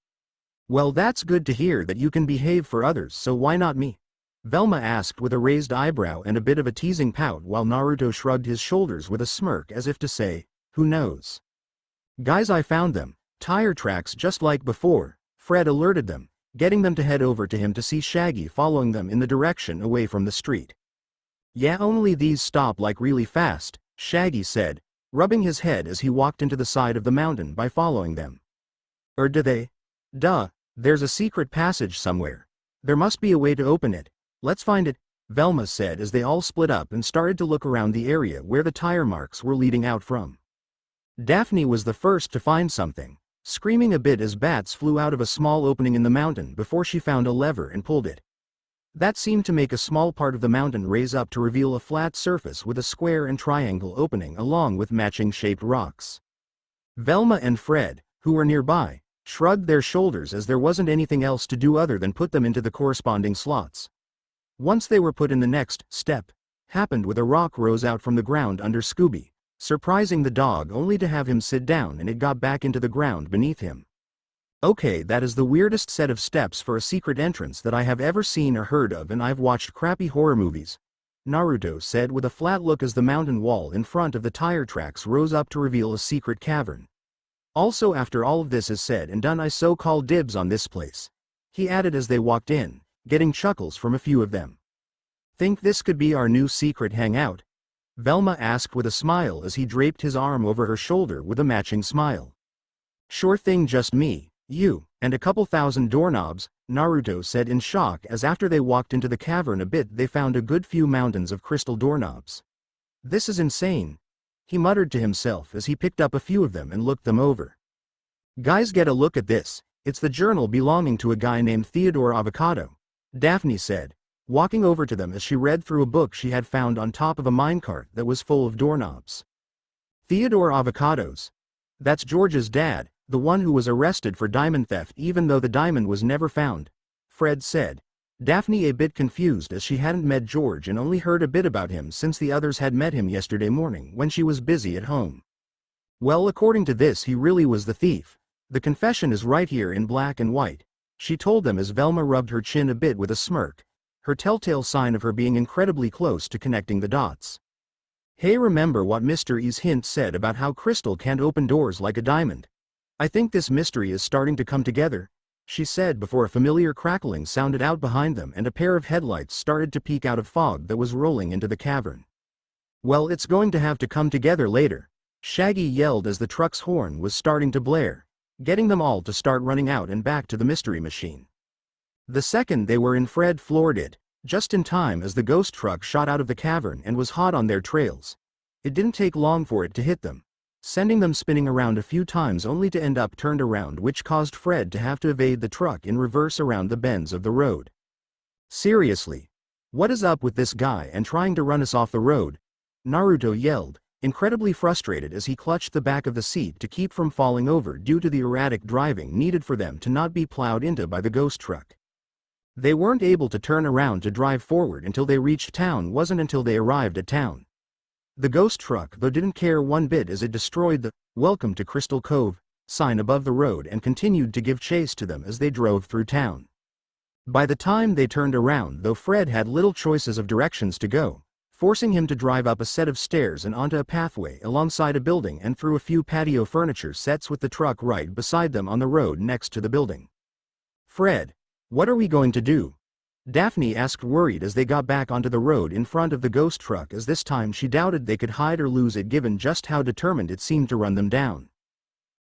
Well, that's good to hear that you can behave for others, so why not me? Velma asked with a raised eyebrow and a bit of a teasing pout while Naruto shrugged his shoulders with a smirk as if to say, who knows? Guys, I found them. Tire tracks just like before, Fred alerted them, getting them to head over to him to see Shaggy following them in the direction away from the street. Yeah, only these stop like really fast, Shaggy said, rubbing his head as he walked into the side of the mountain by following them. Or do they? Duh, there's a secret passage somewhere. There must be a way to open it. Let's find it, Velma said as they all split up and started to look around the area where the tire marks were leading out from. Daphne was the first to find something, screaming a bit as bats flew out of a small opening in the mountain before she found a lever and pulled it. That seemed to make a small part of the mountain raise up to reveal a flat surface with a square and triangle opening along with matching shaped rocks. Velma and Fred, who were nearby, shrugged their shoulders as there wasn't anything else to do other than put them into the corresponding slots. Once they were put in, the next step happened with a rock rose out from the ground under Scooby, surprising the dog only to have him sit down, and it got back into the ground beneath him. Okay, that is the weirdest set of steps for a secret entrance that I have ever seen or heard of, and I've watched crappy horror movies, Naruto said with a flat look as the mountain wall in front of the tire tracks rose up to reveal a secret cavern. Also, after all of this is said and done, I so call dibs on this place, he added as they walked in, getting chuckles from a few of them. Think this could be our new secret hangout? Velma asked with a smile as he draped his arm over her shoulder with a matching smile. Sure thing, just me, you, and a couple thousand doorknobs, Naruto said in shock as after they walked into the cavern a bit they found a good few mountains of crystal doorknobs. This is insane, he muttered to himself as he picked up a few of them and looked them over. Guys, get a look at this, it's the journal belonging to a guy named Theodore Avocado, Daphne said, walking over to them as she read through a book she had found on top of a minecart that was full of doorknobs. Theodore Avocados? That's George's dad, the one who was arrested for diamond theft even though the diamond was never found, Fred said, Daphne a bit confused as she hadn't met George and only heard a bit about him since the others had met him yesterday morning when she was busy at home. Well, according to this, he really was the thief. The confession is right here in black and white, she told them as Velma rubbed her chin a bit with a smirk, her telltale sign of her being incredibly close to connecting the dots. Hey, remember what Mr. E's hint said about how crystal can't open doors like a diamond? I think this mystery is starting to come together, she said before a familiar crackling sounded out behind them and a pair of headlights started to peek out of fog that was rolling into the cavern. Well, it's going to have to come together later, Shaggy yelled as the truck's horn was starting to blare, getting them all to start running out and back to the mystery machine. The second they were in, Fred floored it, just in time as the ghost truck shot out of the cavern and was hot on their trails. It didn't take long for it to hit them, sending them spinning around a few times only to end up turned around, which caused Fred to have to evade the truck in reverse around the bends of the road. Seriously, what is up with this guy and trying to run us off the road? Naruto yelled, incredibly frustrated as he clutched the back of the seat to keep from falling over due to the erratic driving needed for them to not be plowed into by the ghost truck. They weren't able to turn around to drive forward until they reached town. Wasn't until they arrived at town. The ghost truck though didn't care one bit as it destroyed the "Welcome to Crystal Cove" sign above the road and continued to give chase to them as they drove through town. By the time they turned around though, Fred had little choices of directions to go, forcing him to drive up a set of stairs and onto a pathway alongside a building and through a few patio furniture sets with the truck right beside them on the road next to the building. "Fred, what are we going to do?" Daphne asked, worried as they got back onto the road in front of the ghost truck, as this time she doubted they could hide or lose it given just how determined it seemed to run them down.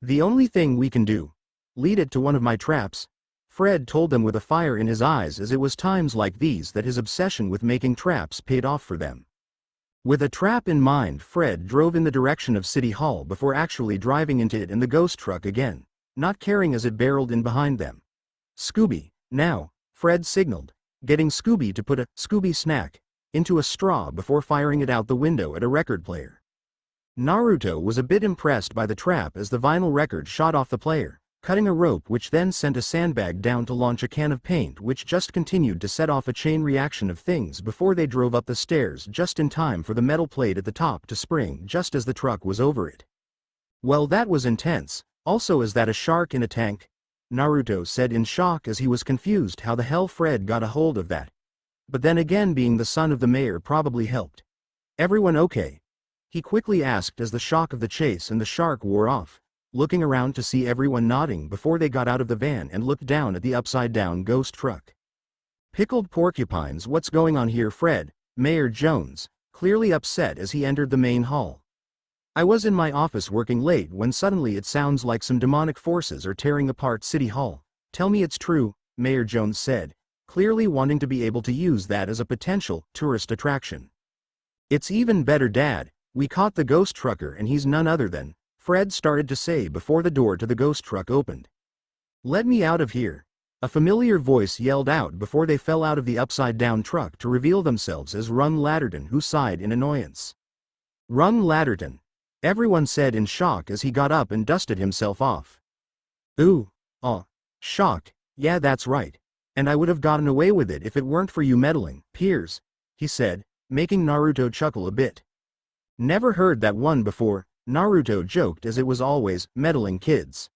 "The only thing we can do, lead it to one of my traps," Fred told them with a fire in his eyes, as it was times like these that his obsession with making traps paid off for them. With a trap in mind, Fred drove in the direction of City Hall before actually driving into it and the ghost truck again, not caring as it barreled in behind them. "Scooby, now," Fred signaled, getting Scooby to put a Scooby snack into a straw before firing it out the window at a record player. Naruto was a bit impressed by the trap as the vinyl record shot off the player, cutting a rope which then sent a sandbag down to launch a can of paint which just continued to set off a chain reaction of things before they drove up the stairs just in time for the metal plate at the top to spring just as the truck was over it. "Well, that was intense. Also, is that a shark in a tank?" Naruto said in shock as he was confused how the hell Fred got a hold of that. But then again, being the son of the mayor probably helped. "Everyone okay?" he quickly asked as the shock of the chase and the shark wore off, looking around to see everyone nodding before they got out of the van and looked down at the upside-down ghost truck. "Pickled porcupines, what's going on here, Fred?" Mayor Jones, clearly upset as he entered the main hall. "I was in my office working late when suddenly it sounds like some demonic forces are tearing apart City Hall. Tell me it's true," Mayor Jones said, clearly wanting to be able to use that as a potential tourist attraction. "It's even better, Dad. We caught the ghost trucker and he's none other than," Fred started to say before the door to the ghost truck opened. "Let me out of here," a familiar voice yelled out before they fell out of the upside-down truck to reveal themselves as Rung Latterton, who sighed in annoyance. "Rung Latterton," everyone said in shock as he got up and dusted himself off. "Ooh, shock, yeah, that's right. And I would have gotten away with it if it weren't for you meddling peers," he said, making Naruto chuckle a bit. "Never heard that one before," Naruto joked, as it was always meddling kids.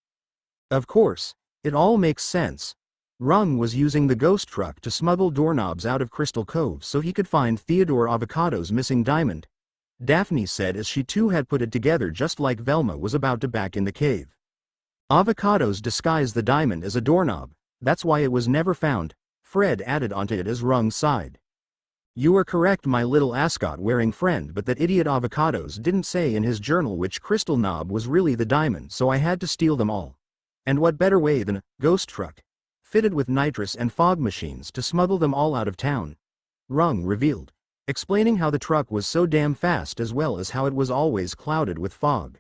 "Of course, it all makes sense. Rung was using the ghost truck to smuggle doorknobs out of Crystal Cove so he could find Theodore Avocado's missing diamond," Daphne said as she too had put it together just like Velma was about to back in the cave. "Avocados disguised the diamond as a doorknob, that's why it was never found," Fred added onto it as Rung sighed. "You are correct, my little ascot-wearing friend, but that idiot Avocados didn't say in his journal which crystal knob was really the diamond, so I had to steal them all. And what better way than a ghost truck, fitted with nitrous and fog machines, to smuggle them all out of town?" Rung revealed, explaining how the truck was so damn fast as well as how it was always clouded with fog.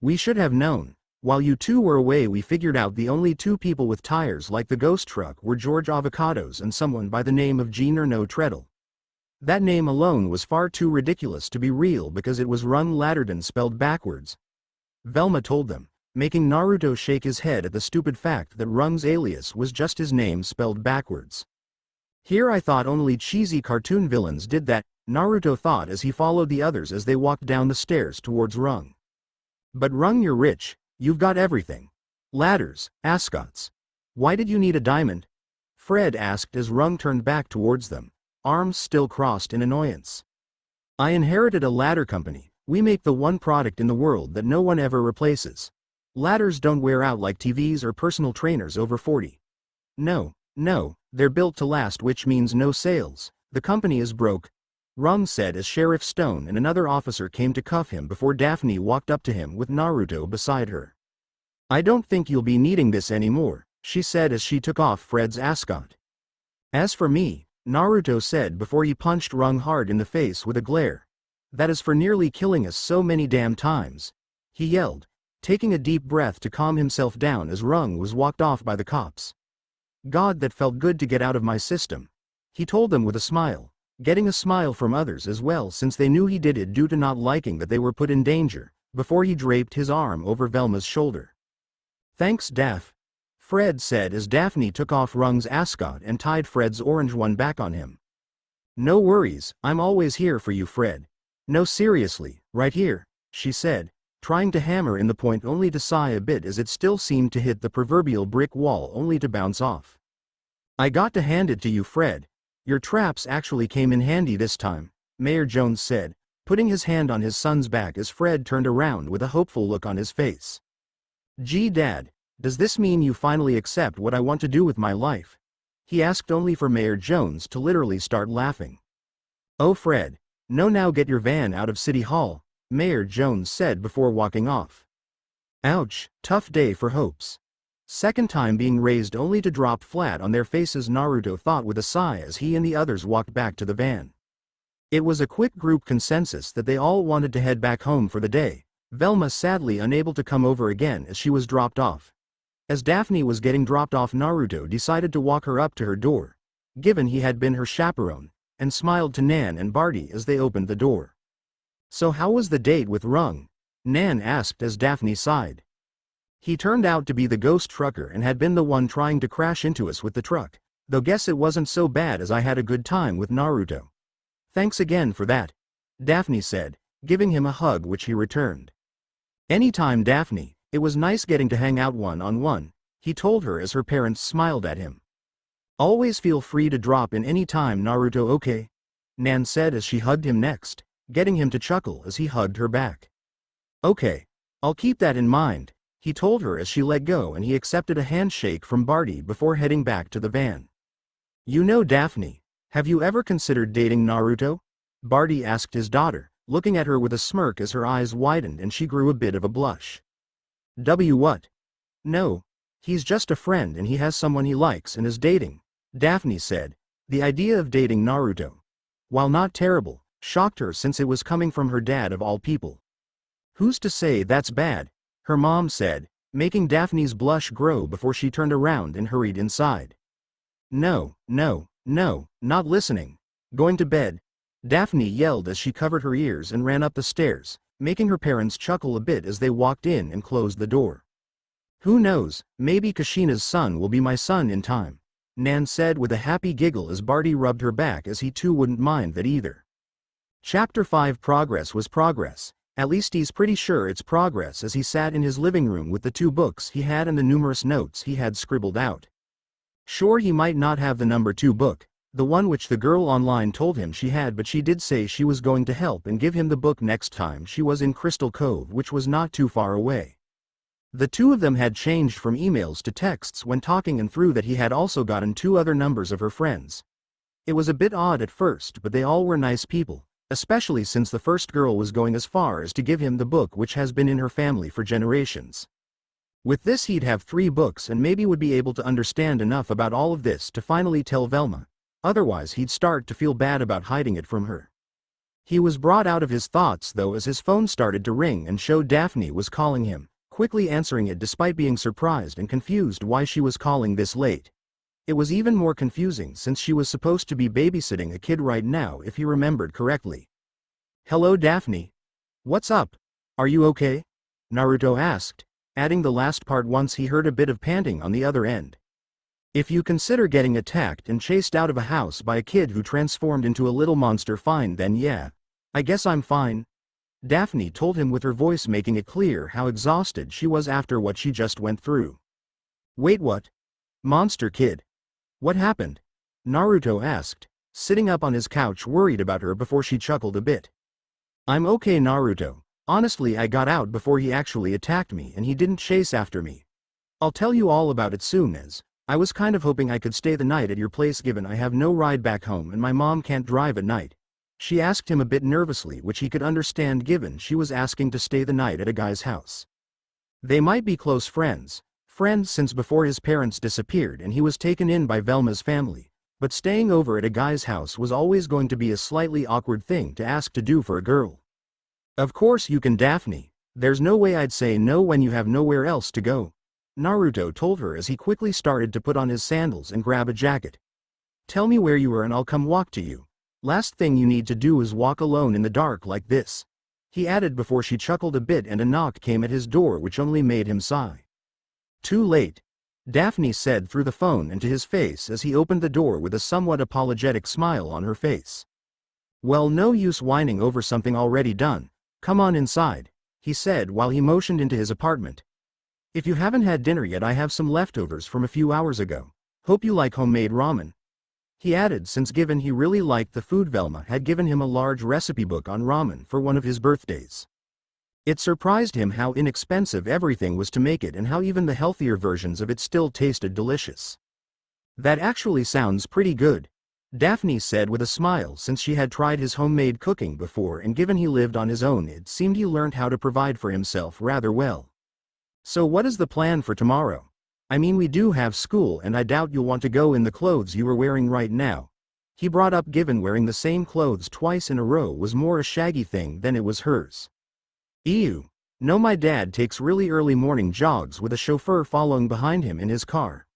"We should have known. While you two were away, we figured out the only two people with tires like the ghost truck were George Avocados and someone by the name of Jean Erno Treadle. That name alone was far too ridiculous to be real because it was Rung Latterton spelled backwards," Velma told them, making Naruto shake his head at the stupid fact that Rung's alias was just his name spelled backwards. "Here, I thought only cheesy cartoon villains did that," Naruto thought as he followed the others as they walked down the stairs towards Rung. "But Rung, you're rich, you've got everything. Ladders, ascots. Why did you need a diamond?" Fred asked as Rung turned back towards them, arms still crossed in annoyance. I inherited a ladder company. We make the one product in the world that no one ever replaces. Ladders don't wear out like TVs or personal trainers over 40. No, they're built to last, which means no sales. The company is broke, Rung said as Sheriff Stone and another officer came to cuff him before Daphne walked up to him with Naruto beside her. I don't think you'll be needing this anymore, she said as she took off Fred's ascot. As for me, Naruto said before he punched Rung hard in the face with a glare. That is for nearly killing us so many damn times, he yelled, taking a deep breath to calm himself down as Rung was walked off by the cops. God, that felt good to get out of my system, he told them with a smile, getting a smile from others as well since they knew he did it due to not liking that they were put in danger, before he draped his arm over Velma's shoulder. Thanks, Daph, Fred said as Daphne took off Rung's ascot and tied Fred's orange one back on him. No worries, I'm always here for you, Fred. No, seriously, right here, she said, trying to hammer in the point only to sigh a bit as it still seemed to hit the proverbial brick wall only to bounce off. I got to hand it to you, Fred. Your traps actually came in handy this time, Mayor Jones said, putting his hand on his son's back as Fred turned around with a hopeful look on his face. Gee, Dad, does this mean you finally accept what I want to do with my life? He asked, only for Mayor Jones to literally start laughing. Oh, Fred. No, now get your van out of City Hall, Mayor Jones said before walking off. Ouch, tough day for hopes. Second time being raised only to drop flat on their faces, Naruto thought with a sigh as he and the others walked back to the van. It was a quick group consensus that they all wanted to head back home for the day, Velma sadly unable to come over again as she was dropped off. As Daphne was getting dropped off, Naruto decided to walk her up to her door, given he had been her chaperone, and smiled to Nan and Barty as they opened the door. So how was the date with Rung? Nan asked as Daphne sighed. He turned out to be the ghost trucker and had been the one trying to crash into us with the truck, though guess it wasn't so bad as I had a good time with Naruto. Thanks again for that, Daphne said, giving him a hug which he returned. Anytime, Daphne, it was nice getting to hang out one-on-one, he told her as her parents smiled at him. Always feel free to drop in any time, Naruto, okay? Nan said as she hugged him next, getting him to chuckle as he hugged her back. Okay, I'll keep that in mind, he told her as she let go and he accepted a handshake from Barty before heading back to the van. You know, Daphne, have you ever considered dating Naruto? Barty asked his daughter, looking at her with a smirk as her eyes widened and she grew a bit of a blush. What? No, he's just a friend and he has someone he likes and is dating, Daphne said. The idea of dating Naruto, while not terrible, shocked her since it was coming from her dad of all people. Who's to say that's bad? Her mom said, making Daphne's blush grow before she turned around and hurried inside. No, not listening. Going to bed, Daphne yelled as she covered her ears and ran up the stairs, making her parents chuckle a bit as they walked in and closed the door. Who knows, maybe Kushina's son will be my son in time, Nan said with a happy giggle as Barty rubbed her back as he too wouldn't mind that either. Chapter 5. Progress was progress. At least he's pretty sure it's progress as he sat in his living room with the 2 books he had and the numerous notes he had scribbled out. Sure, he might not have the number 2 book, the one which the girl online told him she had, but she did say she was going to help and give him the book next time she was in Crystal Cove, which was not too far away. The 2 of them had changed from emails to texts when talking, and through that he had also gotten 2 other numbers of her friends. It was a bit odd at first, but they all were nice people, especially since the first girl was going as far as to give him the book which has been in her family for generations. With this he'd have 3 books and maybe would be able to understand enough about all of this to finally tell Velma, otherwise he'd start to feel bad about hiding it from her. He was brought out of his thoughts though as his phone started to ring and showed Daphne was calling him, quickly answering it despite being surprised and confused why she was calling this late. It was even more confusing since she was supposed to be babysitting a kid right now if he remembered correctly. Hello, Daphne. What's up? Are you okay? Naruto asked, adding the last part once he heard a bit of panting on the other end. If you consider getting attacked and chased out of a house by a kid who transformed into a little monster fine, then yeah, I guess I'm fine, Daphne told him with her voice making it clear how exhausted she was after what she just went through. Wait, what? Monster kid? What happened? Naruto asked, sitting up on his couch worried about her before she chuckled a bit. I'm okay, Naruto. Honestly, I got out before he actually attacked me and he didn't chase after me. I'll tell you all about it soon, as I was kind of hoping I could stay the night at your place given I have no ride back home and my mom can't drive at night. She asked him a bit nervously, which he could understand given she was asking to stay the night at a guy's house. They might be close friends since before his parents disappeared and he was taken in by Velma's family, but staying over at a guy's house was always going to be a slightly awkward thing to ask to do for a girl. Of course you can, Daphne. There's no way I'd say no when you have nowhere else to go, Naruto told her as he quickly started to put on his sandals and grab a jacket. Tell me where you are and I'll come walk to you. Last thing you need to do is walk alone in the dark like this, he added before she chuckled a bit and a knock came at his door which only made him sigh. Too late, Daphne said through the phone and to his face as he opened the door with a somewhat apologetic smile on her face. Well, no use whining over something already done. Come on inside, he said while he motioned into his apartment. If you haven't had dinner yet, I have some leftovers from a few hours ago. Hope you like homemade ramen, he added, since given he really liked the food. Velma had given him a large recipe book on ramen for one of his birthdays. It surprised him how inexpensive everything was to make it and how even the healthier versions of it still tasted delicious. That actually sounds pretty good, Daphne said with a smile, since she had tried his homemade cooking before and given he lived on his own it seemed he learned how to provide for himself rather well. So what is the plan for tomorrow? I mean, we do have school and I doubt you'll want to go in the clothes you are wearing right now, he brought up, given wearing the same clothes twice in a row was more a Shaggy thing than it was hers. Ew. No, my dad takes really early morning jogs with a chauffeur following behind him in his car.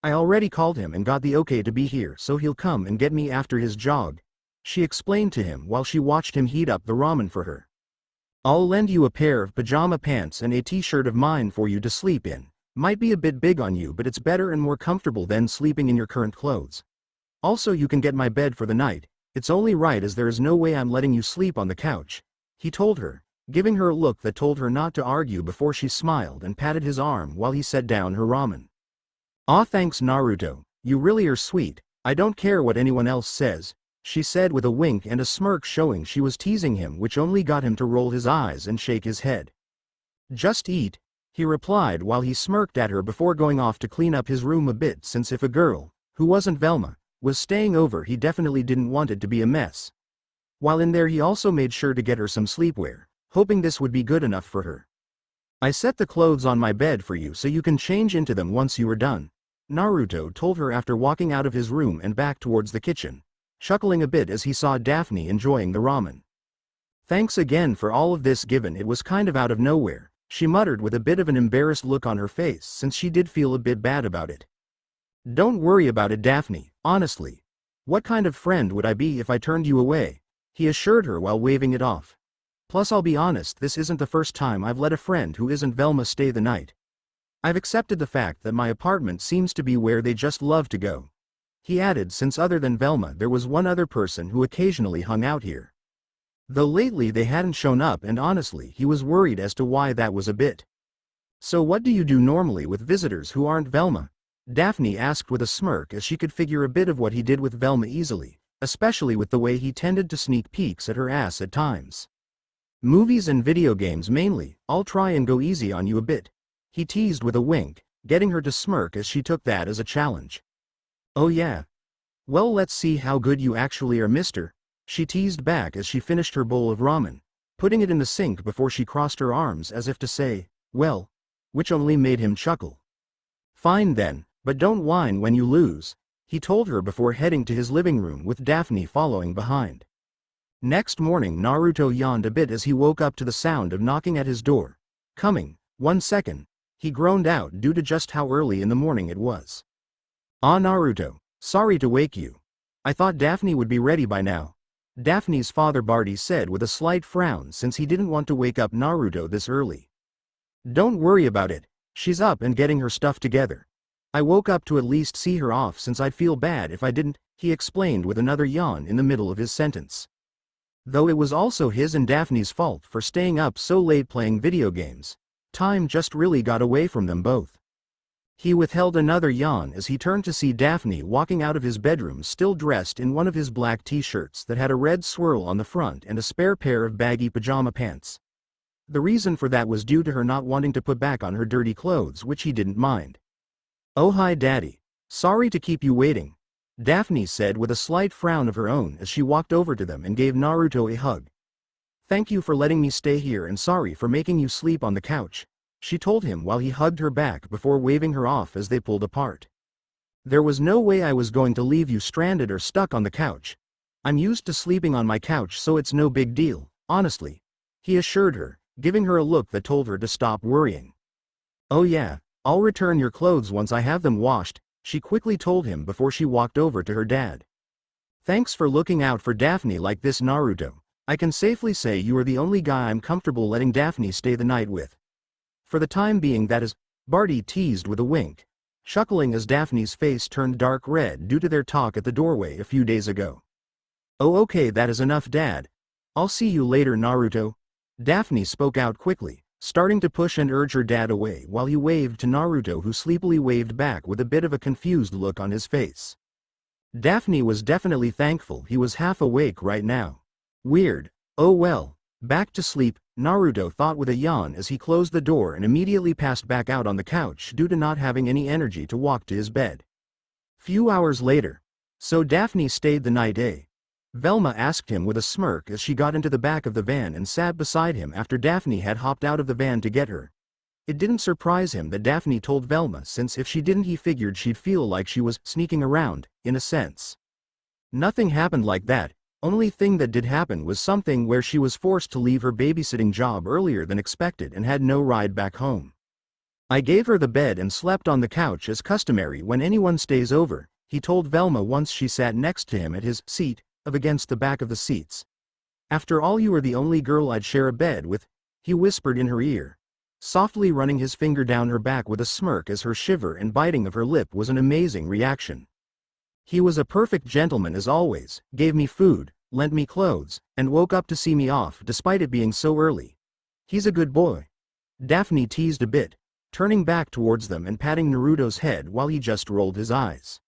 I already called him and got the okay to be here, so he'll come and get me after his jog, she explained to him while she watched him heat up the ramen for her. I'll lend you a pair of pajama pants and a t-shirt of mine for you to sleep in. Might be a bit big on you, but it's better and more comfortable than sleeping in your current clothes. Also, you can get my bed for the night. It's only right as there is no way I'm letting you sleep on the couch, he told her, giving her a look that told her not to argue before she smiled and patted his arm while he set down her ramen. Aw, thanks Naruto, you really are sweet. I don't care what anyone else says, she said with a wink and a smirk showing she was teasing him, which only got him to roll his eyes and shake his head. Just eat, he replied while he smirked at her before going off to clean up his room a bit, since if a girl, who wasn't Velma, was staying over he definitely didn't want it to be a mess. While in there he also made sure to get her some sleepwear, hoping this would be good enough for her. I set the clothes on my bed for you so you can change into them once you are done, Naruto told her after walking out of his room and back towards the kitchen, chuckling a bit as he saw Daphne enjoying the ramen. Thanks again for all of this, given it was kind of out of nowhere, she muttered with a bit of an embarrassed look on her face, since she did feel a bit bad about it. Don't worry about it, Daphne, honestly. What kind of friend would I be if I turned you away, he assured her while waving it off. Plus, I'll be honest, this isn't the first time I've let a friend who isn't Velma stay the night. I've accepted the fact that my apartment seems to be where they just love to go, he added, since other than Velma there was one other person who occasionally hung out here. Though lately they hadn't shown up, and honestly he was worried as to why that was a bit. So what do you do normally with visitors who aren't Velma? Daphne asked with a smirk, as she could figure a bit of what he did with Velma easily, especially with the way he tended to sneak peeks at her ass at times. Movies and video games mainly. I'll try and go easy on you a bit, he teased with a wink, getting her to smirk as she took that as a challenge. Oh yeah? Well, let's see how good you actually are, mister, she teased back as she finished her bowl of ramen, putting it in the sink before she crossed her arms as if to say, well, which only made him chuckle. Fine then, but don't whine when you lose, he told her before heading to his living room with Daphne following behind. Next morning Naruto yawned a bit as he woke up to the sound of knocking at his door. Coming, 1 second, he groaned out due to just how early in the morning it was. Ah, Naruto, sorry to wake you. I thought Daphne would be ready by now, Daphne's father Barty said with a slight frown, since he didn't want to wake up Naruto this early. Don't worry about it, she's up and getting her stuff together. I woke up to at least see her off, since I'd feel bad if I didn't, he explained with another yawn in the middle of his sentence. Though it was also his and Daphne's fault for staying up so late playing video games, time just really got away from them both. He withheld another yawn as he turned to see Daphne walking out of his bedroom still dressed in one of his black t-shirts that had a red swirl on the front and a spare pair of baggy pajama pants. The reason for that was due to her not wanting to put back on her dirty clothes, which he didn't mind. "Oh hi Daddy. Sorry to keep you waiting," Daphne said with a slight frown of her own as she walked over to them and gave Naruto a hug. "Thank you for letting me stay here and sorry for making you sleep on the couch," she told him while he hugged her back before waving her off as they pulled apart. "There was no way I was going to leave you stranded or stuck on the couch. I'm used to sleeping on my couch, so it's no big deal, honestly," he assured her, giving her a look that told her to stop worrying. "Oh yeah, I'll return your clothes once I have them washed," she quickly told him before she walked over to her dad. "Thanks for looking out for Daphne like this, Naruto. I can safely say you are the only guy I'm comfortable letting Daphne stay the night with. For the time being, that is," Barty teased with a wink, chuckling as Daphne's face turned dark red due to their talk at the doorway a few days ago. "Oh okay, that is enough Dad. I'll see you later, Naruto," Daphne spoke out quickly, starting to push and urge her dad away while he waved to Naruto, who sleepily waved back with a bit of a confused look on his face. Daphne was definitely thankful he was half awake right now. Weird. Oh well, back to sleep, Naruto thought with a yawn as he closed the door and immediately passed back out on the couch due to not having any energy to walk to his bed. Few hours later. "So Daphne stayed the night, eh?" Velma asked him with a smirk as she got into the back of the van and sat beside him after Daphne had hopped out of the van to get her. It didn't surprise him that Daphne told Velma, since if she didn't he figured she'd feel like she was sneaking around, in a sense. Nothing happened like that. Only thing that did happen was something where she was forced to leave her babysitting job earlier than expected and had no ride back home. "I gave her the bed and slept on the couch as customary when anyone stays over," he told Velma once she sat next to him at his seat, against the back of the seats. "After all, you are the only girl I'd share a bed with," he whispered in her ear, softly running his finger down her back with a smirk as her shiver and biting of her lip was an amazing reaction. "He was a perfect gentleman as always, gave me food, lent me clothes, and woke up to see me off despite it being so early. He's a good boy," Daphne teased a bit, turning back towards them and patting Naruto's head while he just rolled his eyes.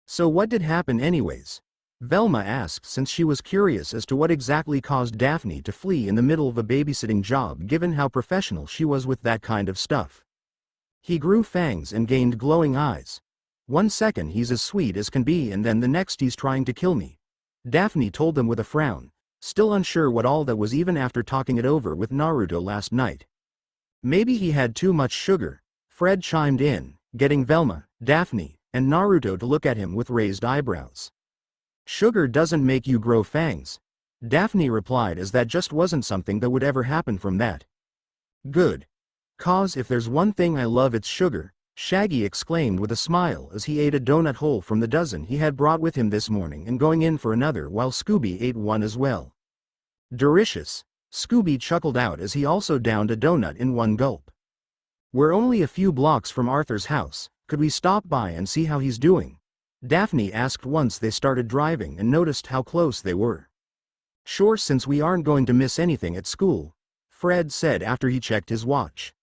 "So what did happen anyways?" Velma asked, since she was curious as to what exactly caused Daphne to flee in the middle of a babysitting job given how professional she was with that kind of stuff. "He grew fangs and gained glowing eyes. One second he's as sweet as can be and then the next he's trying to kill me," Daphne told them with a frown, still unsure what all that was even after talking it over with Naruto last night. "Maybe he had too much sugar," Fred chimed in, getting Velma, Daphne, and Naruto to look at him with raised eyebrows. "Sugar doesn't make you grow fangs," Daphne replied, as that just wasn't something that would ever happen from that. "Good. 'Cause if there's one thing I love, it's sugar," Shaggy exclaimed with a smile as he ate a donut whole from the dozen he had brought with him this morning and going in for another while Scooby ate one as well. "Delicious," Scooby chuckled out as he also downed a donut in one gulp. "We're only a few blocks from Arthur's house, could we stop by and see how he's doing?" Daphne asked once they started driving and noticed how close they were. "Sure, since we aren't going to miss anything at school," Fred said after he checked his watch.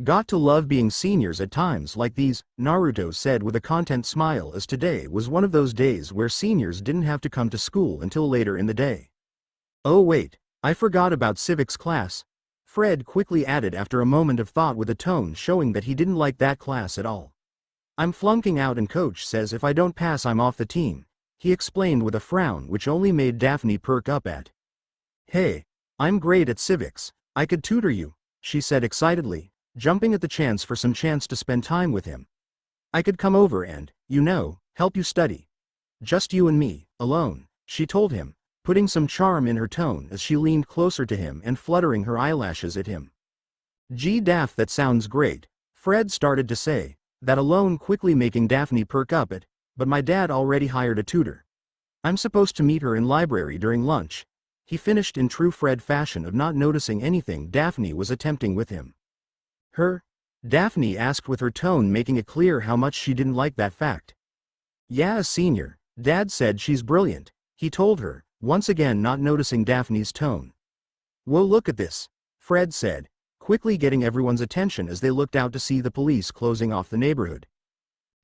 "Got to love being seniors at times like these," Naruto said with a content smile, as today was one of those days where seniors didn't have to come to school until later in the day. "Oh wait, I forgot about civics class," Fred quickly added after a moment of thought with a tone showing that he didn't like that class at all. "I'm flunking out and coach says if I don't pass I'm off the team," he explained with a frown which only made Daphne perk up at. "Hey, I'm great at civics, I could tutor you," she said excitedly, jumping at the chance for some chance to spend time with him. "I could come over and, help you study. Just you and me, alone," she told him, putting some charm in her tone as she leaned closer to him and fluttering her eyelashes at him. "Gee Daph, that sounds great," Fred started to say, that alone quickly making Daphne perk up at, "But my dad already hired a tutor. I'm supposed to meet her in library during lunch," he finished in true Fred fashion of not noticing anything Daphne was attempting with him. "Her?" Daphne asked with her tone making it clear how much she didn't like that fact. "Yeah, a senior. Dad said she's brilliant," he told her, once again not noticing Daphne's tone. "Whoa, look at this," Fred said, quickly getting everyone's attention as they looked out to see the police closing off the neighborhood.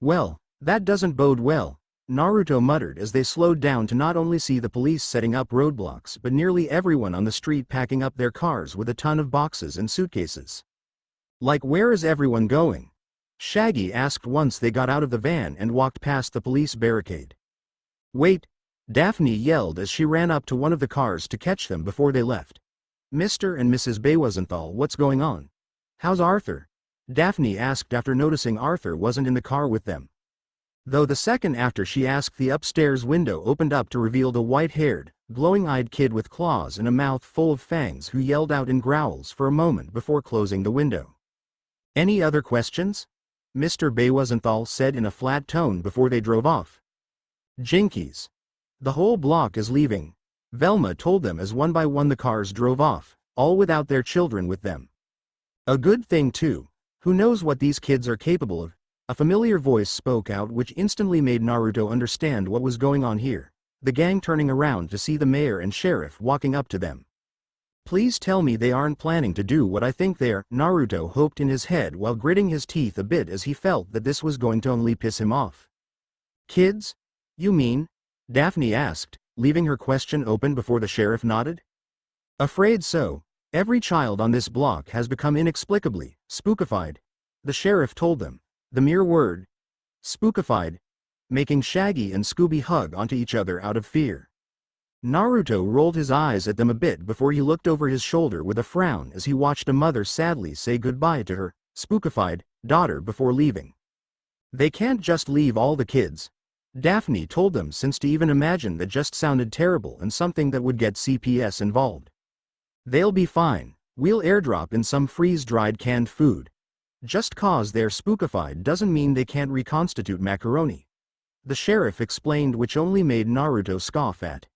"Well, that doesn't bode well," Naruto muttered as they slowed down to not only see the police setting up roadblocks but nearly everyone on the street packing up their cars with a ton of boxes and suitcases. "Like, where is everyone going?" Shaggy asked once they got out of the van and walked past the police barricade. "Wait," Daphne yelled as she ran up to one of the cars to catch them before they left. "Mr. and Mrs. Baywasenthal, what's going on? How's Arthur?" Daphne asked after noticing Arthur wasn't in the car with them. Though the second after she asked, the upstairs window opened up to reveal the white-haired, glowing-eyed kid with claws and a mouth full of fangs who yelled out in growls for a moment before closing the window. "Any other questions?" Mr. Baywasenthal said in a flat tone before they drove off. "Jinkies. The whole block is leaving," Velma told them as one by one the cars drove off, all without their children with them. "A good thing too. Who knows what these kids are capable of?" A familiar voice spoke out which instantly made Naruto understand what was going on here, the gang turning around to see the mayor and sheriff walking up to them. "Please tell me they aren't planning to do what I think they're," Naruto hoped in his head while gritting his teeth a bit as he felt that this was going to only piss him off. "Kids? You mean?" Daphne asked, leaving her question open before the sheriff nodded. "Afraid so. Every child on this block has become inexplicably spookified," the sheriff told them, the mere word, spookified, making Shaggy and Scooby hug onto each other out of fear. Naruto rolled his eyes at them a bit before he looked over his shoulder with a frown as he watched a mother sadly say goodbye to her spookified daughter before leaving. "They can't just leave all the kids," Daphne told them, since to even imagine that just sounded terrible and something that would get CPS involved. "They'll be fine. We'll airdrop in some freeze-dried canned food. Just cause they're spookified doesn't mean they can't reconstitute macaroni," the sheriff explained, which only made Naruto scoff at.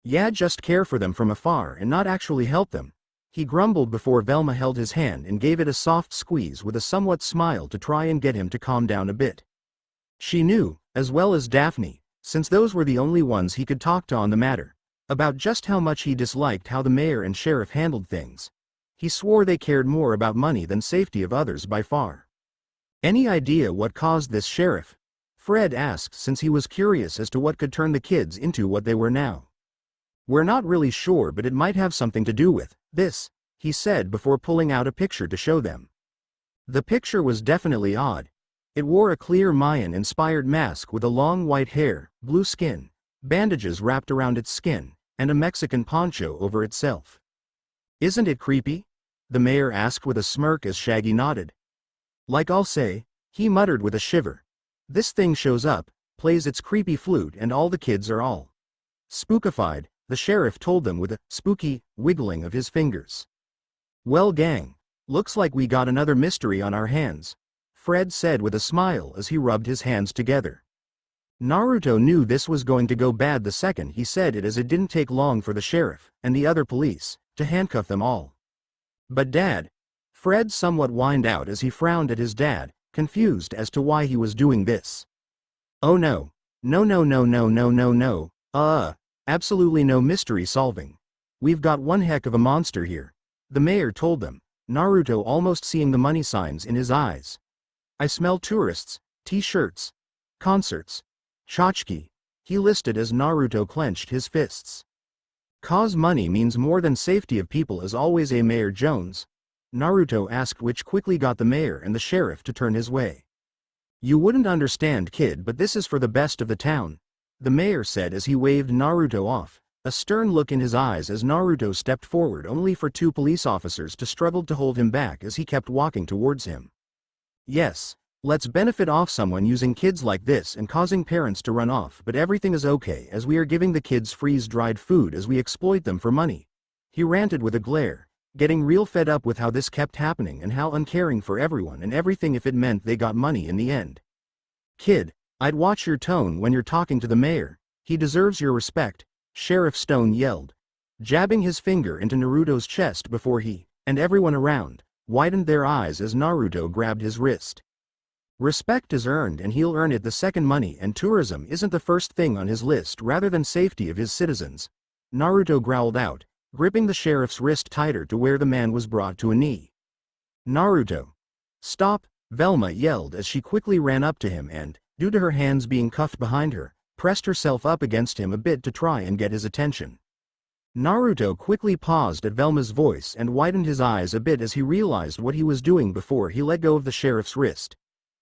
"Yeah, just care for them from afar and not actually help them," he grumbled before Velma held his hand and gave it a soft squeeze with a somewhat smile to try and get him to calm down a bit. She knew, as well as Daphne, since those were the only ones he could talk to on the matter, about just how much he disliked how the mayor and sheriff handled things. He swore they cared more about money than safety of others by far. "Any idea what caused this, Sheriff?" Fred asked, since he was curious as to what could turn the kids into what they were now. "We're not really sure, but it might have something to do with this," he said before pulling out a picture to show them. The picture was definitely odd. It wore a clear Mayan-inspired mask with a long white hair, blue skin, bandages wrapped around its skin, and a Mexican poncho over itself. "Isn't it creepy?" the mayor asked with a smirk as Shaggy nodded. "Like I'll say," he muttered with a shiver. "This thing shows up, plays its creepy flute, and all the kids are all spookified," the sheriff told them with a spooky wiggling of his fingers. "Well, gang, looks like we got another mystery on our hands," Fred said with a smile as he rubbed his hands together. Naruto knew this was going to go bad the second he said it, as it didn't take long for the sheriff and the other police to handcuff them all. "But Dad," Fred somewhat whined out as he frowned at his dad, confused as to why he was doing this. "Oh no. No no no no no no no, absolutely no mystery solving. We've got one heck of a monster here," the mayor told them, Naruto almost seeing the money signs in his eyes. "I smell tourists, t-shirts, concerts, tchotchke," he listed as Naruto clenched his fists. "Cause money means more than safety of people as always, Mayor Jones?" Naruto asked, which quickly got the mayor and the sheriff to turn his way. "You wouldn't understand, kid, but this is for the best of the town," the mayor said as he waved Naruto off, a stern look in his eyes as Naruto stepped forward, only for two police officers to struggle to hold him back as he kept walking towards him. "Yes, let's benefit off someone using kids like this and causing parents to run off, but everything is okay as we are giving the kids freeze-dried food as we exploit them for money," he ranted with a glare, getting real fed up with how this kept happening and how uncaring for everyone and everything if it meant they got money in the end. "Kid, I'd watch your tone when you're talking to the mayor. He deserves your respect," Sheriff Stone yelled, jabbing his finger into Naruto's chest before he, and everyone around, widened their eyes as Naruto grabbed his wrist. "Respect is earned and he'll earn it the second money and tourism isn't the first thing on his list rather than safety of his citizens," Naruto growled out, gripping the sheriff's wrist tighter to where the man was brought to a knee. Naruto. Stop, Velma yelled as she quickly ran up to him and, due to her hands being cuffed behind her, pressed herself up against him a bit to try and get his attention. Naruto quickly paused at Velma's voice and widened his eyes a bit as he realized what he was doing before he let go of the sheriff's wrist.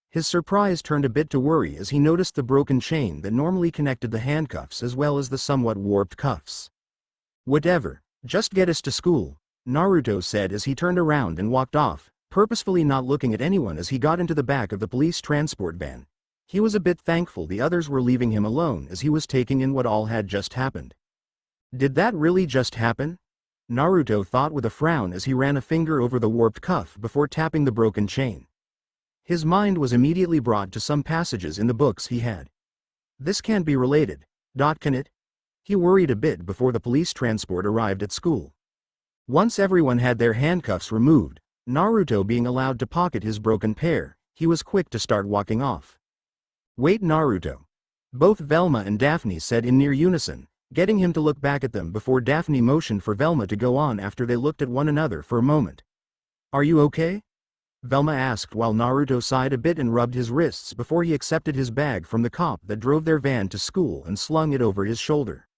His surprise turned a bit to worry as he noticed the broken chain that normally connected the handcuffs as well as the somewhat warped cuffs. "Whatever, just get us to school," Naruto said as he turned around and walked off, purposefully not looking at anyone as he got into the back of the police transport van. He was a bit thankful the others were leaving him alone as he was taking in what all had just happened. Did that really just happen? Naruto thought with a frown as he ran a finger over the warped cuff before tapping the broken chain. His mind was immediately brought to some passages in the books he had. This can't be related, can it? He worried a bit before the police transport arrived at school. Once everyone had their handcuffs removed, Naruto being allowed to pocket his broken pair, he was quick to start walking off. "Wait, Naruto," both Velma and Daphne said in near unison, getting him to look back at them before Daphne motioned for Velma to go on after they looked at one another for a moment. "Are you okay?" Velma asked while Naruto sighed a bit and rubbed his wrists before he accepted his bag from the cop that drove their van to school and slung it over his shoulder.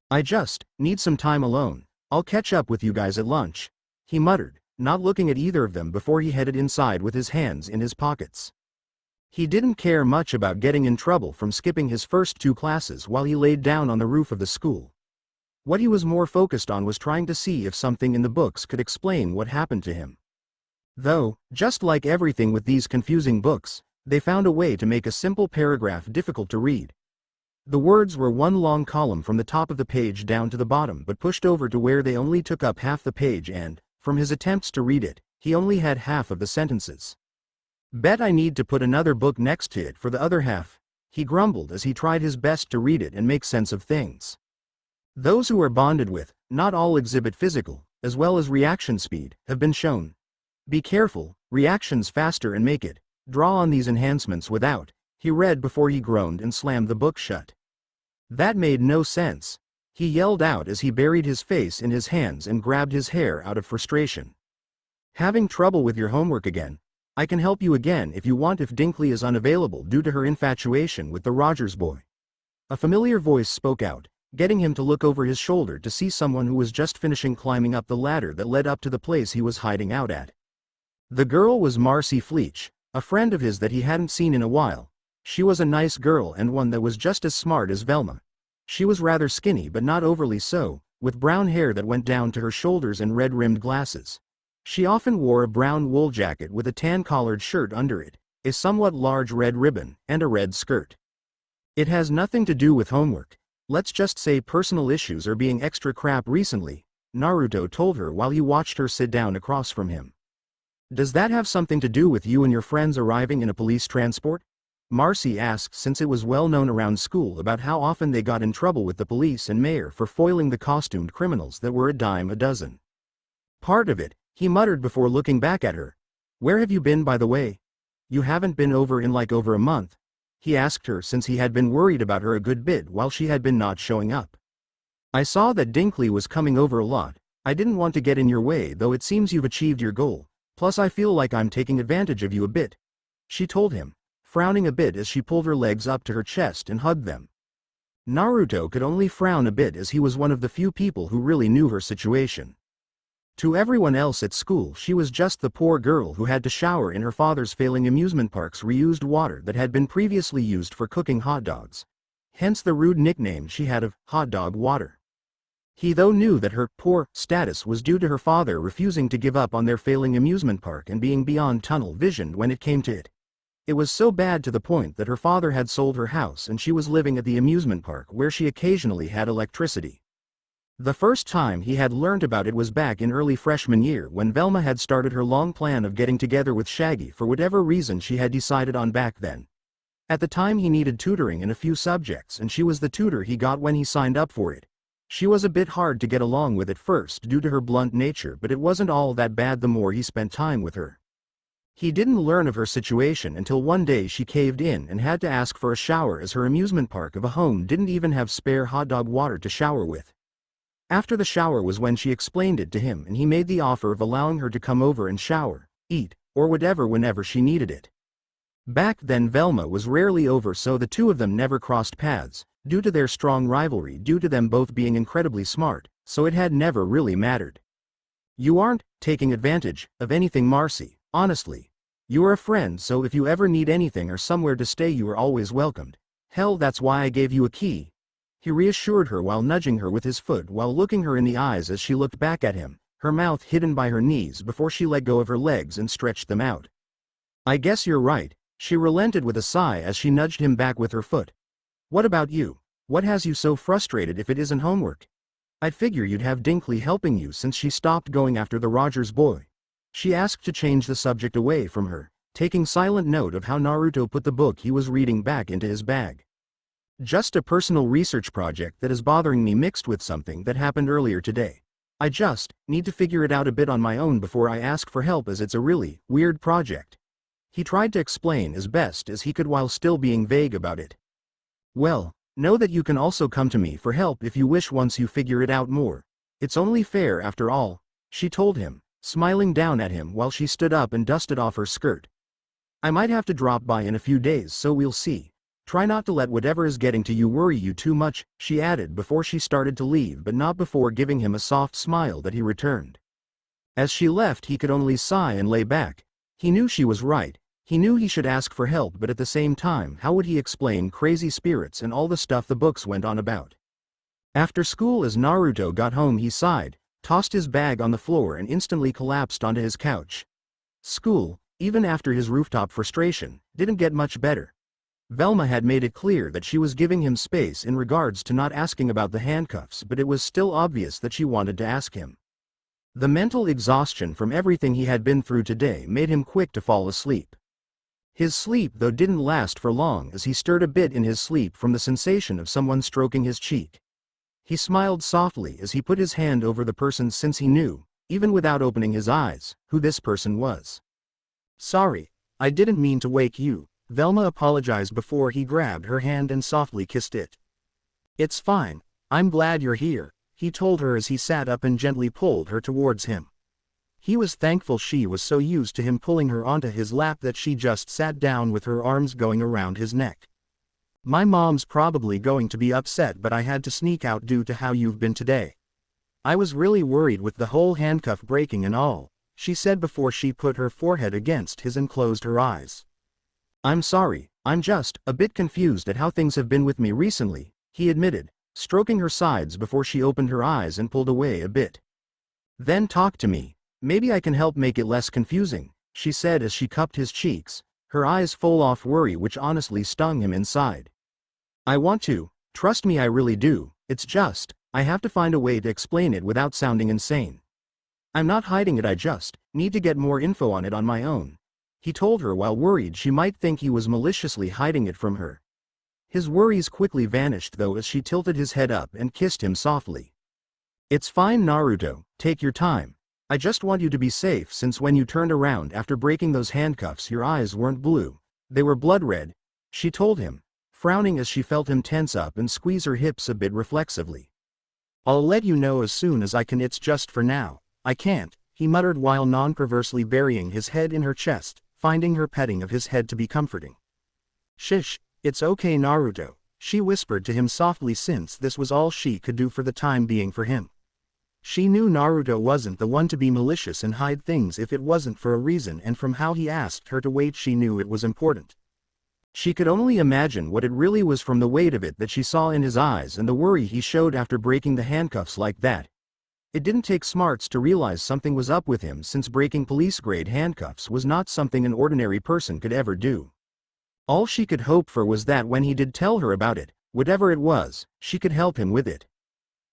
"I just need some time alone. I'll catch up with you guys at lunch," he muttered, not looking at either of them before he headed inside with his hands in his pockets. He didn't care much about getting in trouble from skipping his first 2 classes while he laid down on the roof of the school. What he was more focused on was trying to see if something in the books could explain what happened to him. Though, just like everything with these confusing books, they found a way to make a simple paragraph difficult to read. The words were one long column from the top of the page down to the bottom but pushed over to where they only took up half the page and, from his attempts to read it, he only had half of the sentences. "Bet I need to put another book next to it for the other half," he grumbled as he tried his best to read it and make sense of things. Those who are bonded with, not all exhibit physical, as well as reaction speed, have been shown. Be careful, reactions faster and make it, draw on these enhancements without, he read before he groaned and slammed the book shut. That made no sense, he yelled out as he buried his face in his hands and grabbed his hair out of frustration. "Having trouble with your homework again? I can help you again if you want if Dinkley is unavailable due to her infatuation with the Rogers boy." A familiar voice spoke out, getting him to look over his shoulder to see someone who was just finishing climbing up the ladder that led up to the place he was hiding out at. The girl was Marcy Fleech, a friend of his that he hadn't seen in a while. She was a nice girl and one that was just as smart as Velma. She was rather skinny but not overly so, with brown hair that went down to her shoulders and red-rimmed glasses. She often wore a brown wool jacket with a tan-collared shirt under it, a somewhat large red ribbon, and a red skirt. "It has nothing to do with homework. Let's just say personal issues are being extra crap recently," Naruto told her while he watched her sit down across from him. "Does that have something to do with you and your friends arriving in a police transport?" Marcy asked since it was well known around school about how often they got in trouble with the police and mayor for foiling the costumed criminals that were a dime a dozen. "Part of it," he muttered before looking back at her. "Where have you been, by the way? You haven't been over in like over a month," he asked her since he had been worried about her a good bit while she had been not showing up. "I saw that Dinkley was coming over a lot. I didn't want to get in your way though it seems you've achieved your goal. Plus I feel like I'm taking advantage of you a bit," she told him, frowning a bit as she pulled her legs up to her chest and hugged them. Naruto could only frown a bit as he was one of the few people who really knew her situation. To everyone else at school she was just the poor girl who had to shower in her father's failing amusement park's reused water that had been previously used for cooking hot dogs. Hence the rude nickname she had of hot dog water. He though knew that her poor status was due to her father refusing to give up on their failing amusement park and being beyond tunnel vision when it came to it. It was so bad to the point that her father had sold her house and she was living at the amusement park where she occasionally had electricity. The first time he had learned about it was back in early freshman year when Velma had started her long plan of getting together with Shaggy for whatever reason she had decided on back then. At the time he needed tutoring in a few subjects and she was the tutor he got when he signed up for it. She was a bit hard to get along with at first due to her blunt nature but it wasn't all that bad the more he spent time with her. He didn't learn of her situation until one day she caved in and had to ask for a shower as her amusement park of a home didn't even have spare hot dog water to shower with. After the shower was when she explained it to him and he made the offer of allowing her to come over and shower, eat, or whatever whenever she needed it. Back then Velma was rarely over, so the two of them never crossed paths, due to their strong rivalry, due to them both being incredibly smart, so it had never really mattered. You aren't taking advantage of anything, Marcy, honestly. You are a friend, so if you ever need anything or somewhere to stay you are always welcomed. Hell, that's why I gave you a key. He reassured her while nudging her with his foot while looking her in the eyes as she looked back at him, her mouth hidden by her knees before she let go of her legs and stretched them out. I guess you're right, she relented with a sigh as she nudged him back with her foot. What about you? What has you so frustrated if it isn't homework? I'd figure you'd have Dinkley helping you since she stopped going after the Rogers boy. She asked to change the subject away from her, taking silent note of how Naruto put the book he was reading back into his bag. Just a personal research project that is bothering me mixed with something that happened earlier today. I just need to figure it out a bit on my own before I ask for help, as it's a really weird project. He tried to explain as best as he could while still being vague about it. Well, know that you can also come to me for help if you wish once you figure it out more. It's only fair after all, she told him, smiling down at him while she stood up and dusted off her skirt. I might have to drop by in a few days, so we'll see. Try not to let whatever is getting to you worry you too much, she added before she started to leave, but not before giving him a soft smile that he returned. As she left, he could only sigh and lay back. He knew she was right. He knew he should ask for help, but at the same time, how would he explain crazy spirits and all the stuff the books went on about? After school, as Naruto got home, he sighed, tossed his bag on the floor and instantly collapsed onto his couch. School, even after his rooftop frustration, didn't get much better. Velma had made it clear that she was giving him space in regards to not asking about the handcuffs, but it was still obvious that she wanted to ask him. The mental exhaustion from everything he had been through today made him quick to fall asleep. His sleep, though, didn't last for long, as he stirred a bit in his sleep from the sensation of someone stroking his cheek. He smiled softly as he put his hand over the person, since he knew, even without opening his eyes, who this person was. Sorry, I didn't mean to wake you, Velma apologized before he grabbed her hand and softly kissed it. It's fine, I'm glad you're here, he told her as he sat up and gently pulled her towards him. He was thankful she was so used to him pulling her onto his lap that she just sat down with her arms going around his neck. My mom's probably going to be upset, but I had to sneak out due to how you've been today. I was really worried with the whole handcuff breaking and all, she said before she put her forehead against his and closed her eyes. I'm sorry, I'm just a bit confused at how things have been with me recently, he admitted, stroking her sides before she opened her eyes and pulled away a bit. Then talk to me. Maybe I can help make it less confusing, she said as she cupped his cheeks, her eyes full of worry which honestly stung him inside. I want to, trust me, I really do, it's just, I have to find a way to explain it without sounding insane. I'm not hiding it, I just need to get more info on it on my own, he told her while worried she might think he was maliciously hiding it from her. His worries quickly vanished though as she tilted his head up and kissed him softly. It's fine, Naruto, take your time. I just want you to be safe, since when you turned around after breaking those handcuffs your eyes weren't blue, they were blood red, she told him, frowning as she felt him tense up and squeeze her hips a bit reflexively. I'll let you know as soon as I can, it's just for now, I can't, he muttered while non-perversely burying his head in her chest, finding her petting of his head to be comforting. Shish, it's okay, Naruto, she whispered to him softly, since this was all she could do for the time being for him. She knew Naruto wasn't the one to be malicious and hide things if it wasn't for a reason, and from how he asked her to wait she knew it was important. She could only imagine what it really was from the weight of it that she saw in his eyes and the worry he showed after breaking the handcuffs like that. It didn't take smarts to realize something was up with him, since breaking police-grade handcuffs was not something an ordinary person could ever do. All she could hope for was that when he did tell her about it, whatever it was, she could help him with it.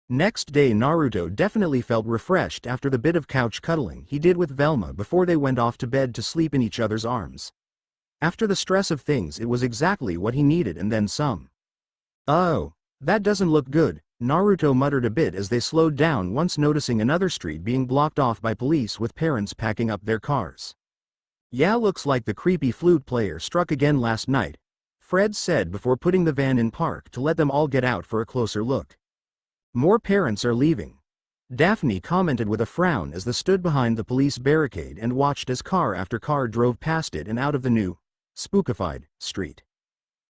Next day Naruto definitely felt refreshed after the bit of couch cuddling he did with Velma before they went off to bed to sleep in each other's arms. After the stress of things, it was exactly what he needed and then some. Oh, that doesn't look good, Naruto muttered a bit as they slowed down, once noticing another street being blocked off by police with parents packing up their cars. Yeah, looks like the creepy flute player struck again last night, Fred said before putting the van in park to let them all get out for a closer look. More parents are leaving. Daphne commented with a frown as they stood behind the police barricade and watched as car after car drove past it and out of the new, spookified, street.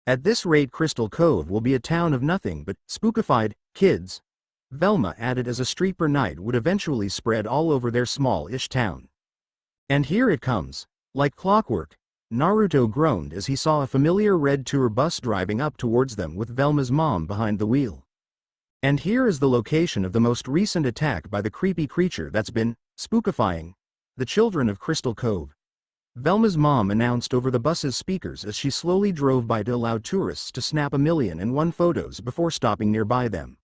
At this rate Crystal Cove will be a town of nothing but spookified kids, Velma added as a street per night would eventually spread all over their small-ish town. And here it comes. Like clockwork, Naruto groaned as he saw a familiar red tour bus driving up towards them with Velma's mom behind the wheel. And here is the location of the most recent attack by the creepy creature that's been spookifying the children of Crystal Cove. Velma's mom announced over the bus's speakers as she slowly drove by to allow tourists to snap 1,000,001 photos before stopping nearby them.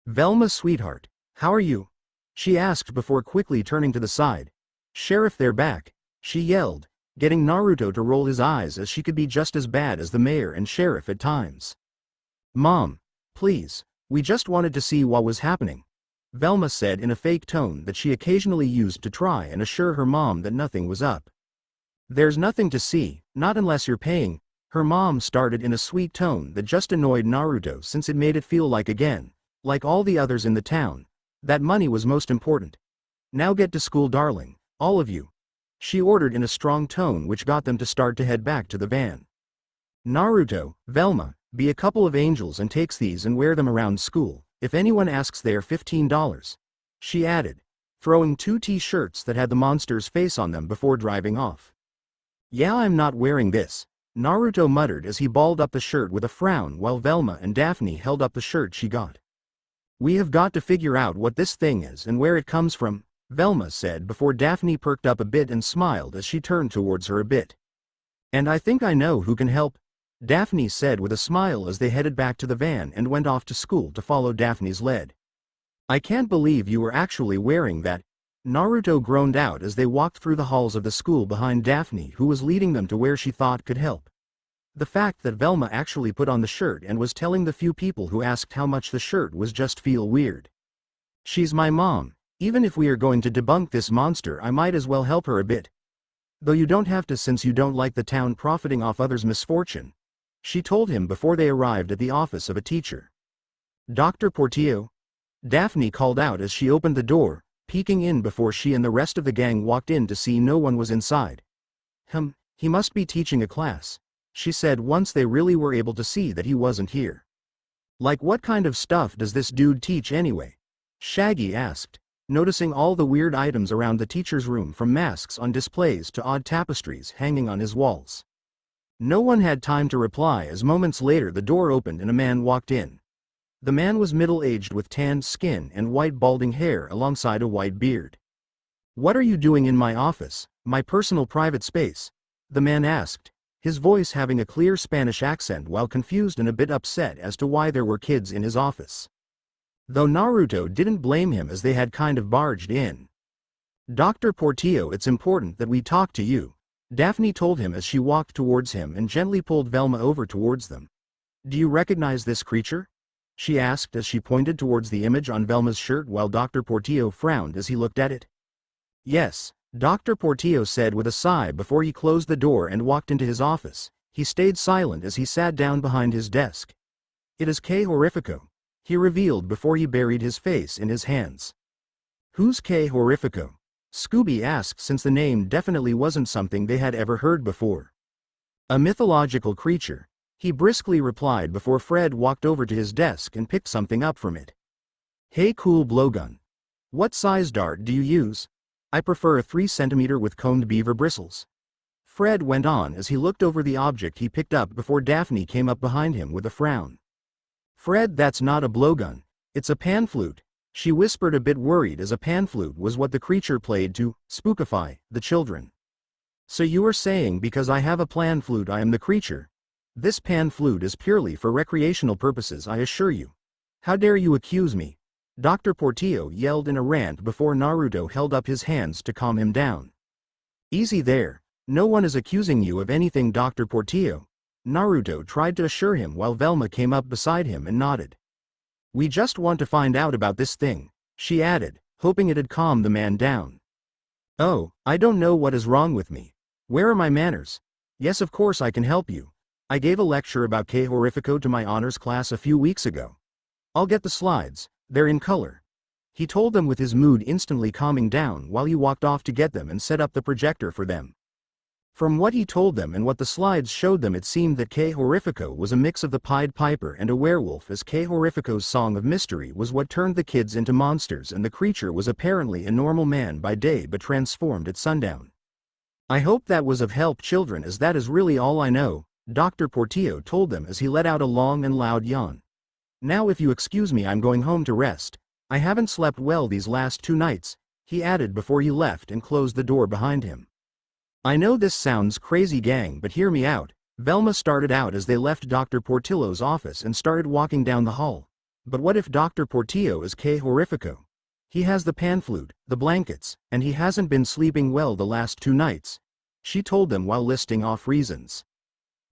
"Velma, sweetheart, how are you?" she asked before quickly turning to the side. "Sheriff, they're back," she yelled, getting Naruto to roll his eyes as she could be just as bad as the mayor and sheriff at times. "Mom, please, we just wanted to see what was happening," Velma said in a fake tone that she occasionally used to try and assure her mom that nothing was up. "There's nothing to see, not unless you're paying," her mom started in a sweet tone that just annoyed Naruto since it made it feel like again, like all the others in the town, that money was most important. "Now get to school, darling, all of you," she ordered in a strong tone which got them to start to head back to the van. "Naruto, Velma, be a couple of angels and takes these and wear them around school. If anyone asks, they're $15, she added, throwing 2 t-shirts that had the monster's face on them before driving off. "Yeah, I'm not wearing this," Naruto muttered as he balled up the shirt with a frown while Velma and Daphne held up the shirt she got. "We have got to figure out what this thing is and where it comes from," Velma said before Daphne perked up a bit and smiled as she turned towards her a bit. "And I think I know who can help," Daphne said with a smile as they headed back to the van and went off to school to follow Daphne's lead. "I can't believe you were actually wearing that," Naruto groaned out as they walked through the halls of the school behind Daphne, who was leading them to where she thought could help. The fact that Velma actually put on the shirt and was telling the few people who asked how much the shirt was just feel weird. "She's my mom. Even if we are going to debunk this monster, I might as well help her a bit. Though you don't have to since you don't like the town profiting off others' misfortune," she told him before they arrived at the office of a teacher. "Dr. Portillo?" Daphne called out as she opened the door, peeking in before she and the rest of the gang walked in to see no one was inside. He must be teaching a class," she said once they really were able to see that he wasn't here. "Like what kind of stuff does this dude teach anyway?" Shaggy asked, noticing all the weird items around the teacher's room, from masks on displays to odd tapestries hanging on his walls. No one had time to reply as moments later the door opened and a man walked in. The man was middle-aged with tanned skin and white balding hair alongside a white beard. "What are you doing in my office, my personal private space?" the man asked, his voice having a clear Spanish accent while confused and a bit upset as to why there were kids in his office. Though Naruto didn't blame him as they had kind of barged in. "Dr. Portillo, it's important that we talk to you," Daphne told him as she walked towards him and gently pulled Velma over towards them. "Do you recognize this creature?" she asked as she pointed towards the image on Velma's shirt while Dr. Portillo frowned as he looked at it. "Yes," Dr. Portillo said with a sigh before he closed the door and walked into his office. He stayed silent as he sat down behind his desk. "It is K Horrifico," he revealed before he buried his face in his hands. "Who's K Horrifico?" Scobby asked, since the name definitely wasn't something they had ever heard before. "A mythological creature," he briskly replied before Fred walked over to his desk and picked something up from it. "Hey, cool blowgun. What size dart do you use? I prefer a 3 cm with combed beaver bristles," Fred went on as he looked over the object he picked up before Daphne came up behind him with a frown. "Fred, that's not a blowgun, it's a pan flute," she whispered, a bit worried as a pan flute was what the creature played to spookify the children. "So you are saying because I have a pan flute I am the creature? This pan flute is purely for recreational purposes, I assure you. How dare you accuse me?" Dr. Portillo yelled in a rant before Naruto held up his hands to calm him down. "Easy there, no one is accusing you of anything, Dr. Portillo," Naruto tried to assure him while Velma came up beside him and nodded. "We just want to find out about this thing," she added, hoping it'd calm the man down. "Oh, I don't know what is wrong with me. Where are my manners? Yes, of course I can help you. I gave a lecture about K Horrifico to my honors class a few weeks ago. I'll get the slides, they're in color." he told them with his mood instantly calming down while he walked off to get them and set up the projector for them. From what he told them and what the slides showed them, it seemed that K Horrifico was a mix of the Pied Piper and a werewolf, as K Horrifico's song of mystery was what turned the kids into monsters and the creature was apparently a normal man by day but transformed at sundown. I hope that was of help, children, as that is really all I know, Dr. Portillo told them as he let out a long and loud yawn. Now if you excuse me, I'm going home to rest. I haven't slept well these last 2 nights, he added before he left and closed the door behind him. I know this sounds crazy, gang, but hear me out. Velma started out as they left Dr. Portillo's office and started walking down the hall. But what if Dr. Portillo is K Horrifico? He has the pan flute, the blankets, and he hasn't been sleeping well the last 2 nights, she told them while listing off reasons.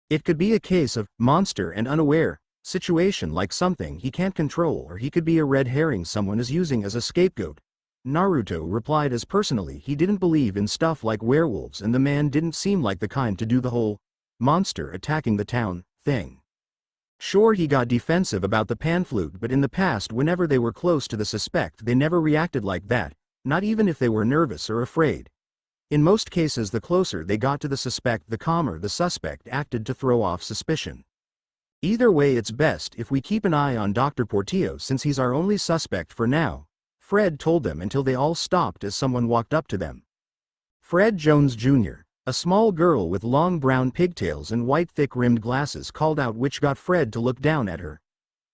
It could be a case of monster and unaware situation, like something he can't control, or he could be a red herring someone is using as a scapegoat. Naruto replied, as personally he didn't believe in stuff like werewolves and the man didn't seem like the kind to do the whole monster attacking the town thing. Sure, he got defensive about the pan flute, but in the past whenever they were close to the suspect they never reacted like that, not even if they were nervous or afraid. In most cases the closer they got to the suspect the calmer the suspect acted to throw off suspicion. Either way, it's best if we keep an eye on Dr. Portillo since he's our only suspect for now, Fred told them until they all stopped as someone walked up to them. Fred Jones Jr., a small girl with long brown pigtails and white thick-rimmed glasses, called out, which got Fred to look down at her.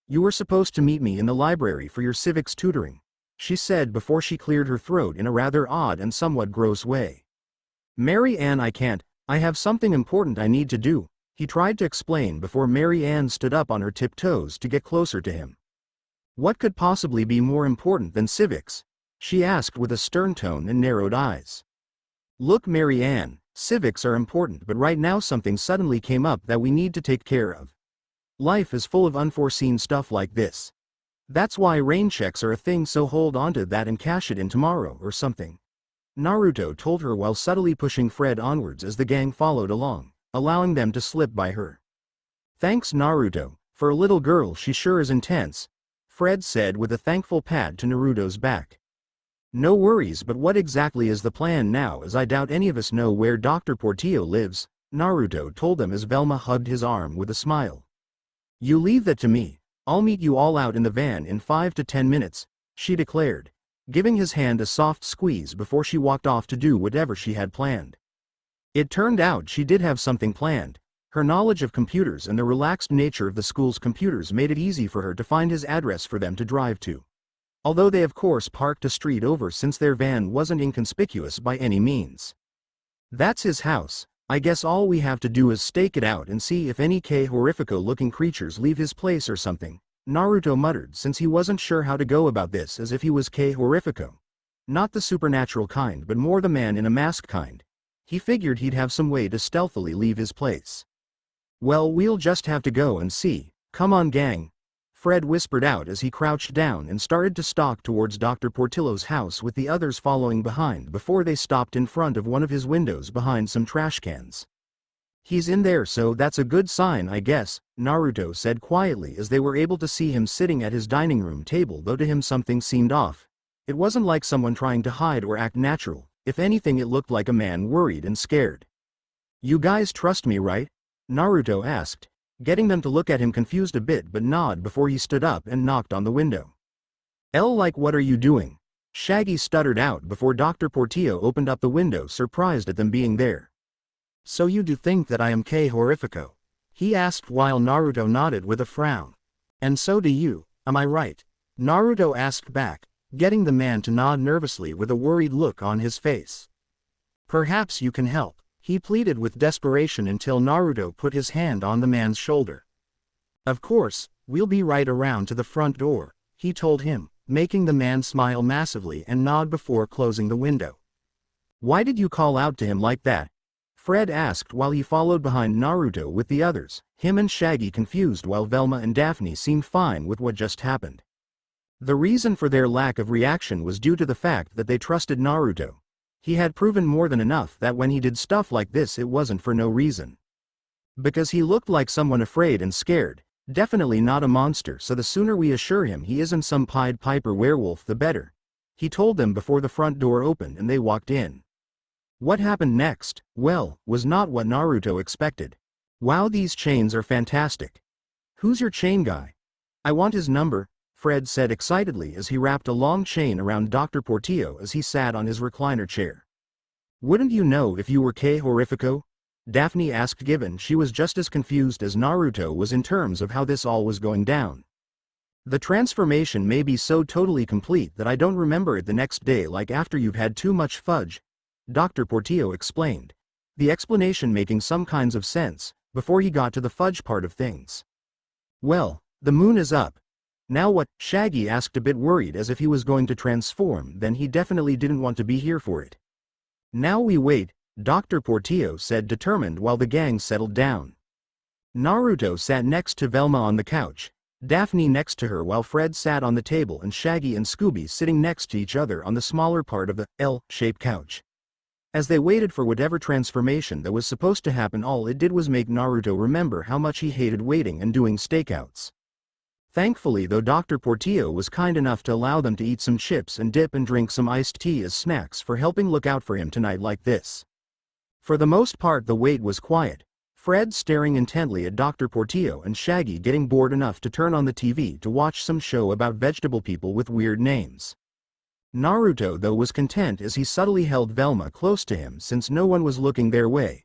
You were supposed to meet me in the library for your civics tutoring, she said before she cleared her throat in a rather odd and somewhat gross way. Mary Ann, I can't, I have something important I need to do, he tried to explain before Mary Ann stood up on her tiptoes to get closer to him. What could possibly be more important than civics? She asked with a stern tone and narrowed eyes. Look, Mary Ann, civics are important, but right now something suddenly came up that we need to take care of. Life is full of unforeseen stuff like this. That's why rain checks are a thing, so hold on to that and cash it in tomorrow or something, Naruto told her while subtly pushing Fred onwards as the gang followed along, allowing them to slip by her. Thanks, Naruto, for a little girl she sure is intense, Fred said with a thankful pat to Naruto's back. No worries, but what exactly is the plan now, as I doubt any of us know where Dr. Portillo lives, Naruto told them as Velma hugged his arm with a smile. You leave that to me, I'll meet you all out in the van in 5 to 10 minutes, she declared, giving his hand a soft squeeze before she walked off to do whatever she had planned. It turned out she did have something planned. Her knowledge of computers and the relaxed nature of the school's computers made it easy for her to find his address for them to drive to. Although they of course parked a street over since their van wasn't inconspicuous by any means. That's his house. I guess all we have to do is stake it out and see if any K Horrifico looking creatures leave his place or something, Naruto muttered, since he wasn't sure how to go about this, as if he was K Horrifico. Not the supernatural kind, but more the man in a mask kind. He figured he'd have some way to stealthily leave his place. Well, we'll just have to go and see. Come on, gang, Fred whispered out as he crouched down and started to stalk towards Dr. Portillo's house, with the others following behind before they stopped in front of one of his windows behind some trash cans. He's in there, so that's a good sign, I guess, Naruto said quietly as they were able to see him sitting at his dining room table, though to him something seemed off. It wasn't like someone trying to hide or act natural. If anything, it looked like a man worried and scared. You guys trust me, right? Naruto asked, getting them to look at him confused a bit but nod before he stood up and knocked on the window. Like what are you doing? Shaggy stuttered out before Dr. Portillo opened up the window, surprised at them being there. So you do think that I am K Horrifico? He asked while Naruto nodded with a frown. And so do you, am I right? Naruto asked back, getting the man to nod nervously with a worried look on his face. Perhaps you can help, he pleaded with desperation until Naruto put his hand on the man's shoulder. Of course, we'll be right around to the front door, he told him, making the man smile massively and nod before closing the window. Why did you call out to him like that? Fred asked while he followed behind Naruto with the others, him and Shaggy confused while Velma and Daphne seemed fine with what just happened. The reason for their lack of reaction was due to the fact that they trusted Naruto. He had proven more than enough that when he did stuff like this it wasn't for no reason. Because he looked like someone afraid and scared, definitely not a monster, so the sooner we assure him he isn't some Pied Piper werewolf the better, He told them before the front door opened and they walked in. What happened next, well, was not what Naruto expected. Wow, these chains are fantastic. Who's your chain guy? I want his number, Fred said excitedly as he wrapped a long chain around Dr. Portillo as he sat on his recliner chair. Wouldn't you know if you were Kei Horrifico? Daphne asked, given she was just as confused as Naruto was in terms of how this all was going down. The transformation may be so totally complete that I don't remember it the next day, like after you've had too much fudge, Dr. Portillo explained, the explanation making some kinds of sense, before he got to the fudge part of things. Well, the moon is up. Now what? Shaggy asked, a bit worried, as if he was going to transform, then he definitely didn't want to be here for it. Now we wait, Dr. Portillo said, determined, while the gang settled down. Naruto sat next to Velma on the couch, Daphne next to her, while Fred sat on the table and Shaggy and Scooby sitting next to each other on the smaller part of the L-shaped couch. As they waited for whatever transformation that was supposed to happen, all it did was make Naruto remember how much he hated waiting and doing stakeouts. Thankfully though, Dr. Portillo was kind enough to allow them to eat some chips and dip and drink some iced tea as snacks for helping look out for him tonight like this. For the most part the wait was quiet, Fred staring intently at Dr. Portillo and Shaggy getting bored enough to turn on the TV to watch some show about vegetable people with weird names. Naruto though was content as he subtly held Velma close to him since no one was looking their way.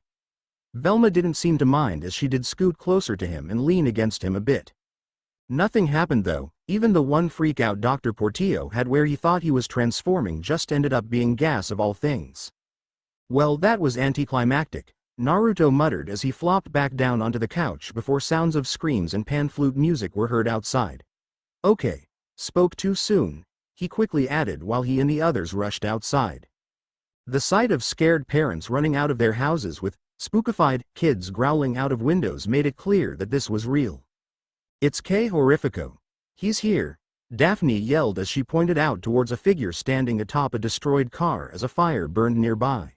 Velma didn't seem to mind as she did scoot closer to him and lean against him a bit. Nothing happened though, even the one freak out Dr. Portillo had where he thought he was transforming just ended up being gas of all things. Well, that was anticlimactic, Naruto muttered as he flopped back down onto the couch before sounds of screams and pan flute music were heard outside. Okay. Spoke too soon, he quickly added while he and the others rushed outside. The sight of scared parents running out of their houses with spookified kids growling out of windows made it clear that this was real. It's Kei Horrifico. He's here, Daphne yelled as she pointed out towards a figure standing atop a destroyed car as a fire burned nearby.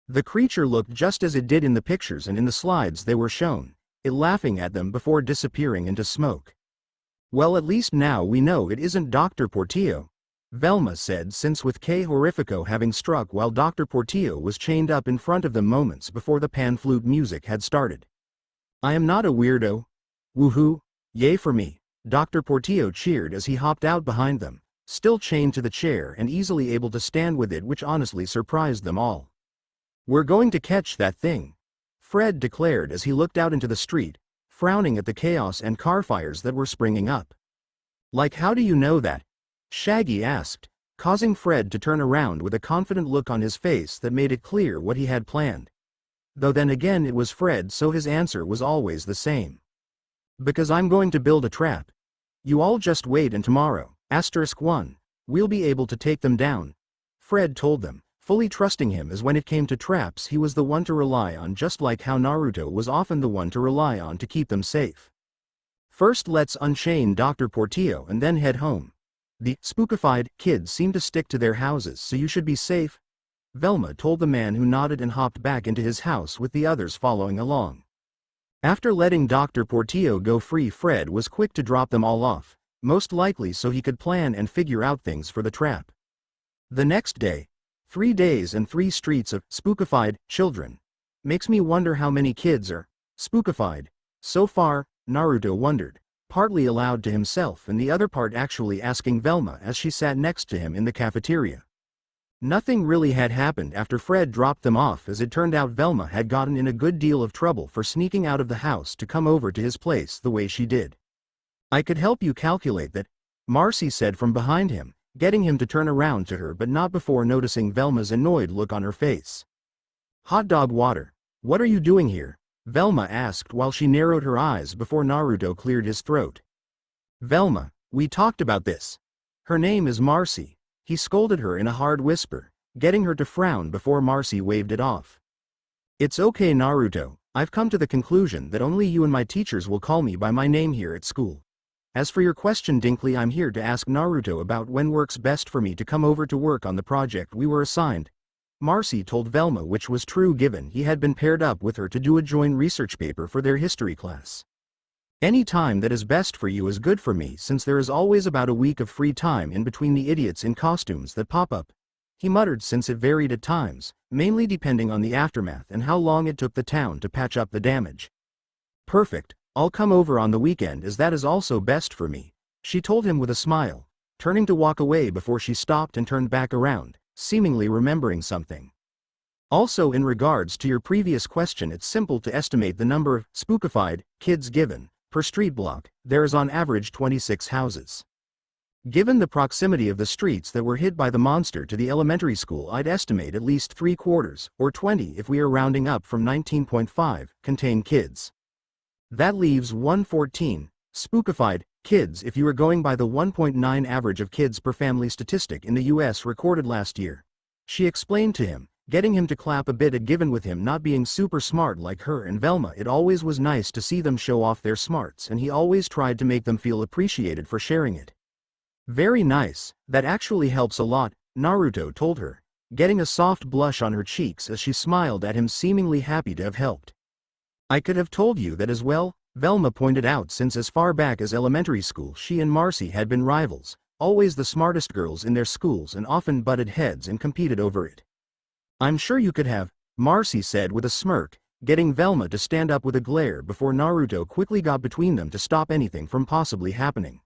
The creature looked just as it did in the pictures and in the slides they were shown, it laughing at them before disappearing into smoke. Well, at least now we know it isn't Dr. Portillo, Velma said, since with Kei Horrifico having struck while Dr. Portillo was chained up in front of them moments before the pan flute music had started. I am not a weirdo. Woohoo, yay for me, Dr. Portillo cheered as he hopped out behind them, still chained to the chair and easily able to stand with it, which honestly surprised them all. We're going to catch that thing, Fred declared as he looked out into the street, frowning at the chaos and car fires that were springing up. Like, how do you know that? Shaggy asked, causing Fred to turn around with a confident look on his face that made it clear what he had planned. Though then again it was Fred, so his answer was always the same. Because I'm going to build a trap. You all just wait and tomorrow, *1, we'll be able to take them down, Fred told them, fully trusting him as when it came to traps he was the one to rely on, just like how Naruto was often the one to rely on to keep them safe. First let's unchain Dr. Portillo and then head home. The spookified kids seem to stick to their houses, so you should be safe, Velma told the man, who nodded and hopped back into his house with the others following along. After letting Dr. Portillo go free, Fred was quick to drop them all off, most likely so he could plan and figure out things for the trap. The next day, 3 days and 3 streets of spookified children. Makes me wonder how many kids are spookified so far, Naruto wondered, partly aloud to himself and the other part actually asking Velma as she sat next to him in the cafeteria. Nothing really had happened after Fred dropped them off. As it turned out, Velma had gotten in a good deal of trouble for sneaking out of the house to come over to his place the way she did. I could help you calculate that, Marcy said from behind him, getting him to turn around to her, but not before noticing Velma's annoyed look on her face. Hot dog water. What are you doing here? Velma asked while she narrowed her eyes before Naruto cleared his throat. Velma, we talked about this. Her name is Marcy, he scolded her in a hard whisper, getting her to frown before Marcy waved it off. It's okay, Naruto, I've come to the conclusion that only you and my teachers will call me by my name here at school. As for your question, Dinkley, I'm here to ask Naruto about when works best for me to come over to work on the project we were assigned, Marcy told Velma, which was true given he had been paired up with her to do a joint research paper for their history class. Any time that is best for you is good for me since there is always about a week of free time in between the idiots in costumes that pop up. He muttered since it varied at times, mainly depending on the aftermath and how long it took the town to patch up the damage. Perfect, I'll come over on the weekend as that is also best for me, she told him with a smile, turning to walk away before she stopped and turned back around, seemingly remembering something. Also in regards to your previous question, it's simple to estimate the number of spookified kids given per street block. There is on average 26 houses. Given the proximity of the streets that were hit by the monster to the elementary school, I'd estimate at least 3/4, or 20 if we are rounding up from 19.5, contain kids. That leaves 114 spookified kids if you are going by the 1.9 average of kids per family statistic in the US recorded last year. She explained to him, getting him to clap a bit. Given with him not being super smart like her and Velma, it always was nice to see them show off their smarts, and he always tried to make them feel appreciated for sharing it. Very nice, that actually helps a lot, Naruto told her, getting a soft blush on her cheeks as she smiled at him, seemingly happy to have helped. I could have told you that as well, Velma pointed out, since as far back as elementary school she and Marcy had been rivals, always the smartest girls in their schools and often butted heads and competed over it. I'm sure you could have, Marcy said with a smirk, getting Velma to stand up with a glare before Naruto quickly got between them to stop anything from possibly happening.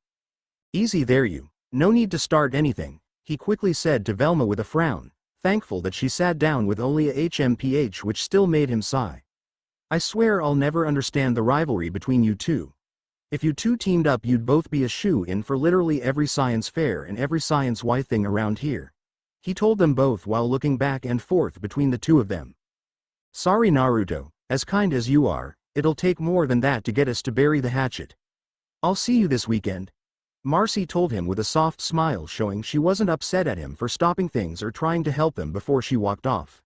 Easy there you. No need to start anything, he quickly said to Velma with a frown, thankful that she sat down with only a HMPH, which still made him sigh. I swear I'll never understand the rivalry between you two. If you two teamed up, you'd both be a shoe-in for literally every science fair and every science-y thing around here. He told them both while looking back and forth between the two of them. Sorry Naruto, as kind as you are, it'll take more than that to get us to bury the hatchet. I'll see you this weekend, Marcy told him with a soft smile, showing she wasn't upset at him for stopping things or trying to help them before she walked off.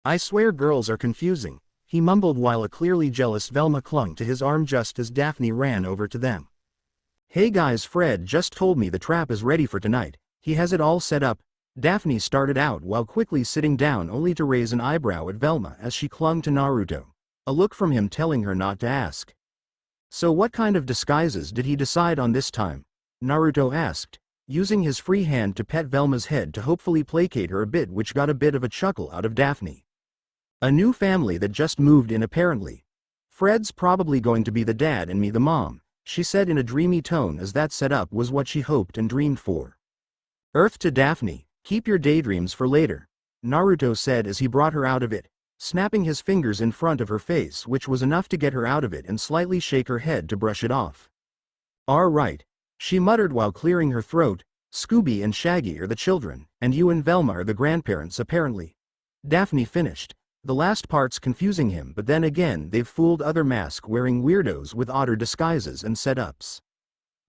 I swear girls are confusing, he mumbled while a clearly jealous Velma clung to his arm just as Daphne ran over to them. Hey guys, Fred just told me the trap is ready for tonight, he has it all set up, Daphne started out while quickly sitting down only to raise an eyebrow at Velma as she clung to Naruto, a look from him telling her not to ask. So what kind of disguises did he decide on this time? Naruto asked, using his free hand to pet Velma's head to hopefully placate her a bit, which got a bit of a chuckle out of Daphne. A new family that just moved in apparently. Fred's probably going to be the dad and me the mom, she said in a dreamy tone, as that setup was what she hoped and dreamed for. Earth to Daphne, keep your daydreams for later, Naruto said as he brought her out of it, snapping his fingers in front of her face, which was enough to get her out of it and slightly shake her head to brush it off. All right, she muttered while clearing her throat, Scooby and Shaggy are the children, and you and Velma are the grandparents apparently. Daphne finished, the last part's confusing him, but then again they've fooled other mask-wearing weirdos with odder disguises and setups.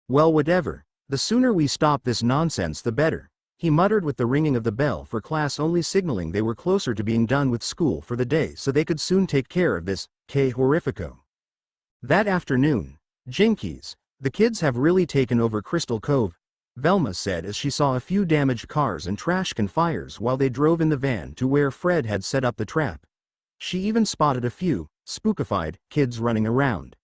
Well whatever, the sooner we stop this nonsense the better, he muttered with the ringing of the bell for class only signaling they were closer to being done with school for the day so they could soon take care of this, horrifico. That afternoon, Jinkies, the kids have really taken over Crystal Cove, Velma said as she saw a few damaged cars and trash can fires while they drove in the van to where Fred had set up the trap. She even spotted a few spookified kids running around.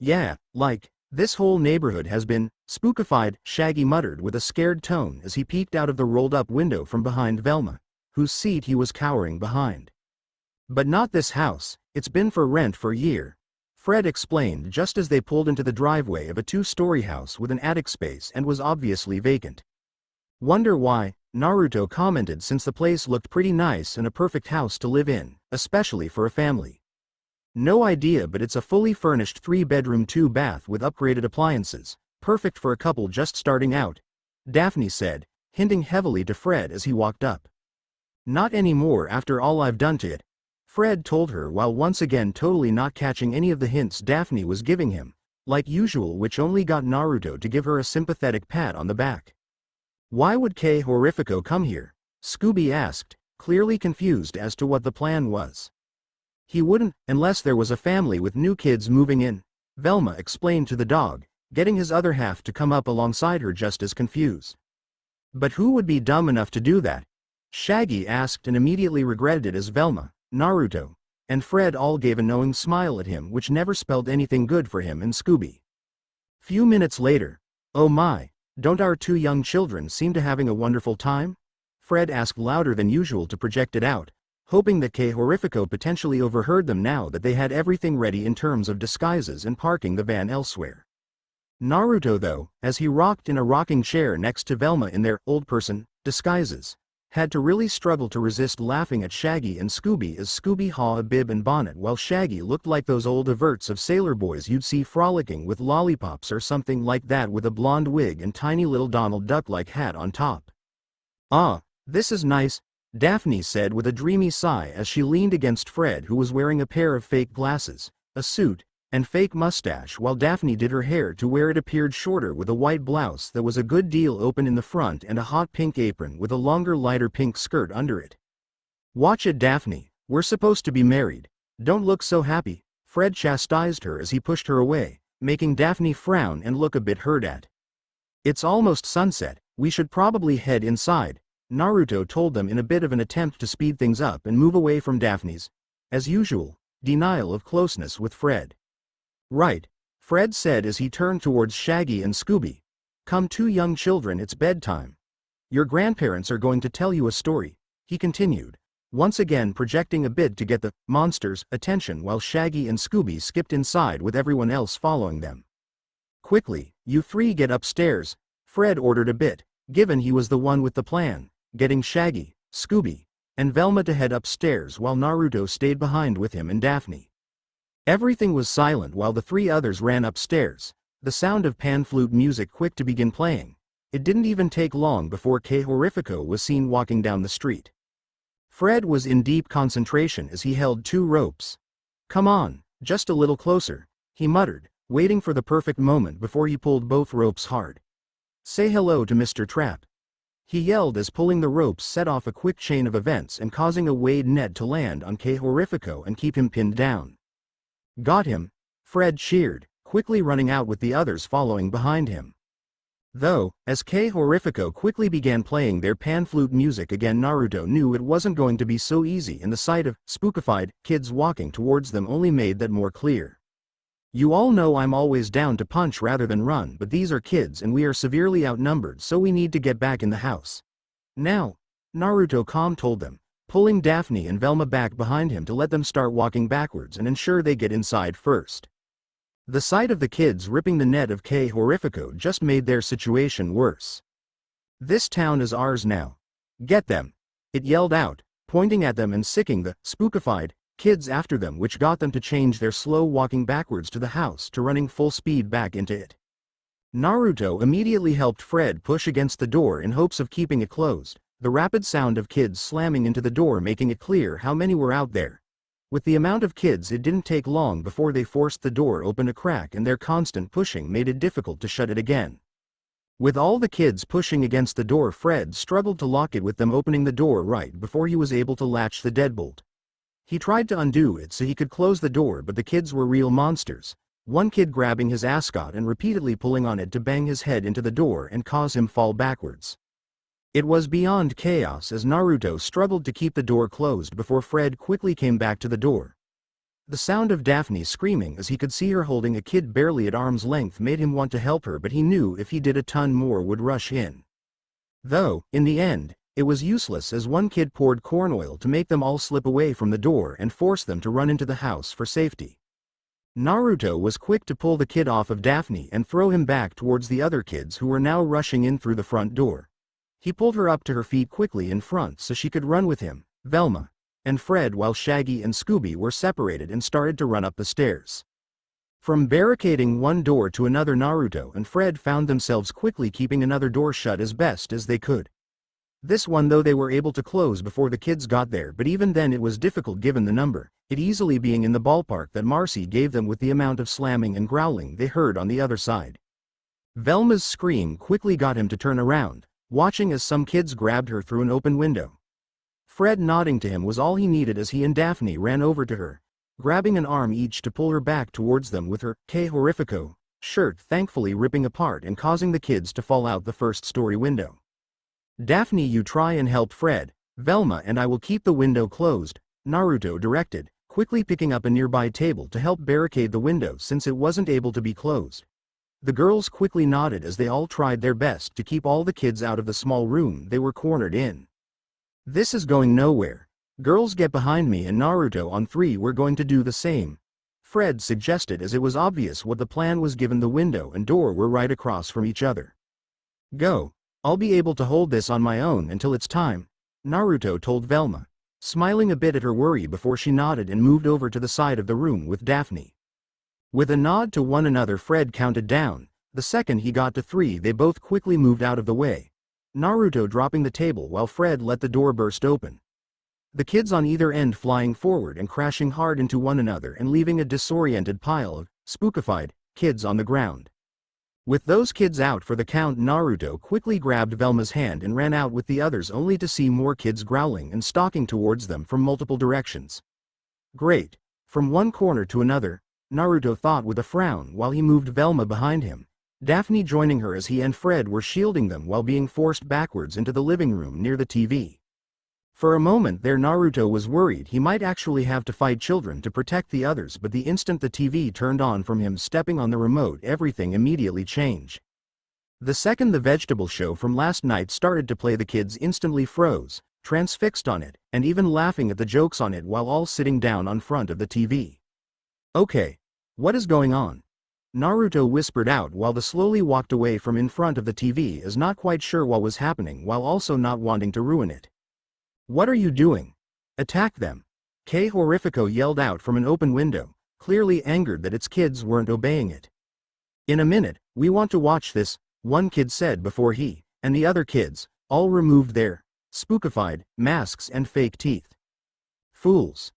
Yeah, like, this whole neighborhood has been spookified, Shaggy muttered with a scared tone as he peeked out of the rolled-up window from behind Velma, whose seat he was cowering behind. But not this house, it's been for rent for a year, Fred explained just as they pulled into the driveway of a two-story house with an attic space and was obviously vacant. Wonder why, Naruto commented, since the place looked pretty nice and a perfect house to live in, especially for a family. No idea, but it's a fully furnished 3-bedroom 2-bath with upgraded appliances, perfect for a couple just starting out, Daphne said, hinting heavily to Fred as he walked up. Not anymore after all I've done to it, Fred told her while once again totally not catching any of the hints Daphne was giving him, like usual, which only got Naruto to give her a sympathetic pat on the back. Why would Horrifico come here? Scooby asked, clearly confused as to what the plan was. He wouldn't, unless there was a family with new kids moving in, Velma explained to the dog, getting his other half to come up alongside her just as confused. But who would be dumb enough to do that? Shaggy asked and immediately regretted it as Velma, Naruto, and Fred all gave a knowing smile at him which never spelled anything good for him and Scooby. Few minutes later, "Oh my, don't our two young children seem to having a wonderful time?" Fred asked louder than usual to project it out, hoping that K Horrifico potentially overheard them now that they had everything ready in terms of disguises and parking the van elsewhere. Naruto though, as he rocked in a rocking chair next to Velma in their old person disguises, had to really struggle to resist laughing at Shaggy and Scooby as Scooby haw a bib and bonnet while Shaggy looked like those old averts of sailor boys you'd see frolicking with lollipops or something like that with a blonde wig and tiny little Donald Duck-like hat on top. "Ah, this is nice," Daphne said with a dreamy sigh as she leaned against Fred who was wearing a pair of fake glasses, a suit, and fake mustache while Daphne did her hair to where it appeared shorter with a white blouse that was a good deal open in the front and a hot pink apron with a longer lighter pink skirt under it. "Watch it, Daphne, we're supposed to be married. Don't look so happy," Fred chastised her as he pushed her away, making Daphne frown and look a bit hurt at. "It's almost sunset, we should probably head inside," Naruto told them in a bit of an attempt to speed things up and move away from Daphne's, as usual, denial of closeness with Fred. "Right," Fred said as he turned towards Shaggy and Scooby. "Come, two young children, it's bedtime. Your grandparents are going to tell you a story," he continued, once again projecting a bit to get the monsters' attention while Shaggy and Scooby skipped inside with everyone else following them. "Quickly, you three get upstairs," Fred ordered a bit, given he was the one with the plan, getting Shaggy, Scooby, and Velma to head upstairs while Naruto stayed behind with him and Daphne. Everything was silent while the three others ran upstairs, the sound of pan flute music quick to begin playing. It didn't even take long before K Horrifico was seen walking down the street. Fred was in deep concentration as he held two ropes. "Come on, just a little closer," he muttered, waiting for the perfect moment before he pulled both ropes hard. "Say hello to Mr. Trap," he yelled as pulling the ropes set off a quick chain of events and causing a weighted net to land on K Horrifico and keep him pinned down. "Got him," Fred cheered, quickly running out with the others following behind him. Though, as K Horrifico quickly began playing their pan flute music again, Naruto knew it wasn't going to be so easy, and the sight of spookified kids walking towards them only made that more clear. "You all know I'm always down to punch rather than run, but these are kids and we are severely outnumbered, so we need to get back in the house now," Naruto calm told them, pulling Daphne and Velma back behind him to let them start walking backwards and ensure they get inside first. The sight of the kids ripping the net of K Horrifico just made their situation worse. "This town is ours now. Get them," it yelled out, pointing at them and sicking the spookified kids after them, which got them to change their slow walking backwards to the house to running full speed back into it. Naruto immediately helped Fred push against the door in hopes of keeping it closed, the rapid sound of kids slamming into the door making it clear how many were out there. With the amount of kids, it didn't take long before they forced the door open a crack, and their constant pushing made it difficult to shut it again. With all the kids pushing against the door, Fred struggled to lock it with them opening the door right before he was able to latch the deadbolt. He tried to undo it so he could close the door, but the kids were real monsters, one kid grabbing his ascot and repeatedly pulling on it to bang his head into the door and cause him fall backwards. It was beyond chaos as Naruto struggled to keep the door closed before Fred quickly came back to the door. The sound of Daphne screaming as he could see her holding a kid barely at arm's length made him want to help her, but he knew if he did a ton more would rush in. Though, in the end, it was useless as one kid poured corn oil to make them all slip away from the door and force them to run into the house for safety. Naruto was quick to pull the kid off of Daphne and throw him back towards the other kids who were now rushing in through the front door. He pulled her up to her feet quickly in front so she could run with him, Velma, and Fred, while Shaggy and Scooby were separated and started to run up the stairs. From barricading one door to another, Naruto and Fred found themselves quickly keeping another door shut as best as they could. This one though they were able to close before the kids got there, but even then it was difficult given the number, it easily being in the ballpark that Marcy gave them with the amount of slamming and growling they heard on the other side. Velma's scream quickly got him to turn around, watching as some kids grabbed her through an open window. Fred nodding to him was all he needed as he and Daphne ran over to her, grabbing an arm each to pull her back towards them with her K Horrifico shirt thankfully ripping apart and causing the kids to fall out the first-story window. "Daphne, you try and help Fred, Velma, and I will keep the window closed," Naruto directed, quickly picking up a nearby table to help barricade the window since it wasn't able to be closed. The girls quickly nodded as they all tried their best to keep all the kids out of the small room they were cornered in. This is going nowhere. Girls, get behind me, and Naruto on three we're going to do the same, Fred suggested, as it was obvious what the plan was given the window and door were right across from each other. Go. I'll be able to hold this on my own until it's time, Naruto told Velma, smiling a bit at her worry before she nodded and moved over to the side of the room with Daphne. With a nod to one another, Fred counted down. The second he got to 3, they both quickly moved out of the way, Naruto dropping the table while Fred let the door burst open. The kids on either end flying forward and crashing hard into one another and leaving a disoriented pile of spookified kids on the ground. With those kids out for the count, Naruto quickly grabbed Velma's hand and ran out with the others, only to see more kids growling and stalking towards them from multiple directions. Great. From one corner to another, Naruto thought with a frown while he moved Velma behind him, Daphne joining her as he and Fred were shielding them while being forced backwards into the living room near the TV. For a moment there, Naruto was worried he might actually have to fight children to protect the others, but the instant the TV turned on from him stepping on the remote, everything immediately changed. The second the vegetable show from last night started to play, the kids instantly froze, transfixed on it, and even laughing at the jokes on it while all sitting down on front of the TV. Okay. What is going on? Naruto whispered out while they slowly walked away from in front of the TV, as not quite sure what was happening while also not wanting to ruin it. What are you doing? Attack them! Kei Horrifico yelled out from an open window, clearly angered that its kids weren't obeying it. In a minute, we want to watch this, one kid said before he and the other kids all removed their spookified masks and fake teeth. Fools!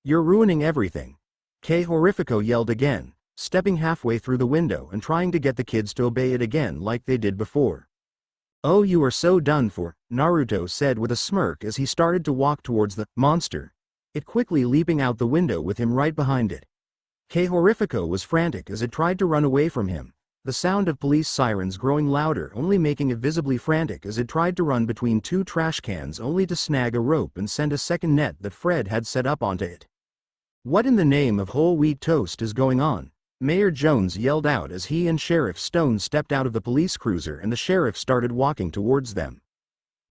You're ruining everything! Kei Horrifico yelled again, stepping halfway through the window and trying to get the kids to obey it again like they did before. Oh, you are so done for, Naruto said with a smirk as he started to walk towards the monster, it quickly leaping out the window with him right behind it. Kei Horrifico was frantic as it tried to run away from him, the sound of police sirens growing louder only making it visibly frantic as it tried to run between 2 trash cans only to snag a rope and send a second net that Fred had set up onto it. What in the name of whole wheat toast is going on? Mayor Jones yelled out as he and Sheriff Stone stepped out of the police cruiser and the sheriff started walking towards them.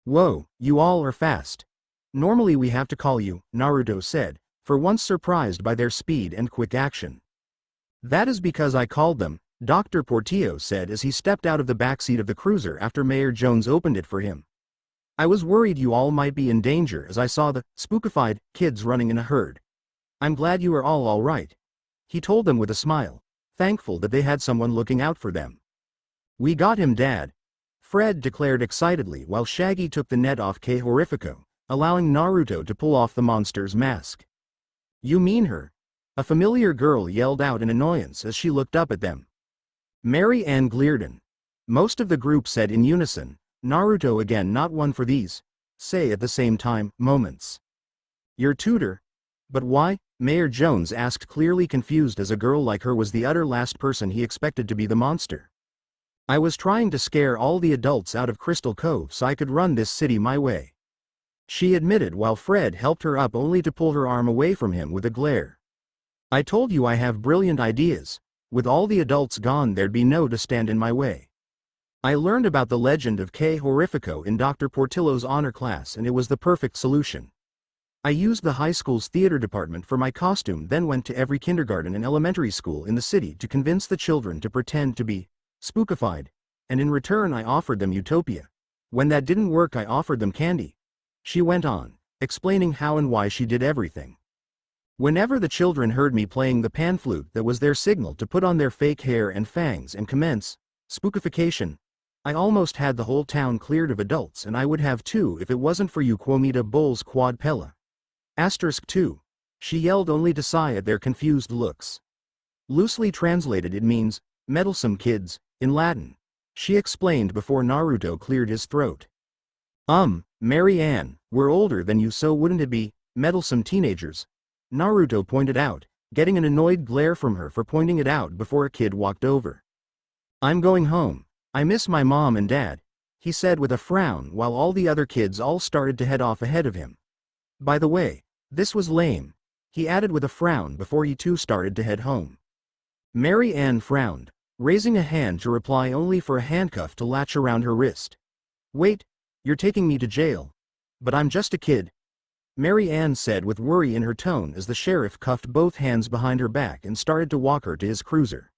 Whoa, you all are fast. Normally we have to call you, Naruto said, for once surprised by their speed and quick action. That is because I called them, Dr. Portillo said as he stepped out of the backseat of the cruiser after Mayor Jones opened it for him. I was worried you all might be in danger as I saw the spookified kids running in a herd. I'm glad you are all right, he told them with a smile, thankful that they had someone looking out for them. We got him, Dad, Fred declared excitedly while Shaggy took the net off Kei Horrifico, allowing Naruto to pull off the monster's mask. You mean her? A familiar girl yelled out in annoyance as she looked up at them. Mary Ann Glearden. Most of the group said in unison, Naruto again, not one for these, say at the same time, moments. Your tutor? But why? Mayor Jones asked, clearly confused as a girl like her was the utter last person he expected to be the monster. I was trying to scare all the adults out of Crystal Cove so I could run this city my way, she admitted while Fred helped her up only to pull her arm away from him with a glare. I told you I have brilliant ideas. With all the adults gone there'd be no to stand in my way. I learned about the legend of Kei Horrifico in Dr. Portillo's honor class and it was the perfect solution. I used the high school's theater department for my costume, then went to every kindergarten and elementary school in the city to convince the children to pretend to be spookified, and in return I offered them utopia. When that didn't work I offered them candy. She went on, explaining how and why she did everything. Whenever the children heard me playing the pan flute, that was their signal to put on their fake hair and fangs and commence spookification. I almost had the whole town cleared of adults, and I would have too if it wasn't for you Quomita Bulls Quad Pella. Asterisk 2. She yelled only to sigh at their confused looks. Loosely translated it means, meddlesome kids, in Latin. She explained before Naruto cleared his throat. Mary Ann, we're older than you, so wouldn't it be, meddlesome teenagers? Naruto pointed out, getting an annoyed glare from her for pointing it out before a kid walked over. I'm going home. I miss my mom and dad, he said with a frown while all the other kids all started to head off ahead of him. By the way, this was lame. he added with a frown before he too started to head home. Mary Ann frowned, raising a hand to reply only for a handcuff to latch around her wrist. "Wait, you're taking me to jail. But I'm just a kid," Mary Ann said with worry in her tone as the sheriff cuffed both hands behind her back and started to walk her to his cruiser.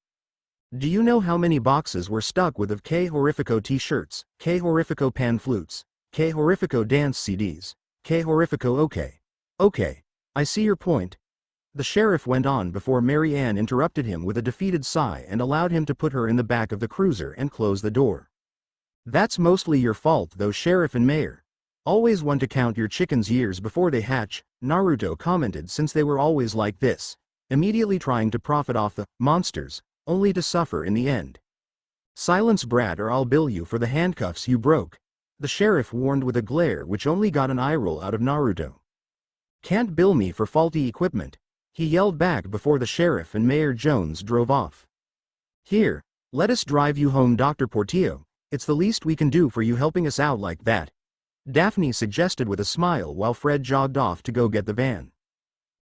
"Do you know how many boxes we're stuck with of K Horrifico t-shirts, K Horrifico pan flutes, K Horrifico dance CDs, K Horrifico okay, I see your point," the sheriff went on before Mary Ann interrupted him with a defeated sigh and allowed him to put her in the back of the cruiser and close the door. "That's mostly your fault though, Sheriff and Mayor. Always want to count your chickens years before they hatch," Naruto commented, since they were always like this, immediately trying to profit off the monsters, only to suffer in the end. "Silence, brat, or I'll bill you for the handcuffs you broke," the sheriff warned with a glare which only got an eye roll out of Naruto. "Can't bill me for faulty equipment," he yelled back before the sheriff and Mayor Jones drove off. "Here, let us drive you home, Dr. Portillo. It's the least we can do for you helping us out like that," Daphne suggested with a smile while Fred jogged off to go get the van.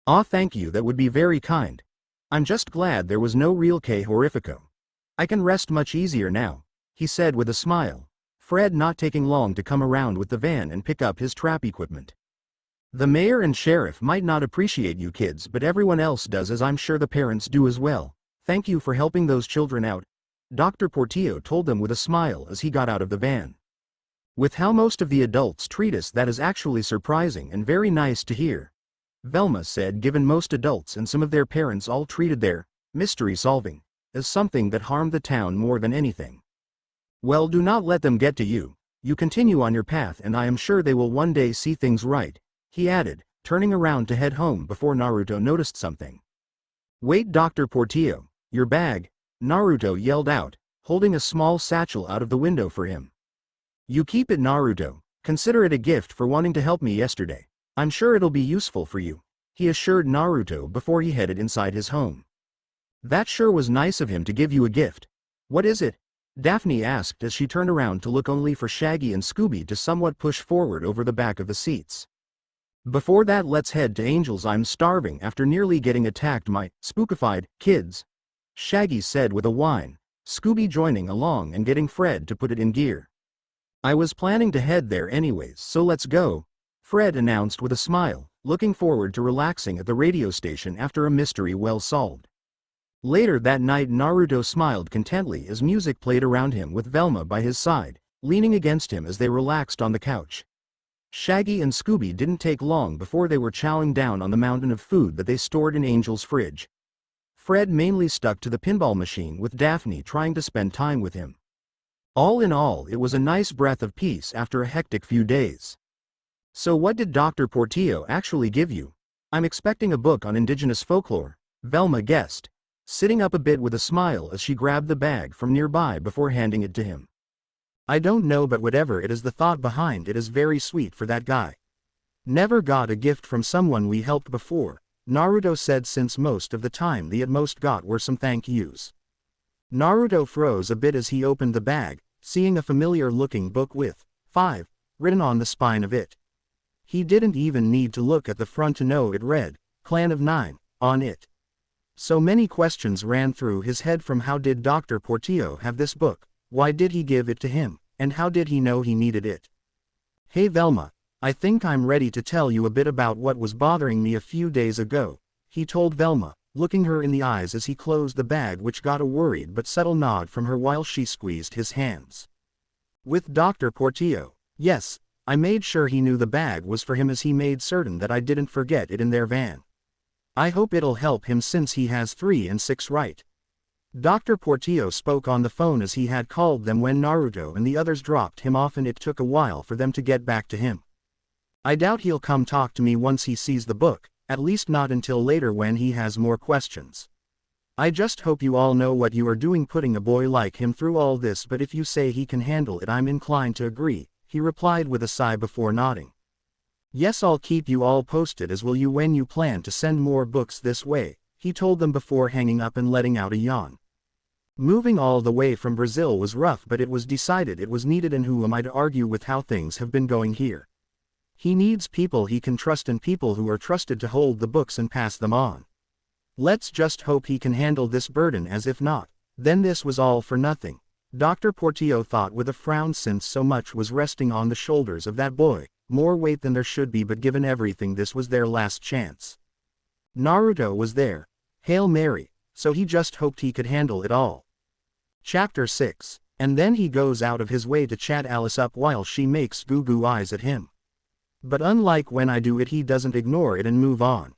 "Aw, thank you, that would be very kind. I'm just glad there was no real K Horrifico. I can rest much easier now," he said with a smile, Fred not taking long to come around with the van and pick up his trap equipment. "The mayor and sheriff might not appreciate you kids, but everyone else does, as I'm sure the parents do as well. Thank you for helping those children out," Dr. Portillo told them with a smile as he got out of the van. "With how most of the adults treat us, that is actually surprising and very nice to hear," Velma said, given most adults and some of their parents all treated their mystery solving as something that harmed the town more than anything. "Well, do not let them get to you. You continue on your path and I am sure they will one day see things right," he added, turning around to head home before Naruto noticed something. "Wait, Dr. Portillo, your bag," Naruto yelled out, holding a small satchel out of the window for him. "You keep it, Naruto. Consider it a gift for wanting to help me yesterday. I'm sure it'll be useful for you," he assured Naruto before he headed inside his home. "That sure was nice of him to give you a gift. What is it?" Daphne asked as she turned around to look only for Shaggy and Scooby to somewhat push forward over the back of the seats. "Before that, let's head to Angel's. I'm starving after nearly getting attacked by spookified kids," Shaggy said with a whine, Scooby joining along and getting Fred to put it in gear. "I was planning to head there anyways, so let's go," Fred announced with a smile, looking forward to relaxing at the radio station after a mystery well solved. Later that night, Naruto smiled contentedly as music played around him with Velma by his side, leaning against him as they relaxed on the couch. Shaggy and Scooby didn't take long before they were chowing down on the mountain of food that they stored in Angel's fridge. Fred mainly stuck to the pinball machine, with Daphne trying to spend time with him. All in all, it was a nice breath of peace after a hectic few days. "So what did Dr. Portillo actually give you?" "I'm expecting a book on indigenous folklore," Velma guessed, sitting up a bit with a smile as she grabbed the bag from nearby before handing it to him. "I don't know, but whatever it is, the thought behind it is very sweet for that guy. Never got a gift from someone we helped before," Naruto said, since most of the time the at most got were some thank yous. Naruto froze a bit as he opened the bag, seeing a familiar-looking book with 5 written on the spine of it. He didn't even need to look at the front to know it read, "Clan of 9, on it. So many questions ran through his head, from how did Dr. Portillo have this book, why did he give it to him, and how did he know he needed it? "Hey Velma, I think I'm ready to tell you a bit about what was bothering me a few days ago," he told Velma, looking her in the eyes as he closed the bag, which got a worried but subtle nod from her while she squeezed his hands. "With Dr. Portillo, yes, I made sure he knew the bag was for him, as he made certain that I didn't forget it in their van. I hope it'll help him since he has 3 and 6 right." Dr. Portillo spoke on the phone as he had called them when Naruto and the others dropped him off, and it took a while for them to get back to him. "I doubt he'll come talk to me once he sees the book, at least not until later when he has more questions. I just hope you all know what you are doing putting a boy like him through all this, but if you say he can handle it, I'm inclined to agree," he replied with a sigh before nodding. "Yes, I'll keep you all posted, as will you when you plan to send more books this way," he told them before hanging up and letting out a yawn. Moving all the way from Brazil was rough, but it was decided it was needed, and who am I to argue with how things have been going here? He needs people he can trust and people who are trusted to hold the books and pass them on. Let's just hope he can handle this burden, as if not, then this was all for nothing. Dr. Portillo thought with a frown, since so much was resting on the shoulders of that boy, more weight than there should be, but given everything this was their last chance. Naruto was there. Hail Mary, so he just hoped he could handle it all. Chapter 6. And then he goes out of his way to chat Alice up while she makes goo-goo eyes at him. But unlike when I do it, he doesn't ignore it and move on.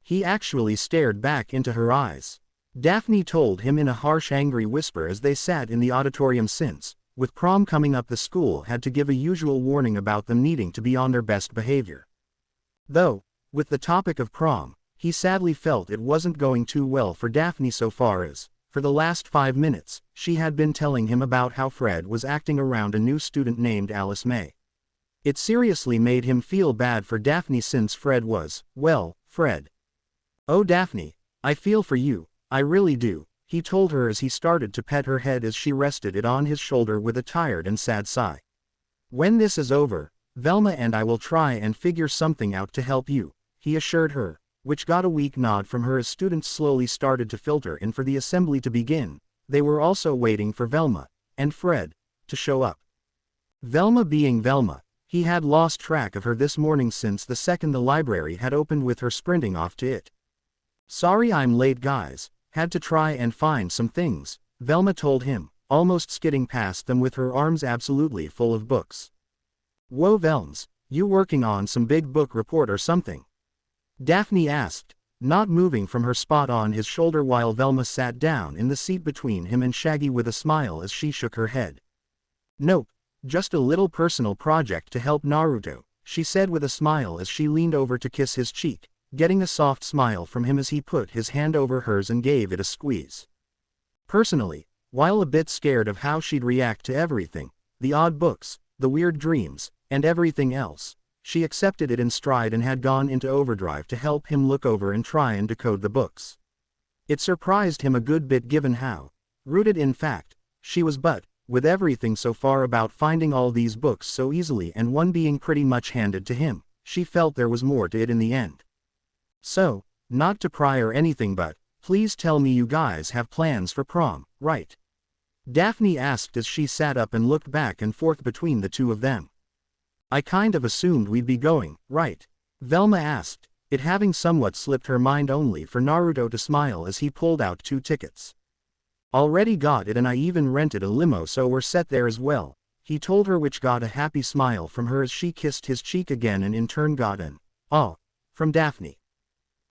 He actually stared back into her eyes. Daphne told him in a harsh, angry whisper as they sat in the auditorium, since, with prom coming up, the school had to give a usual warning about them needing to be on their best behavior. Though, with the topic of prom, he sadly felt it wasn't going too well for Daphne so far as, for the last 5 minutes, she had been telling him about how Fred was acting around a new student named Alice May. It seriously made him feel bad for Daphne, since Fred was, well, Fred. "Oh Daphne, I feel for you, I really do," he told her as he started to pet her head as she rested it on his shoulder with a tired and sad sigh. "When this is over, Velma and I will try and figure something out to help you," he assured her, which got a weak nod from her as students slowly started to filter in for the assembly to begin. They were also waiting for Velma, and Fred, to show up. Velma being Velma, he had lost track of her this morning since the second the library had opened, with her sprinting off to it. "Sorry I'm late guys, had to try and find some things," Velma told him, almost skidding past them with her arms absolutely full of books. "Whoa Velms, you working on some big book report or something?" Daphne asked, not moving from her spot on his shoulder while Velma sat down in the seat between him and Shaggy with a smile as she shook her head. "Nope, just a little personal project to help Naruto," she said with a smile as she leaned over to kiss his cheek, getting a soft smile from him as he put his hand over hers and gave it a squeeze. Personally, while a bit scared of how she'd react to everything, the odd books, the weird dreams, and everything else, she accepted it in stride and had gone into overdrive to help him look over and try and decode the books. It surprised him a good bit given how rooted in fact she was, but, with everything so far about finding all these books so easily and one being pretty much handed to him, she felt there was more to it in the end. "So, not to pry or anything, but, please tell me you guys have plans for prom, right?" Daphne asked as she sat up and looked back and forth between the two of them. "I kind of assumed we'd be going, right?" Velma asked, it having somewhat slipped her mind only for Naruto to smile as he pulled out 2 tickets. "Already got it, and I even rented a limo, so we're set there as well," he told her, which got a happy smile from her as she kissed his cheek again and in turn got an "oh" from Daphne.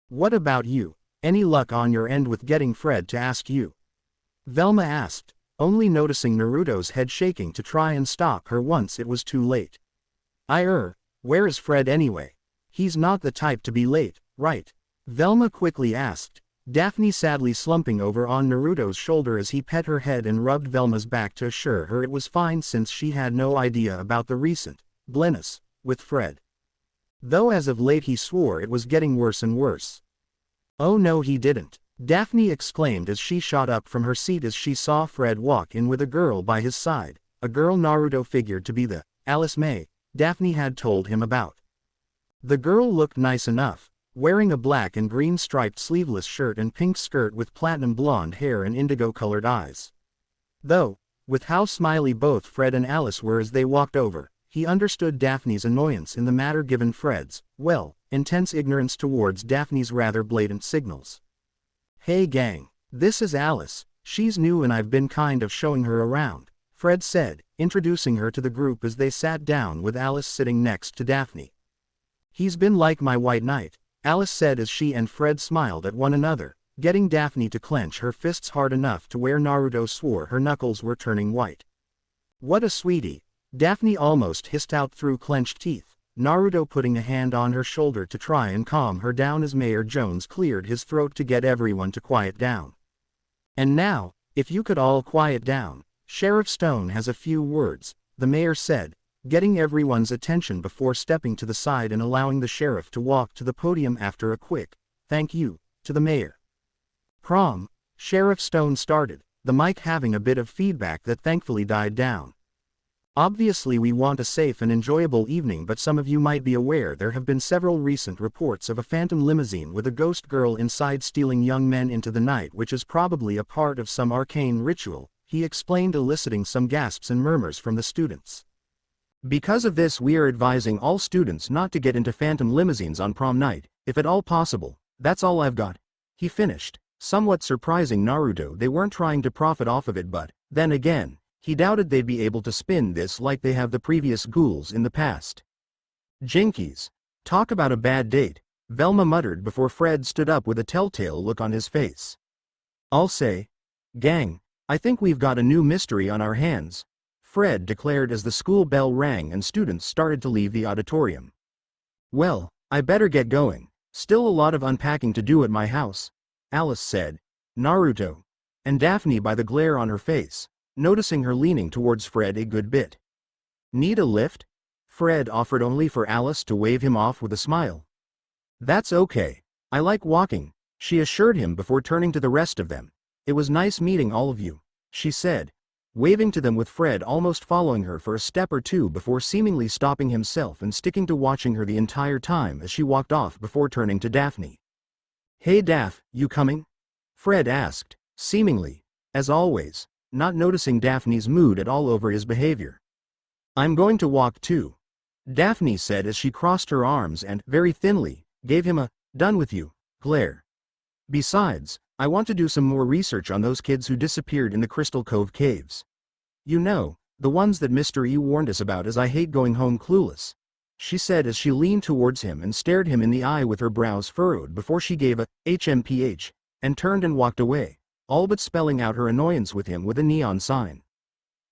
"What about you? Any luck on your end with getting Fred to ask you?" Velma asked, only noticing Naruto's head shaking to try and stop her once it was too late. Where is Fred anyway? He's not the type to be late, right?" Velma quickly asked, Daphne sadly slumping over on Naruto's shoulder as he pet her head and rubbed Velma's back to assure her it was fine, since she had no idea about the recent blindness with Fred. Though as of late he swore it was getting worse and worse. "Oh no he didn't," Daphne exclaimed as she shot up from her seat as she saw Fred walk in with a girl by his side, a girl Naruto figured to be the Alice May Daphne had told him about. The girl looked nice enough, wearing a black and green striped sleeveless shirt and pink skirt with platinum blonde hair and indigo-colored eyes. Though, with how smiley both Fred and Alice were as they walked over, he understood Daphne's annoyance in the matter given Fred's, well, intense ignorance towards Daphne's rather blatant signals. "Hey gang, this is Alice, she's new and I've been kind of showing her around," Fred said, introducing her to the group as they sat down with Alice sitting next to Daphne. "He's been like my white knight," Alice said as she and Fred smiled at one another, getting Daphne to clench her fists hard enough to where Naruto swore her knuckles were turning white. "What a sweetie," Daphne almost hissed out through clenched teeth, Naruto putting a hand on her shoulder to try and calm her down as Mayor Jones cleared his throat to get everyone to quiet down. "And now, if you could all quiet down, Sheriff Stone has a few words," the mayor said, getting everyone's attention before stepping to the side and allowing the sheriff to walk to the podium after a quick "thank you" to the mayor. "Prom," Sheriff Stone started, the mic having a bit of feedback that thankfully died down. Obviously we want a safe and enjoyable evening, but some of you might be aware there have been several recent reports of a phantom limousine with a ghost girl inside stealing young men into the night, which is probably a part of some arcane ritual," he explained, eliciting some gasps and murmurs from the students. Because of this, we are advising all students not to get into phantom limousines on prom night, if at all possible. That's all I've got," he finished. Somewhat surprising Naruto, they weren't trying to profit off of it, but, then again, he doubted they'd be able to spin this like they have the previous ghouls in the past. "Jinkies. Talk about a bad date," Velma muttered before Fred stood up with a telltale look on his face. "I'll say. Gang, I think we've got a new mystery on our hands," Fred declared as the school bell rang and students started to leave the auditorium. "Well, I better get going. Still a lot of unpacking to do at my house," Alice said. Naruto and Daphne, by the glare on her face, noticing her leaning towards Fred a good bit. "Need a lift?" Fred offered, only for Alice to wave him off with a smile. "That's okay. I like walking," she assured him before turning to the rest of them. "It was nice meeting all of you," she said, waving to them, with Fred almost following her for a step or two before seemingly stopping himself and sticking to watching her the entire time as she walked off before turning to Daphne. "Hey Daph, you coming?" Fred asked, seemingly, as always, not noticing Daphne's mood at all over his behavior. "I'm going to walk too," Daphne said as she crossed her arms and, very thinly, gave him a "done with you" glare. "Besides, I want to do some more research on those kids who disappeared in the Crystal Cove caves. You know, the ones that Mr. E warned us about, as I hate going home clueless," she said as she leaned towards him and stared him in the eye with her brows furrowed before she gave a HMPH and turned and walked away, all but spelling out her annoyance with him with a neon sign.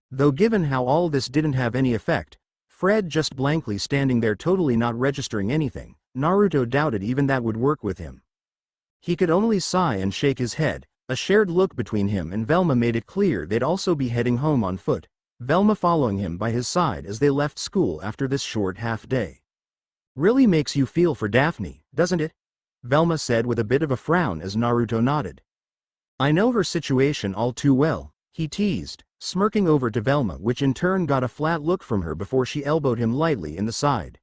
Though given how all this didn't have any effect, Fred just blankly standing there totally not registering anything, Naruto doubted even that would work with him. He could only sigh and shake his head. A shared look between him and Velma made it clear they'd also be heading home on foot, Velma following him by his side as they left school after this short half-day. "Really makes you feel for Daphne, doesn't it?" Velma said with a bit of a frown as Naruto nodded. "I know her situation all too well," he teased, smirking over to Velma, which in turn got a flat look from her before she elbowed him lightly in the side.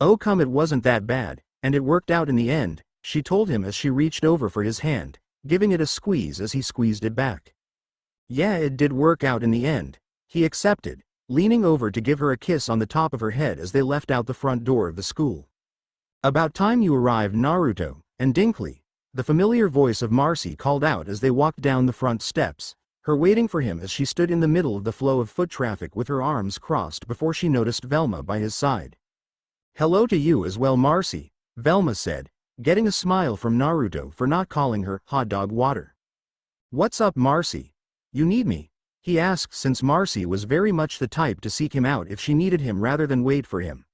"Oh come, it wasn't that bad, and it worked out in the end," she told him as she reached over for his hand, giving it a squeeze as he squeezed it back. "Yeah, it did work out in the end," he accepted, leaning over to give her a kiss on the top of her head as they left out the front door of the school. "About time you arrived, Naruto," and Dinkley, the familiar voice of Marcy, called out as they walked down the front steps, her waiting for him as she stood in the middle of the flow of foot traffic with her arms crossed before she noticed Velma by his side. "Hello to you as well, Marcy," Velma said, getting a smile from Naruto for not calling her hot dog water. "What's up, Marcy? You need me?" he asked, since Marcy was very much the type to seek him out if she needed him rather than wait for him.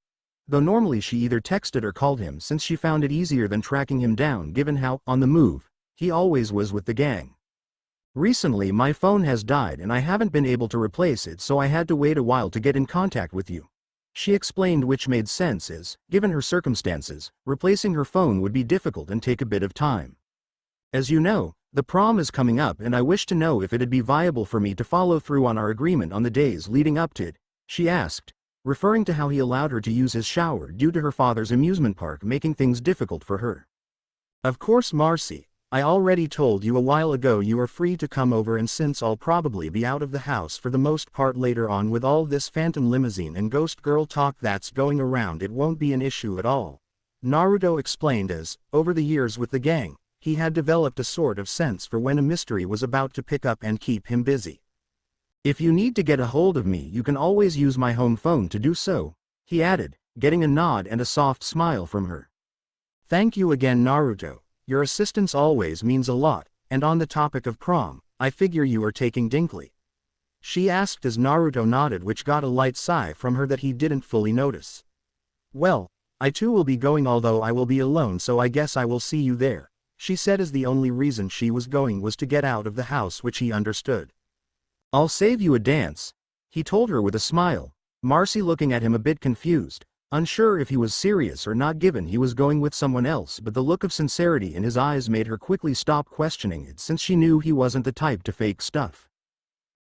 Though normally she either texted or called him, since she found it easier than tracking him down given how on the move he always was with the gang. "Recently my phone has died and I haven't been able to replace it, so I had to wait a while to get in contact with you," she explained, which made sense as, given her circumstances, replacing her phone would be difficult and take a bit of time. "As you know, the prom is coming up and I wish to know if it'd be viable for me to follow through on our agreement on the days leading up to it," she asked, referring to how he allowed her to use his shower due to her father's amusement park making things difficult for her. "Of course, Marcy. I already told you a while ago you are free to come over, and since I'll probably be out of the house for the most part later on with all this phantom limousine and ghost girl talk that's going around, it won't be an issue at all," Naruto explained as, over the years with the gang, he had developed a sort of sense for when a mystery was about to pick up and keep him busy. "If you need to get a hold of me, you can always use my home phone to do so," he added, getting a nod and a soft smile from her. "Thank you again, Naruto. Your assistance always means a lot, and on the topic of prom, I figure you are taking Dinkley?" she asked as Naruto nodded, which got a light sigh from her that he didn't fully notice. "Well, I too will be going, although I will be alone, so I guess I will see you there," she said, as the only reason she was going was to get out of the house, which he understood. "I'll save you a dance," he told her with a smile, Marcy looking at him a bit confused, unsure if he was serious or not given he was going with someone else, but the look of sincerity in his eyes made her quickly stop questioning it, since she knew he wasn't the type to fake stuff.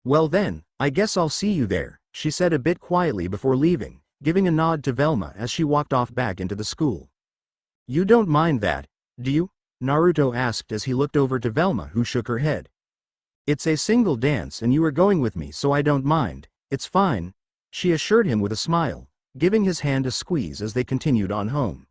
"Well then, I guess I'll see you there," she said a bit quietly before leaving, giving a nod to Velma as she walked off back into the school. You don't mind that, do you? Naruto asked as he looked over to Velma, who shook her head. It's a single dance and you are going with me, so I don't mind. It's fine, she assured him with a smile, giving his hand a squeeze as they continued on home.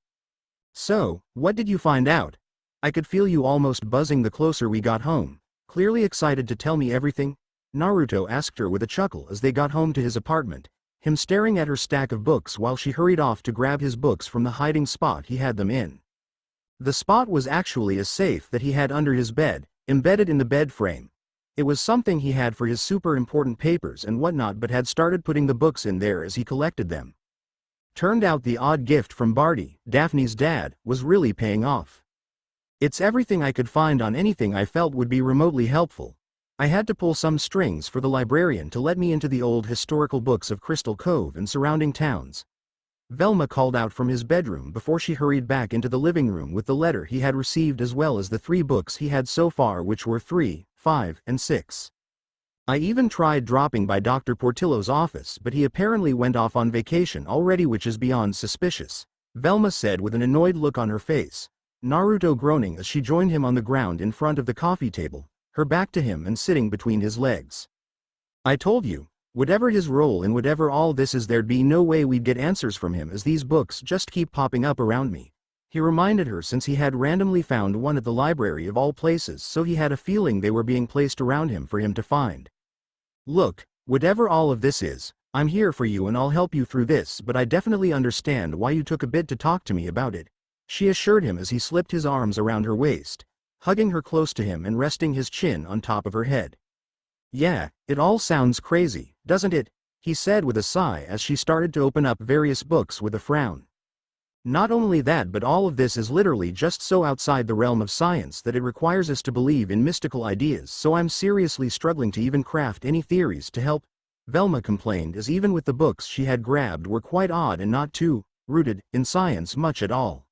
So, what did you find out? I could feel you almost buzzing the closer we got home, clearly excited to tell me everything, Naruto asked her with a chuckle as they got home to his apartment, him staring at her stack of books while she hurried off to grab his books from the hiding spot he had them in. The spot was actually a safe that he had under his bed, embedded in the bed frame. It was something he had for his super important papers and whatnot, but had started putting the books in there as he collected them. Turned out the odd gift from Barty, Daphne's dad, was really paying off. It's everything I could find on anything I felt would be remotely helpful. I had to pull some strings for the librarian to let me into the old historical books of Crystal Cove and surrounding towns. Velma called out from his bedroom before she hurried back into the living room with the letter he had received as well as the 3 books he had so far, which were 3, 5, and 6. I even tried dropping by Dr. Portillo's office, but he apparently went off on vacation already, which is beyond suspicious, Velma said with an annoyed look on her face, Naruto groaning as she joined him on the ground in front of the coffee table, her back to him and sitting between his legs. I told you, whatever his role in whatever all this is, there'd be no way we'd get answers from him as these books just keep popping up around me. He reminded her, since he had randomly found one at the library of all places, so he had a feeling they were being placed around him for him to find. Look, whatever all of this is, I'm here for you and I'll help you through this, but I definitely understand why you took a bit to talk to me about it, she assured him as he slipped his arms around her waist, hugging her close to him and resting his chin on top of her head. Yeah, it all sounds crazy, doesn't it? He said with a sigh as she started to open up various books with a frown. Not only that, but all of this is literally just so outside the realm of science that it requires us to believe in mystical ideas, so I'm seriously struggling to even craft any theories to help, Velma complained, as even with the books she had grabbed were quite odd and not too rooted in science much at all.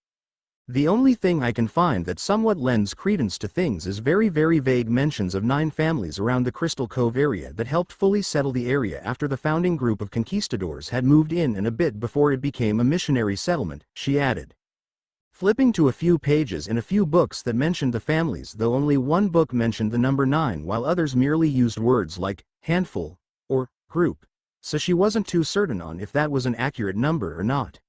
The only thing I can find that somewhat lends credence to things is very vague mentions of 9 families around the Crystal Cove area that helped fully settle the area after the founding group of conquistadors had moved in and a bit before it became a missionary settlement, she added. Flipping to a few pages in a few books that mentioned the families, though only one book mentioned the number 9 while others merely used words like handful or group, so she wasn't too certain on if that was an accurate number or not.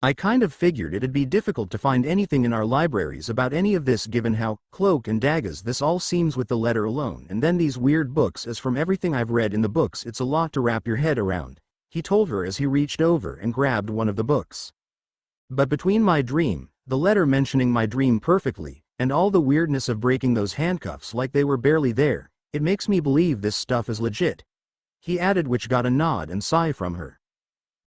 I kind of figured it'd be difficult to find anything in our libraries about any of this given how cloak and daggers this all seems with the letter alone, and then these weird books, as from everything I've read in the books it's a lot to wrap your head around, he told her as he reached over and grabbed one of the books. But between my dream, the letter mentioning my dream perfectly, and all the weirdness of breaking those handcuffs like they were barely there, it makes me believe this stuff is legit, he added, which got a nod and sigh from her.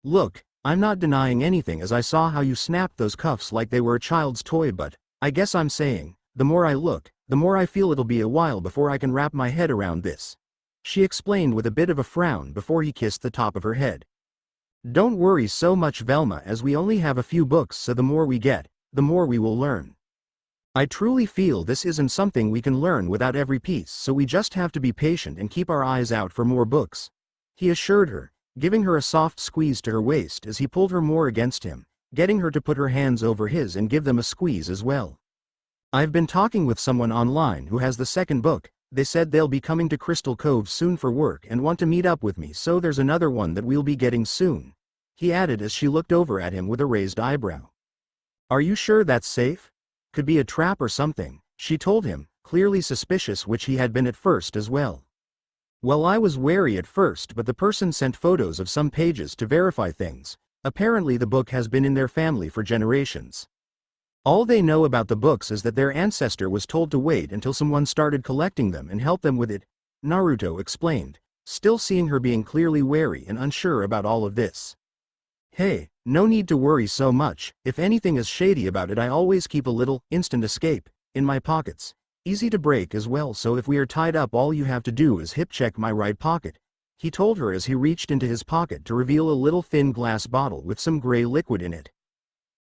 Look, I'm not denying anything, as I saw how you snapped those cuffs like they were a child's toy, but I guess I'm saying, the more I look, the more I feel it'll be a while before I can wrap my head around this, she explained with a bit of a frown before he kissed the top of her head. Don't worry so much, Velma, as we only have a few books, so the more we get, the more we will learn. I truly feel this isn't something we can learn without every piece, so we just have to be patient and keep our eyes out for more books, he assured her, giving her a soft squeeze to her waist as he pulled her more against him, getting her to put her hands over his and give them a squeeze as well. I've been talking with someone online who has the 2nd book. They said they'll be coming to Crystal Cove soon for work and want to meet up with me, so there's another one that we'll be getting soon, he added as she looked over at him with a raised eyebrow. Are you sure that's safe? Could be a trap or something, she told him, clearly suspicious, which he had been at first as well. Well, I was wary at first, but the person sent photos of some pages to verify things. Apparently the book has been in their family for generations. All they know about the books is that their ancestor was told to wait until someone started collecting them and help them with it, Naruto explained, still seeing her being clearly wary and unsure about all of this. Hey, no need to worry so much. If anything is shady about it, I always keep a little instant escape in my pockets. Easy to break as well, so if we are tied up all you have to do is hip check my right pocket, he told her as he reached into his pocket to reveal a little thin glass bottle with some gray liquid in it.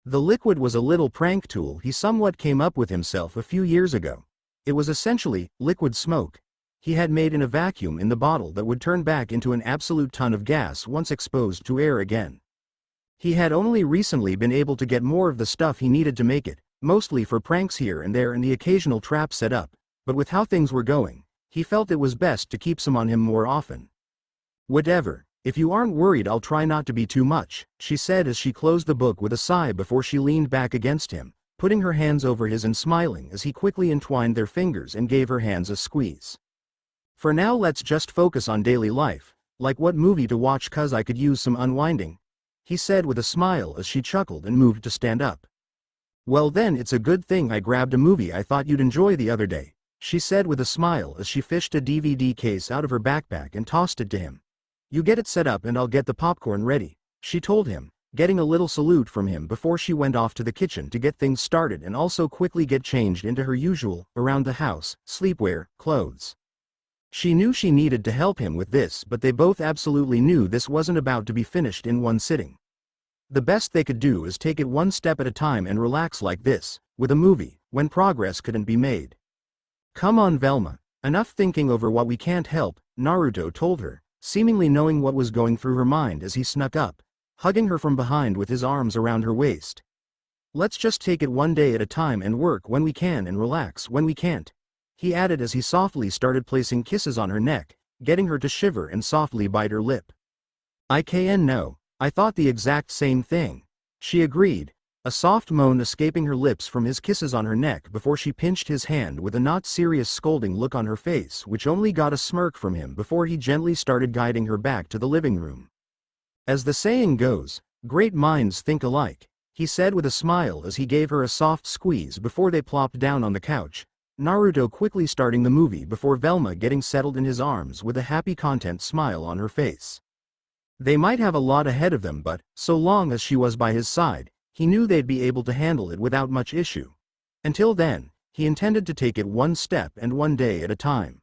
The liquid was a little prank tool he somewhat came up with himself a few years ago. It was essentially liquid smoke. he had made in a vacuum in the bottle that would turn back into an absolute ton of gas once exposed to air again. He had only recently been able to get more of the stuff he needed to make it, mostly for pranks here and there and the occasional trap set up, but with how things were going, he felt it was best to keep some on him more often. "Whatever, if you aren't worried I'll try not to be too much," she said as she closed the book with a sigh before she leaned back against him, putting her hands over his and smiling as he quickly entwined their fingers and gave her hands a squeeze. "For now let's just focus on daily life, like what movie to watch 'cause I could use some unwinding," he said with a smile as she chuckled and moved to stand up. "Well then it's a good thing I grabbed a movie I thought you'd enjoy the other day," she said with a smile as she fished a DVD case out of her backpack and tossed it to him. "You get it set up and I'll get the popcorn ready," she told him, getting a little salute from him before she went off to the kitchen to get things started and also quickly get changed into her usual, around-the-house, sleepwear, clothes. She knew she needed to help him with this, but they both absolutely knew this wasn't about to be finished in one sitting. The best they could do is take it one step at a time and relax like this, with a movie, when progress couldn't be made. "Come on Velma, enough thinking over what we can't help," Naruto told her, seemingly knowing what was going through her mind as he snuck up, hugging her from behind with his arms around her waist. "Let's just take it one day at a time and work when we can and relax when we can't," he added as he softly started placing kisses on her neck, getting her to shiver and softly bite her lip. "I can know, I thought the exact same thing," she agreed, a soft moan escaping her lips from his kisses on her neck before she pinched his hand with a not serious scolding look on her face which only got a smirk from him before he gently started guiding her back to the living room. "As the saying goes, great minds think alike," he said with a smile as he gave her a soft squeeze before they plopped down on the couch, Naruto quickly starting the movie before Velma getting settled in his arms with a happy content smile on her face. They might have a lot ahead of them, but, so long as she was by his side, he knew they'd be able to handle it without much issue. Until then, he intended to take it one step and one day at a time.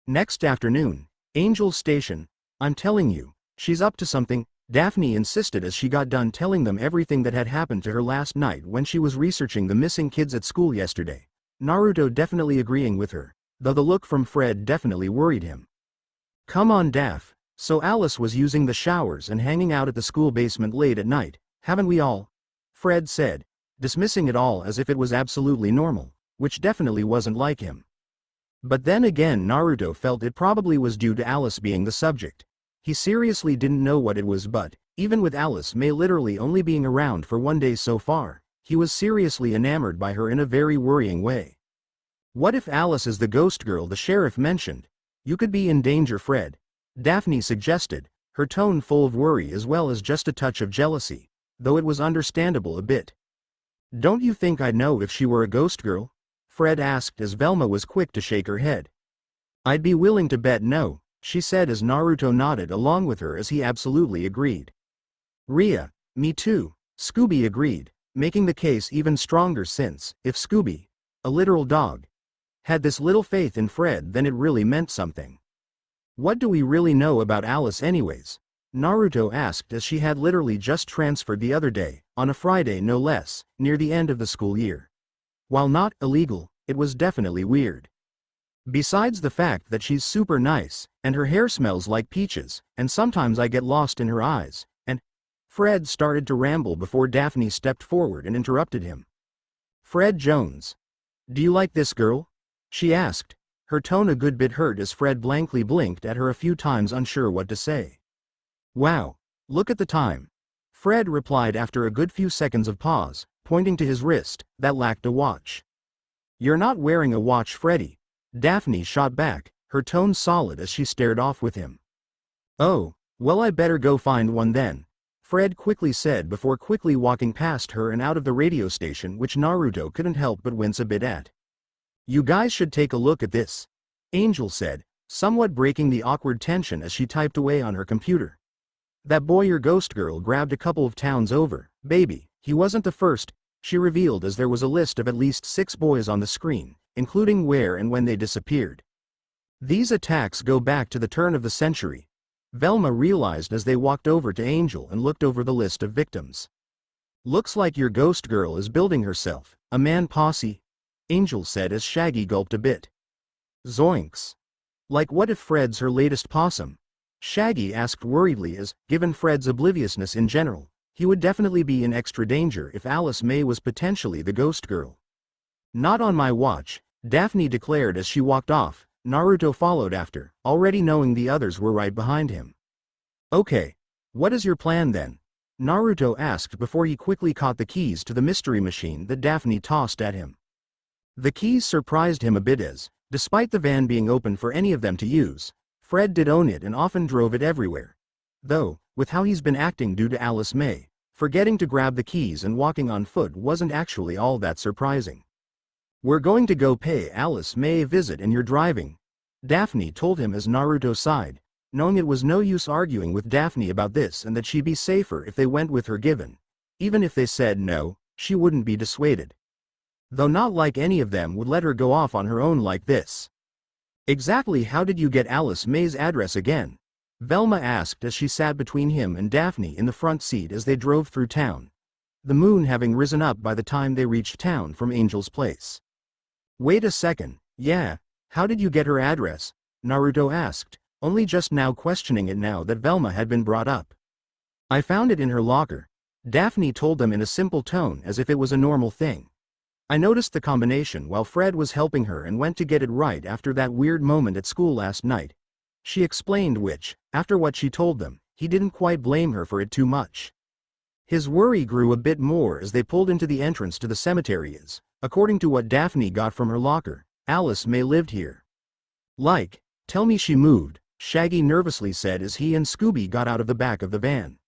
Next afternoon, Angel's Station. "I'm telling you, she's up to something," Daphne insisted as she got done telling them everything that had happened to her last night when she was researching the missing kids at school yesterday. Naruto definitely agreeing with her, though the look from Fred definitely worried him. "Come on Daph, so Alice was using the showers and hanging out at the school basement late at night, haven't we all?" Fred said, dismissing it all as if it was absolutely normal, which definitely wasn't like him. But then again Naruto felt it probably was due to Alice being the subject. He seriously didn't know what it was, but, even with Alice May literally only being around for one day so far, he was seriously enamored by her in a very worrying way. "What if Alice is the ghost girl the sheriff mentioned? You could be in danger, Fred," Daphne suggested, her tone full of worry as well as just a touch of jealousy, though it was understandable a bit. "Don't you think I'd know if she were a ghost girl?" Fred asked as Velma was quick to shake her head. "I'd be willing to bet no," she said as Naruto nodded along with her as he absolutely agreed. "Ria, me too," Scooby agreed, making the case even stronger since, if Scooby, a literal dog, had this little faith in Fred then it really meant something. "What do we really know about Alice anyways?" Naruto asked as she had literally just transferred the other day, on a Friday no less, near the end of the school year. While not illegal, it was definitely weird. "Besides the fact that she's super nice, and her hair smells like peaches, and sometimes I get lost in her eyes, and—" Fred started to ramble before Daphne stepped forward and interrupted him. "Fred Jones. Do you like this girl?" she asked, her tone a good bit hurt as Fred blankly blinked at her a few times unsure what to say. "Wow, look at the time," Fred replied after a good few seconds of pause, pointing to his wrist, that lacked a watch. "You're not wearing a watch, Freddy," Daphne shot back, her tone solid as she stared off with him. "Oh, well I better go find one then," Fred quickly said before quickly walking past her and out of the radio station, which Naruto couldn't help but wince a bit at. "You guys should take a look at this," Angel said, somewhat breaking the awkward tension as she typed away on her computer. "That boy your ghost girl grabbed a couple of towns over, baby, he wasn't the first," she revealed as there was a list of at least 6 boys on the screen, including where and when they disappeared. "These attacks go back to the turn of the century," Velma realized as they walked over to Angel and looked over the list of victims. "Looks like your ghost girl is building herself a man posse," Angel said as Shaggy gulped a bit. "Zoinks. Like what if Fred's her latest possum? Shaggy asked worriedly as, given Fred's obliviousness in general, he would definitely be in extra danger if Alice May was potentially the ghost girl. Not on my watch, Daphne declared as she walked off. Naruto followed after, already knowing the others were right behind him. Okay. What is your plan then? Naruto asked before he quickly caught the keys to the mystery machine that Daphne tossed at him. The keys surprised him a bit as, despite the van being open for any of them to use, Fred did own it and often drove it everywhere. Though, with how he's been acting due to Alice May, forgetting to grab the keys and walking on foot wasn't actually all that surprising. We're going to go pay Alice May a visit and you're driving, Daphne told him as Naruto sighed, knowing it was no use arguing with Daphne about this and that she'd be safer if they went with her given. Even if they said no, she wouldn't be dissuaded. Though not like any of them would let her go off on her own like this. Exactly how did you get Alice May's address again? Velma asked as she sat between him and Daphne in the front seat as they drove through town. The moon having risen up by the time they reached town from Angel's place. Wait a second, yeah, how did you get her address? Naruto asked, only just now questioning it now that Velma had been brought up. I found it in her locker, Daphne told them in a simple tone as if it was a normal thing. I noticed the combination while Fred was helping her and went to get it right after that weird moment at school last night. She explained which, after what she told them, he didn't quite blame her for it too much. His worry grew a bit more as they pulled into the entrance to the cemetery as, according to what Daphne got from her locker, Alice May lived here. Like, tell me she moved, Shaggy nervously said as he and Scooby got out of the back of the van.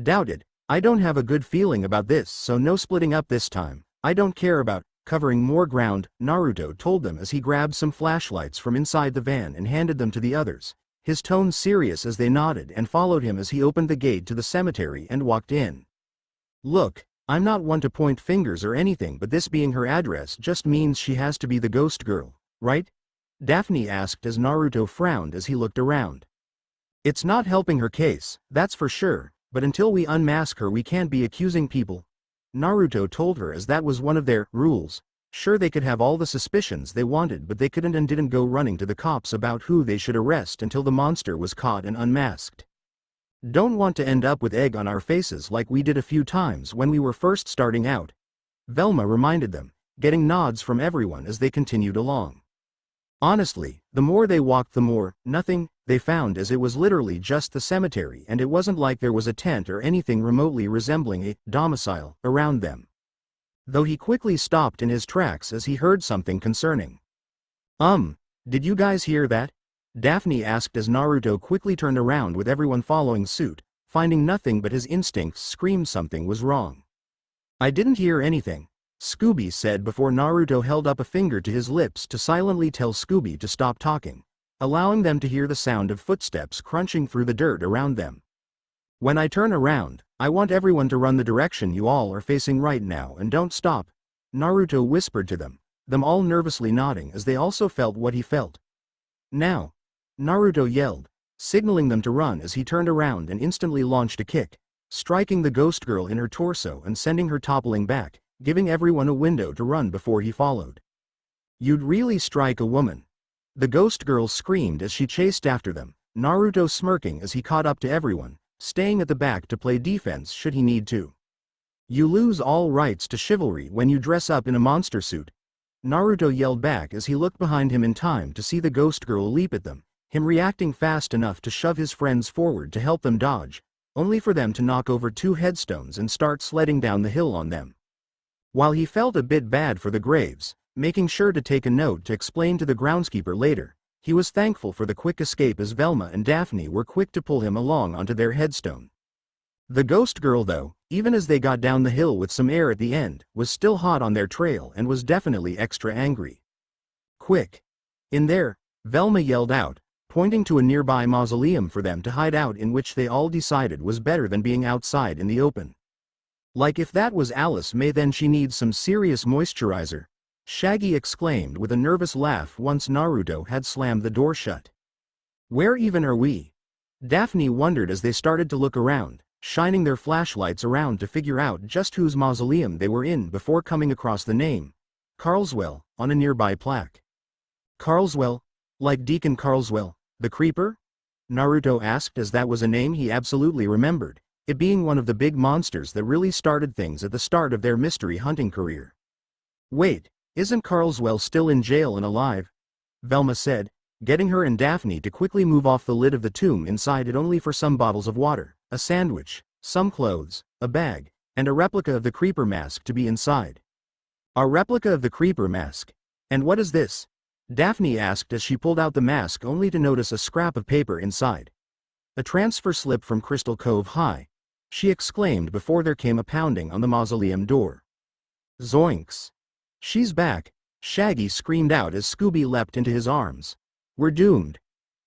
Doubt it, I don't have a good feeling about this so no splitting up this time, I don't care about covering more ground, Naruto told them as he grabbed some flashlights from inside the van and handed them to the others, his tone serious as they nodded and followed him as he opened the gate to the cemetery and walked in. Look, I'm not one to point fingers or anything but this being her address just means she has to be the ghost girl, right? Daphne asked as Naruto frowned as he looked around. It's not helping her case, that's for sure, but until we unmask her we can't be accusing people, Naruto told her as that was one of their rules. Sure they could have all the suspicions they wanted but they couldn't and didn't go running to the cops about who they should arrest until the monster was caught and unmasked. Don't want to end up with egg on our faces like we did a few times when we were first starting out, Velma reminded them, getting nods from everyone as they continued along. Honestly, the more they walked the more, nothing, they found as it was literally just the cemetery and it wasn't like there was a tent or anything remotely resembling a domicile around them. Though he quickly stopped in his tracks as he heard something concerning. Did you guys hear that? Daphne asked as Naruto quickly turned around with everyone following suit, finding nothing but his instincts screamed something was wrong. I didn't hear anything, Scooby said before Naruto held up a finger to his lips to silently tell Scooby to stop talking, allowing them to hear the sound of footsteps crunching through the dirt around them. When I turn around, I want everyone to run the direction you all are facing right now and don't stop, Naruto whispered to them all nervously nodding as they also felt what he felt. Now, Naruto yelled, signaling them to run as he turned around and instantly launched a kick, striking the ghost girl in her torso and sending her toppling back, giving everyone a window to run before he followed. You'd really strike a woman. The ghost girl screamed as she chased after them, Naruto smirking as he caught up to everyone, staying at the back to play defense should he need to. You lose all rights to chivalry when you dress up in a monster suit, Naruto yelled back as he looked behind him in time to see the ghost girl leap at them, him reacting fast enough to shove his friends forward to help them dodge, only for them to knock over 2 headstones and start sledding down the hill on them. While he felt a bit bad for the graves, making sure to take a note to explain to the groundskeeper later, he was thankful for the quick escape as Velma and Daphne were quick to pull him along onto their headstone. The ghost girl though, even as they got down the hill with some air at the end, was still hot on their trail and was definitely extra angry. Quick! In there, Velma yelled out, pointing to a nearby mausoleum for them to hide out in which they all decided was better than being outside in the open. Like if that was Alice May then she needs some serious moisturizer, Shaggy exclaimed with a nervous laugh once Naruto had slammed the door shut. Where even are we? Daphne wondered as they started to look around, shining their flashlights around to figure out just whose mausoleum they were in before coming across the name, Carlswell, on a nearby plaque. Carlswell? Like Deacon Carlswell, the Creeper? Naruto asked, as that was a name he absolutely remembered, it being one of the big monsters that really started things at the start of their mystery hunting career. Wait, isn't Carlswell still in jail and alive? Velma said, getting her and Daphne to quickly move off the lid of the tomb inside it only for some bottles of water, a sandwich, some clothes, a bag, and a replica of the Creeper mask to be inside. A replica of the Creeper mask? And what is this? Daphne asked as she pulled out the mask only to notice a scrap of paper inside. A transfer slip from Crystal Cove High, she exclaimed before there came a pounding on the mausoleum door. Zoinks! She's back, Shaggy screamed out as Scooby leapt into his arms. We're doomed!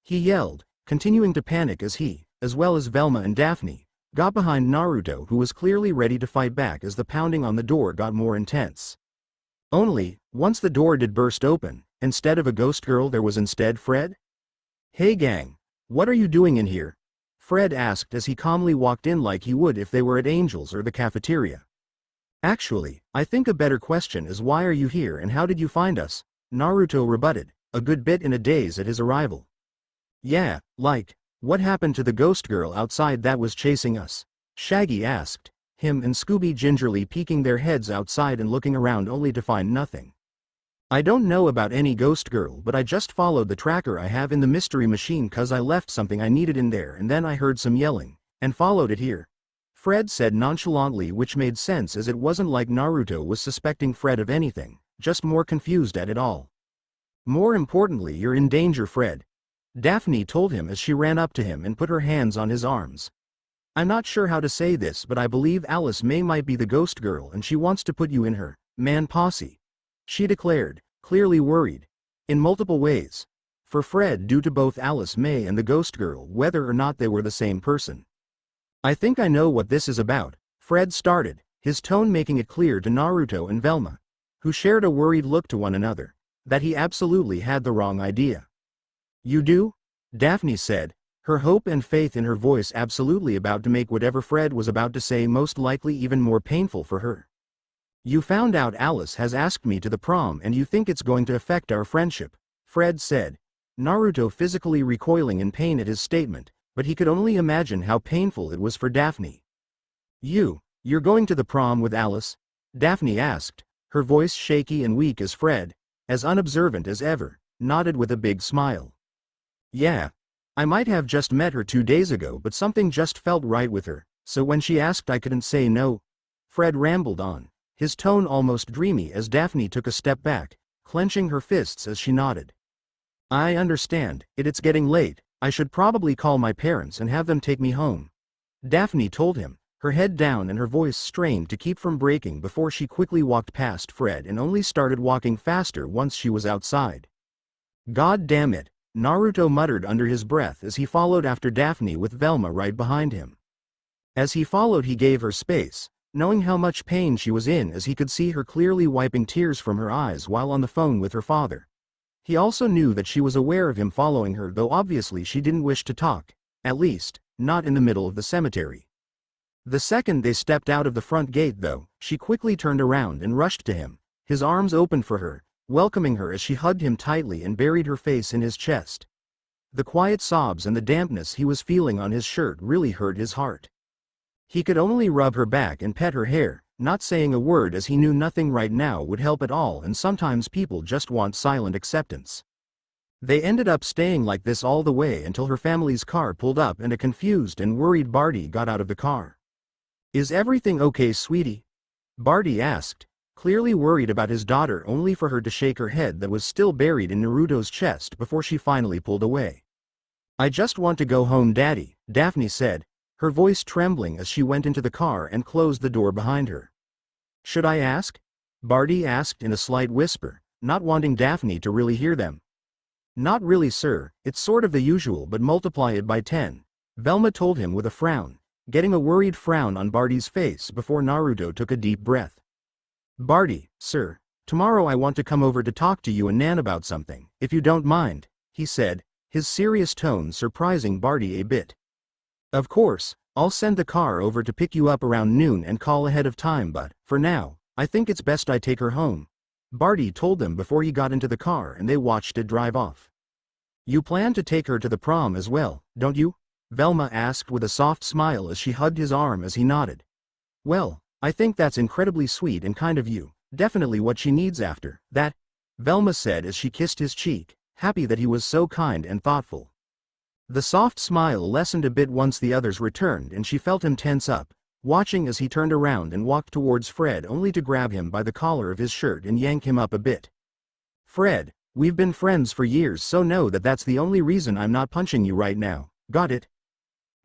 He yelled, continuing to panic as he, as well as Velma and Daphne, got behind Naruto, who was clearly ready to fight back as the pounding on the door got more intense. Only, once the door did burst open, instead of a ghost girl there was instead Fred? Hey gang, what are you doing in here? Fred asked as he calmly walked in like he would if they were at Angel's or the cafeteria. Actually, I think a better question is why are you here and how did you find us? Naruto rebutted, a good bit in a daze at his arrival. Yeah, like, what happened to the ghost girl outside that was chasing us? Shaggy asked, him and Scooby gingerly peeking their heads outside and looking around only to find nothing. I don't know about any ghost girl, but I just followed the tracker I have in the mystery machine cause I left something I needed in there and then I heard some yelling, and followed it here. Fred said nonchalantly, which made sense as it wasn't like Naruto was suspecting Fred of anything, just more confused at it all. More importantly, you're in danger, Fred. Daphne told him as she ran up to him and put her hands on his arms. I'm not sure how to say this, but I believe Alice May might be the ghost girl and she wants to put you in her man posse. She declared, clearly worried. In multiple ways. For Fred, due to both Alice May and the ghost girl, whether or not they were the same person. I think I know what this is about, Fred started, his tone making it clear to Naruto and Velma, who shared a worried look to one another, that he absolutely had the wrong idea. You do? Daphne said, her hope and faith in her voice absolutely about to make whatever Fred was about to say most likely even more painful for her. You found out Alice has asked me to the prom and you think it's going to affect our friendship, Fred said, Naruto physically recoiling in pain at his statement, but he could only imagine how painful it was for Daphne. You're going to the prom with Alice? Daphne asked, her voice shaky and weak as Fred, as unobservant as ever, nodded with a big smile. Yeah. I might have just met her 2 days ago but something just felt right with her, so when she asked I couldn't say no. Fred rambled on, his tone almost dreamy as Daphne took a step back, clenching her fists as she nodded. I understand, it's getting late, I should probably call my parents and have them take me home. Daphne told him, her head down and her voice strained to keep from breaking before she quickly walked past Fred and only started walking faster once she was outside. God damn it, Naruto muttered under his breath as he followed after Daphne with Velma right behind him. As he followed he gave her space, knowing how much pain she was in as he could see her clearly wiping tears from her eyes while on the phone with her father. He also knew that she was aware of him following her, though obviously she didn't wish to talk, at least, not in the middle of the cemetery. The second they stepped out of the front gate though, she quickly turned around and rushed to him, his arms open for her, welcoming her as she hugged him tightly and buried her face in his chest. The quiet sobs and the dampness he was feeling on his shirt really hurt his heart. He could only rub her back and pet her hair, not saying a word as he knew nothing right now would help at all and sometimes people just want silent acceptance. They ended up staying like this all the way until her family's car pulled up and a confused and worried Barty got out of the car. Is everything okay, sweetie? Barty asked, clearly worried about his daughter only for her to shake her head that was still buried in Naruto's chest before she finally pulled away. I just want to go home, Daddy, Daphne said, her voice trembling as she went into the car and closed the door behind her. Should I ask? Barty asked in a slight whisper, not wanting Daphne to really hear them. Not really, sir, it's sort of the usual but multiply it by 10, Velma told him with a frown, getting a worried frown on Barty's face before Naruto took a deep breath. Barty, sir, tomorrow I want to come over to talk to you and Nan about something, if you don't mind, he said, his serious tone surprising Barty a bit. Of course, I'll send the car over to pick you up around noon and call ahead of time, but, for now, I think it's best I take her home, Barty told them before he got into the car and they watched it drive off. You plan to take her to the prom as well, don't you? Velma asked with a soft smile as she hugged his arm as he nodded. Well, I think that's incredibly sweet and kind of you, definitely what she needs after that, Velma said as she kissed his cheek, happy that he was so kind and thoughtful. The soft smile lessened a bit once the others returned and she felt him tense up, watching as he turned around and walked towards Fred only to grab him by the collar of his shirt and yank him up a bit. Fred, we've been friends for years, so know that that's the only reason I'm not punching you right now, got it?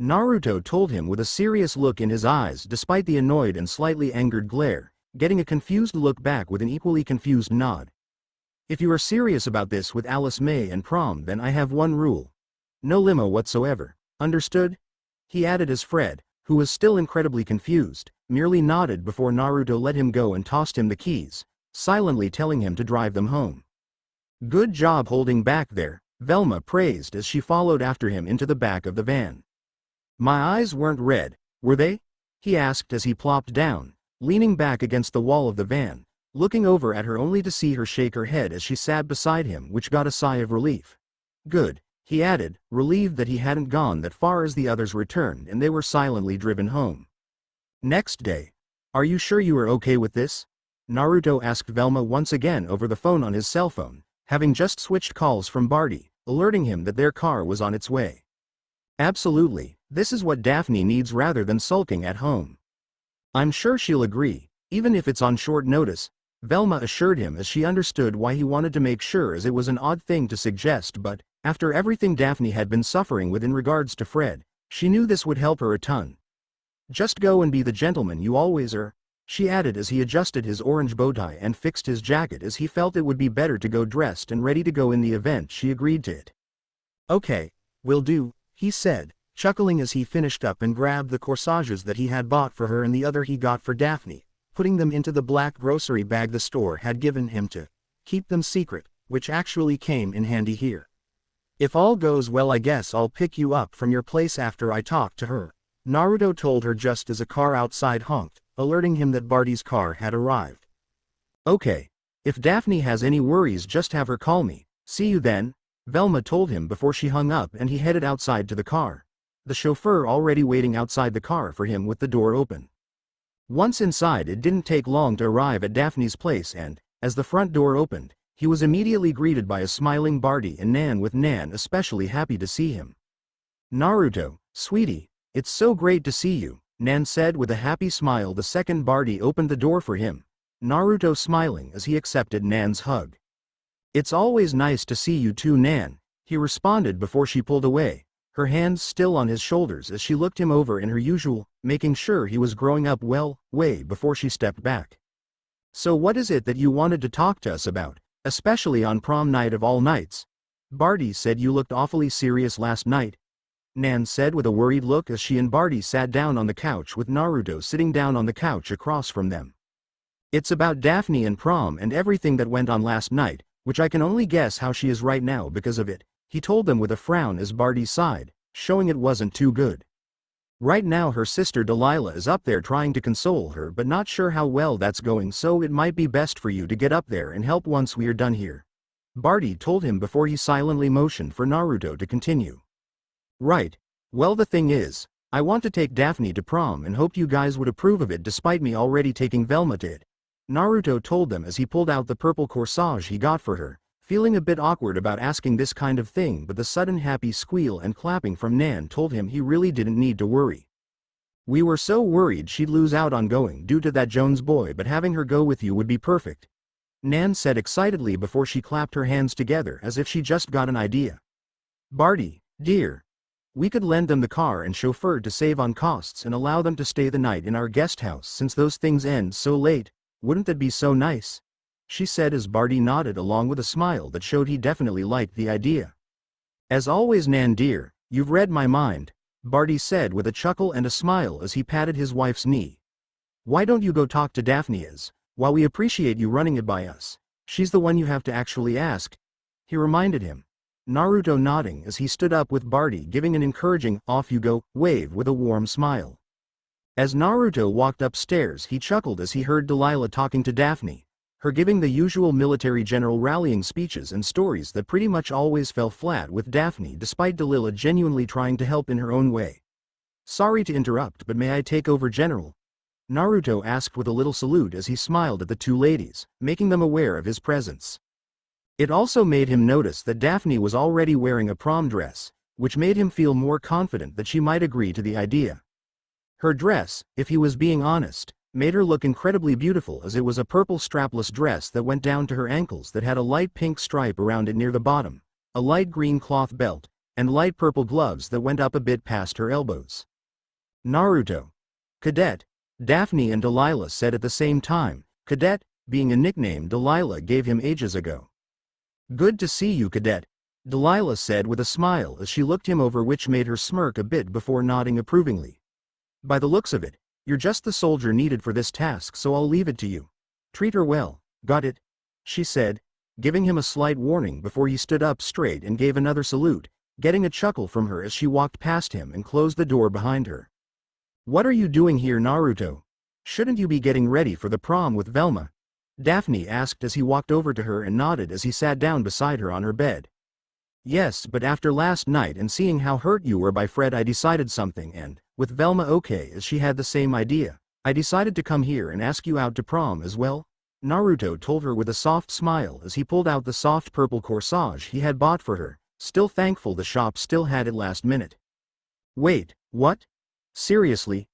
Naruto told him with a serious look in his eyes despite the annoyed and slightly angered glare, getting a confused look back with an equally confused nod. If you are serious about this with Alice May and prom, then I have one rule. No limo whatsoever, understood? He added as Fred, who was still incredibly confused, merely nodded before Naruto let him go and tossed him the keys, silently telling him to drive them home. Good job holding back there, Velma praised as she followed after him into the back of the van. My eyes weren't red, were they? He asked as he plopped down, leaning back against the wall of the van, looking over at her only to see her shake her head as she sat beside him, which got a sigh of relief. Good, he added, relieved that he hadn't gone that far as the others returned and they were silently driven home. Next day. Are you sure you are okay with this? Naruto asked Velma once again over the phone on his cell phone, having just switched calls from Barty, alerting him that their car was on its way. Absolutely, this is what Daphne needs rather than sulking at home. I'm sure she'll agree, even if it's on short notice, Velma assured him as she understood why he wanted to make sure, as it was an odd thing to suggest, but, after everything Daphne had been suffering with in regards to Fred, she knew this would help her a ton. Just go and be the gentleman you always are, she added as he adjusted his orange bow tie and fixed his jacket as he felt it would be better to go dressed and ready to go in the event she agreed to it. Okay, will do, he said, chuckling as he finished up and grabbed the corsages that he had bought for her and the other he got for Daphne, putting them into the black grocery bag the store had given him to keep them secret, which actually came in handy here. If all goes well, I guess I'll pick you up from your place after I talk to her, Naruto told her just as a car outside honked, alerting him that Barty's car had arrived. Okay. If Daphne has any worries, just have her call me. See you then, Velma told him before she hung up and he headed outside to the car, the chauffeur already waiting outside the car for him with the door open. Once inside, it didn't take long to arrive at Daphne's place and, as the front door opened, he was immediately greeted by a smiling Barty and Nan, with Nan especially happy to see him. Naruto, sweetie, it's so great to see you, Nan said with a happy smile the second Barty opened the door for him, Naruto smiling as he accepted Nan's hug. It's always nice to see you too, Nan, he responded before she pulled away, her hands still on his shoulders as she looked him over in her usual, making sure he was growing up well, way before she stepped back. So what is it that you wanted to talk to us about, especially on prom night of all nights? Barty said you looked awfully serious last night, Nan said with a worried look as she and Barty sat down on the couch with Naruto sitting down on the couch across from them. It's about Daphne and prom and everything that went on last night, which I can only guess how she is right now because of it, he told them with a frown as Barty sighed, showing it wasn't too good. Right now her sister Delilah is up there trying to console her, but not sure how well that's going, so it might be best for you to get up there and help once we are done here, Barty told him before he silently motioned for Naruto to continue. Right. Well, the thing is, I want to take Daphne to prom and hoped you guys would approve of it despite me already taking Velma to it, Naruto told them as he pulled out the purple corsage he got for her, feeling a bit awkward about asking this kind of thing, but the sudden happy squeal and clapping from Nan told him he really didn't need to worry. We were so worried she'd lose out on going due to that Jones boy, but having her go with you would be perfect, Nan said excitedly before she clapped her hands together as if she just got an idea. Barty, dear. We could lend them the car and chauffeur to save on costs and allow them to stay the night in our guest house since those things end so late, wouldn't that be so nice? She said as Barty nodded along with a smile that showed he definitely liked the idea. As always, Nan dear, you've read my mind, Barty said with a chuckle and a smile as he patted his wife's knee. Why don't you go talk to Daphne? While we appreciate you running it by us, she's the one you have to actually ask, he reminded him. Naruto nodding as he stood up with Barty giving an encouraging off you go wave with a warm smile. As Naruto walked upstairs, he chuckled as he heard Delilah talking to Daphne, her giving the usual military general rallying speeches and stories that pretty much always fell flat with Daphne despite Delilah genuinely trying to help in her own way. "Sorry to interrupt, but may I take over, General?" Naruto asked with a little salute as he smiled at the two ladies, making them aware of his presence. It also made him notice that Daphne was already wearing a prom dress, which made him feel more confident that she might agree to the idea. Her dress, if he was being honest, made her look incredibly beautiful, as it was a purple strapless dress that went down to her ankles that had a light pink stripe around it near the bottom, a light green cloth belt, and light purple gloves that went up a bit past her elbows. Naruto. Cadet, Daphne and Delilah said at the same time, Cadet being a nickname Delilah gave him ages ago. "Good to see you, Cadet," Delilah said with a smile as she looked him over, which made her smirk a bit before nodding approvingly. "By the looks of it, you're just the soldier needed for this task, so I'll leave it to you. Treat her well, got it?" she said, giving him a slight warning before he stood up straight and gave another salute, getting a chuckle from her as she walked past him and closed the door behind her. "What are you doing here, Naruto? Shouldn't you be getting ready for the prom with Velma?" Daphne asked as he walked over to her and nodded as he sat down beside her on her bed. "Yes, but after last night and seeing how hurt you were by Fred, I decided something, and, with Velma okay as she had the same idea, I decided to come here and ask you out to prom as well," Naruto told her with a soft smile as he pulled out the soft purple corsage he had bought for her, still thankful the shop still had it last minute. "Wait, what? Seriously?"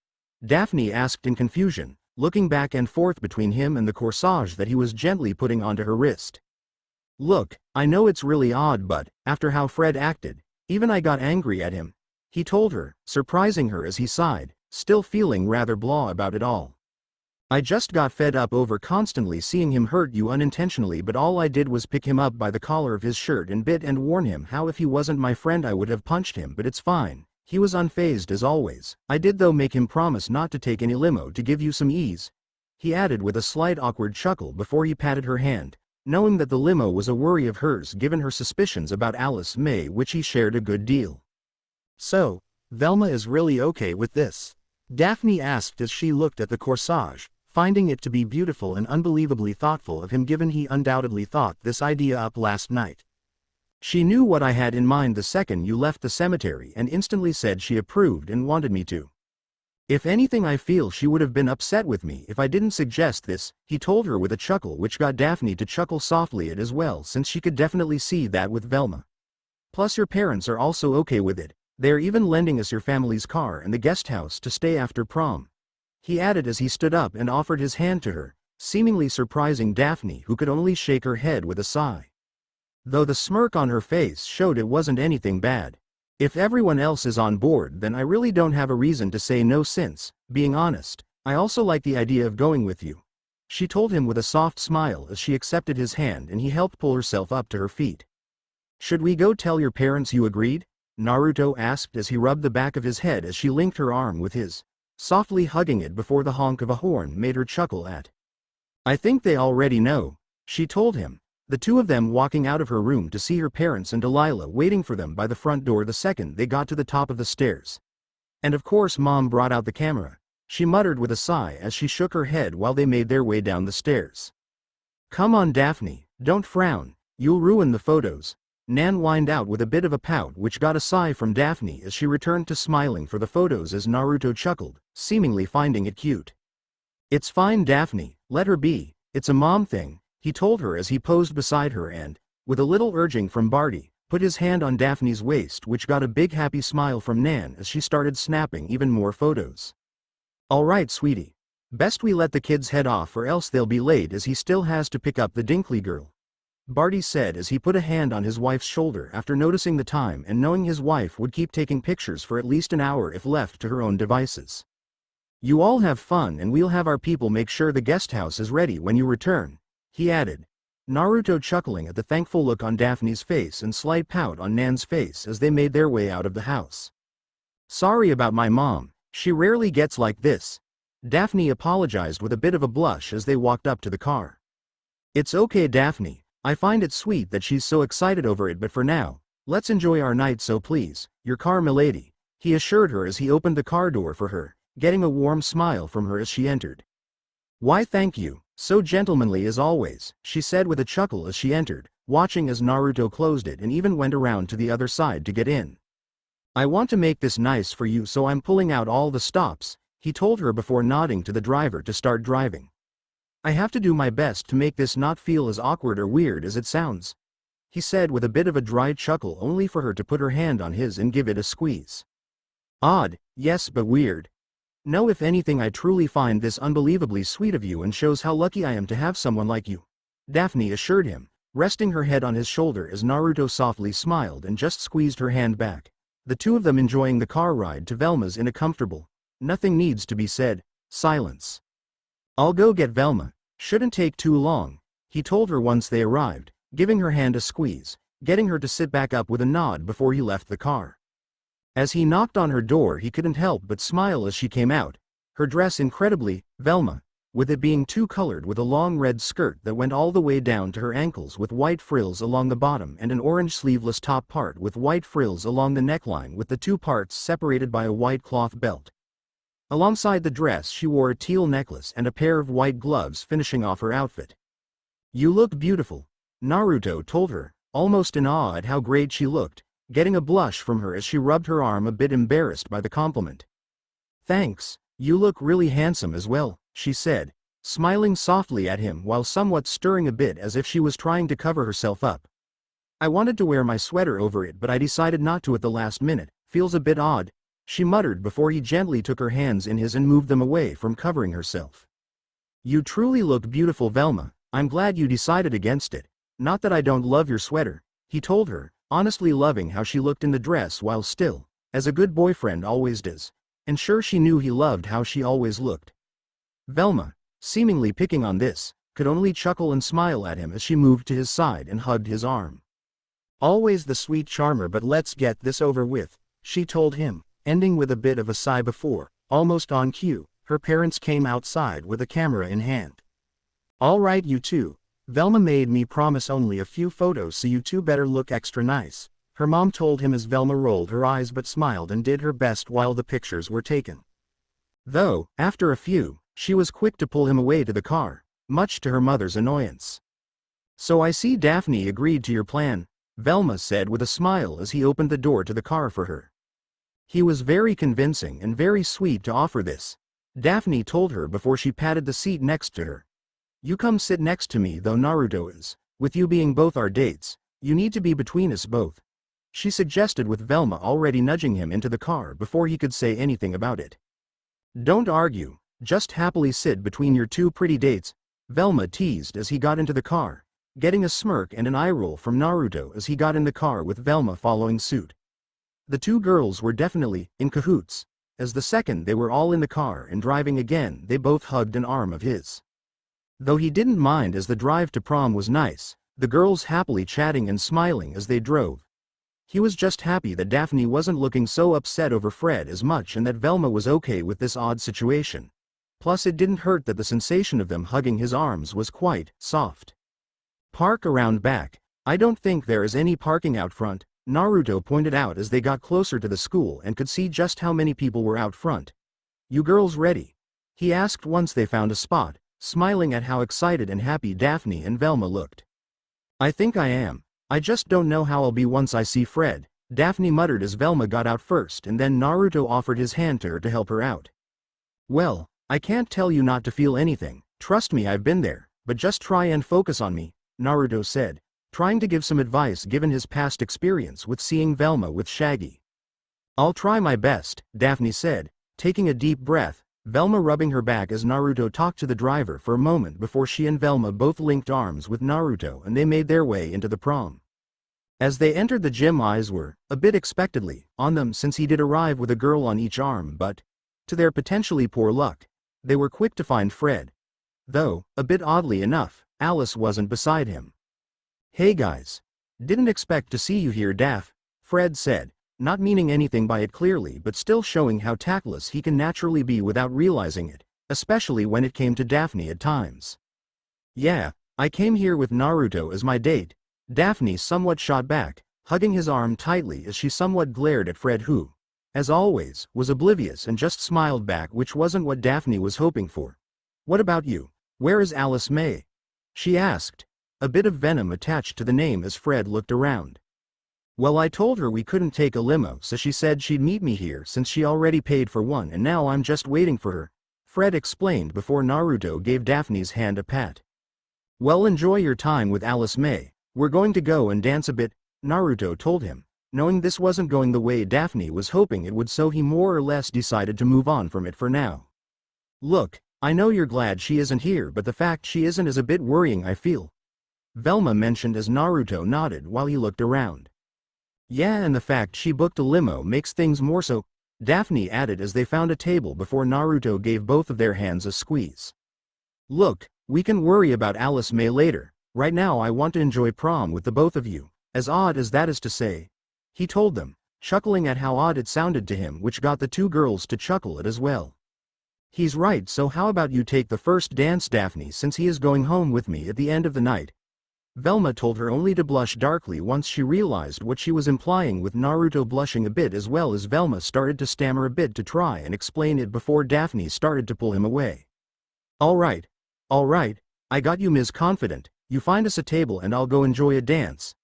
Daphne asked in confusion, looking back and forth between him and the corsage that he was gently putting onto her wrist. "Look, I know it's really odd, but, after how Fred acted, even I got angry at him," he told her, surprising her as he sighed, still feeling rather blah about it all. "I just got fed up over constantly seeing him hurt you unintentionally, but all I did was pick him up by the collar of his shirt and bit and warn him how if he wasn't my friend I would have punched him, but it's fine. He was unfazed as always. I did though make him promise not to take any limo to give you some ease," he added with a slight awkward chuckle before he patted her hand, knowing that the limo was a worry of hers given her suspicions about Alice May, which he shared a good deal. "So, Velma is really okay with this?" Daphne asked as she looked at the corsage, finding it to be beautiful and unbelievably thoughtful of him given he undoubtedly thought this idea up last night. "She knew what I had in mind the second you left the cemetery and instantly said she approved and wanted me to. If anything, I feel she would have been upset with me if I didn't suggest this," he told her with a chuckle which got Daphne to chuckle softly at as well, since she could definitely see that with Velma. "Plus your parents are also okay with it, they're even lending us your family's car and the guest house to stay after prom," he added as he stood up and offered his hand to her, seemingly surprising Daphne, who could only shake her head with a sigh. Though the smirk on her face showed it wasn't anything bad. "If everyone else is on board, then I really don't have a reason to say no, since, being honest, I also like the idea of going with you," she told him with a soft smile as she accepted his hand and he helped pull herself up to her feet. "Should we go tell your parents you agreed?" Naruto asked as he rubbed the back of his head as she linked her arm with his, softly hugging it before the honk of a horn made her chuckle at. "I think they already know," she told him, the two of them walking out of her room to see her parents and Delilah waiting for them by the front door the second they got to the top of the stairs. "And of course Mom brought out the camera," she muttered with a sigh as she shook her head while they made their way down the stairs. "Come on, Daphne, don't frown, you'll ruin the photos," Nan whined out with a bit of a pout, which got a sigh from Daphne as she returned to smiling for the photos as Naruto chuckled, seemingly finding it cute. "It's fine, Daphne, let her be, it's a mom thing," he told her as he posed beside her and, with a little urging from Barty, put his hand on Daphne's waist, which got a big happy smile from Nan as she started snapping even more photos. "All right, sweetie. Best we let the kids head off or else they'll be late, as he still has to pick up the Dinkley girl," Barty said as he put a hand on his wife's shoulder after noticing the time and knowing his wife would keep taking pictures for at least an hour if left to her own devices. "You all have fun and we'll have our people make sure the guest house is ready when you return," he added, Naruto chuckling at the thankful look on Daphne's face and slight pout on Nan's face as they made their way out of the house. "Sorry about my mom, she rarely gets like this," Daphne apologized with a bit of a blush as they walked up to the car. "It's okay, Daphne, I find it sweet that she's so excited over it, but for now, let's enjoy our night, so please, your car, milady," he assured her as he opened the car door for her, getting a warm smile from her as she entered. "Why thank you," So gentlemanly as always, she said with a chuckle as she entered, watching as Naruto closed it and even went around to the other side to get in. I want to make this nice for you, so I'm pulling out all the stops, he told her before nodding to the driver to start driving. I have to do my best to make this not feel as awkward or weird as it sounds, he said with a bit of a dry chuckle, only for her to put her hand on his and give it a squeeze. Odd, yes, but weird. No, if anything, I truly find this unbelievably sweet of you and shows how lucky I am to have someone like you, Daphne assured him, resting her head on his shoulder as Naruto softly smiled and just squeezed her hand back, the two of them enjoying the car ride to Velma's in a comfortable, nothing needs to be said, silence. I'll go get Velma, shouldn't take too long, he told her once they arrived, giving her hand a squeeze, getting her to sit back up with a nod before he left the car. As he knocked on her door, he couldn't help but smile as she came out, her dress incredibly Velma, with it being two-colored with a long red skirt that went all the way down to her ankles with white frills along the bottom and an orange sleeveless top part with white frills along the neckline with the two parts separated by a white cloth belt. Alongside the dress she wore a teal necklace and a pair of white gloves finishing off her outfit. You look beautiful, Naruto told her, almost in awe at how great she looked, getting a blush from her as she rubbed her arm, a bit embarrassed by the compliment. Thanks, you look really handsome as well, she said, smiling softly at him while somewhat stirring a bit as if she was trying to cover herself up. I wanted to wear my sweater over it, but I decided not to at the last minute, feels a bit odd, she muttered before he gently took her hands in his and moved them away from covering herself. You truly look beautiful, Velma, I'm glad you decided against it, not that I don't love your sweater, he told her, honestly loving how she looked in the dress while still, as a good boyfriend always does, and sure she knew he loved how she always looked. Velma, seemingly picking on this, could only chuckle and smile at him as she moved to his side and hugged his arm. Always the sweet charmer, but let's get this over with, she told him, ending with a bit of a sigh before, almost on cue, her parents came outside with a camera in hand. All right, you two. Velma made me promise only a few photos, so you two better look extra nice, her mom told him as Velma rolled her eyes but smiled and did her best while the pictures were taken. Though, after a few, she was quick to pull him away to the car, much to her mother's annoyance. So I see Daphne agreed to your plan, Velma said with a smile as he opened the door to the car for her. He was very convincing and very sweet to offer this, Daphne told her before she patted the seat next to her. You come sit next to me though, Naruto is, with you being both our dates, you need to be between us both, she suggested with Velma already nudging him into the car before he could say anything about it. Don't argue, just happily sit between your two pretty dates, Velma teased as he got into the car, getting a smirk and an eye roll from Naruto as he got in the car with Velma following suit. The two girls were definitely in cahoots, as the second they were all in the car and driving again they both hugged an arm of his. Though he didn't mind as the drive to prom was nice, the girls happily chatting and smiling as they drove. He was just happy that Daphne wasn't looking so upset over Fred as much and that Velma was okay with this odd situation. Plus it didn't hurt that the sensation of them hugging his arms was quite soft. Park around back. I don't think there is any parking out front, Naruto pointed out as they got closer to the school and could see just how many people were out front. You girls ready? He asked once they found a spot, smiling at how excited and happy Daphne and Velma looked. I think I am. I just don't know how I'll be once I see Fred, Daphne muttered as Velma got out first, and then Naruto offered his hand to her to help her out. Well, I can't tell you not to feel anything, trust me, I've been there, but just try and focus on me, Naruto said, trying to give some advice given his past experience with seeing Velma with Shaggy. I'll try my best, Daphne said, taking a deep breath, Velma rubbing her back as Naruto talked to the driver for a moment before she and Velma both linked arms with Naruto and they made their way into the prom. As they entered the gym, eyes were, a bit expectedly, on them since he did arrive with a girl on each arm, but, to their potentially poor luck, they were quick to find Fred. Though, a bit oddly enough, Alice wasn't beside him. Hey guys. Didn't expect to see you here, Daph, Fred said, not meaning anything by it clearly but still showing how tactless he can naturally be without realizing it, especially when it came to Daphne at times. Yeah, I came here with Naruto as my date, Daphne somewhat shot back, hugging his arm tightly as she somewhat glared at Fred who, as always, was oblivious and just smiled back, which wasn't what Daphne was hoping for. What about you? "Where is Alice May?" she asked, a bit of venom attached to the name as Fred looked around. "Well, I told her we couldn't take a limo, so she said she'd meet me here since she already paid for one, and now I'm just waiting for her," Fred explained before Naruto gave Daphne's hand a pat. "Well, enjoy your time with Alice May. We're going to go and dance a bit," Naruto told him, knowing this wasn't going the way Daphne was hoping it would, so he more or less decided to move on from it for now. "Look, I know you're glad she isn't here, but the fact she isn't is a bit worrying, I feel," Velma mentioned as Naruto nodded while he looked around. "Yeah, and the fact she booked a limo makes things more so," Daphne added as they found a table before Naruto gave both of their hands a squeeze. "Look, we can worry about Alice May later. Right now I want to enjoy prom with the both of you, as odd as that is to say," he told them, chuckling at how odd it sounded to him, which got the two girls to chuckle at as well. "He's right, so how about you take the first dance, Daphne, since he is going home with me at the end of the night?" Velma told her, only to blush darkly once she realized what she was implying, with Naruto blushing a bit as well as Velma started to stammer a bit to try and explain it before Daphne started to pull him away. All right, I got you, Ms. Confident, you find us a table and I'll go enjoy a dance,"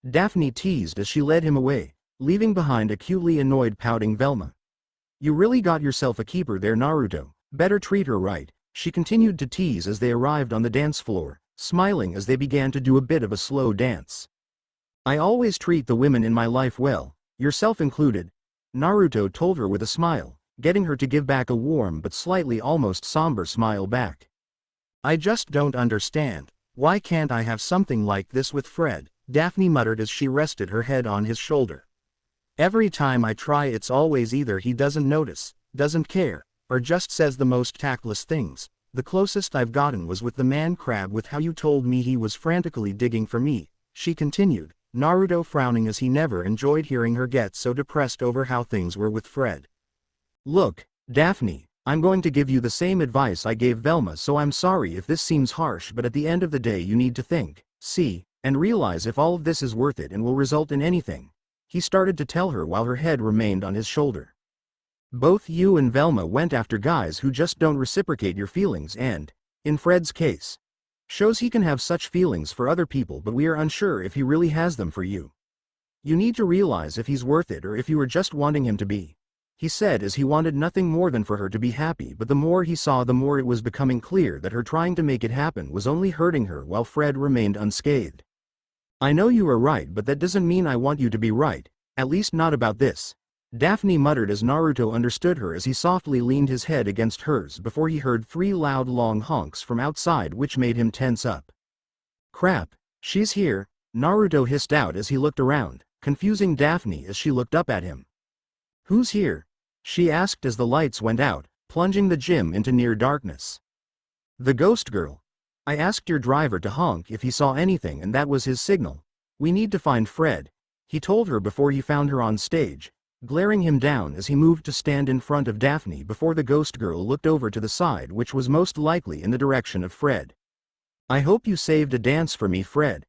Daphne teased as she led him away, leaving behind a cutely annoyed pouting Velma. "You really got yourself a keeper there, Naruto, better treat her right," she continued to tease as they arrived on the dance floor, smiling as they began to do a bit of a slow dance. "I always treat the women in my life well, yourself included," Naruto told her with a smile, getting her to give back a warm but slightly almost somber smile back. "I just don't understand. Why can't I have something like this with Fred?" Daphne muttered as she rested her head on his shoulder. "Every time I try, it's always either he doesn't notice, doesn't care, or just says the most tactless things. The closest I've gotten was with the man crab, with how you told me he was frantically digging for me," she continued, Naruto frowning as he never enjoyed hearing her get so depressed over how things were with Fred. "Look, Daphne, I'm going to give you the same advice I gave Velma, so I'm sorry if this seems harsh, but at the end of the day you need to think, see, and realize if all of this is worth it and will result in anything," he started to tell her while her head remained on his shoulder. "Both you and Velma went after guys who just don't reciprocate your feelings and, in Fred's case, shows he can have such feelings for other people, but we are unsure if he really has them for you. You need to realize if he's worth it or if you are just wanting him to be," he said as he wanted nothing more than for her to be happy, but the more he saw the more it was becoming clear that her trying to make it happen was only hurting her while Fred remained unscathed. "I know you are right, but that doesn't mean I want you to be right, at least not about this," Daphne muttered as Naruto understood her as he softly leaned his head against hers before he heard 3 loud long honks from outside, which made him tense up. "Crap, she's here," Naruto hissed out as he looked around, confusing Daphne as she looked up at him. "Who's here?" she asked as the lights went out, plunging the gym into near darkness. "The ghost girl. I asked your driver to honk if he saw anything and that was his signal. We need to find Fred," he told her before he found her on stage, glaring him down as he moved to stand in front of Daphne before the ghost girl looked over to the side, which was most likely in the direction of Fred. "I hope you saved a dance for me, Fred,"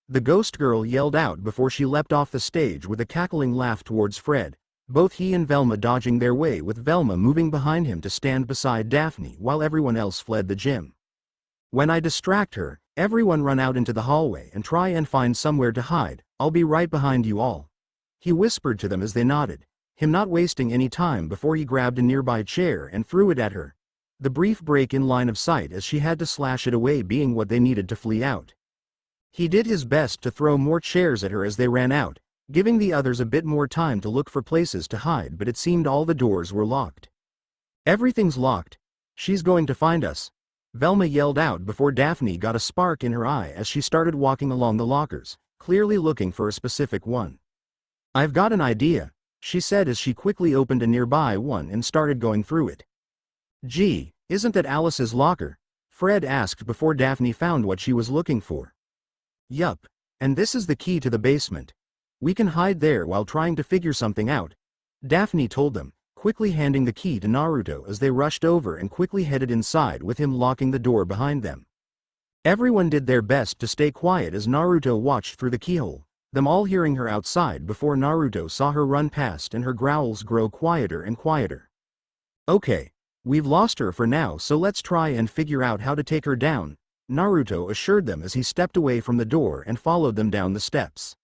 the ghost girl yelled out before she leapt off the stage with a cackling laugh towards Fred, both he and Velma dodging their way, with Velma moving behind him to stand beside Daphne while everyone else fled the gym. "When I distract her, everyone run out into the hallway and try and find somewhere to hide. I'll be right behind you all," he whispered to them as they nodded, him not wasting any time before he grabbed a nearby chair and threw it at her, the brief break in line of sight as she had to slash it away being what they needed to flee out. He did his best to throw more chairs at her as they ran out, giving the others a bit more time to look for places to hide, but it seemed all the doors were locked. "Everything's locked. She's going to find us," Velma yelled out before Daphne got a spark in her eye as she started walking along the lockers, clearly looking for a specific one. "I've got an idea," she said as she quickly opened a nearby one and started going through it. "Gee, isn't that Alice's locker?" Fred asked before Daphne found what she was looking for. "Yup, and this is the key to the basement. We can hide there while trying to figure something out," Daphne told them, quickly handing the key to Naruto as they rushed over and quickly headed inside with him locking the door behind them. Everyone did their best to stay quiet as Naruto watched through the keyhole, them all hearing her outside before Naruto saw her run past and her growls grow quieter and quieter. "Okay, We've lost her for now, so let's try and figure out how to take her down, Naruto assured them as he stepped away from the door and followed them down the steps.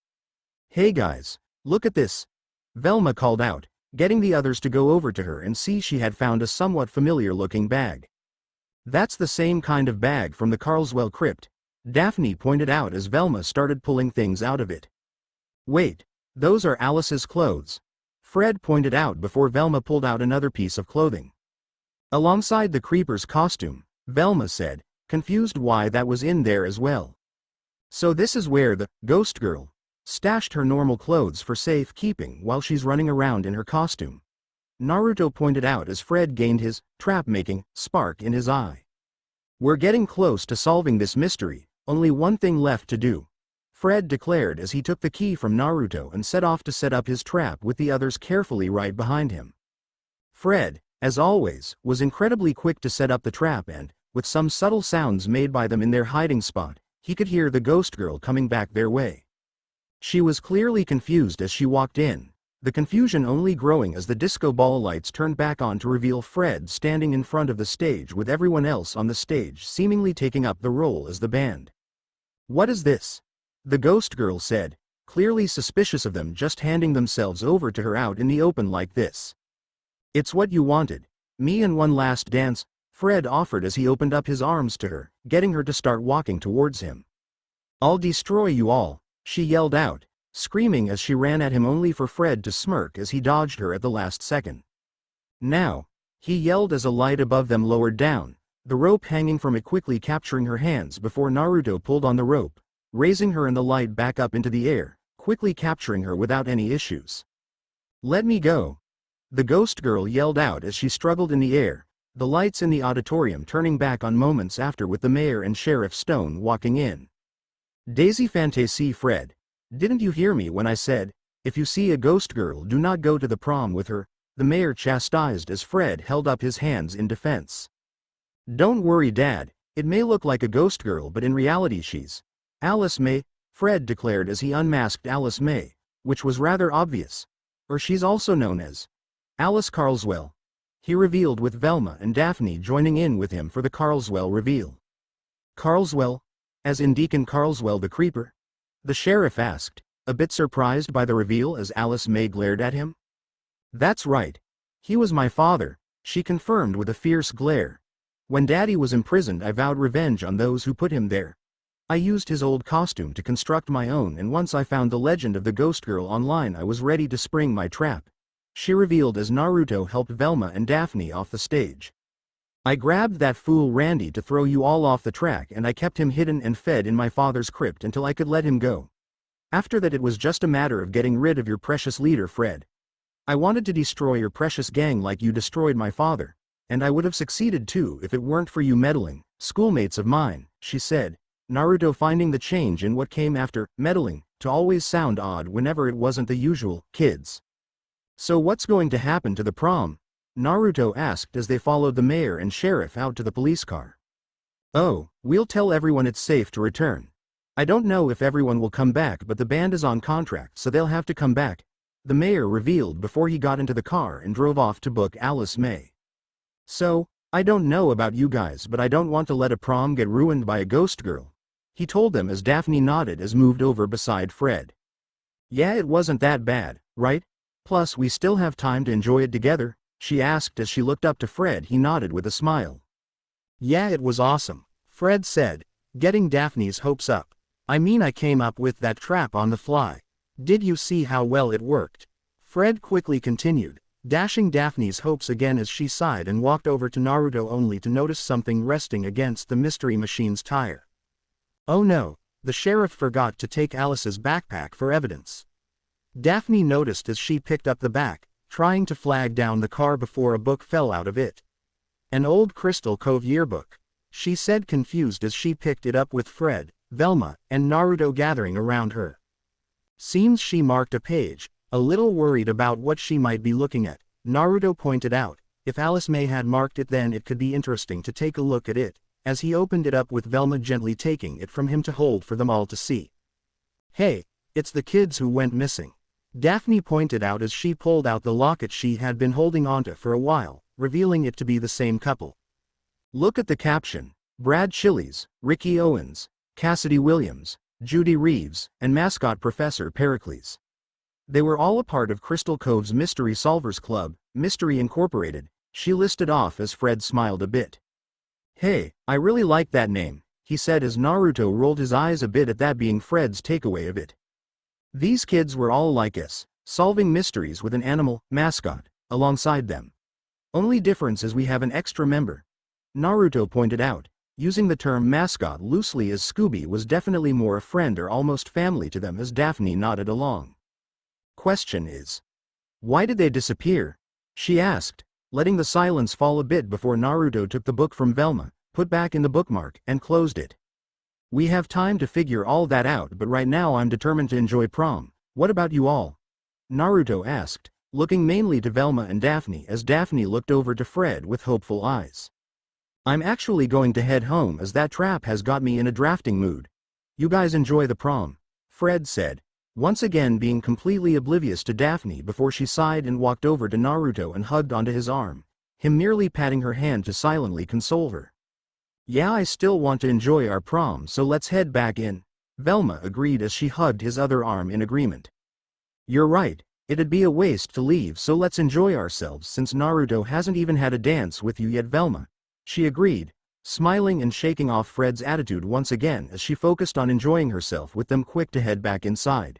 Hey guys, look at this, Velma called out, getting the others to go over to her and see she had found a somewhat familiar-looking bag. That's the same kind of bag from the Carlswell crypt, Daphne pointed out as Velma started pulling things out of it. Wait, those are Alice's clothes, Fred pointed out before Velma pulled out another piece of clothing. Alongside the creeper's costume, Velma said, confused why that was in there as well. So this is where the ghost girl stashed her normal clothes for safe keeping while she's running around in her costume, Naruto pointed out as Fred gained his trap-making spark in his eye. We're getting close to solving this mystery, only one thing left to do, Fred declared as he took the key from Naruto and set off to set up his trap with the others carefully right behind him. Fred, as always, was incredibly quick to set up the trap and, with some subtle sounds made by them in their hiding spot, he could hear the ghost girl coming back their way. She was clearly confused as she walked in, the confusion only growing as the disco ball lights turned back on to reveal Fred standing in front of the stage with everyone else on the stage seemingly taking up the role as the band. What is this? The ghost girl said, clearly suspicious of them just handing themselves over to her out in the open like this. It's what you wanted, me and one last dance, Fred offered as he opened up his arms to her, getting her to start walking towards him. I'll destroy you all, she yelled out, screaming as she ran at him only for Fred to smirk as he dodged her at the last second. Now, he yelled as a light above them lowered down, the rope hanging from it quickly capturing her hands before Naruto pulled on the rope, raising her and the light back up into the air, quickly capturing her without any issues. Let me go, the ghost girl yelled out as she struggled in the air, the lights in the auditorium turning back on moments after with the mayor and Sheriff Stone walking in. Daisy Fantasy Fred, didn't you hear me when I said, if you see a ghost girl do not go to the prom with her, the mayor chastised as Fred held up his hands in defense. Don't worry Dad, it may look like a ghost girl but in reality she's Alice May, Fred declared as he unmasked Alice May, which was rather obvious. Or she's also known as Alice Carlswell, he revealed with Velma and Daphne joining in with him for the Carlswell reveal. Carlswell? As in Deacon Carlswell the Creeper? The sheriff asked, a bit surprised by the reveal as Alice May glared at him. That's right. He was my father, she confirmed with a fierce glare. When Daddy was imprisoned I vowed revenge on those who put him there. I used his old costume to construct my own and once I found the legend of the ghost girl online I was ready to spring my trap, she revealed as Naruto helped Velma and Daphne off the stage. I grabbed that fool Randy to throw you all off the track and I kept him hidden and fed in my father's crypt until I could let him go. After that it was just a matter of getting rid of your precious leader Fred. I wanted to destroy your precious gang like you destroyed my father, and I would have succeeded too if it weren't for you meddling, schoolmates of mine, she said, Naruto finding the change in what came after meddling to always sound odd whenever it wasn't the usual kids. So what's going to happen to the prom? Naruto asked as they followed the mayor and sheriff out to the police car. Oh, we'll tell everyone it's safe to return. I don't know if everyone will come back but the band is on contract so they'll have to come back, the mayor revealed before he got into the car and drove off to book Alice May. So, I don't know about you guys but I don't want to let a prom get ruined by a ghost girl, he told them as Daphne nodded as moved over beside Fred. Yeah, it wasn't that bad, right? Plus we still have time to enjoy it together, she asked as she looked up to Fred. He nodded with a smile. Yeah, it was awesome, Fred said, getting Daphne's hopes up. I mean I came up with that trap on the fly. Did you see how well it worked? Fred quickly continued, dashing Daphne's hopes again as she sighed and walked over to Naruto only to notice something resting against the mystery machine's tire. Oh no, the sheriff forgot to take Alice's backpack for evidence. Daphne noticed as she picked up the back, trying to flag down the car before a book fell out of it. An old Crystal Cove yearbook, she said confused as she picked it up with Fred, Velma, and Naruto gathering around her. Seems she marked a page, a little worried about what she might be looking at, Naruto pointed out. If Alice May had marked it then it could be interesting to take a look at it, as he opened it up with Velma gently taking it from him to hold for them all to see. Hey, it's the kids who went missing, Daphne pointed out as she pulled out the locket she had been holding onto for a while, revealing it to be the same couple. Look at the caption. Brad Chiles, Ricky Owens, Cassidy Williams, Judy Reeves, and mascot Professor Pericles. They were all a part of Crystal Cove's Mystery Solvers Club, Mystery Incorporated, she listed off as Fred smiled a bit. Hey, I really like that name, he said as Naruto rolled his eyes a bit at that being Fred's takeaway of it. These kids were all like us, solving mysteries with an animal, mascot, alongside them. Only difference is we have an extra member. Naruto pointed out, using the term mascot loosely as Scooby was definitely more a friend or almost family to them as Daphne nodded along. Question is, why did they disappear? She asked, letting the silence fall a bit before Naruto took the book from Velma, put back in the bookmark, and closed it. We have time to figure all that out, but right now I'm determined to enjoy prom. What about you all? Naruto asked, looking mainly to Velma and Daphne as Daphne looked over to Fred with hopeful eyes. I'm actually going to head home as that trap has got me in a drafting mood. You guys enjoy the prom, Fred said, once again being completely oblivious to Daphne before she sighed and walked over to Naruto and hugged onto his arm, him merely patting her hand to silently console her. Yeah, I still want to enjoy our prom, so let's head back in, Velma agreed as she hugged his other arm in agreement. You're right, it'd be a waste to leave, so let's enjoy ourselves since Naruto hasn't even had a dance with you yet, Velma, she agreed, smiling and shaking off Fred's attitude once again as she focused on enjoying herself with them, quick to head back inside.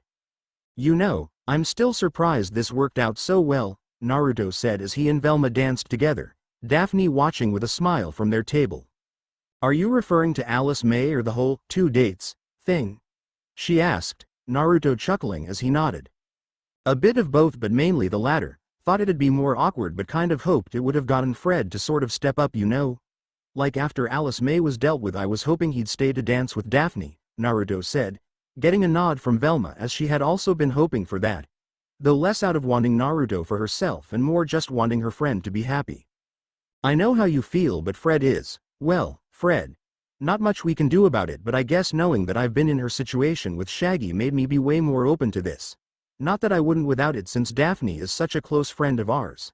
You know, I'm still surprised this worked out so well, Naruto said as he and Velma danced together, Daphne watching with a smile from their table. Are you referring to Alice May or the whole 2 dates thing? She asked, Naruto chuckling as he nodded. A bit of both, but mainly the latter. Thought it'd be more awkward, but kind of hoped it would have gotten Fred to sort of step up, you know? Like after Alice May was dealt with, I was hoping he'd stay to dance with Daphne, Naruto said, getting a nod from Velma as she had also been hoping for that. Though less out of wanting Naruto for herself and more just wanting her friend to be happy. I know how you feel, but Fred is, well, Fred. Not much we can do about it, but I guess knowing that I've been in her situation with Shaggy made me be way more open to this. Not that I wouldn't without it since Daphne is such a close friend of ours.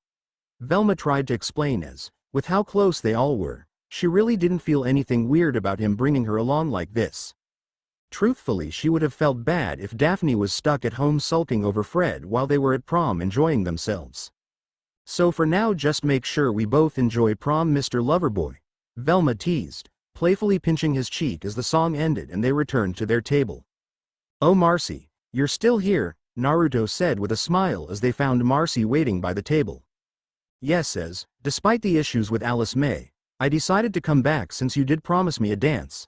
Velma tried to explain as, with how close they all were, she really didn't feel anything weird about him bringing her along like this. Truthfully, she would have felt bad if Daphne was stuck at home sulking over Fred while they were at prom enjoying themselves. So for now, just make sure we both enjoy prom, Mr. Loverboy, Velma teased, playfully pinching his cheek as the song ended and they returned to their table. Oh Marcy, you're still here, Naruto said with a smile as they found Marcy waiting by the table. Yes, as, despite the issues with Alice May, I decided to come back since you did promise me a dance.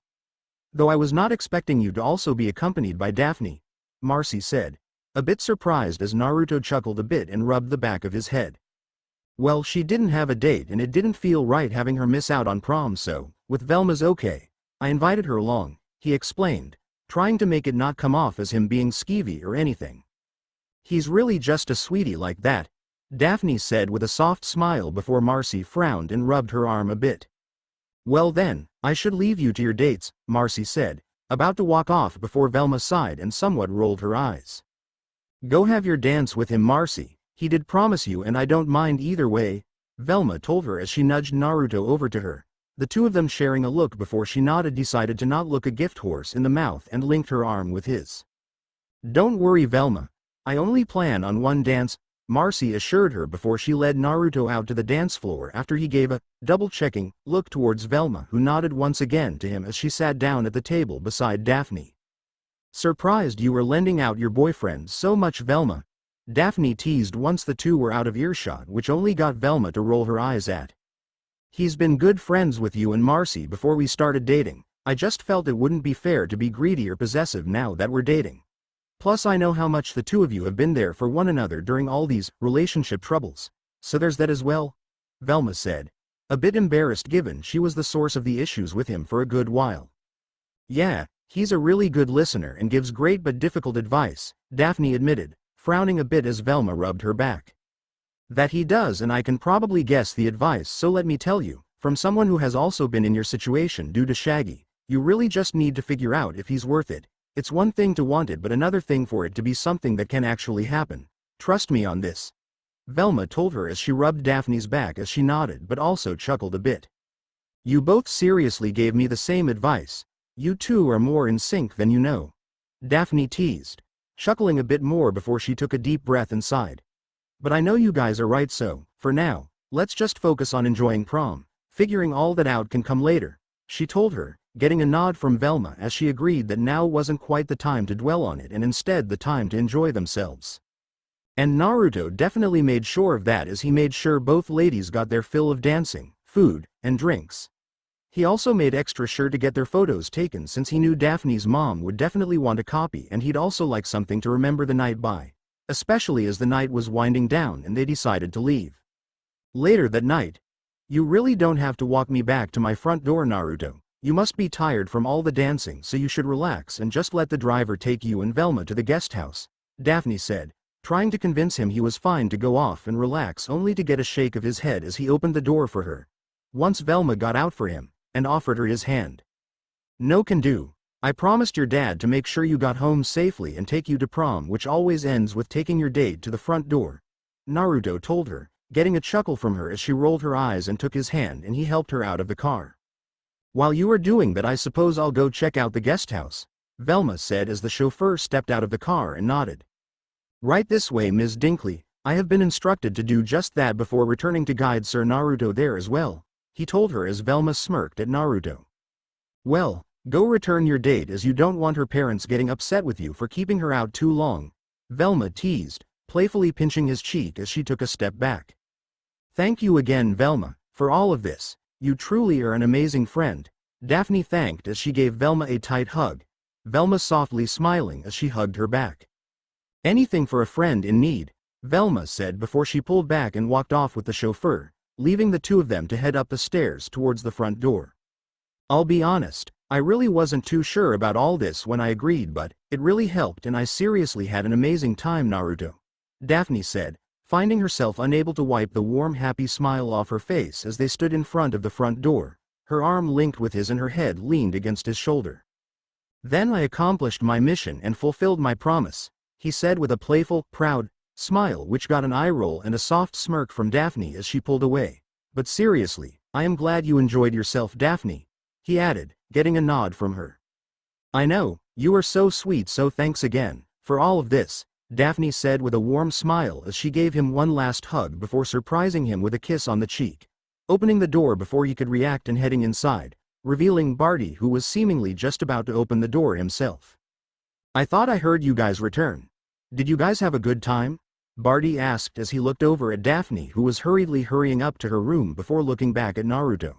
Though I was not expecting you to also be accompanied by Daphne, Marcy said, a bit surprised as Naruto chuckled a bit and rubbed the back of his head. Well, she didn't have a date and it didn't feel right having her miss out on prom, so, with Velma's okay, I invited her along, he explained, trying to make it not come off as him being skeevy or anything. He's really just a sweetie like that, Daphne said with a soft smile before Marcy frowned and rubbed her arm a bit. Well then, I should leave you to your dates, Marcy said, about to walk off before Velma sighed and somewhat rolled her eyes. Go have your dance with him, Marcy. He did promise you and I don't mind either way, Velma told her as she nudged Naruto over to her, the two of them sharing a look before she nodded, decided to not look a gift horse in the mouth and linked her arm with his. Don't worry, Velma. I only plan on one dance, Marcy assured her before she led Naruto out to the dance floor after he gave a double-checking look towards Velma, who nodded once again to him as she sat down at the table beside Daphne. Surprised you were lending out your boyfriend so much, Velma, Daphne teased once the two were out of earshot, which only got Velma to roll her eyes at. He's been good friends with you and Marcy before we started dating. I just felt it wouldn't be fair to be greedy or possessive now that we're dating. Plus I know how much the two of you have been there for one another during all these relationship troubles. So there's that as well, Velma said, a bit embarrassed given she was the source of the issues with him for a good while. Yeah, he's a really good listener and gives great but difficult advice, Daphne admitted, frowning a bit as Velma rubbed her back. That he does, and I can probably guess the advice, so let me tell you, from someone who has also been in your situation due to Shaggy, you really just need to figure out if he's worth it. It's one thing to want it but another thing for it to be something that can actually happen. Trust me on this. Velma told her as she rubbed Daphne's back as she nodded but also chuckled a bit. You both seriously gave me the same advice. You two are more in sync than you know. Daphne teased, chuckling a bit more before she took a deep breath and sighed. But I know you guys are right, so, for now, let's just focus on enjoying prom. Figuring all that out can come later, she told her, getting a nod from Velma as she agreed that now wasn't quite the time to dwell on it and instead the time to enjoy themselves. And Naruto definitely made sure of that as he made sure both ladies got their fill of dancing, food, and drinks. He also made extra sure to get their photos taken since he knew Daphne's mom would definitely want a copy and he'd also like something to remember the night by, especially as the night was winding down and they decided to leave. Later that night, you really don't have to walk me back to my front door, Naruto. You must be tired from all the dancing, so you should relax and just let the driver take you and Velma to the guest house, Daphne said, trying to convince him he was fine to go off and relax only to get a shake of his head as he opened the door for her. Once Velma got out for him, and offered her his hand. No can do. I promised your dad to make sure you got home safely and take you to prom, which always ends with taking your date to the front door, Naruto told her, getting a chuckle from her as she rolled her eyes and took his hand and he helped her out of the car. While you are doing that, I suppose I'll go check out the guest house, Velma said as the chauffeur stepped out of the car and nodded. Right this way, Ms. Dinkley. I have been instructed to do just that before returning to guide Sir Naruto there as well, he told her as Velma smirked at Naruto. Well, go return your date as you don't want her parents getting upset with you for keeping her out too long, Velma teased, playfully pinching his cheek as she took a step back. Thank you again, Velma, for all of this. You truly are an amazing friend, Daphne thanked as she gave Velma a tight hug, Velma softly smiling as she hugged her back. Anything for a friend in need, Velma said before she pulled back and walked off with the chauffeur, leaving the two of them to head up the stairs towards the front door. I'll be honest, I really wasn't too sure about all this when I agreed, but it really helped and I seriously had an amazing time, Naruto, Daphne said, finding herself unable to wipe the warm happy smile off her face as they stood in front of the front door, her arm linked with his and her head leaned against his shoulder. Then I accomplished my mission and fulfilled my promise, he said with a playful, proud smile which got an eye roll and a soft smirk from Daphne as she pulled away. But seriously, I am glad you enjoyed yourself, Daphne, he added, getting a nod from her. I know, you are so sweet, so thanks again for all of this, Daphne said with a warm smile as she gave him one last hug before surprising him with a kiss on the cheek, opening the door before he could react and heading inside, revealing Barty, who was seemingly just about to open the door himself. I thought I heard you guys return. Did you guys have a good time? Barty asked as he looked over at Daphne, who was hurriedly hurrying up to her room before looking back at Naruto.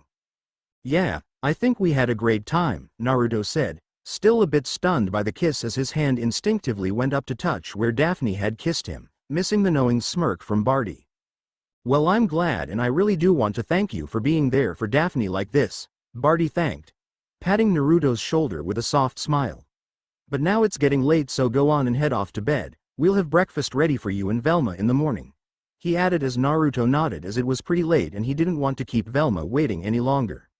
Yeah, I think we had a great time, Naruto said, still a bit stunned by the kiss as his hand instinctively went up to touch where Daphne had kissed him, missing the knowing smirk from Barty. Well, I'm glad and I really do want to thank you for being there for Daphne like this, Barty thanked, patting Naruto's shoulder with a soft smile. But now it's getting late, so go on and head off to bed. We'll have breakfast ready for you and Velma in the morning, he added as Naruto nodded as it was pretty late and he didn't want to keep Velma waiting any longer.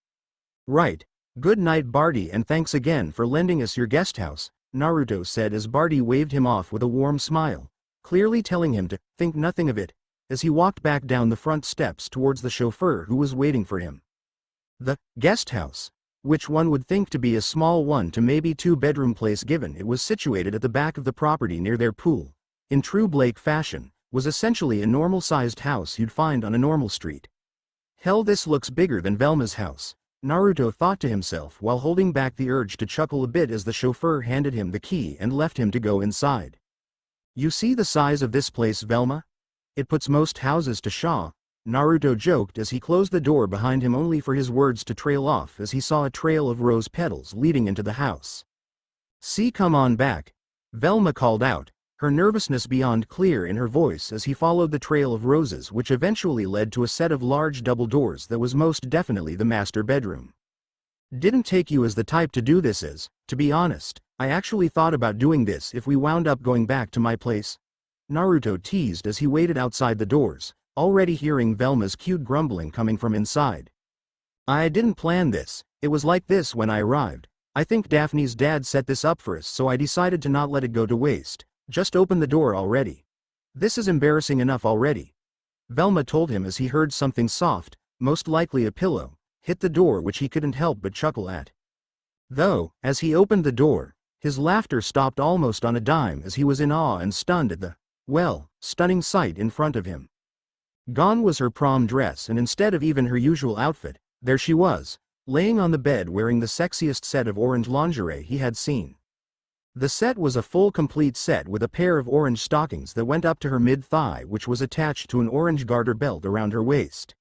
Right. Good night, Barty, and thanks again for lending us your guest house, Naruto said as Barty waved him off with a warm smile, clearly telling him to think nothing of it, as he walked back down the front steps towards the chauffeur who was waiting for him. The guest house, which one would think to be a small 1 to maybe 2-bedroom place given it was situated at the back of the property near their pool, in true Blake fashion, was essentially a normal-sized house you'd find on a normal street. Hell, this looks bigger than Velma's house, Naruto thought to himself while holding back the urge to chuckle a bit as the chauffeur handed him the key and left him to go inside. You see the size of this place, Velma? It puts most houses to shame, Naruto joked as he closed the door behind him only for his words to trail off as he saw a trail of rose petals leading into the house. See, come on back, Velma called out, her nervousness beyond clear in her voice as he followed the trail of roses which eventually led to a set of large double doors that was most definitely the master bedroom. Didn't take you as the type to do this as, to be honest, I actually thought about doing this if we wound up going back to my place, Naruto teased as he waited outside the doors, already hearing Velma's cute grumbling coming from inside. I didn't plan this, it was like this when I arrived. I think Daphne's dad set this up for us, so I decided to not let it go to waste. Just open the door already. This is embarrassing enough already, Velma told him as he heard something soft, most likely a pillow, hit the door, which he couldn't help but chuckle at. Though, as he opened the door, his laughter stopped almost on a dime as he was in awe and stunned at the, well, stunning sight in front of him. Gone was her prom dress, and instead of even her usual outfit, there she was, laying on the bed wearing the sexiest set of orange lingerie he had seen. The set was a full complete set with a pair of orange stockings that went up to her mid-thigh, which was attached to an orange garter belt around her waist.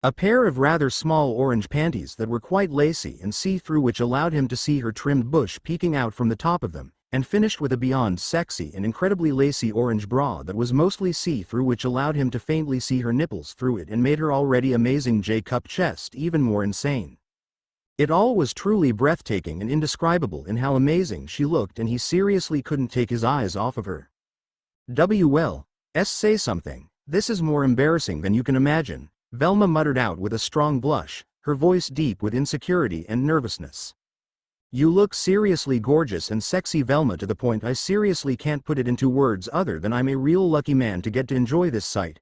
A pair of rather small orange panties that were quite lacy and see-through, which allowed him to see her trimmed bush peeking out from the top of them, and finished with a beyond sexy and incredibly lacy orange bra that was mostly see-through, which allowed him to faintly see her nipples through it and made her already amazing J-cup chest even more insane. It all was truly breathtaking and indescribable in how amazing she looked, and he seriously couldn't take his eyes off of her. Say something. This is more embarrassing than you can imagine, Velma muttered out with a strong blush, her voice deep with insecurity and nervousness. You look seriously gorgeous and sexy, Velma, to the point I seriously can't put it into words other than I'm a real lucky man to get to enjoy this sight,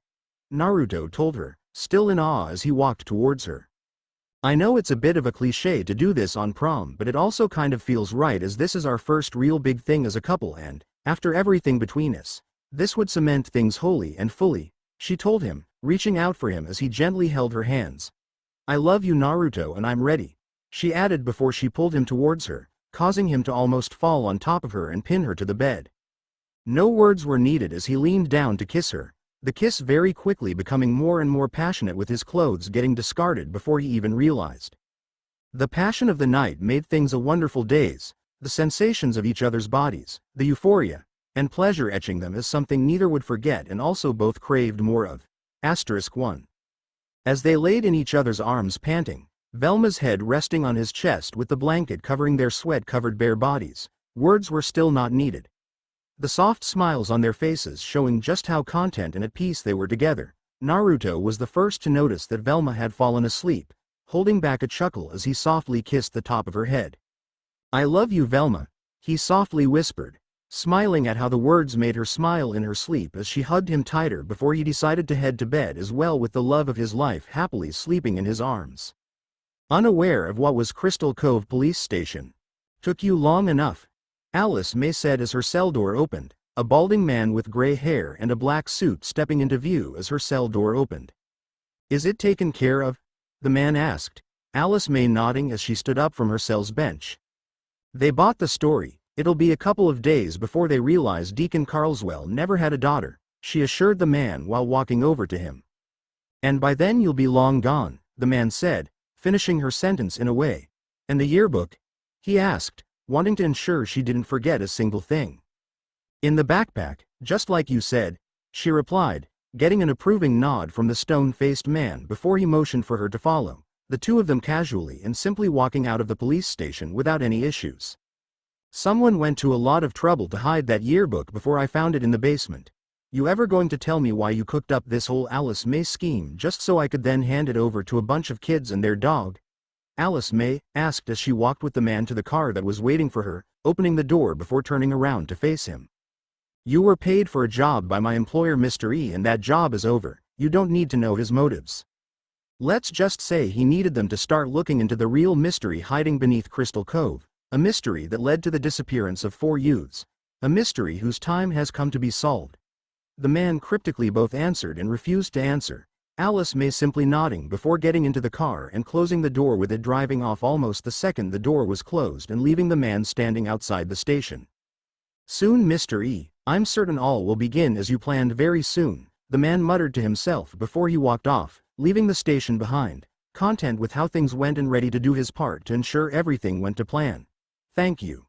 Naruto told her, still in awe as he walked towards her. I know it's a bit of a cliché to do this on prom, but it also kind of feels right, as this is our first real big thing as a couple, and, after everything between us, this would cement things wholly and fully, she told him, reaching out for him as he gently held her hands. I love you, Naruto, and I'm ready, she added before she pulled him towards her, causing him to almost fall on top of her and pin her to the bed. No words were needed as he leaned down to kiss her, the kiss very quickly becoming more and more passionate, with his clothes getting discarded before he even realized. The passion of the night made things a wonderful daze, the sensations of each other's bodies, the euphoria, and pleasure etching them as something neither would forget and also both craved more of. *1. As they laid in each other's arms panting, Velma's head resting on his chest with the blanket covering their sweat-covered bare bodies, words were still not needed. The soft smiles on their faces showing just how content and at peace they were together, Naruto was the first to notice that Velma had fallen asleep, holding back a chuckle as he softly kissed the top of her head. I love you, Velma, he softly whispered, smiling at how the words made her smile in her sleep as she hugged him tighter before he decided to head to bed as well, with the love of his life happily sleeping in his arms. Unaware of what was Crystal Cove Police Station. Took you long enough, Alice May said as her cell door opened, a balding man with gray hair and a black suit stepping into view as her cell door opened. Is it taken care of? The man asked, Alice May nodding as she stood up from her cell's bench. They bought the story. It'll be a couple of days before they realize Deacon Carlswell never had a daughter, she assured the man while walking over to him. And by then you'll be long gone, the man said, finishing her sentence in a way. And the yearbook? He asked, wanting to ensure she didn't forget a single thing. In the backpack, just like you said, she replied, getting an approving nod from the stone-faced man before he motioned for her to follow, the two of them casually and simply walking out of the police station without any issues. Someone went to a lot of trouble to hide that yearbook before I found it in the basement. You ever going to tell me why you cooked up this whole Alice May scheme just so I could then hand it over to a bunch of kids and their dog? Alice May asked as she walked with the man to the car that was waiting for her, opening the door before turning around to face him. You were paid for a job by my employer Mr. E, and that job is over. You don't need to know his motives. Let's just say he needed them to start looking into the real mystery hiding beneath Crystal Cove, a mystery that led to the disappearance of 4 youths, a mystery whose time has come to be solved. The man cryptically both answered and refused to answer, Alice May simply nodding before getting into the car and closing the door with it, driving off almost the second the door was closed and leaving the man standing outside the station. Soon, Mr. E, I'm certain all will begin as you planned very soon, the man muttered to himself before he walked off, leaving the station behind, content with how things went and ready to do his part to ensure everything went to plan. Thank you.